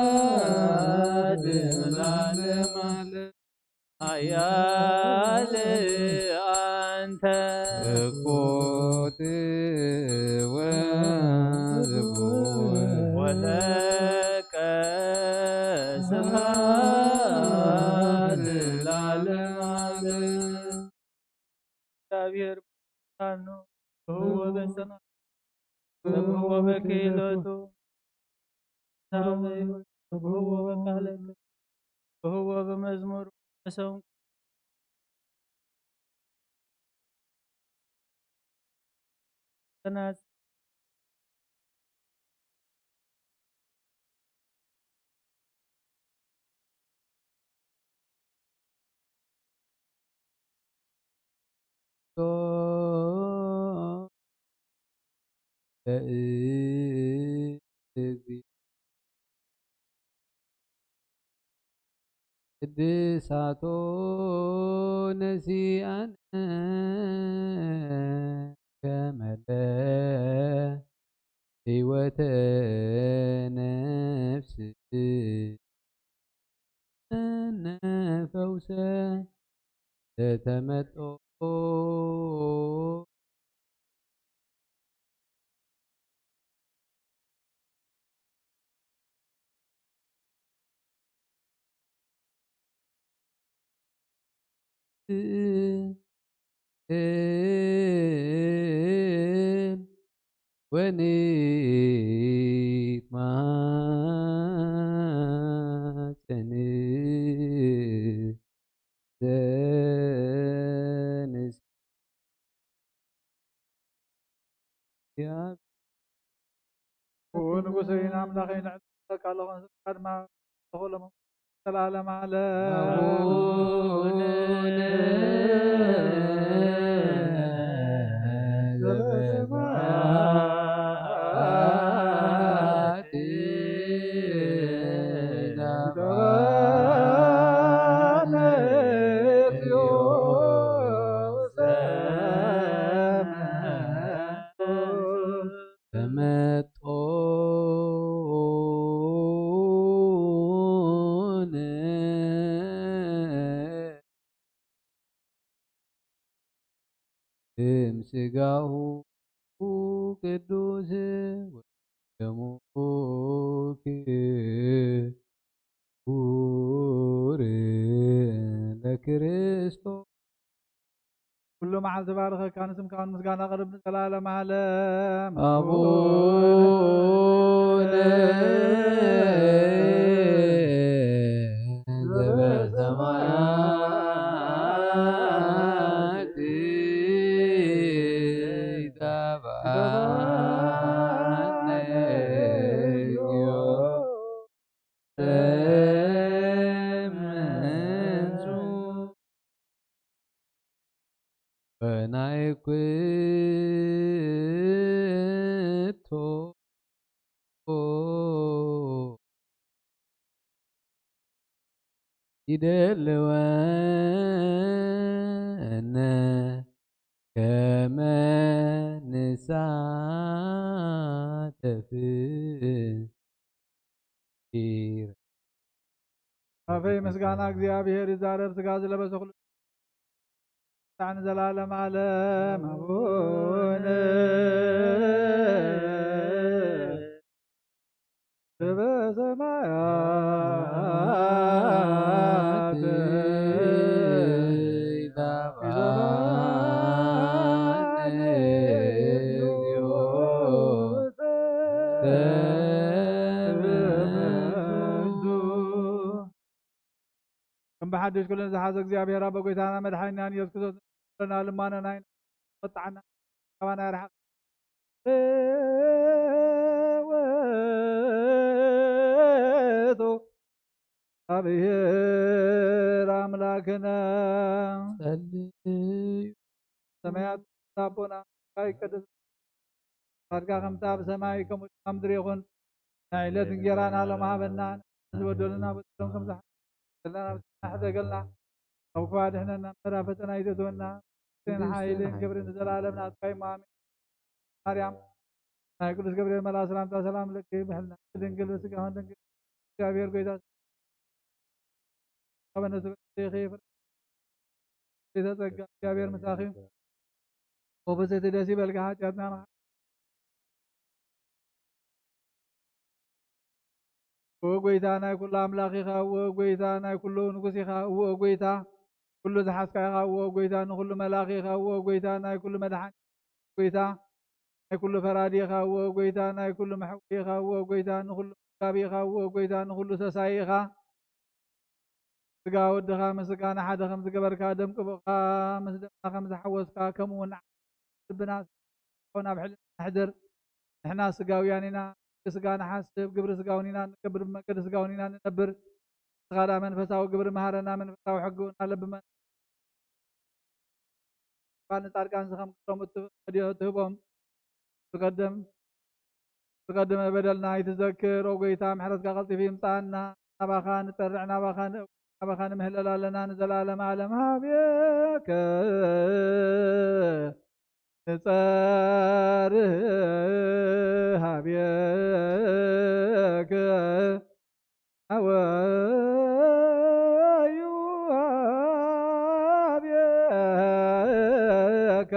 ስብሐት ለዓለመ ኃያል አንተ መለኮት ወስቡሕ ወለከ ስብሐት ለዓለመ እግዚአብሔር ብርሃን ነው። በህወ በሰማይ በህወ በክህሎቱ በህወ በቃለ በህወ በመዝሙር በሰው ተናጽ ቅድሳቶ ነሲአነ ከመለ ሕይወተ ነፍስ ነፈውሰ ተተመጦ ወንትማፀን ንጉሰይና አምላኸይና ቃለሆን ቀድማ ተሆለሙ ሰላለም አለ አቡነ ዘበሰማያት ተመጦን ስጋሁ ቅዱስ ወደሙ ክቡር ለክርስቶስ ኩሉ መዓል ተባረኸ ንስምካውን ምስጋና ቅርብ ዘላለም ዓለም አቡነ ዘበሰማያት ወናይኩቶ ይደልወነ ከመ ንሳተፍ አፈይ ምስጋና እግዚአብሔር ይዛረብ ስጋ ዝለበሰ ሁሉ ጣን ዘላለም ዓለም አቡነ ዘበሰማያት حدش كلنا زحاز እግዚአብሔር አብ በጎይታና መድኃኒና ኢየሱስ ክርስቶስ ለና ልማነና ወጣና አባና ያርሐቅ ወቶ እግዚአብሔር አምላክነ ጸልዩ ሰማያት አቦና ይቀደስ ጻድቃ ከምታ በሰማይ ከሙታን ምድር ይኹን ናይ ዕለት እንጀራና ሎም ሃበና ዝበደሉና በደሎም ከም ዝሓለና ሕደገልና أو فادحنا مرافة أيدتنا سين حائلين كبرين زلالم ناتقاي مامي مريم هاي كل كبرين ملا سلام لك بحلنا دنقل وسقاهن دنقل جابير قيداس أبنا سبحانه إذا تقع جابير مساخي وبسيط داسي بالقاعات جاتنا وقويتانا كل أملاخي خا وقويتانا كل نقصي خا وقويتا كل زحاس كا وقويتا كل ملاخي خا وقويتا ناي كل مدحان وقويتا ناي كل فرادي خا وقويتا ناي كل محوي خا وقويتا كل كابي خا وقويتا كل سساي خا سقا ودخا مسقانا حدا خمس قبر كادم كبقا مسدمنا خمس حوس كا كمون بناس هنا بحل نحضر احنا سقاوياننا سقانا حاسب قبر سقاونينا نكبر مكد سقاونينا ننبر سقانا منفساو قبر مهارنا منفساو حقونا لبما كان تاركان سخم كرم تهبهم تقدم بدلنا يتذكر وقيتا محرز قلت في امتحاننا نبخان ترعنا نبخان مهللا لنا نزل عالم عالمها بيك نصارها بيك أويوها بيك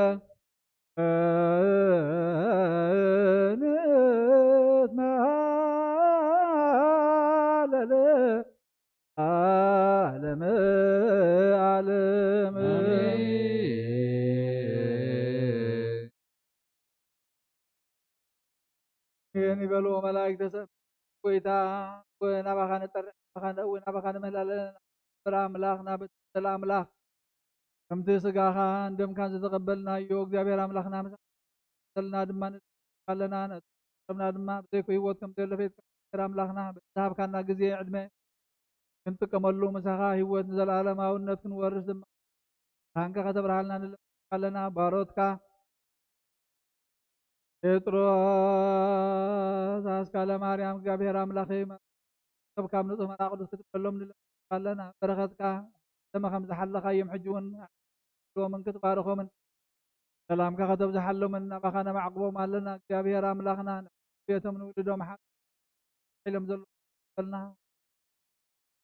عالم عالم يعني بلو ملائكة تسب ويتا ونبخان الترع ونبخان مهلال براملاخنا بالسلام لاخ كم تسقاها عندما كان تتقبلنا يوك جابير أملاخنا مسلنا دمان قالنا نتقبلنا دمان بذيكو يوت كم تلفيت براملاخنا بالذهب كان ناقزي عدمي كنت كملو مسخا يوت نزل عالم أو نتكن ورس دمان هانكا خطبر حالنا قالنا باروتكا ጴጥሮስ አስካለ ማርያም እግዚአብሔር አምላኸ ሰብካም ንጹህ መናቅዱስ ክትበሎም ንለና በረኸትካ ለመኸም ዝሓለኻዮም ሕጂ እውን ሎምን ክትባርኾምን ሰላምካ ከተብዝሓሎምን ናባኻ ነማዕቅቦም ኣለና እግዚአብሔር አምላኽና ቤቶም ንውልዶም ሓኢሎም ዘሎ በልና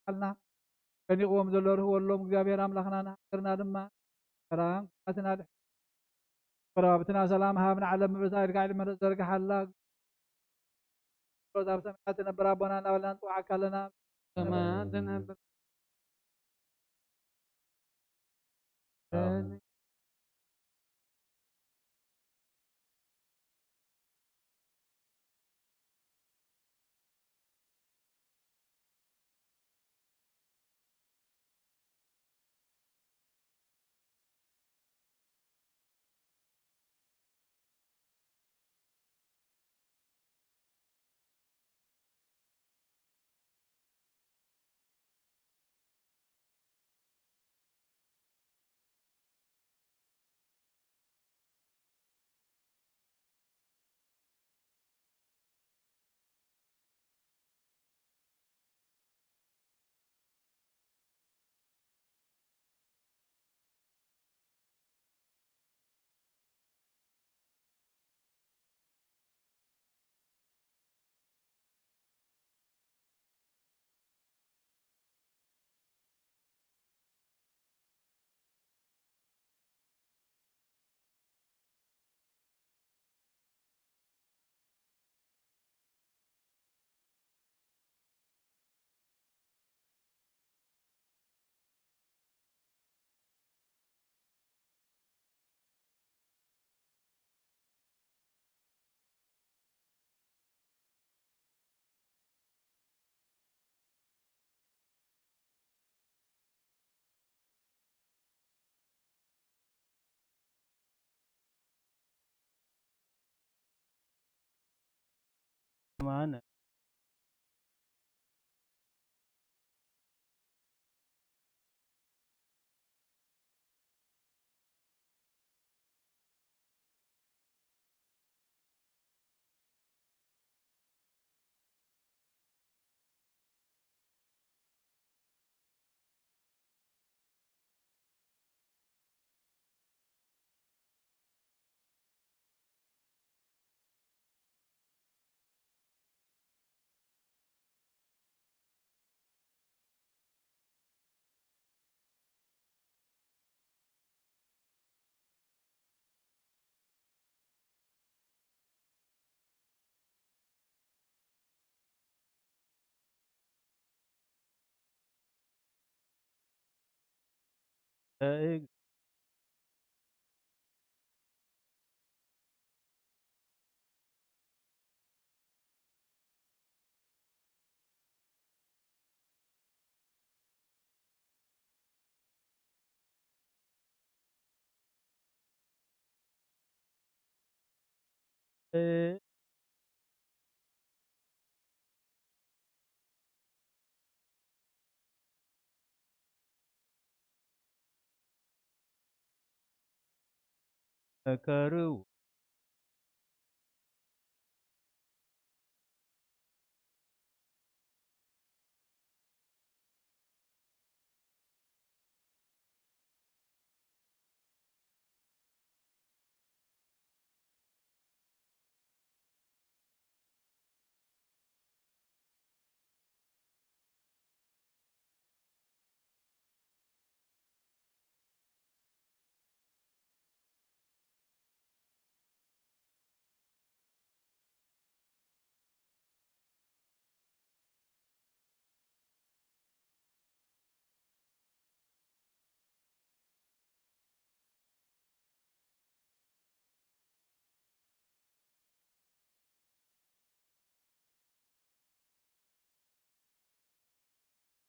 ሓልና ከኒቕዎም ዘሎ ርህወሎም እግዚአብሔር አምላኽና ንሃገርና ድማ ሰላም ካትና قرابتنا سلام هابنا على مبسائر قاعد من الزرق حلا روزاب سمعتنا برابنا ولا نطوعك لنا كما عندنا معنا دائق كارو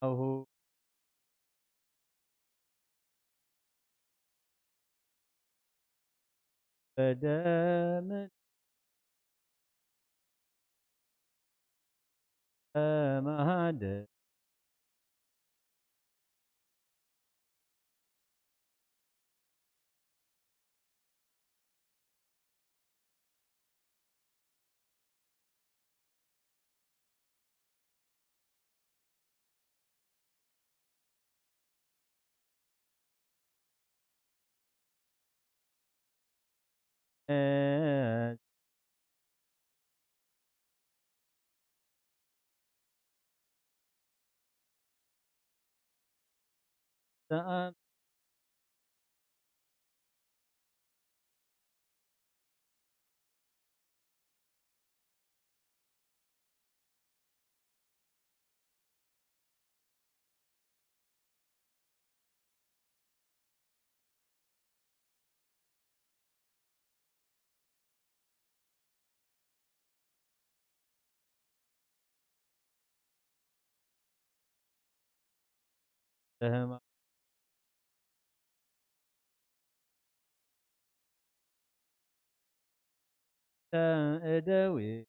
أو فدام مهد تهم إدوي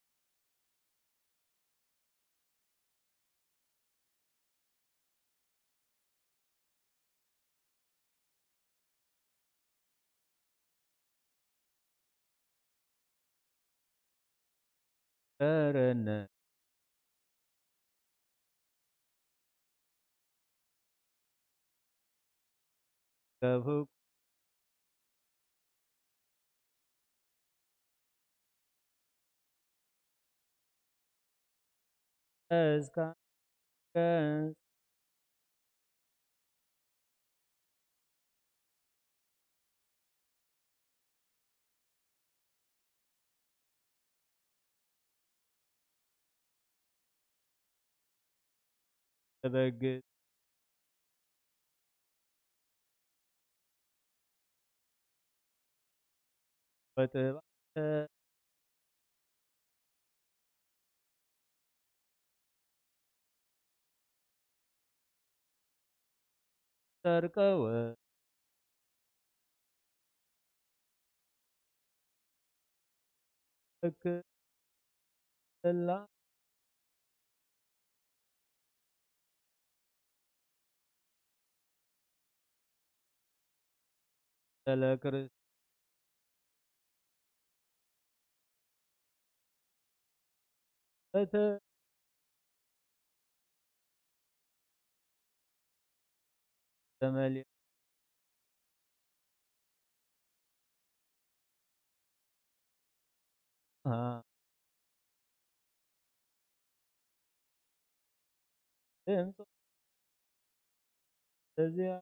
كرن كفوك أزكى كاس تبقى وتبقى تركوا كلا لكريست تملي ها تمسو تزيع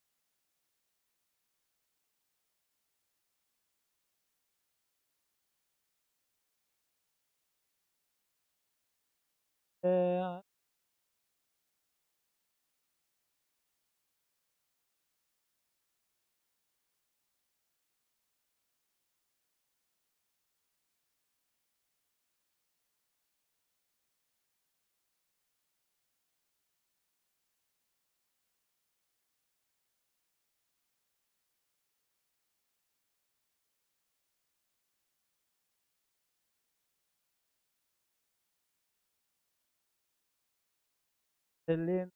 اللين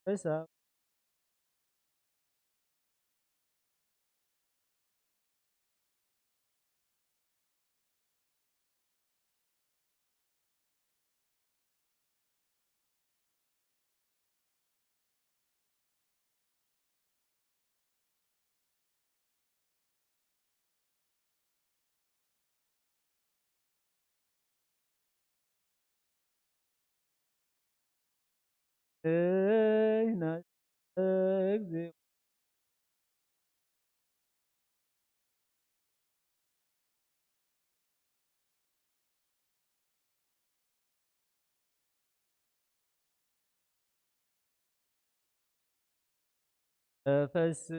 بسا هنا أكذب فس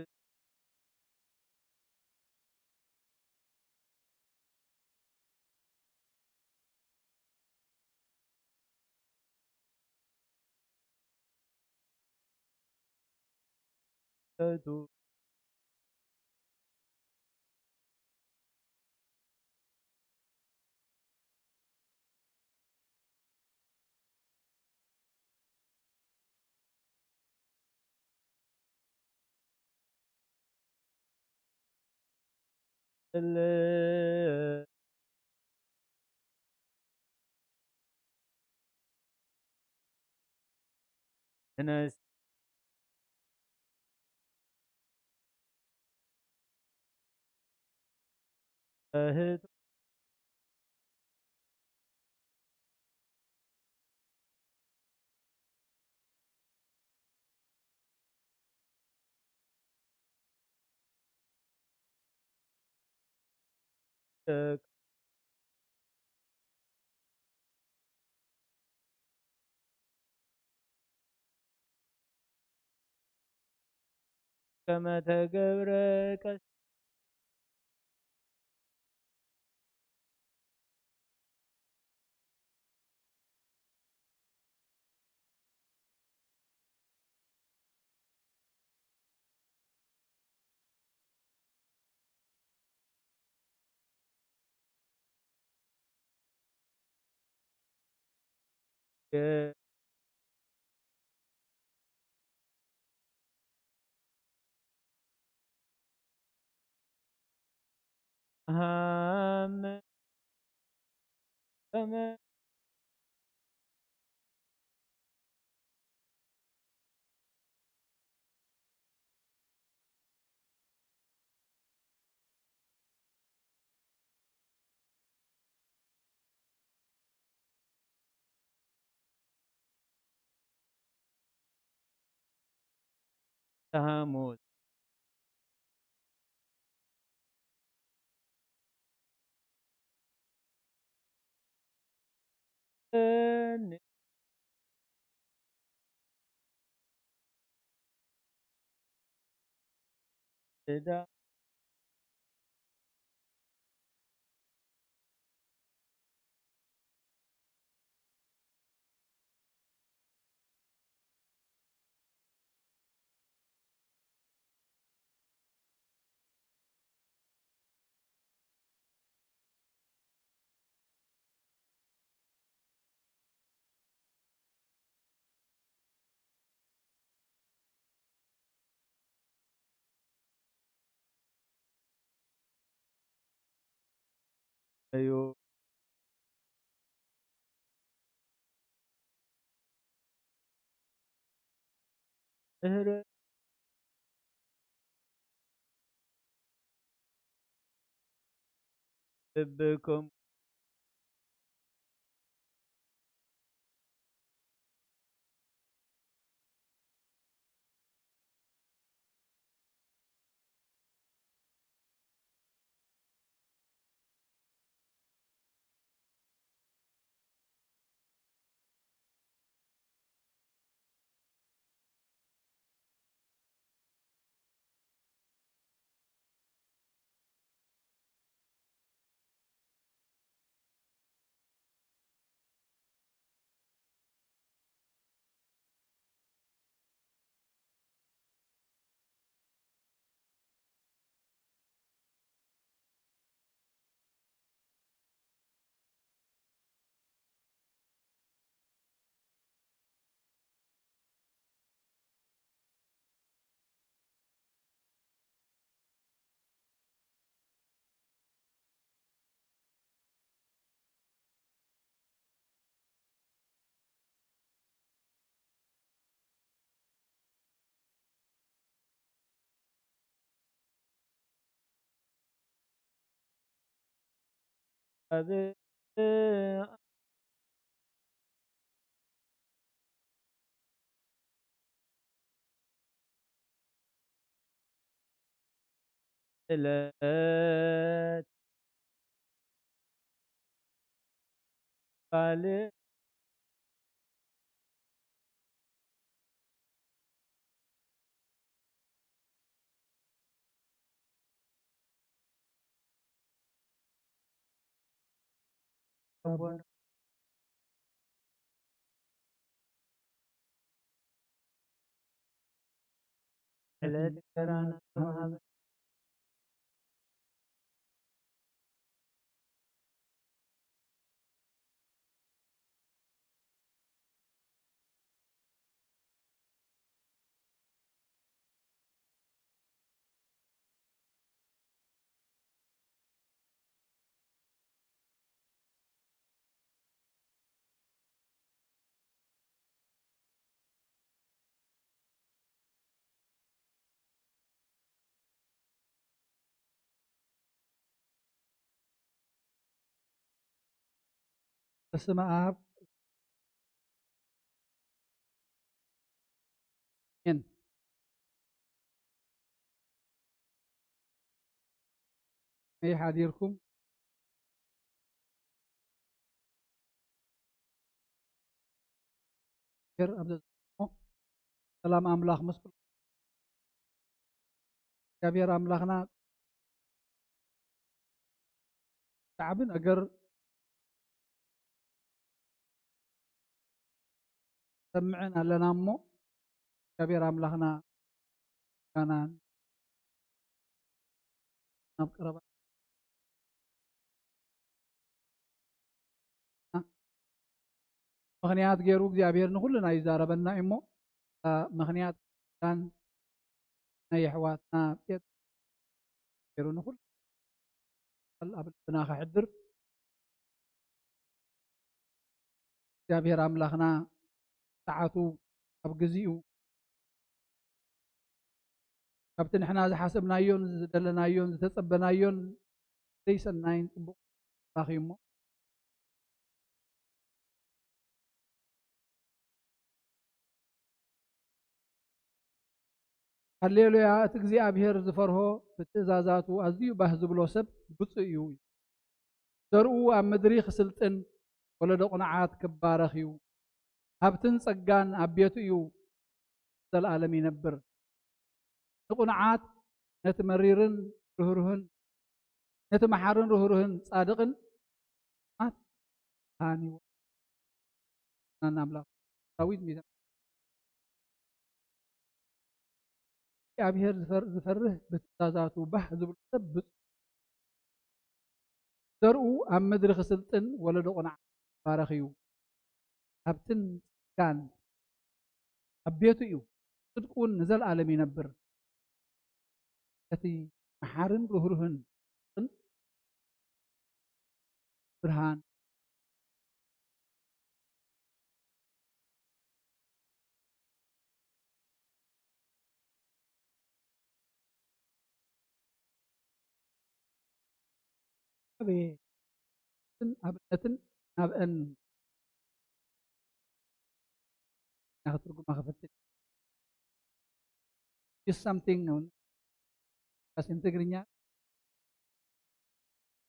تو هنا استهد كما تقبرك هم كما تهامل نداء أيوه اهرب بكم هذه لا عليه لا تكرهنا هذا በስመ አብ አሜን። اي حاضركم خير ابدا سلام املاخ مسكن እግዚአብሔር አምላኽና ሸዓብን እገር ሰምዕን ኣለና እሞ እግዚአብሔር አምላኽና ጋናን ናብ ቀረባ ምክንያት ገይሩ እግዚአብሔር ንኩልና ይዛረበና እሞ ምክንያት ካን ናይ ኣሕዋትና ቤት ገይሩ ንኩሉ ኣብ ልብና ክሕድር እግዚአብሔር አምላኽና ሰዓቱ ኣብ ግዚኡ ካብቲ ንሕና ዝሓሰብናዮን ዝደለናዮን ዝተፀበናዮን ዘይሰናይን ፅቡቅ ራኺቡ እሞ ሃሌሉያ እቲ እግዚኣብሔር ዝፈርሆ ብትእዛዛቱ ኣዝዩ ባህ ዝብሎ ሰብ ብፁዕ እዩ ዘርኡ ኣብ ምድሪ ክስልጥን ወለዶ ቁንዓት ክባረኽ እዩ ሃብትን ፀጋን ኣብ ቤቱ እዩ ዘለኣለም ይነብር ንቁንዓት ነቲ መሪርን ርህሩህን ነቲ መሓርን ርህሩህን ጻድቕን ሃኒ ናናምላኽ ዳዊት ሚዛ እግዚአብሔር ዝፈርህ ብትእዛዛቱ ባህ ዝብል ሰብ ብፁዕ ዘርኡ ኣብ ምድሪ ክስልጥን ወለዶ ቁንዓት ክባረኽ እዩ ሃብትን ፀጋን ኣብ ቤቱ እዩ ጽድቁ እውን ንዘለኣለም ይነብር እቲ መሓርን ርህሩህን ብርሃን ኣብነትን ናብአን ትርጉማ ከፈትል is something as in ትግርኛ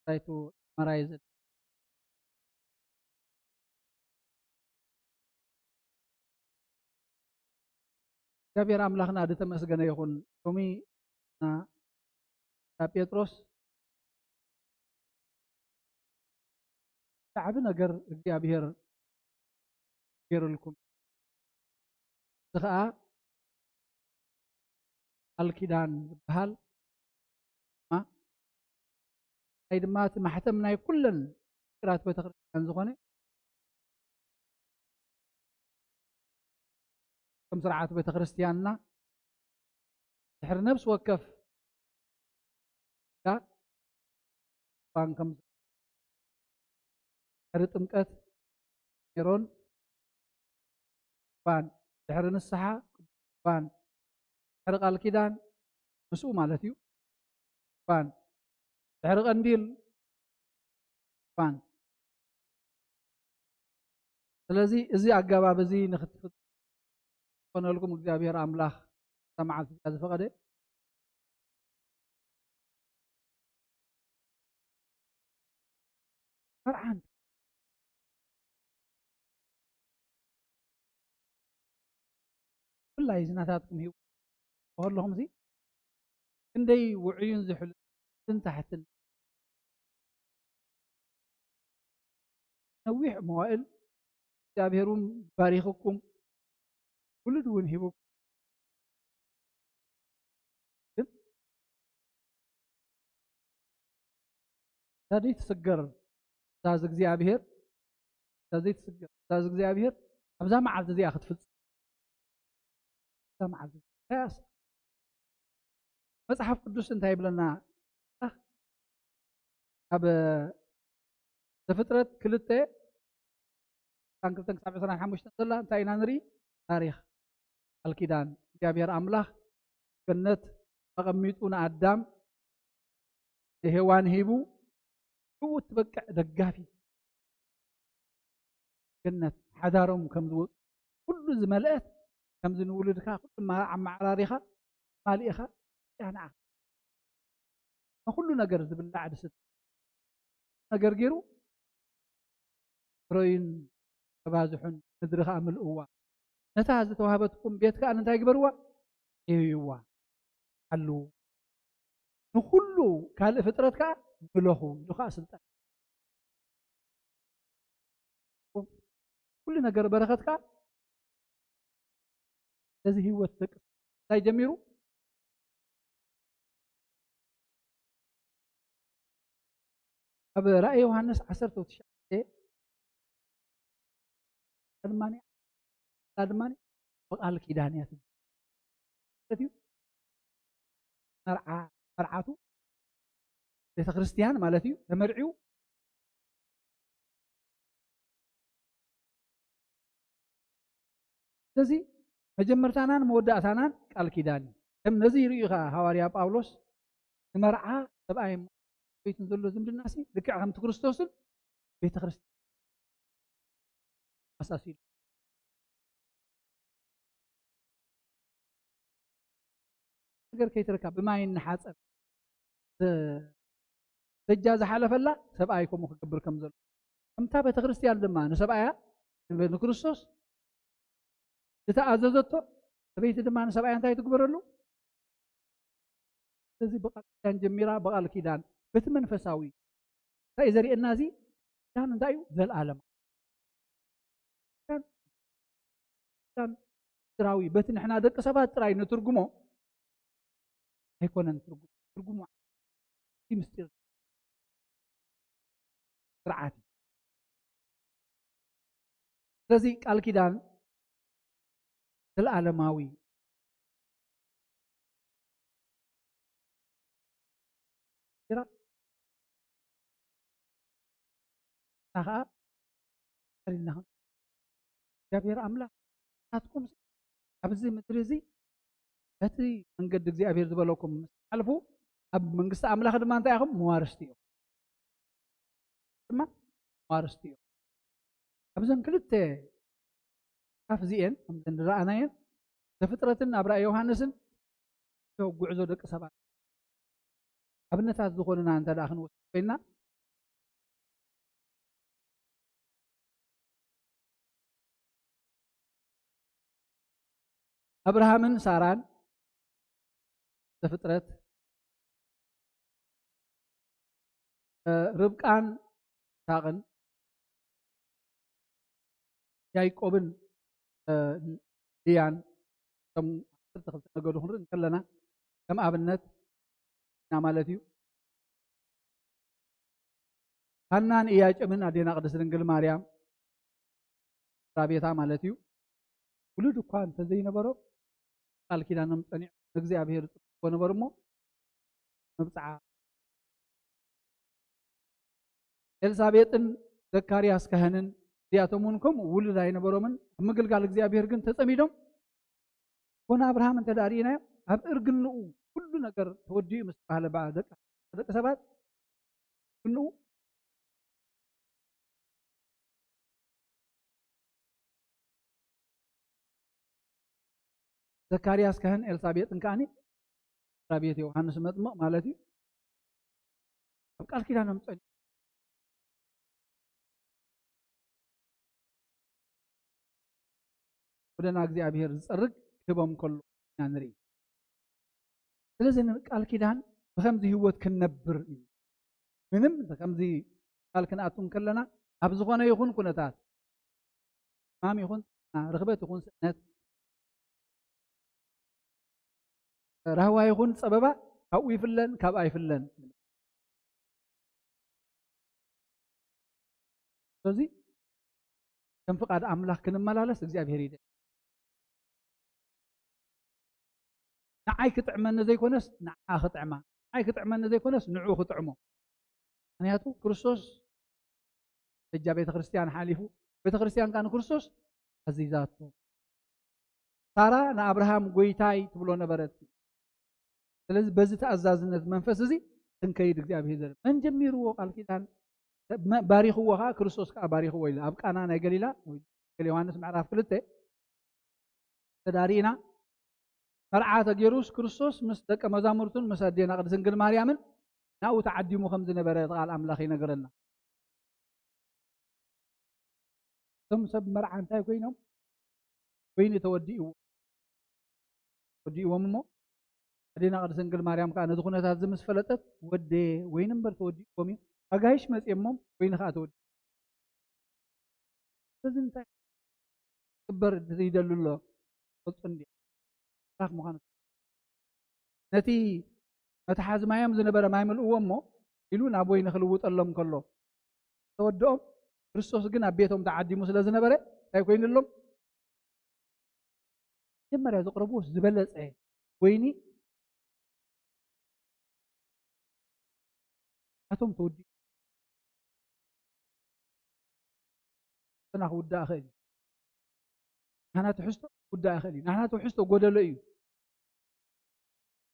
try to summarize it እግዚአብሔር አምላክና ተመስገነ ይሁን ሎሚ ጴጥሮስ تعب ነገር እግዚአብሔር ገይሩልኩም ዝኸዓ አልኪዳን ዝበሃል ናይ ድማ እቲ ማሕተም ናይ ኩለን ቅራት ቤተክርስትያን ዝኾነ ከም ስርዓት ቤተክርስትያንና ድሕሪ ነብስ ወከፍ ባንከም ድሕሪ ጥምቀት ኔሮን ባን ድሕሪ ንስሓ ባን ድሕሪ ቃል ኪዳን ምስኡ ማለት እዩ ባን ድሕሪ ቀንዲል ባን ስለዚ እዚ ኣገባብ እዚ ንኽትኾነልኩም እግዚአብሔር ኣምላኽ ሰማዓት ዝፈቐደ መርዓን ብላይ ዝናታትኩም ሂቡ ከለኹም እዚ ክንደይ ውዕዩን ዝሕሉን ታሕትን ነዊሕ መዋእል እግዚአብሔር ባሪኽኩም ውሉድ እውን ሂቡኩም ዛዘይ ትስገር ዛዝ እግዚአብሔር ዛዘይ ትስገር ዛዝ እግዚአብሔር ኣብዛ መዓልቲ እዚኣ ክትፍፅም ኣብዛ መዓልቲ መጽሐፍ ቅዱስ እንታይ ይብለና ኣብ ዘፍጥረት 2:2-25 ዘላ እንታይ ኢና ንርኢ ታሪክ አልኪዳን እግዚአብሔር አምላክ ገነት ተቀሚጡ ንአዳም ሔዋን ሂቡ ዕውት ትበቅዕ ደጋፊ ገነት ሓዳሮም ከም ዝወፁ ኩሉ ዝመልአት ከም ዝንውልድካ ኩሉ ኣማዕራሪኻ ማሊእኻ ያና ኩሉ ነገር ዝብላዕ ድስት ነገር ገይሩ ፍረይን ተባዝሑን ምድርኻ ምልእዋ ነታ ዝተዋሃበትኩም ቤትካ እንታይ ግበርዋ እዩዋ አሉ ንኩሉ ካልእ ፍጥረትካ ብለኹ ልኻ ስልጣን ኩሉ ነገር በረኸትካ እዚ ህይወት ደቂ እንታይ ጀሚሩ ኣብ ራእይ ዮሐንስ 19 ድማኒ በቃል ኪዳን እያ ትብል መርዓቱ ቤተ ክርስቲያን ማለት እዩ ተመርዒው ስለዚ መጀመርታናን መወዳእታናን ቃል ኪዳን ከም ነዚ ይርኢኻ ሐዋርያ ጳውሎስ ንመርዓ ሰብኣይ ቤትን ዘሎ ዝምድናሲ ልክዕ ከምቲ ክርስቶስን ቤተ ክርስቲያን ኣሳሲሉ ነገር ከይትረካ ብማይ ንሓፀብ ደጃ ዝሓለፈላ ሰብኣይ ከምኡ ክገብር ከም ዘሎ ከምታ ቤተ ክርስቲያን ድማ ንሰብኣያ ንክርስቶስ ዝተኣዘዘቶ ሰበይቲ ድማ ንሰብኣያ እንታይ ትግበረሉ ስለዚ በቃል ኪዳን ጀሚራ በቃል ኪዳን በቲ መንፈሳዊ እንታይ ዘርእየና እዚ ኪዳን እንታይ እዩ ዘለኣለማ ኪዳን ጥራዊ በቲ ንሕና ደቂ ሰባት ጥራይ ንትርጉሞ ኣይኮነን ትርጉሙ ምስጢር ስርዓት ስለዚ ቃል ኪዳን ዘለኣለማዊ نخا قلنا እግዚአብሔር አምላክ ናትኩም ኣብዚ ምድሪ እዚ እቲ መንገዲ እግዚአብሔር ዝበለኩም ሓልፉ ኣብ መንግስቲ ኣምላኽ ድማ እንታይ ኢኹም መዋርስቲ እዮም ድማ መዋርስቲ እዮም ኣብዘን ክልተ ካፍ እዚአን ከምዘን ንረኣናየን ዘፍጥረትን ኣብ ራእይ ዮሃንስን ጉዕዞ ደቂ ሰባት ኣብነታት ዝኾኑና እንተ ደኣ ክንወስድ ኮይና أبراهامن ساران زفطرت ربقان ساقن يعقوبن ليان كم تخلص نقول خنرن كلنا كم أبنت نعمالتيو هنان إياج من أدينا قدس رنجل مريم رابيتا مالتيو ولدو كان تزين برو قال كده نمتنع እግዚአብሔር ወነበርሞ መብጽዓ ኤልሳቤጥን ዘካርያስ ካህንን ዲያቶሙንኩም ውልድ አይነበሮምን ምግልጋል እግዚአብሔር ግን ተጸሚዶም ሆነ አብርሃም ተዳሪና ኣብ እርግንኡ ሁሉ ነገር ተወዲኡ ምስ ባለ ባደቀ ሰባት ግንኡ ዘካርያስ ካህን ኤልሳቤጥን ካኒ ራቢት ዮሐንስ መጥምቅ ማለት እዩ ኣብ ቃል ኪዳኖም ጸኒ ወደና እግዚአብሔር ዝጸርግ ክቦም ከሎ ንርኢ ስለዚህ ቃል ኪዳን በከምዚ ህይወት ክንነብር ምንም በከምዚ ቃል ክንኣቱን ከለና ኣብ ዝኾነ ይኹን ኩነታት ማም ይኹን ርኽበት ይኹን ስእነት رهوا يكون سببا كاو يفلن كاب يفلن ስለዚህ ከም ፍቃድ አምላክ ክንመላለስ እግዚአብሔር ይደ ንዓይ ክትዕመነ ዘይኮነስ ንዓ ክትዕማ ንዓይ ክትዕመነ ዘይኮነስ ንዑ ክትዕሞ ምክንያቱ ክርስቶስ እጃ ቤተ ክርስቲያን ሓሊፉ ቤተ ክርስቲያን ካን ክርስቶስ አዚዛቶ ሳራ ንአብርሃም ጎይታይ ትብሎ ነበረት ስለዚህ በዚህ ተአዛዝነት መንፈስ እዚ እንከይድ እግዚአብሔር ዘር መን ጀሚርዎ ቃል ኪዳን ባሪኽዎ ካ ክርስቶስ ካ ባሪኽዎ ኢላ ኣብ ቃና ናይ ገሊላ ወይ ዮሐንስ ምዕራፍ 2 ተዳሪና መርዓተ ገይሩስ ክርስቶስ ምስ ደቀ መዛሙርቱን ምስ ኣዴና ቅድስት ድንግል ማርያምን ናኡ ተዓዲሙ ከም ዝነበረ ቃል አምላኽ ይነግረና ቶም ሰብ መርዓ እንታይ ኮይኖም ወይኒ ተወዲእዎም እሞ أدينا قد سنقل مريم كان دخلنا تهزم سفلتت ودي وين نمبر تودي قومي أجايش مس يمم وين خاتود لازم تاي كبر تريد الله قلت عندي راح مخانس نتي متحاز ما يم زنبر ما يمل أمه يلون أبوي نخلوت اللهم كله تودهم كريستوس جنا بيتهم تعدي مسلا زنبر تاي كوين اللهم جمر يا زقربوس زبلت إيه ويني أتوم تودي أنا ودا أخلي أنا تحسه ودا أخلي أنا تحسه قدر إيو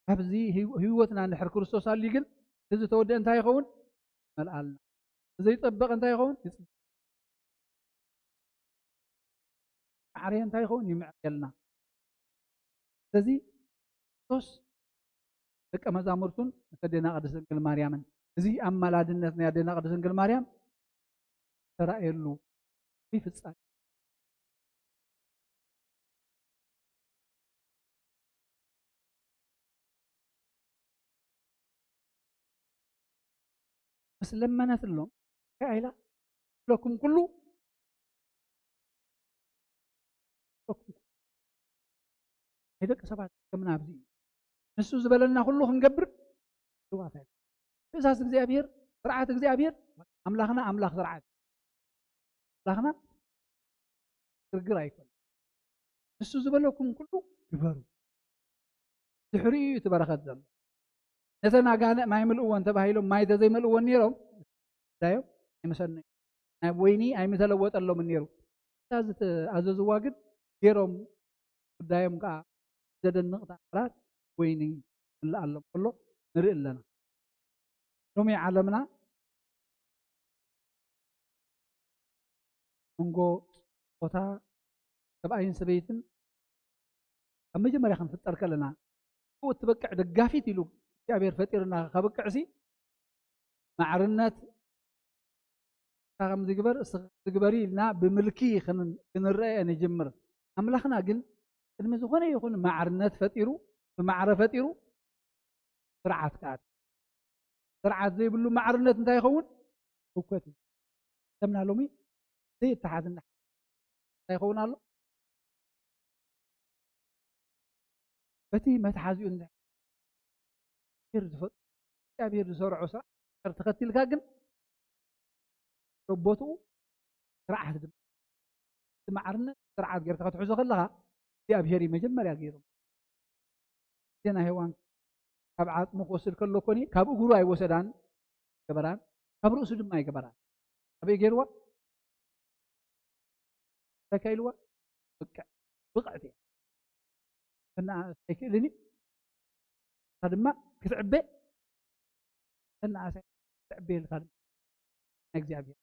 هبزي هيوتنا نحر كريستوس اللي قل إذا تودي أنت يخون ملألنا إذا يطبق أنت يخون عري أنت يخون يمعلنا الذي توس لك مزامرتون تدينا قدس دنجل مريم زي أمالادنت نادينا قدس دنجل مريم ترى إلو في فصال بس لما نتلهم كعيلة لكم كله هيدا كسبات كم نابزي نسو زبلنا كله هنجبر رواتي إذا እግዚአብሔር ስርዓት እግዚአብሔር አምላኽና አምላኽ ስርዓት አምላኽና ግርግር አይኮን እሱ ዝበለኩም ሁሉ ግበሩ ድሕሪኡ ተበረኸት ዘም ነተና ጋነ ማይ ምልእዎን ተባሂሎም ማይ ተዘይመልእዎን ነይሮም ዳዮም ይመሰነ ወይኒ ኣይምተለወጠሎም ነይሩ ታዝ ኣዘዝዋ ግን ገይሮም ጉዳዮም ከዓ ዘደንቕ ተኣምራት ወይኒ ዝለኣሎም ከሎ ንርኢ ኣለና ሎሚ ዓለምና መንጎ ቦታ ሰብኣይን ሰበይትን ኣብ መጀመርያ ክንፍጠር ከለና እትበቅዕ ደጋፊት ኢሉ እግዚኣብሔር ፈጢርና ከበቅዕሲ ማዕርነት ከም ዝግበር ኢልና ብምልኪ ክንርአ ንጅምር ኣምላኽና ግን ቅድሚ ዝኾነ ይኹን ማዕርነት ፈጢሩ ብማዕረ ፈጢሩ ስርዓት ከዓ ስርዓት ዘይብሉ ማዕርነት እንታይ ይኸውን እውከት እዩ ሰምና ሎሚ ዘይተሓዝና እንታይ ይኸውን ኣሎ በቲ መትሓዚኡ እግዚኣብሔር ዝሰርዖ ስርዓት ተኸቲልካ ግን ቦትኡ ስርዓት ድማ ማዕርነት ስርዓት ጌርካ ክትሕዞ ከለካ እግዚኣብሔር መጀመርያ ገይሩ ዜና ሄዋን ካብ ዓፅሙ ክወስድ ከሎ ኮኒ ካብ እግሩ ኣይወሰዳን ገበራን ካብ ርእሱ ድማ ኣይገበራን ኣበይ ገይርዋ ተካይልዋ ብቕዕቲ ከናኣስ ኣይክእልኒ ድማ ክትዕበ ከናኣስ ክትዕበ ኢልካ ድማ ናይ እግዚኣብሔር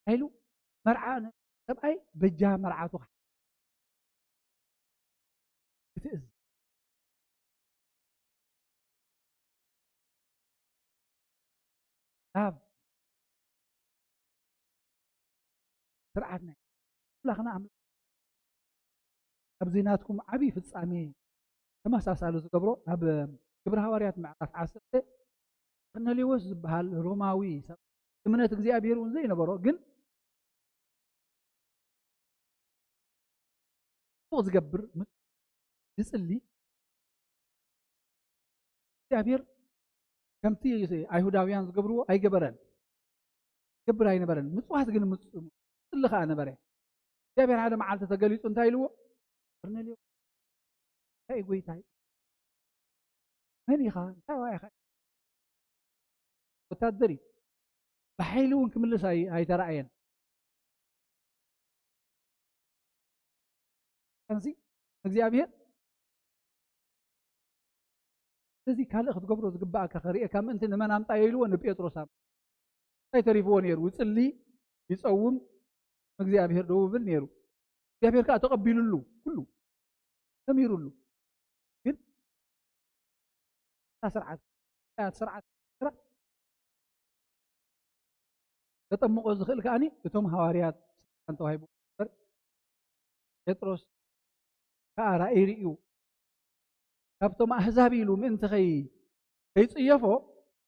ሃይሉ መርዓ ሰብኣይ በጃ መርዓቱ ክትእዝ ካብ ስርዓትና ኣምላኽና ኣብ ዜናትኩም ዓብይ ፍጻሜ ተመሳሳሊ ዝገብሮ ኣብ ግብረ ሃዋርያት ምዕራፍ 10 ቆርኔሌዎስ ዝበሃል ሮማዊ ሰብ እምነት እግዚኣብሔር እውን ዘይነበሮ ግን ዝገብር ይጽሊ እግዚአብሔር ከምቲ አይሁዳውያን ዝገብርዎ ኣይገበረን ገብር ኣይነበረን ምጽዋት ግን ምጽልኻ ነበረ እግዚአብሔር ሓደ መዓልቲ ተገሊጹ እንታይ ኢልዎ ቆርኔሌዎስ አይ ጎይታይ መን ኢኻ እንታይ ዋይኻ ወታደሪ በኃይሉ እውን ክምልስ ኣይተረኣየን ከንሲ እግዚአብሔር ስለዚ ካልእ ክትገብሮ ዝግባእካ ከሪእካ ምእንቲ ንመን ኣምጣ ኢልዎ ንጴጥሮስ እንታይ ተሪፍዎ ነይሩ ይጽሊ ይጸውም እግዚአብሔር ደው ይብል ነይሩ እግዚአብሔር ከዓ ተቐቢሉሉ ኩሉ ተሚሩሉ ግን ስርዓት ተጠምቆ ዝኽእል ከዓኒ እቶም ሃዋርያት ስልጣን ተዋሂቡ ጴጥሮስ ከዓ ራእይ ርኢዩ ካብቶም ኣሕዛብ ኢሉ ምእንቲ ከይጽየፎ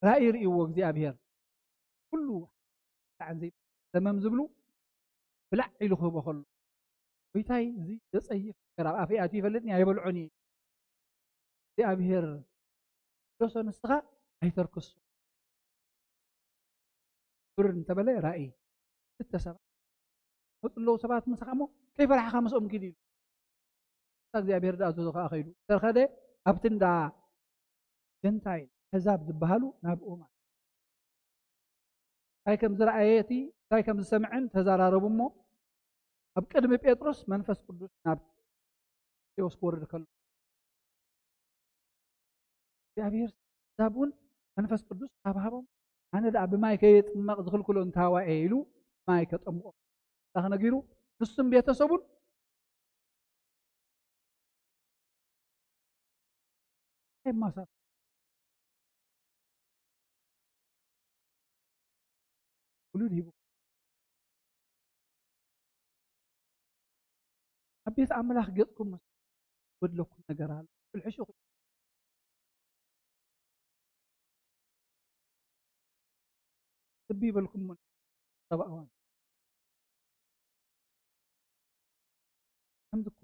ራእይ ርኢዎ እግዚአብሔር ኩሉ ተመም ዝብሉ ብላዕ ኢሉ ክህቦ ከሎ ጎይታይ እዚ ዘጸይፍ ኣብ ኣፈይ ኣትዩ ይፈልጥኒ ኣይበልዖኒ እግዚአብሔር ዶሶ ንስኻ ኣይተርክሶ ብር እንተበለ ራእይ ሰባት መፅለዉ ሰባት ምስኻ ሞ ከይፈርሕኻ ምስኦም ኪድ ኢሉ እግዚአብሔር ዳኣዘዞ ከዓ ኸይዱ ተርኸደ ኣብቲ እንዳ ጀንታይል ኣሕዛብ ዝበሃሉ ናብኦም እንታይ ከም ዝረኣየቲ እንታይ ከም ዝሰምዐን ተዘራረቡ እሞ ኣብ ቅድሚ ጴጥሮስ መንፈስ ቅዱስ ናብ ቴዎስ ክወርድ ከሎ እግዚአብሔር ኣሕዛብ እውን መንፈስ ቅዱስ ኣብሃቦም ኣነ ደኣ ብማይ ከየጥመቕ ዝኽልክሎ እንታዋኤ ኢሉ ማይ ከጠምቆ ነጊሩ ንሱም ቤተሰቡን ማሳብ ውሉድ ሂቡ ኣብ ቤት ኣምላኽ ገጽኩም ወድለኩም ነገር ኣለ ብልሕሹ ትቢ ይበልኩም ሰብኣዋን ከምዝኮ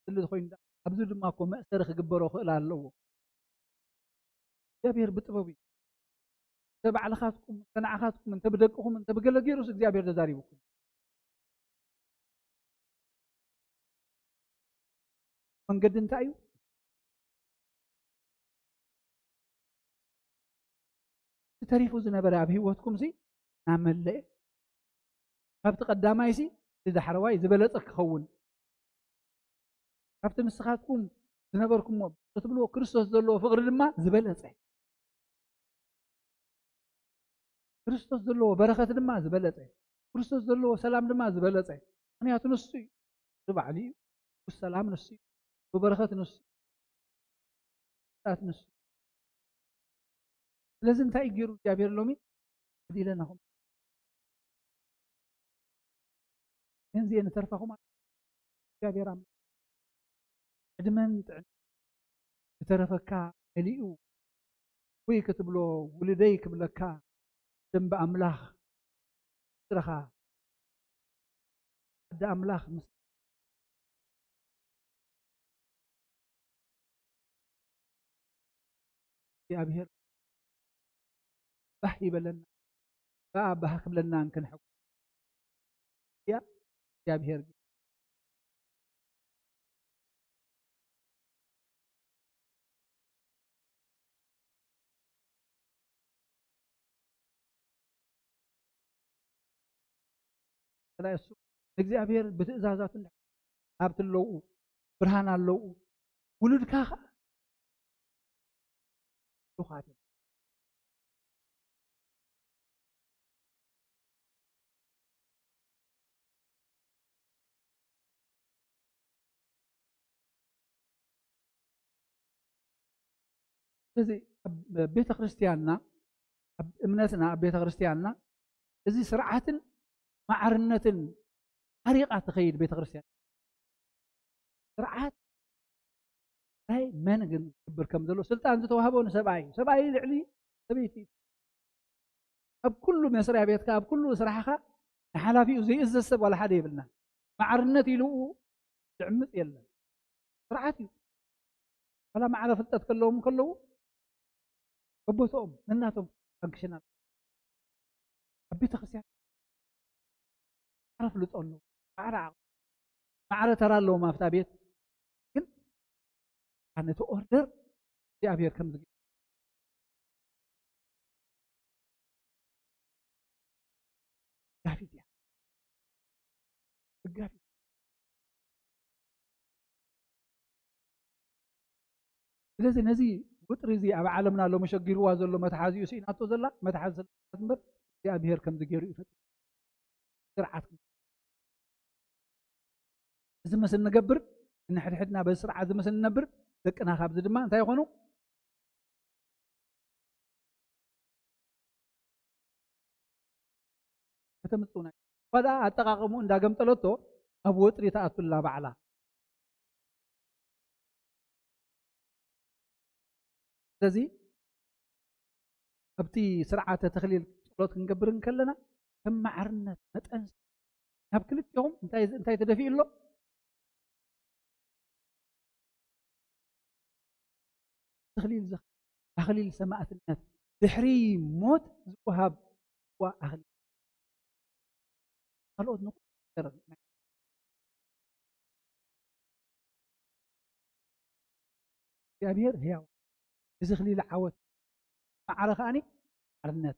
ስለ ዝኾይኑ ኣብዚ ድማ እኮ መእሰሪ ክግበሮ ክእል ኣለዎ እግዚአብሔር ብጥበብ እዩ ተባዕልኻትኩም ተናዓኻትኩም እንተ ብደቅኹም እንተ ብገለ ገይሩስ እግዚአብሔር ተዛሪቡኩም መንገዲ እንታይ እዩ تريفو زنبر ኣብ ሂወትኩም ሲ ናመለእ ካብቲ ቀዳማይ ሲ ዝዳሕረዋይ ዝበለፀ ክኸውን ካብቲ ንስኻትኩም ዝነበርኩሞ እትብልዎ ክርስቶስ ዘለዎ ፍቅሪ ድማ ዝበለፀ ክርስቶስ ዘለዎ በረኸት ድማ ዝበለፀ ክርስቶስ ዘለዎ ሰላም ድማ ዝበለፀ ምክንያቱ ንሱ እዩ ዝባዕሉ እዩ ሰላም ንሱ እዩ ብበረኸት ንሱ ታት ንሱ ስለዚ እንታይ እዩ ገይሩ እግዚኣብሔር ሎሚ ዕዲለናኹም ገንዘብ ንተርፋኹም እግዚኣብሔር ኣምላኽ ዕድመን ጥዕና ዝተረፈካ መሊኡ ወይ ክትብሎ ውልደይ ክብለካ ደንብ ኣምላኽ ስረኻ ኣደ ኣምላኽ ምስ እግዚኣብሔር ባህ ይበለና ባህ ክብለና ክንሕጉ ያ እግዚአብሔር ስለሱ እግዚአብሔር በትእዛዛቱ ሀብት አለው ብርሃን አለው ውሉድካ ዱኻት ስለዚህ ቤተ ክርስቲያንና እምነትና ቤተ ክርስቲያንና እዚ ስርዓትን ማዕርነትን طريقة تخيل ቤተ ክርስቲያን ስርዓት ናይ መን ግን ክብር ከም ዘሎ ስልጣን ዝተዋህቦ ንሰብኣይ ሰብኣይ ልዕሊ ሰበይቲ ኣብ ኩሉ መስሪያ ቤትካ ኣብ ኩሉ ስራሕካ ንሓላፊኡ ዘይእዘዝ ሰብ ወላ ሓደ የብልና ማዕርነት ኢሉ ዝዕምፅ የለን ስርዓት እዩ ወላ ማዕረ ፍልጠት ከለዎም ከለዉ በቦቶኦም ነናቶም ፈንክሽና ኣብ ቤተ ክርስቲያን عرف لطونه معرة ترى له ما في بيت ግን أنا تأوردر في أبير كم دقيقة قافي قافي لازم نزي وتر زي أبع عالمنا لو مش غير وازل له متحازي يسين أتو زلا متحاز مر في أبير كم دقيقة يفت سرعة إذا مثلا نجبر إن حدنا بسرعة إذا مثلا نبر ذكرنا خابز دمان أنت يخونو فتمتونا فدا أتقاقمو إن داقم تلوتو أبو تريتا أتلا بعلا لذي أبتي سرعة تخليل تلوت نجبرن كلنا كم معرنا نتأنس هبكلت يوم أنت تدفي له تخليل سماء الناس تحريم موت وهاب وأهل قالوا نقدر يا أمير هي تخلي العوت مع رخاني على الناس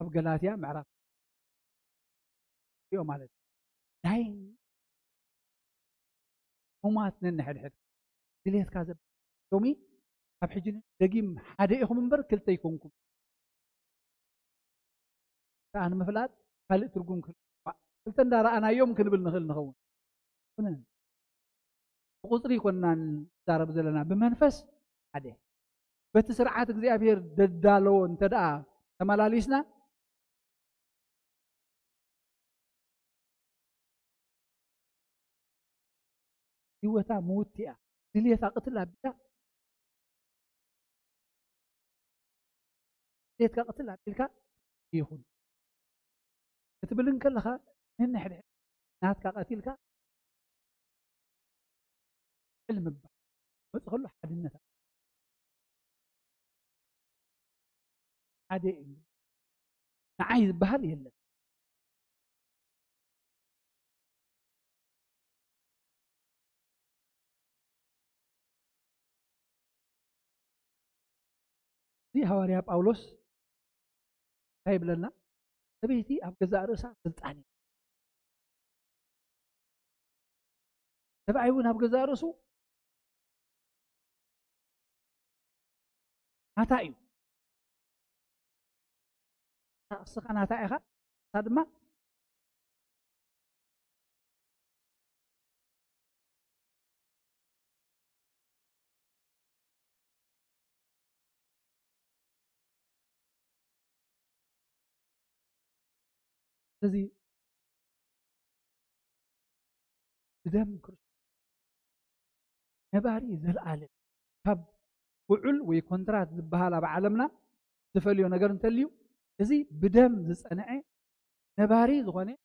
أبقلاتيا معرف يوم على داين ومات نحد حد دليت كذا يومي أبحجن دقيم حدا إخو منبر كلتا يكونكم فأنا مفلات خالق ترقون كلتا دار أنا يوم كنبل نخل نخون كنن وقصري كنا نزارب زلنا بمنفس حدا بتسرعات زي أبير ددالون تدعى تمالاليسنا هوتا موتيا دليتا قتلها بيا دليتا قتلها بيلكا يخون كتبلن كلها هن حد ناتكا قتلكا علم ببا متخلو حد النتا عادي نعايز بهال يلا زي حواريا باولوس هاي بلنا سبيتي أب جزاء رأسها سلطاني تبعي ون أب جزاء رأسه هاتايو سخان هاتايها صدمة الذي بدم كريستوس نباري ذا العالم كاب وعل ويكونترات زبهالا بعالمنا زفليو نجر نتليو الذي بدم زصنعه نباري زخونه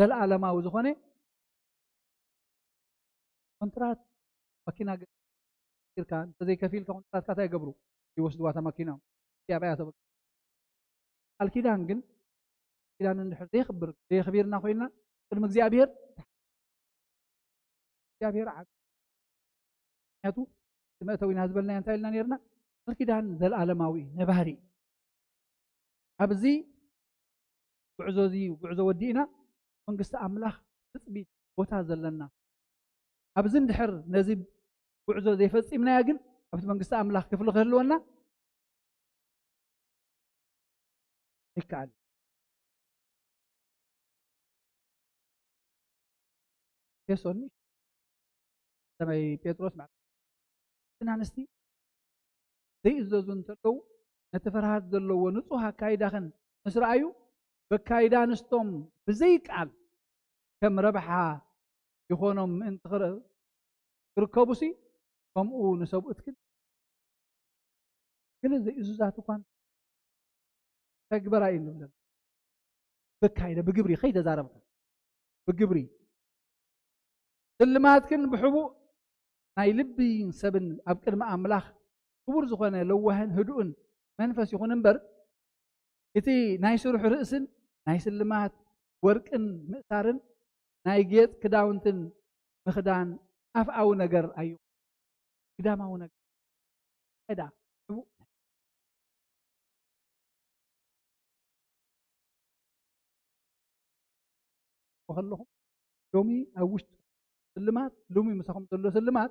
ذا العالماو زخونه كونترات ماكينة كان زي كفيل كونترات كاتا يقبروا يوسدوا تا ماكينة يا بيا الكيدان جن كيدان نحر زي خبر زي خبيرنا خوينا قدم እግዚአብሔር እግዚአብሔር عاد تمأتوين هزبلنا ينتهيلنا نيرنا الكيدان زلعالماوي نبهري أبزي بعزوزي وبعزو ودينا منقصة أملاخ تثبيت بوتا زلنا أبزن دحر نزيب بعزو زي فصي منا يقن أبت منقصة أملاخ كيف الغير لونا هيك علي يسوني سمي بيتروس مع نانستي زي إزازون تلو نتفرهات دلو ونصوها كايداخن نسرعيو بكايدا نستوم بزيك عال كم ربحها يخونهم انت تركبوسي كم نسوب اتكد كل زي إزازاتو كان تكبر إنه بكايدا بقبري خيدا زاربك بقبري سلمات كن بحبو ناي لبي سبن أبكر مع أملاخ كبر زخانة لوهن هدوءن منفس يخون انبر إتي ناي سروح رأسن ناي سلمات وركن مقتارن ناي جيت كداونتن مخدان أف أو نجر أيو كدام أو نجر هدا وخلهم لومي أوشت سلمات لومي مسخم تلو سلمات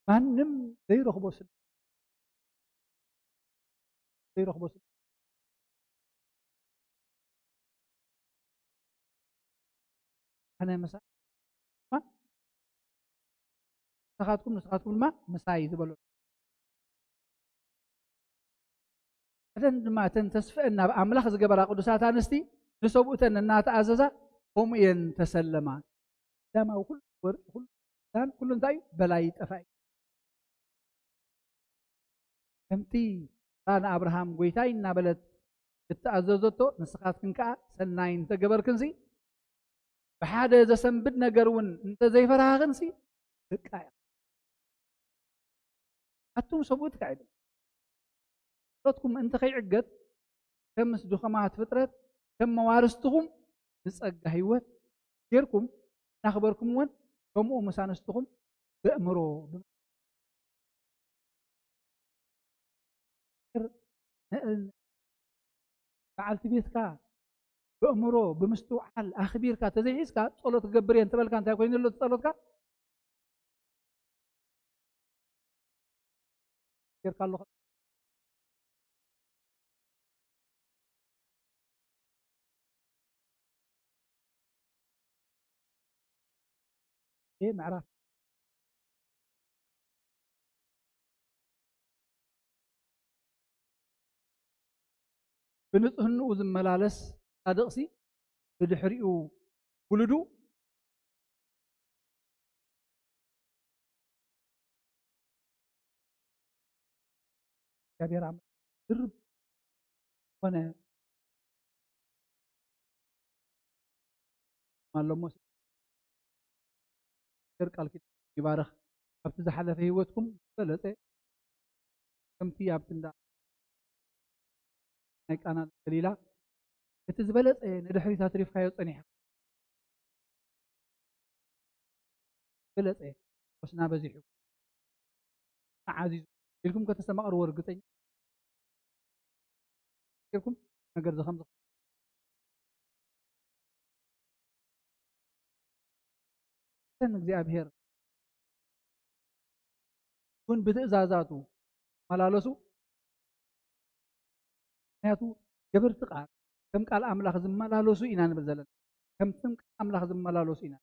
مانم زي رخبو سلمات زي رخبو سلمات أنا مسا ما نسخاتكم ما مساي زبلو أذن ما تنتسف إن أملاخ زجبرا قدسات أنستي نسوبوتن النات أزازا هم ينتسلمان دام أو كل دان كل داي بلايت أفاي كمتي أنا أبراهام قويتاي نابلت التأززتو نسخات كنكا سناين تجبر كنسي بحاجة إذا سنبدنا جرون أنت زي فراغنسي كايا أتوم سبوت كايد صوتكم أنت خي عقد كم مسدوخمات فترة كم موارستهم نسأق هيوت كيركم نخبركم وين كم مسانستهم بأمرو فعلت بيتك بأمرو بمستوعل أخبيرك تزيعيسك صلوت قبري أنت بل كان تكوين اللي تصلوتك كيرك الله إيه معرف بنطهن وزم ملالس أدقسي بدحريو ولدو كبير عم درب وانا معلومة كيرك الكتاب يبارخ أبتزا حدا في هوتكم بلسة كمتي أبتندا هيك أنا دليلا تزبلت ندحري تاتريف خيوط أنيح بلت بس نابزيحو عزيز لكم كتسمع أرور قطعي كيفكم ነገር ዝኸምዚ እግዚአብሔር ግን ብትእዛዛቱ መላለሱ ምክንያቱ ገበርቲ ቃል ከም ቃል ኣምላኽ ዝመላለሱ ኢና ንብል ዘለና ከምቶም ቃል ኣምላኽ ዝመላለሱ ኢና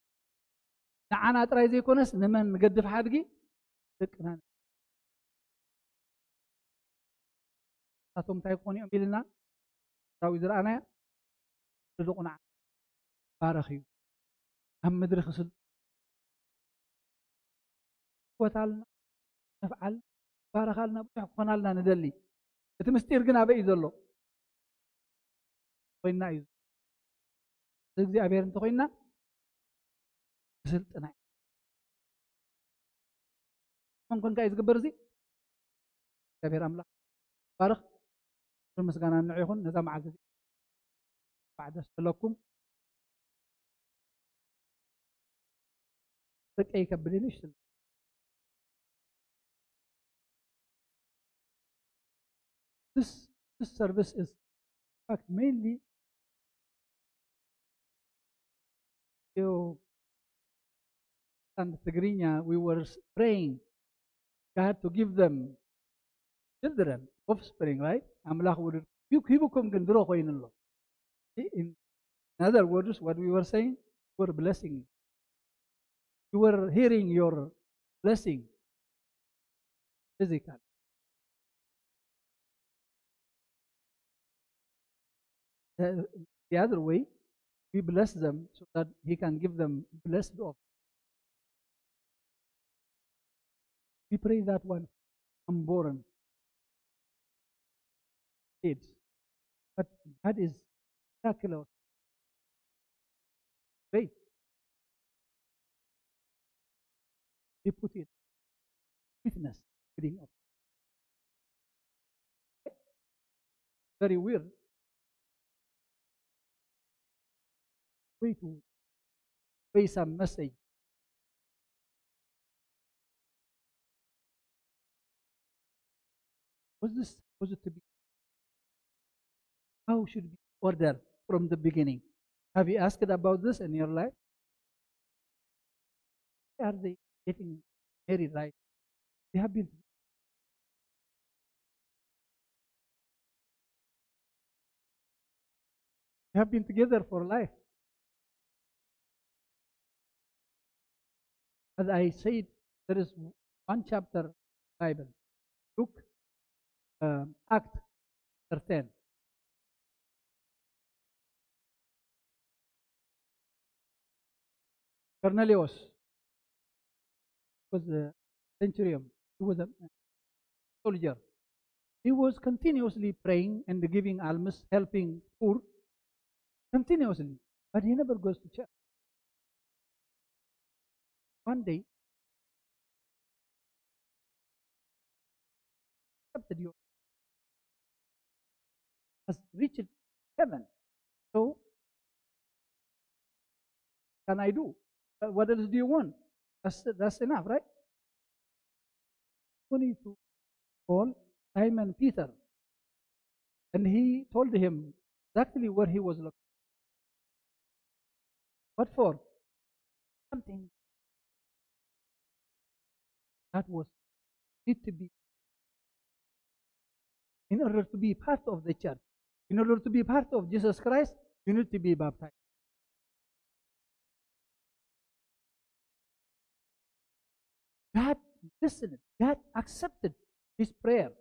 ንዓና ጥራይ ዘይኮነስ ንመን ንገድፍ ሓድጊ ደቅና ናቶም እንታይ ክኾኑ እዮም ኢልና ዳዊት ዝረኣናያ ድቁና ባረኽ እዩ ኣብ ምድሪ ክስል ወታልና ነፍዓልና ባረኻልና ብዙሕ ክኾናልና ንደሊ እቲ ምስጢር ግን ኣበይ እዩ ዘሎ ኮይና እዩ እግዚአብሔር እንተኮይና ስልጥና መን ኮንካ እዩ ዝግበር እዚ እግዚአብሔር ኣምላኽ ባረኽ ምስጋና ንዕ ይኹን ነዛ መዓልቲ ባዕደ ስለኩም ደቀይ ከብድን ይሽል This service is in fact mainly and Tigrinya we were praying God to give them children, offspring, right? Amlach would you kibukum gendro koinlo. In other words, what we were saying, we were blessing. You were hearing your blessing physically. The other way, we bless them so that He can give them blessed off. We pray that one unborn kids, but that is miraculous. Great. We put it witness reading of very weird. Way to pray some message. Was it to be? How should be ordered from the beginning? Have you asked about this in your life? Why are they getting married right? They have been together for life. As I said, there is one chapter Bible, Luke, Act 10. Cornelius was a centurion. He was a soldier. He was continuously praying and giving alms, helping poor, continuously, but he never goes to church. One day, accepted you has reached heaven. So, can I do? What else do you want? That's enough, right? You need to call Simon Peter, and he told him exactly where he was looking. What for? Something that was need to be in order to be part of the church, in order to be part of Jesus Christ, you need to be baptized. God listened, God accepted his prayer.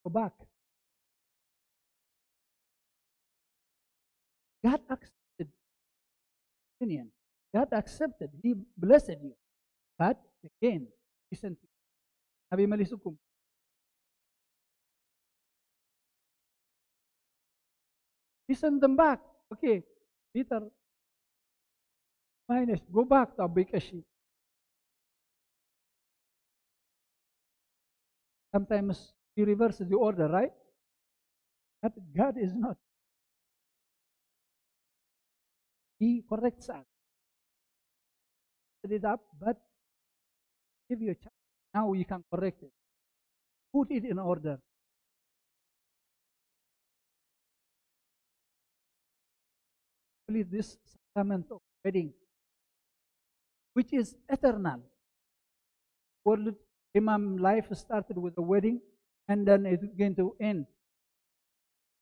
Go back. God accepted union. God accepted. He blessed you. But again, listen to Nabi Malisukum. He sent them back. Okay, Peter, minus, go back to Abikashi. Sometimes he reverses the order, right? But God is not. He corrects us. Set it up, but give you a chance. Now you can correct it. Put it in order. actually this sacrament of wedding, which is eternal. World Imam life started with a wedding, and then it's going to end.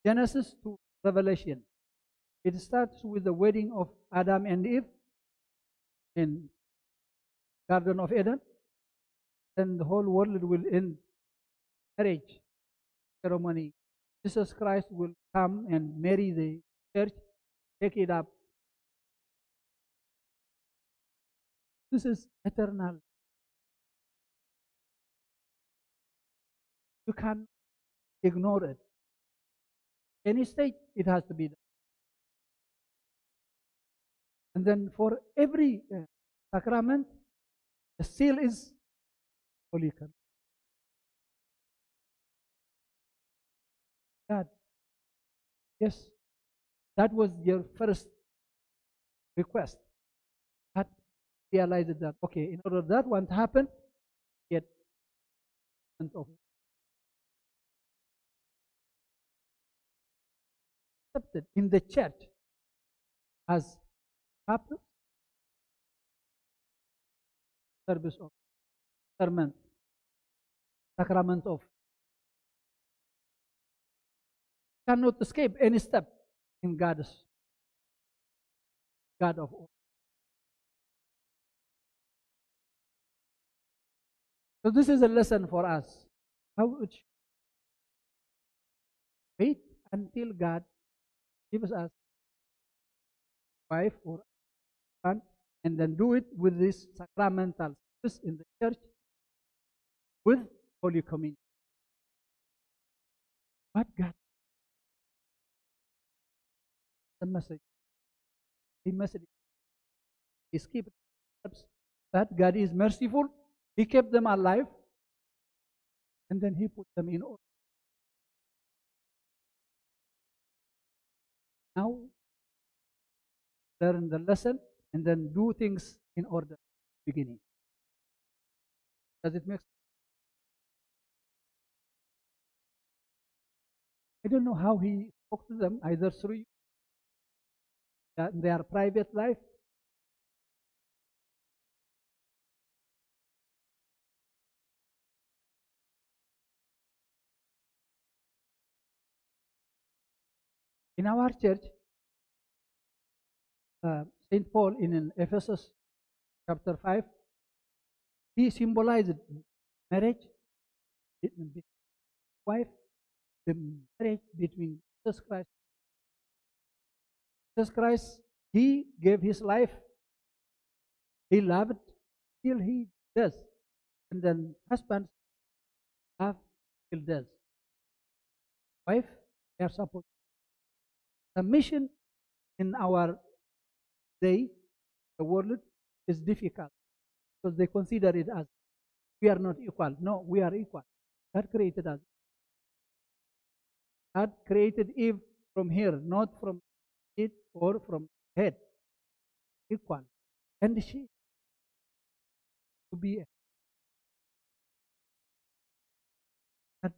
Genesis to Revelation. It starts with the wedding of Adam and Eve in Garden of Eden. Then the whole world will end marriage ceremony. Jesus Christ will come and marry the church, take it up. This is eternal. You can't ignore it. Any stage, it has to be done. And then for every sacrament, the seal is Holy Communion. God, yes, that was your first request. God realized that, okay, in order that one to happen, yet of accepted in the church as couple service of sermon, sacrament of cannot escape any step in God's God of all. So this is a lesson for us. How it should wait until God gives us wife or son, and then do it with this sacramental service in the church with Holy Communion. But God, the message, is keep steps that God is merciful. He kept them alive, and then He put them in order. Now, learn the lesson and then do things in order. Beginning. Does it make sense? I don't know how He spoke to them, either through their private life. In our church, St. Paul in Ephesus chapter 5, he symbolized marriage between wife, the marriage between Jesus Christ. Jesus Christ, He gave His life. He loved till He does. And then husbands love till does. Wife, they are supposed. The mission in our day, the world, is difficult because they consider it as we are not equal. No, we are equal. God created us. God created Eve from here, not from it or from head. Equal. And she to be. But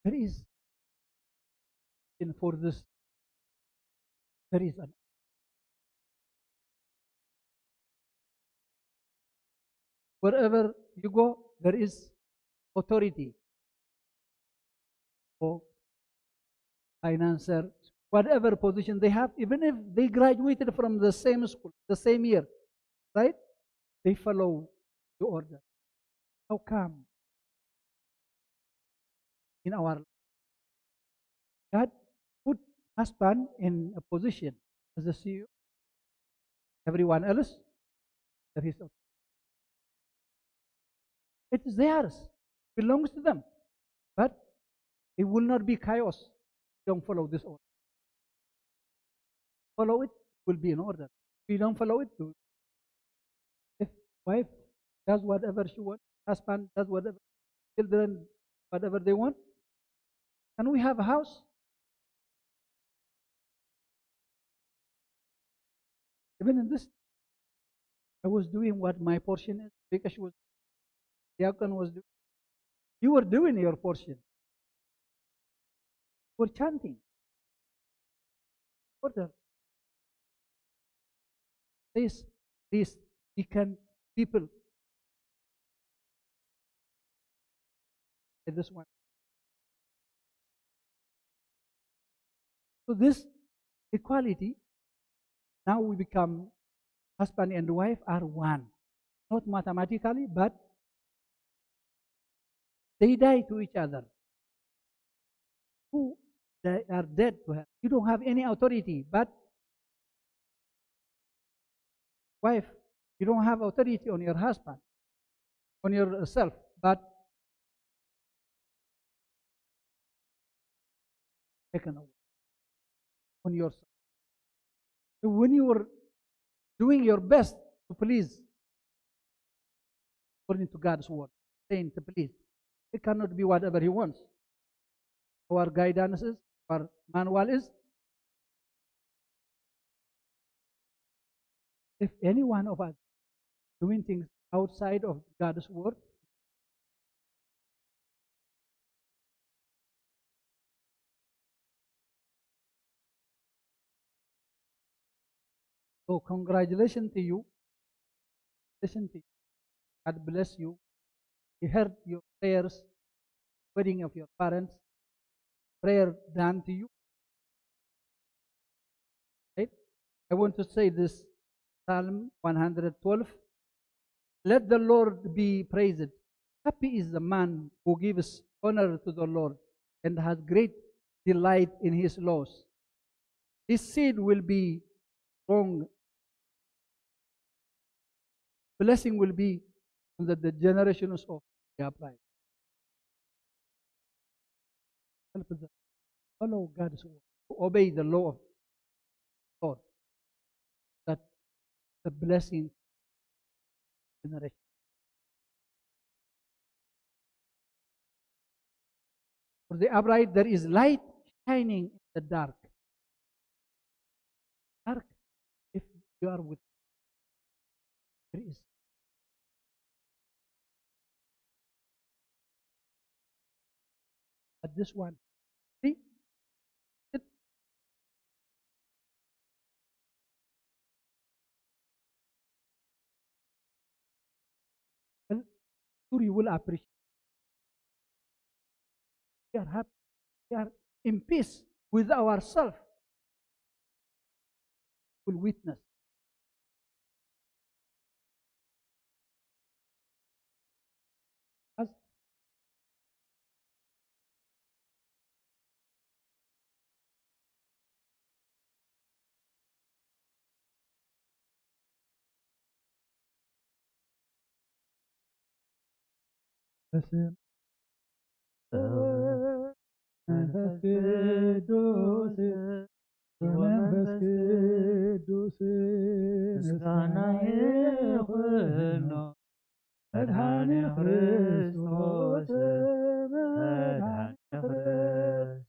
there is for this. There is an wherever you go, there is authority for financer, whatever position they have, even if they graduated from the same school, the same year, right? They follow the order. How come? In our God put husband in a position as a CEO. Everyone else, there is authority. It is theirs, belongs to them. But it will not be chaos. Don't follow this order. Follow it, will be in order. If you don't follow it, if wife does whatever she wants, husband does whatever, children whatever they want, can we have a house? Even in this, I was doing what my portion is because she was, Diakon was doing. You were doing your portion. You were chanting. Order. this weaken people. This one. So this equality, now we become husband and wife are one. Not mathematically, but they die to each other. Who they are dead to her. You don't have any authority, but wife, you don't have authority on your husband, on yourself, but taken away on yourself. So when you are doing your best to please, according to God's word, saying to please, it cannot be whatever he wants. Our guidance is, our manual is, if any one of us doing things outside of God's word, so congratulations to you. Listen to you. God bless you. He heard your prayers, wedding of your parents, prayer done to you. Right? I want to say this Psalm 112. Let the Lord be praised. Happy is the man who gives honor to the Lord and has great delight in his laws. His seed will be strong. Blessing will be on the generations of the upright. Help us follow God's word, to obey the law of God, that the blessing generation. For the upright, there is light shining in the dark. Dark, if you are with, there is. But this one, see, it, well, sure you will appreciate. We are happy. We are in peace with ourselves. Will witness. As መንፈስ ቅዱስ ምስጋና ይሁን መድኃኔ ክርስቶስ መድኃኔ ክርስቶስ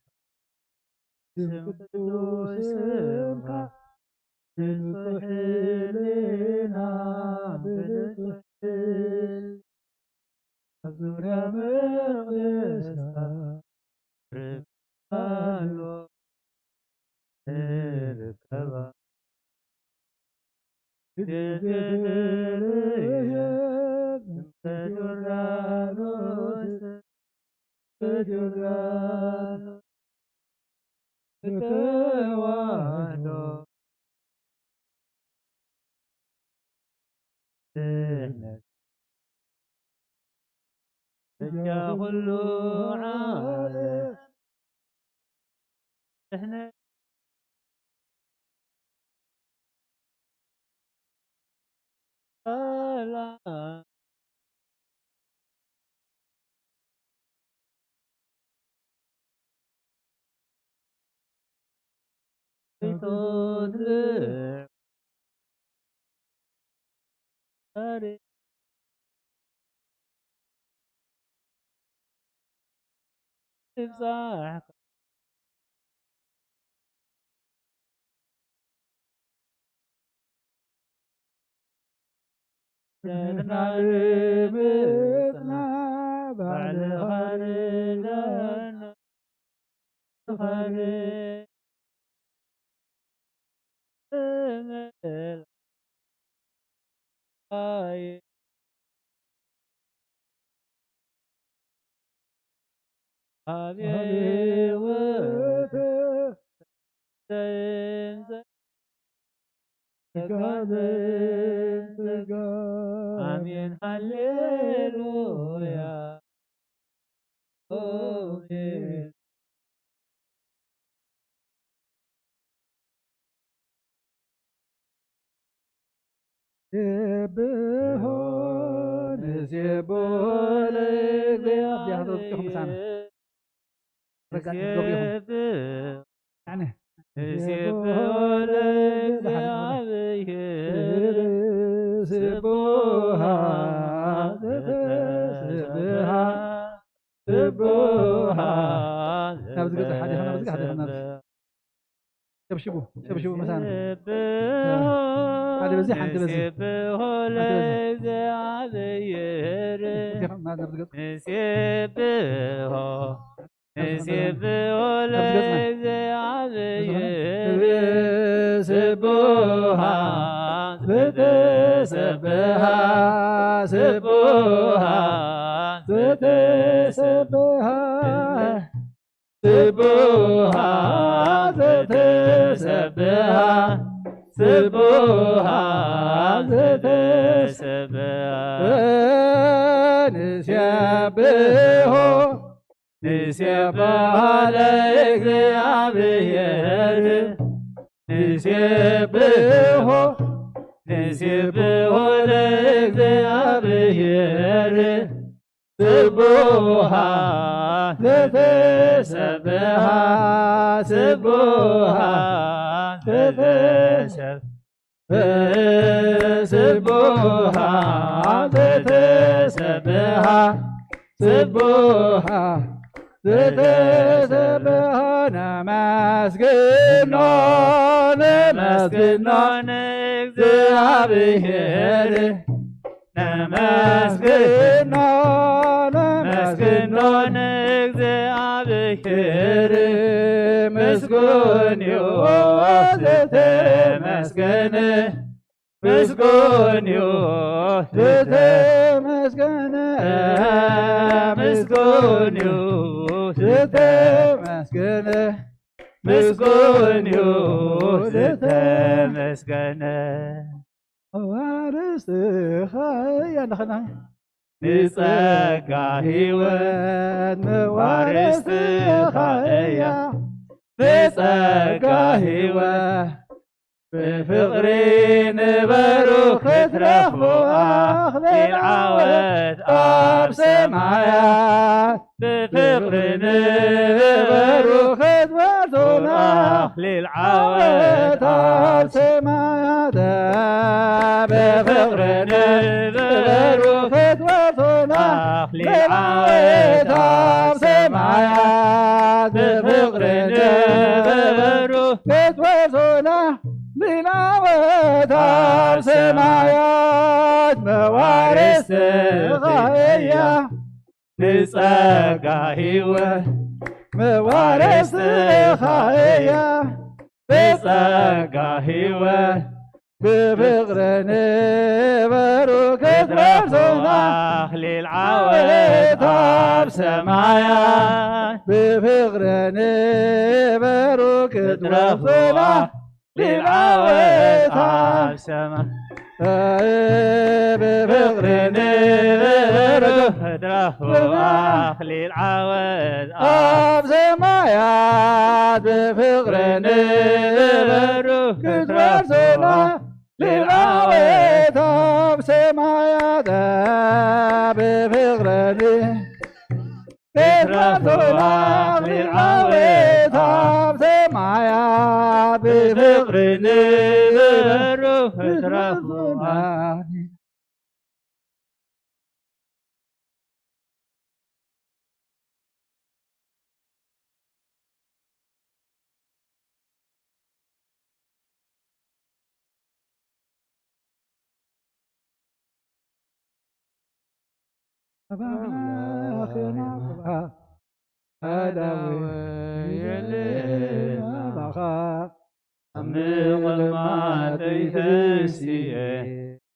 ስም ቅዱስ ስምካ ብንጹሕ ሕሊና ብንጹሕ ሕሊና ኣብ ዙርያ መቅደስካ ርካሎ ርከባ ከዮርዳኖስ ተዋህዶ ድህነት እጃ ኩሉ ዓለም ድህነት ሰላም እቶት ታሪክ ትብዛሕ ንሕና ንምፅና ባዕልኻ ርዳእና ንኸርእ Amen. Hallelujah. Amen. سبحان سبحان حضرتكم مسانا رجعت الدوريهم يعني سبحان سبحان سبحان شبشبوا مثلا هذا بزيح انت بزيح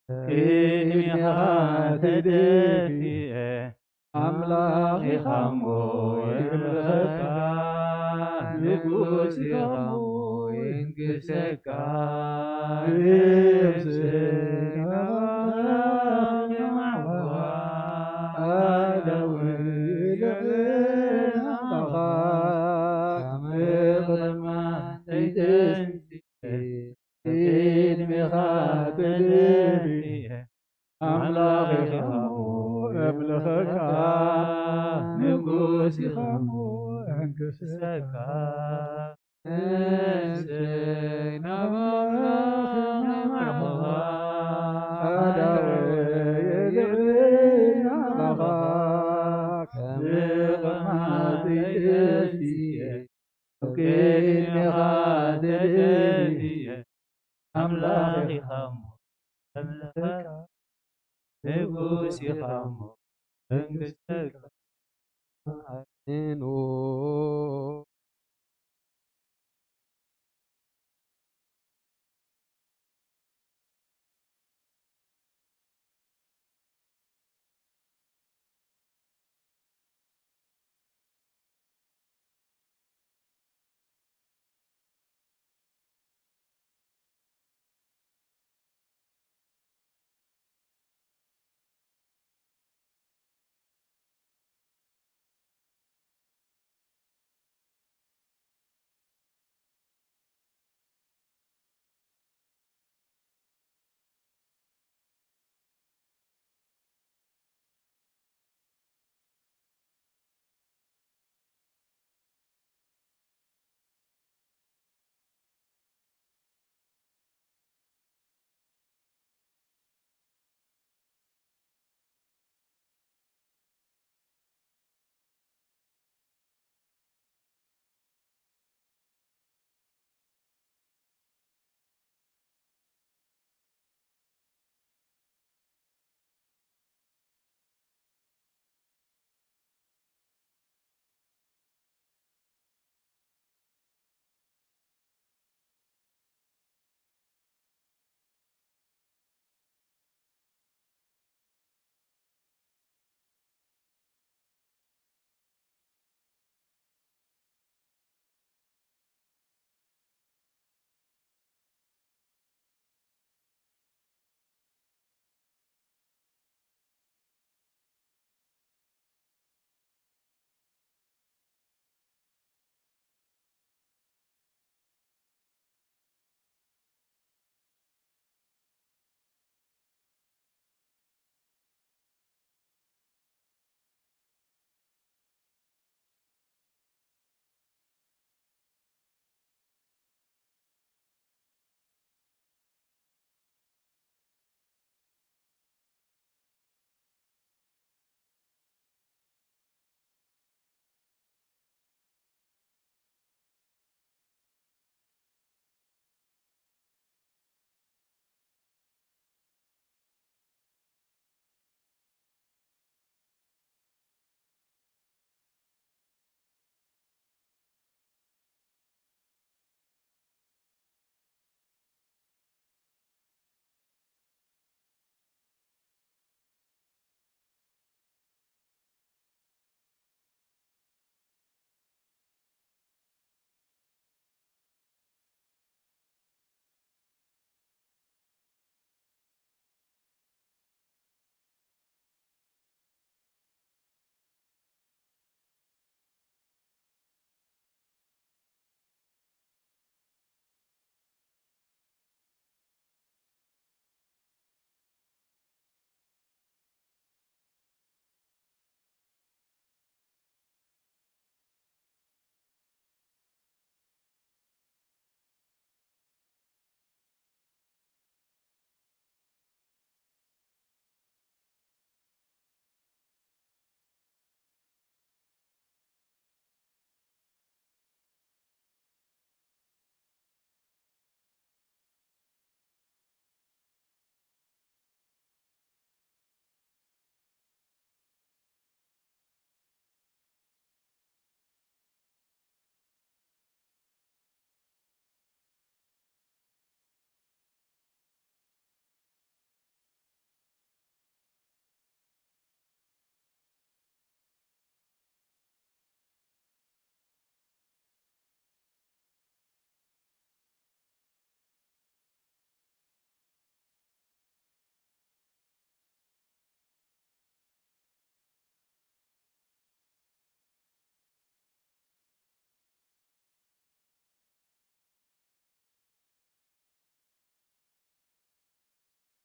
ቅድሚኻ ተደፊአ ኣምላኺኻ እሞ የምልኸካ ንጉስኻ እሞ የንግሰካ ነፍሰይ ናባኻ የማዕዋ ኣዳውን ይልዕልናኻ ካመቕረማ ተይተንስአ ቅድሚኻ ተደፊአ ኣምላኺኻ እሞ የምልኸካ ንጉስኻ እሞ የንግሰካ ነፍሰይ ናባኻ የማዕዋ ኣዳወይ ይልዕልናኻ ካመቕረማ ተይተንስአ ቅድሚኻ ተደፊአ ኣምላኺኻ እሞ የምልኸካ ንጉስኻ እሞ የንግሰካ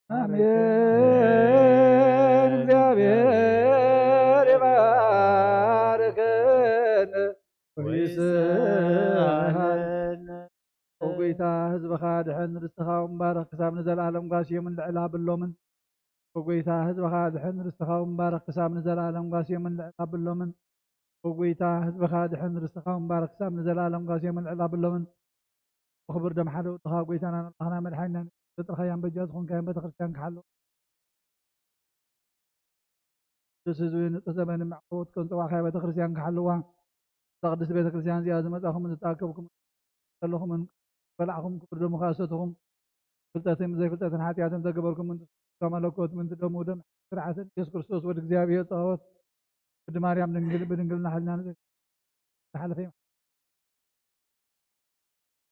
አሜን። እግዚአብሔር ይባርከን ወይስሐን ወጎይታ ህዝብኻ ድሕን ርስትኻ ምባረኽ ክሳብ ንዘለዓለም ጓስዮምን ልዕላ ብሎምን ወጎይታ ህዝብኻ ድሕን ርስትኻ ምባረኽ ክሳብ ንዘለዓለም ጓስዮምን ልዕላ ብሎምን ወጎይታ ህዝብኻ ድሕን ርስትኻ ምባረኽ ክሳብ ንዘለዓለም ጓስዮምን ልዕላ ብሎምን وخبر دم حدا وطها قويتانا نطهنا ملحينا تطرخ ايام بجاز خون كاين بتخرجان كحلو تسزوين تزمن معقود كنت واخا بتخرجان كحلو تقدس بيت كريستيان زيادة متاخم من تاكبكم خلوكم من بلعكم كبر دم خاصتهم فلتاتم زي فلتاتن حاتياتم تقبركم من كملكوت من دم ودم سرعة يسوع كريستوس ولد زيابيه طاوت بد مريم بنقلنا حلنا تحل فيهم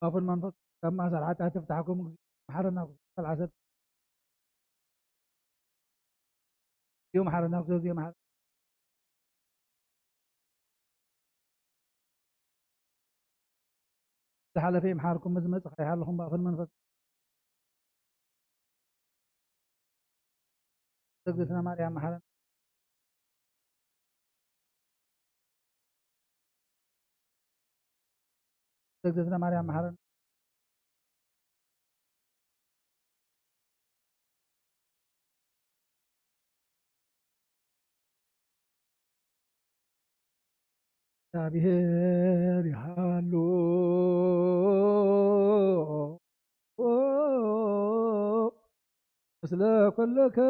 وفي المنفذ كما سرعتها تفتحكم محرنا العسد يوم حرنا يوم حرنا تحل في محاركم مزمز خيال لهم في المنفذ تقدسنا مريم محرنا تقدسنا مريم محرنا እግዚአብሔር ያሉ ምስለ ኩልክሙ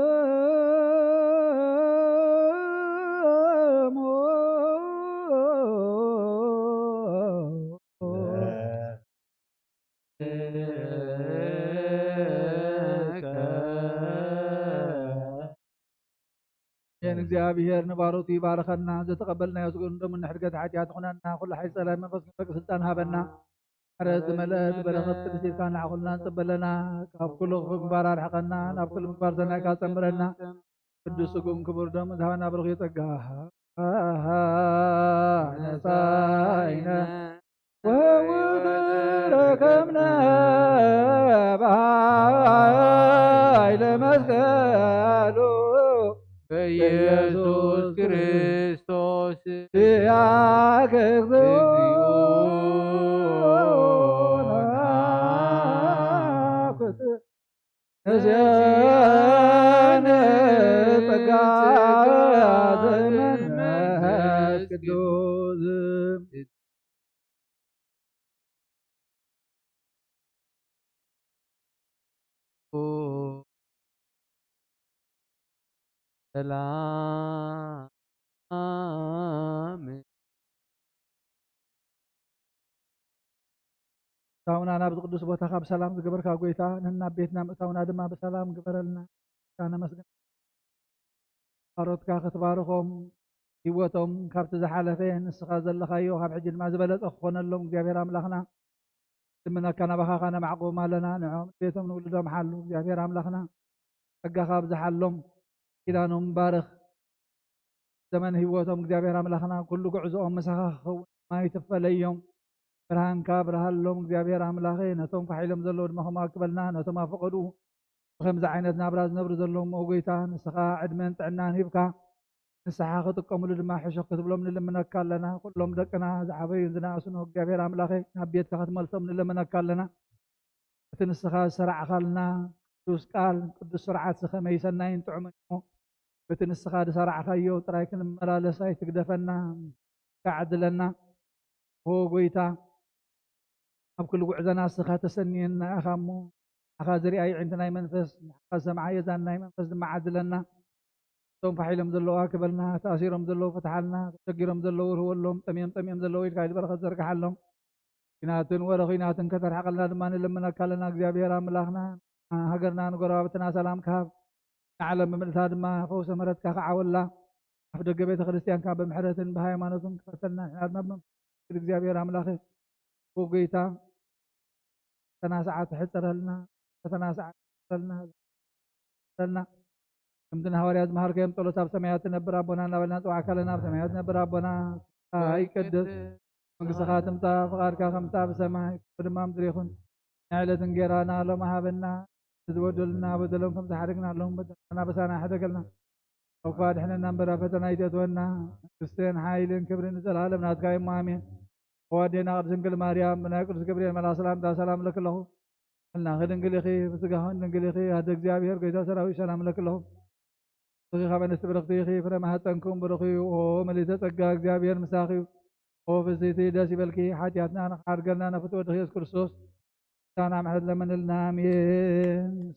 እግዚአብሔር ንባሮቱ ይባርከና ዘተቀበልና ያስጉን እንደምን ሕርገት ኃጢአት ኹነና ኩሉ ሓይ ሰላም መንፈስ ቅዱስ ስልጣን ሃበና ሕረዝ ዝመልአት በረኸት ቅድስት ኢልካ ንዓኹልና ንፅበለና ካብ ኩሉ ምግባር ኣርሕቐና ናብ ኩሉ ምግባር ሰናይካ ፀምረና ቅዱስ ስጉም ክቡር ደሙ ዝሃበና ብርኺ ፀጋ ነፃይነ ወውእቱ በኃይለ መስቀሉ በኢየሱስ ክርስቶስ ነዚያነ ጸጋ ዘመንፈስ ቅዱስ ሰላም ታውና ናብ ቅዱስ ቦታ ካብ ሰላም ዝገበርካ ጎይታ ንና ቤትና ምእታውና ድማ ብሰላም ግበረልና ካነ መስገን ካሮትካ ክትባርኾም ህይወቶም ካብቲ ዝሓለፈ ንስኻ ዘለኻዮ ካብ ሕጂ ድማ ዝበለፀ ክኾነሎም እግዚአብሔር ኣምላኽና ድምነካ ናባኻ ነማዕቆም ኣለና ንዖም ቤቶም ንውልዶም ሓሉ እግዚአብሔር ኣምላኽና ጸጋኻ ብዝሓሎም ኪዳኖም ባርኽ ዘመን ህይወቶም እግዚአብሔር ኣምላኽና ኩሉ ጉዕዞኦም ምሳኻ ክኸውን ማይ ትፈለዮም ብርሃንካ ብርሃሎም እግዚአብሔር ኣምላኽ ነቶም ፋሒሎም ዘለዉ ድማ ከማክበልና ነቶም ኣፈቐዱ ብከምዚ ዓይነት ናብራ ዝነብሩ ዘለዎም ጎይታ ንስኻ ዕድመን ጥዕናን ሂብካ ንስሓ ክጥቀምሉ ድማ ሕሾክ ክትብሎም ንልምነካ ኣለና ኩሎም ደቅና ዝዓበዩን ዝናእሱን እግዚአብሔር ኣምላኽ ናብ ቤትካ ክትመልሶም ንልምነካ ኣለና እቲ ንስኻ ዝሰራዕኻልና ቅዱስ ቃል ቅዱስ ስርዓት ከመይ ሰናይን ጥዑምን እሞ በቲ ንስኻ ዝሰራዕኻዮ ጥራይ ክንመላለስ ኣይትግደፈና ካዓድለና ጎይታ ኣብ ኩሉ ጉዕዘና ንስኻ ተሰኒየና ኢኻ እሞ ንዓኻ ዝርኣይ ዕንቲ ናይ መንፈስ ንዓኻ ሰምዓየ ዛን ናይ መንፈስ ድማ ዓድለና እቶም ፋሒሎም ዘለዉ ክበልና ተኣሲሮም ዘለዉ ፍትሓልና ተሸጊሮም ዘለዉ ርህወሎም ጠሚዮም ዘለዉ ኢልካ በረኸት ዘርግሓሎም ኩናትን ወረኺናትን ከተርሓቐልና ድማ ንልምነካ ኣለና እግዚአብሔር ኣምላኽና ሃገርና ንጎረባብትና ሰላም ክሃብ ንዓለም ብምልእታ ድማ ፈውሲ ምሕረትካ ክዓወላ ኣብ ደገ ቤተ ክርስቲያንካ ብምሕረትን ብሃይማኖትን ክፈተልና ንሕና ድማ እግዚአብሔር ኣምላኽ ጎይታ ተናሰዓት ሕፅረልና ተናሰዓት ሕፅረልና ከምቲ ንሃዋርያት ዝመሃርከዮም ጸሎት ኣብ ሰማያት ትነብር ኣቦና እናበልና ንፅዋዕካ ኣለና ኣብ ሰማያት ትነብር ኣቦና ይቀደስ መንግስትኻ ትምፃእ ፍቃድካ ከምታ ብሰማይ ድማ ምድሪ ይኹን ንዕለት እንጀራና ሎሚ ሃበና تبدلنا بدلهم كم تحركنا لهم بدلنا بسانا حدقلنا وقاد احنا نمبر فتنا يتونا كريستيان حايلين كبرين العالم ناتكاي مامين وادينا ارزنقل مريم من قدس جبريل ملا سلام دا سلام لك له قلنا غدنقل اخي بسقهون نقل اخي هذا እግዚአብሔር قيدا سراوي سلام لك له سقي خبن استبرختي اخي فرما هتنكم برخي ومليت ጸጋ እግዚአብሔር مساخي وفزيتي داسي بلكي حاجاتنا خارجنا نفتو دخيس كرسوس كان محمد لمن النامين